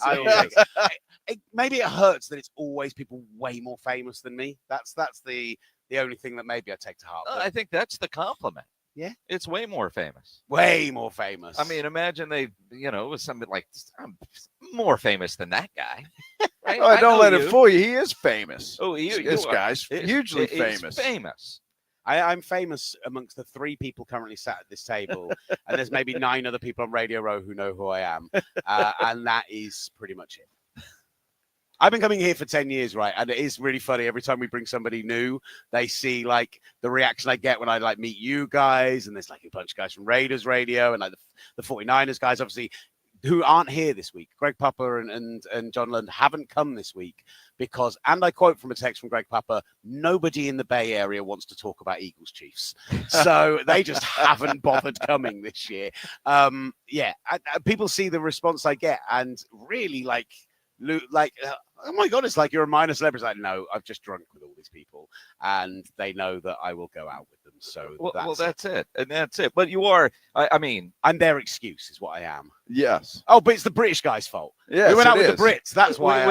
maybe it hurts that it's always people way more famous than me. That's the only thing that maybe I take to heart. I think that's the compliment. Yeah, it's way more famous. Way more famous. I mean, imagine it was something like, "I'm more famous than that guy." Right? Oh, don't let it fool you. He is famous. Oh, this guy's hugely famous. Famous. I'm famous amongst the 3 people currently sat at this table, and there's maybe 9 other people on Radio Row who know who I am, and that is pretty much it. I've been coming here for 10 years, right? And it is really funny. Every time we bring somebody new, they see like the reaction I get when I like meet you guys. And there's like a bunch of guys from Raiders Radio and like the 49ers guys, obviously, who aren't here this week. Greg Papa and John Lund haven't come this week because, and I quote from a text from Greg Papa, nobody in the Bay Area wants to talk about Eagles Chiefs. So they just haven't bothered coming this year. People see the response I get and really oh my God, it's like you're a minor celebrity. It's like, no, I've just drunk with all these people and they know that I will go out with them. So that's it. And that's it. But you are, I mean, I'm their excuse is what I am. Yes. Oh, but it's the British guy's fault. Yes, we went out it with the Brits. That's why.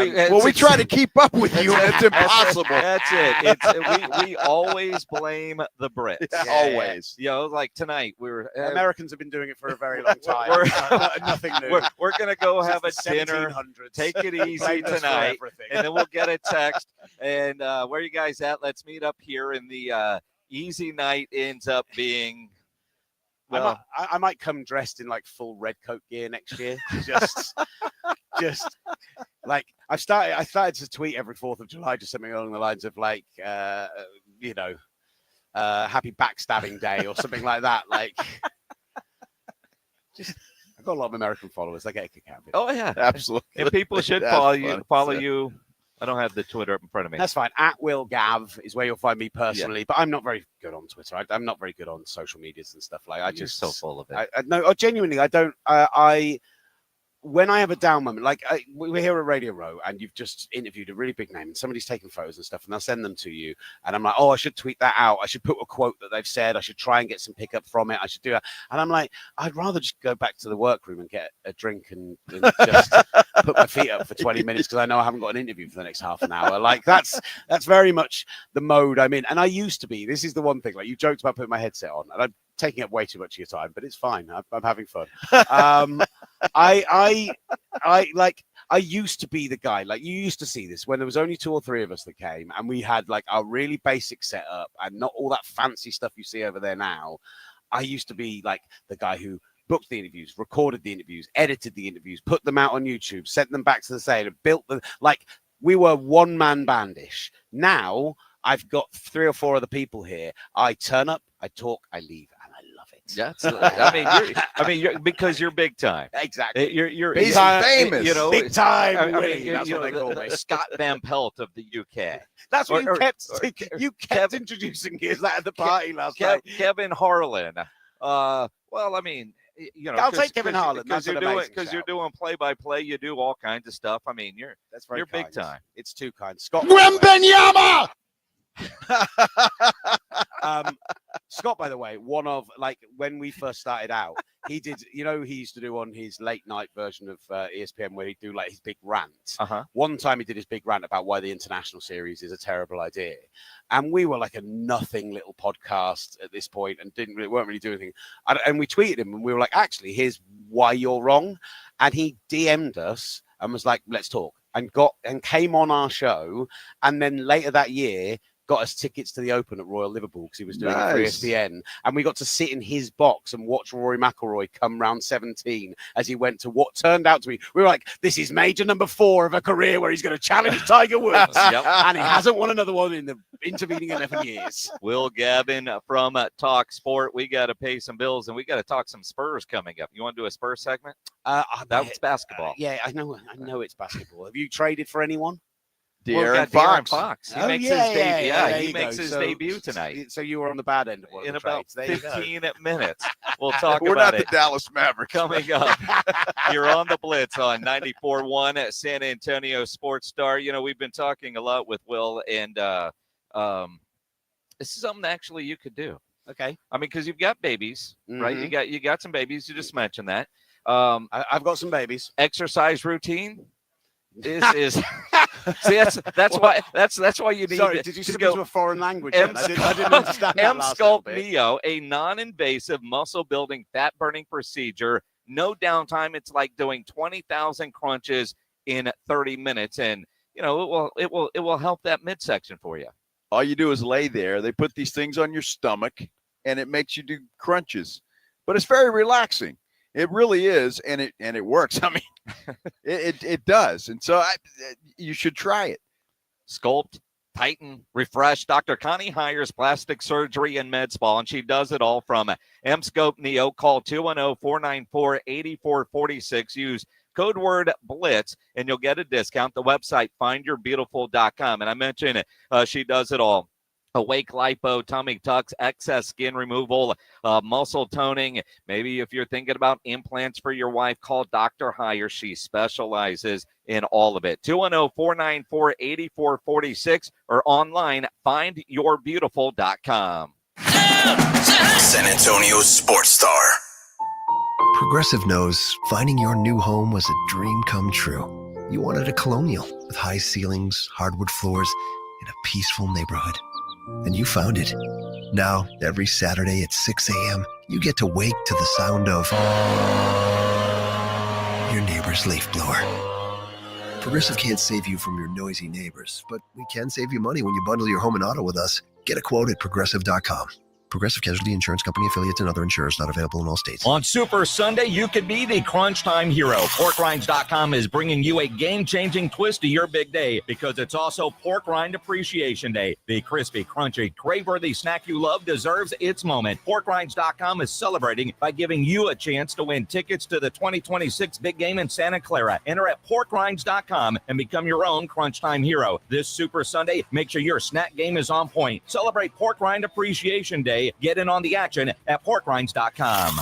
We try to keep up with you, and it's impossible. That's it. We always blame the Brits. Yeah, always. You know, like tonight, we were Americans have been doing it for a very long time. Nothing new. We're gonna go have a dinner. Take it easy tonight, and then we'll get a text. And where are you guys at? Let's meet up here. In the easy night ends up being. Well, I might come dressed in like full red coat gear next year. just like I started to tweet every 4th of July, just something along the lines of like, happy backstabbing day or something like that. Like, I've got a lot of American followers. I get a kick out of it. Oh yeah, absolutely. And people should follow you. I don't have the Twitter up in front of me. That's fine. At Will Gav is where you'll find me personally, but I'm not very good on Twitter. I'm not very good on social medias and stuff like that. You're so full of it. No, genuinely, I don't. When I have a down moment, like we're here at Radio Row and you've just interviewed a really big name and somebody's taking photos and stuff and they'll send them to you. And I'm like, oh, I should tweet that out. I should put a quote that they've said. I should try and get some pickup from it. I should do that. And I'm like, I'd rather just go back to the workroom and get a drink and just put my feet up for 20 minutes because I know I haven't got an interview for the next half an hour. Like that's very much the mode I'm in. And I used to be. This is the one thing. Like you joked about putting my headset on and I'm taking up way too much of your time, but it's fine. I'm having fun. I used to be the guy, like you used to see this when there was only 2 or 3 of us that came and we had like a really basic setup and not all that fancy stuff you see over there now. I used to be like the guy who booked the interviews, recorded the interviews, edited the interviews, put them out on YouTube, sent them back to the sale, built them. Like we were one-man bandish. Now I've got 3 or 4 other people here. I turn up, I talk, I leave, and I love it. That's. You're because you're big time. Exactly. You're He's famous. You know, big time. That's what they call me. Scott Van Pelt of the UK. That's what you kept introducing me as that at the party last night. Kevin Harlan. Well, I mean. You know, I'll take Kevin Harlan because you're doing play-by-play. You do all kinds of stuff. I mean, you're big time. It's too kind. Scott Wembenyama. Scott, by the way, one of like when we first started out, he did. You know, he used to do on his late night version of ESPN where he'd do like his big rant. One time he did his big rant about why the international series is a terrible idea, and we were like a nothing little podcast at this point and weren't really doing anything. And we tweeted him and we were like, actually, here's why you're wrong. And he DM'd us and was like, let's talk. And came on our show, and then later that year got us tickets to the Open at Royal Liverpool because he was doing it for ESPN, and we got to sit in his box and watch Rory McIlroy come round 17 as he went to what turned out to be. We were like, this is major number 4 of a career where he's going to challenge Tiger Woods, and he hasn't won another one in the intervening 11 years. Will Gavin from Talk Sport. We got to pay some bills, and we got to talk some Spurs coming up. You want to do a Spurs segment? That's basketball. Yeah, I know it's basketball. Have you traded for anyone? De'Aaron Fox. He makes his debut. Yeah, he makes his debut tonight. So you were on the bad end of one in of about the 15 minutes. We'll talk We're about not it. the Dallas Mavericks. Coming up, you're on the Blitz on 94.1 at San Antonio Sports Star. You know, we've been talking a lot with Will, and this is something actually you could do. Okay. I mean, because you've got babies, right? You got some babies. You just mentioned that. I've got some babies. Exercise routine. Is see that's why you need. Sorry, did you slip into a foreign language? I didn't understand that last M-Sculpt bit. Neo, a non-invasive muscle-building, fat-burning procedure. No downtime. It's like doing 20,000 crunches in 30 minutes, and you know it will help that midsection for you. All you do is lay there. They put these things on your stomach, and it makes you do crunches. But it's very relaxing. It really is, and it works. I mean, it does, and so you should try it. Sculpt, tighten, refresh. Dr. Connie Hires plastic surgery and med spa, and she does it all from Emscope Neo. Call 210-494-8446. Use code word Blitz, and you'll get a discount. The website, findyourbeautiful.com. And I mentioned she does it all. Awake lipo, tummy tucks, excess skin removal, muscle toning. Maybe if you're thinking about implants for your wife, call Dr. Hire. She specializes in all of it. 210-494-8446 or online, findyourbeautiful.com. San Antonio Sports Star. Progressive knows finding your new home was a dream come true. You wanted a Colonial with high ceilings, hardwood floors, and a peaceful neighborhood. And you found it. Now, every Saturday at 6 a.m., you get to wake to the sound of your neighbor's leaf blower. Progressive can't save you from your noisy neighbors, but we can save you money when you bundle your home and auto with us. Get a quote at Progressive.com. Progressive Casualty Insurance Company affiliates and other insurers not available in all states. On Super Sunday, you could be the crunch time hero. PorkRinds.com is bringing you a game-changing twist to your big day because it's also Pork Rind Appreciation Day. The crispy, crunchy, crave-worthy snack you love deserves its moment. PorkRinds.com is celebrating by giving you a chance to win tickets to the 2026 big game in Santa Clara. Enter at PorkRinds.com and become your own crunch time hero. This Super Sunday, make sure your snack game is on point. Celebrate Pork Rind Appreciation Day. Get in on the action at PorkRinds.com.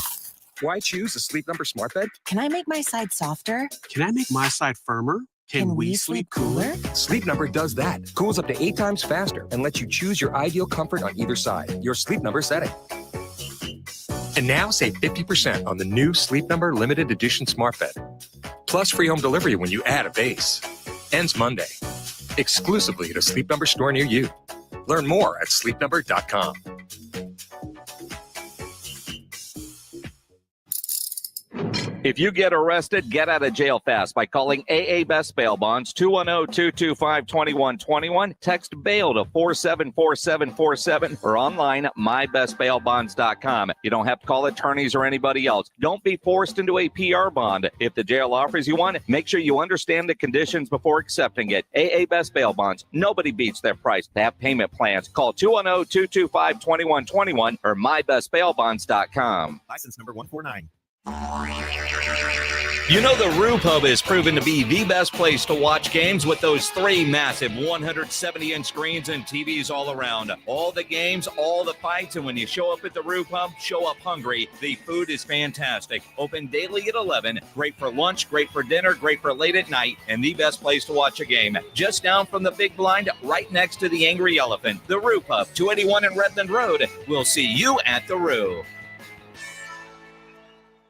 Why choose a Sleep Number smart bed? Can I make my side softer? Can I make my side firmer? Can we sleep cooler? Sleep Number does that. Cools up to 8 times faster and lets you choose your ideal comfort on either side. Your Sleep Number setting. And now save 50% on the new Sleep Number limited edition smart bed. Plus free home delivery when you add a base. Ends Monday. Exclusively at a Sleep Number store near you. Learn more at sleepnumber.com. If you get arrested, get out of jail fast by calling AA Best Bail Bonds, 210-225-2121. Text bail to 474747 or online, mybestbailbonds.com. You don't have to call attorneys or anybody else. Don't be forced into a PR bond. If the jail offers you one, make sure you understand the conditions before accepting it. AA Best Bail Bonds. Nobody beats their price. They have payment plans. Call 210-225-2121 or mybestbailbonds.com. License number 149. You know the Roo Pub is proven to be the best place to watch games with those 3 massive 170-inch screens and TVs all around. All the games, all the fights, and when you show up at the Roo Pub, show up hungry. The food is fantastic. Open daily at 11. Great for lunch, great for dinner, great for late at night, and the best place to watch a game. Just down from the big blind, right next to the Angry Elephant. The Roo Pub, 281 in Redland Road. We'll see you at the Roo.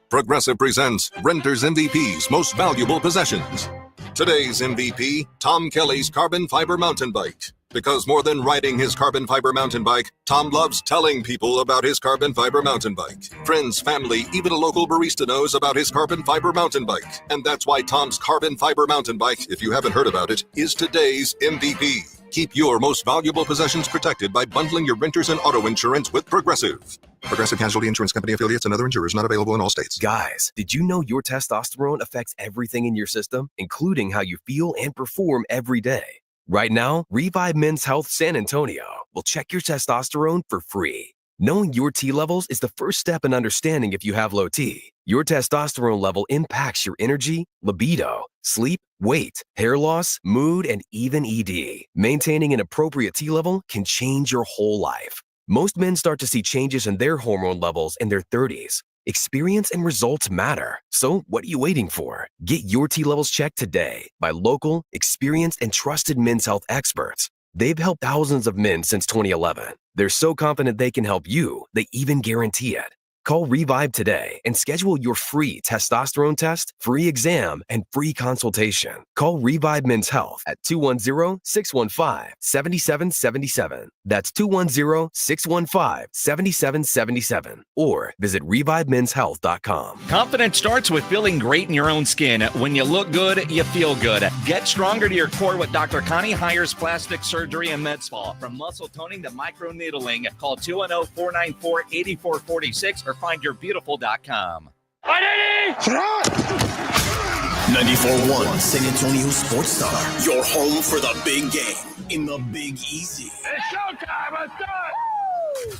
Progressive presents Renter's MVP's Most Valuable Possessions. Today's MVP, Tom Kelly's carbon fiber mountain bike. Because more than riding his carbon fiber mountain bike, Tom loves telling people about his carbon fiber mountain bike. Friends, family, even a local barista knows about his carbon fiber mountain bike. And that's why Tom's carbon fiber mountain bike, if you haven't heard about it, is today's MVP. Keep your most valuable possessions protected by bundling your renters and auto insurance with Progressive. Progressive Casualty Insurance Company affiliates and other insurers not available in all states. Guys, did you know your testosterone affects everything in your system, including how you feel and perform every day? Right now, Revive Men's Health San Antonio will check your testosterone for free. Knowing your T levels is the first step in understanding if you have low T. Your testosterone level impacts your energy, libido, sleep, weight, hair loss, mood, and even ED. Maintaining an appropriate T level can change your whole life. Most men start to see changes in their hormone levels in their 30s. Experience and results matter. So what are you waiting for? Get your T levels checked today by local, experienced, and trusted men's health experts. They've helped thousands of men since 2011. They're so confident they can help you, they even guarantee it. Call Revive today and schedule your free testosterone test, free exam, and free consultation. Call Revive Men's Health at 210-615-7777. That's 210-615-7777. Or visit ReviveMen'sHealth.com. Confidence starts with feeling great in your own skin. When you look good, you feel good. Get stronger to your core with Dr. Connie Hires Plastic Surgery and Med Spa. From muscle toning to micro needling, call 210-494-8446 or findyourbeautiful.com. 94.1 San Antonio Sports Star, your home for the big game in the Big Easy. It's showtime. Let's do it.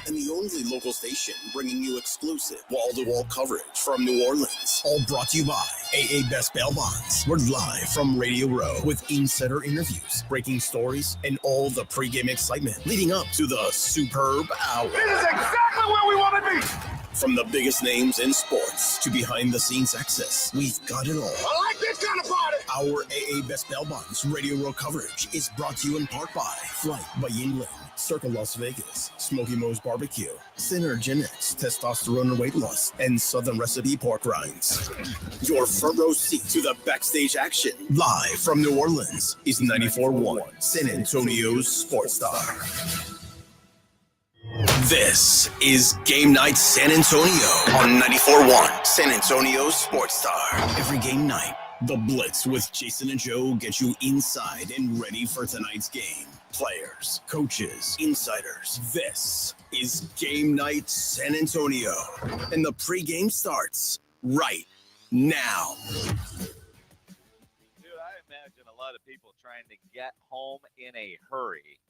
And the only local station bringing you exclusive wall-to-wall coverage from New Orleans. All brought to you by AA Best Bail Bonds. We're live from Radio Row with insider interviews, breaking stories, and all the pregame excitement leading up to the superb hour. This is exactly where we want to be. From the biggest names in sports to behind-the-scenes access, we've got it all. I like this kind of party. Our AA Best Bail Bonds Radio Row coverage is brought to you in part by Flight by Yuengling, Circa Las Vegas, Smokey Mo's Barbecue, Synergenx, Testosterone and Weight Loss, and Southern Recipe Pork Rinds. Your front row seat to the backstage action, live from New Orleans, is 94.1 San Antonio's Sports Star. This is Game Night San Antonio on 94.1 San Antonio's Sports Star. Every game night, the Blitz with Jason and Joe get you inside and ready for tonight's game. Players, coaches, insiders. This is Game Night San Antonio. And the pregame starts right now. Dude, I imagine a lot of people trying to get home in a hurry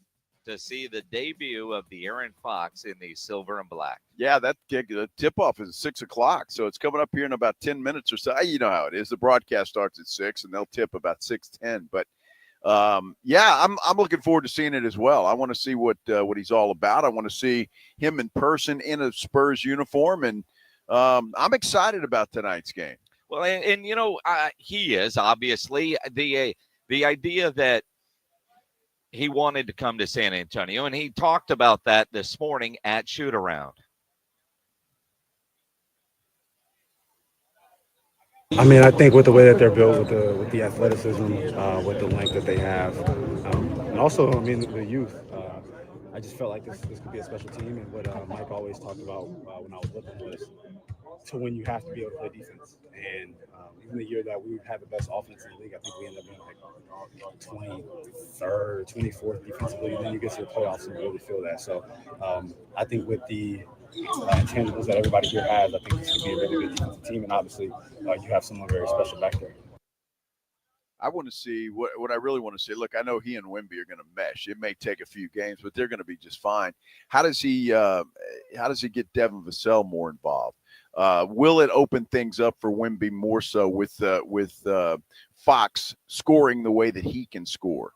to see the debut of the Aaron Fox in the silver and black. Yeah, that the tip-off is at 6 o'clock, so it's coming up here in about 10 minutes or so. You know how it is. The broadcast starts at 6, and they'll tip about 6:10. But, yeah, I'm looking forward to seeing it as well. I want to see what he's all about. I want to see him in person in a Spurs uniform, and I'm excited about tonight's game. Well, and you know, he is, obviously. The idea that he wanted to come to San Antonio, and he talked about that this morning at shootaround. I mean, I think with the way that they're built, with the athleticism, with the length that they have, and also, I mean, the youth. I just felt like this could be a special team, and what Mike always talked about when I was looking was to win, you have to be able to play defense. And even the year that we had the best offense in the league, I think we ended up being like 23rd, 24th defensively. Then you get to the playoffs and you really feel that. So I think with the intangibles that everybody here has, I think this could be a really good defensive team. And obviously, you have someone very special back there. I want to see what I really want to see. Look, I know he and Wemby are going to mesh. It may take a few games, but they're going to be just fine. How does he get Devin Vassell more involved? Will it open things up for Wemby more so with Fox scoring the way that he can score?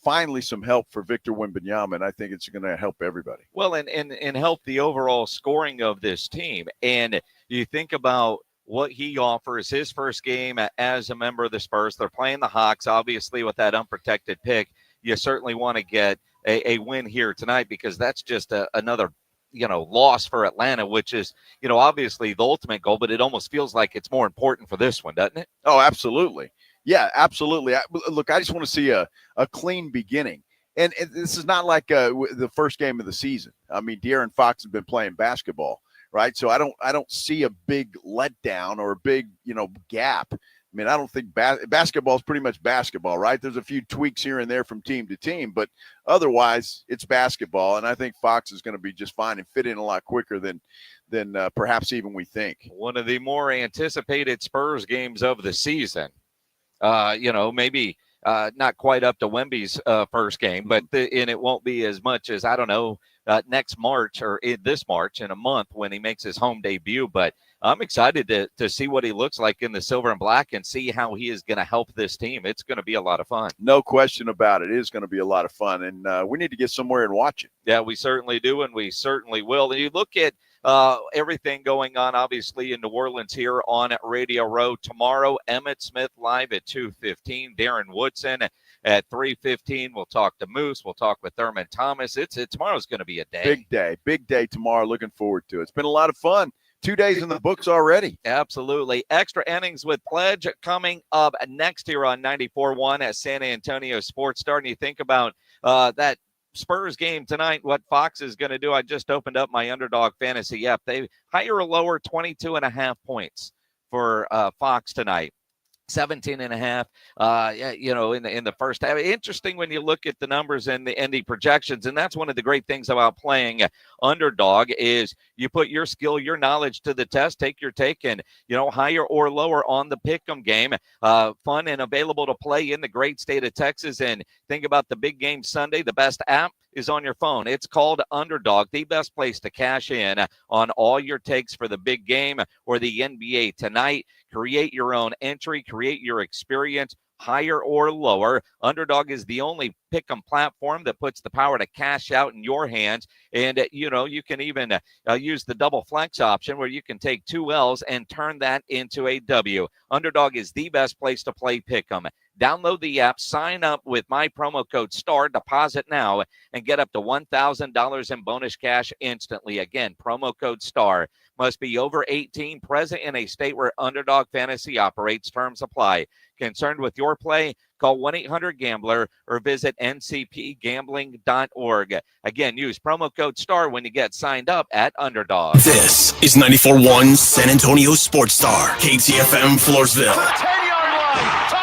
Finally, some help for Victor Wembanyama, and I think it's going to help everybody. Well, and help the overall scoring of this team. And you think about what he offers, his first game as a member of the Spurs. They're playing the Hawks, obviously, with that unprotected pick. You certainly want to get a win here tonight because that's just another loss for Atlanta, which is, obviously the ultimate goal, but it almost feels like it's more important for this one, doesn't it? Oh, absolutely. Yeah, absolutely. Look, I just want to see a clean beginning. And this is not like the first game of the season. I mean, De'Aaron Fox has been playing basketball, right? So I don't see a big letdown or a big, gap. I mean, I don't think basketball is pretty much basketball, right? There's a few tweaks here and there from team to team, but otherwise it's basketball. And I think Fox is going to be just fine and fit in a lot quicker than perhaps even we think. One of the more anticipated Spurs games of the season. Maybe not quite up to Wemby's first game, but and it won't be as much as, I don't know, next March or this March in a month when he makes his home debut. But I'm excited to see what he looks like in the silver and black and see how he is going to help this team. It's going to be a lot of fun. No question about it. It is going to be a lot of fun, and we need to get somewhere and watch it. Yeah, we certainly do, and we certainly will. And you look at everything going on, obviously, in New Orleans here on Radio Row. Tomorrow, Emmitt Smith live at 2:15. Darren Woodson at 3:15. We'll talk to Moose. We'll talk with Thurman Thomas. Tomorrow's going to be a day. Big day tomorrow. Looking forward to it. It's been a lot of fun. 2 days in the books already. Absolutely. Extra innings with Pledge coming up next here on 94.1 at San Antonio Sports Star. And you think about that Spurs game tonight, what Fox is going to do. I just opened up my Underdog Fantasy app. They higher or lower 22.5 points for Fox tonight. 17.5, in the first half. Interesting when you look at the numbers and the projections, and that's one of the great things about playing underdog is you put your skill, your knowledge to the test, take your take, and higher or lower on the pick'em game. Fun and available to play in the great state of Texas. And think about the big game Sunday. The best app is on your phone. It's called Underdog, the best place to cash in on all your takes for the big game or the NBA tonight. Create your own entry, create your experience, higher or lower. Underdog is the only pick'em platform that puts the power to cash out in your hands. And, you can even use the double flex option where you can take 2 L's and turn that into a W. Underdog is the best place to play pick'em. Download the app, sign up with my promo code STAR, deposit now, and get up to $1,000 in bonus cash instantly. Again, promo code STAR. Must be over 18, present in a state where Underdog Fantasy operates. Terms apply. Concerned with your play? Call 1-800-GAMBLER or visit ncpgambling.org. Again, use promo code STAR when you get signed up at Underdog. This is 94.1 San Antonio Sports Star, KTFM Floresville. 10-yard line.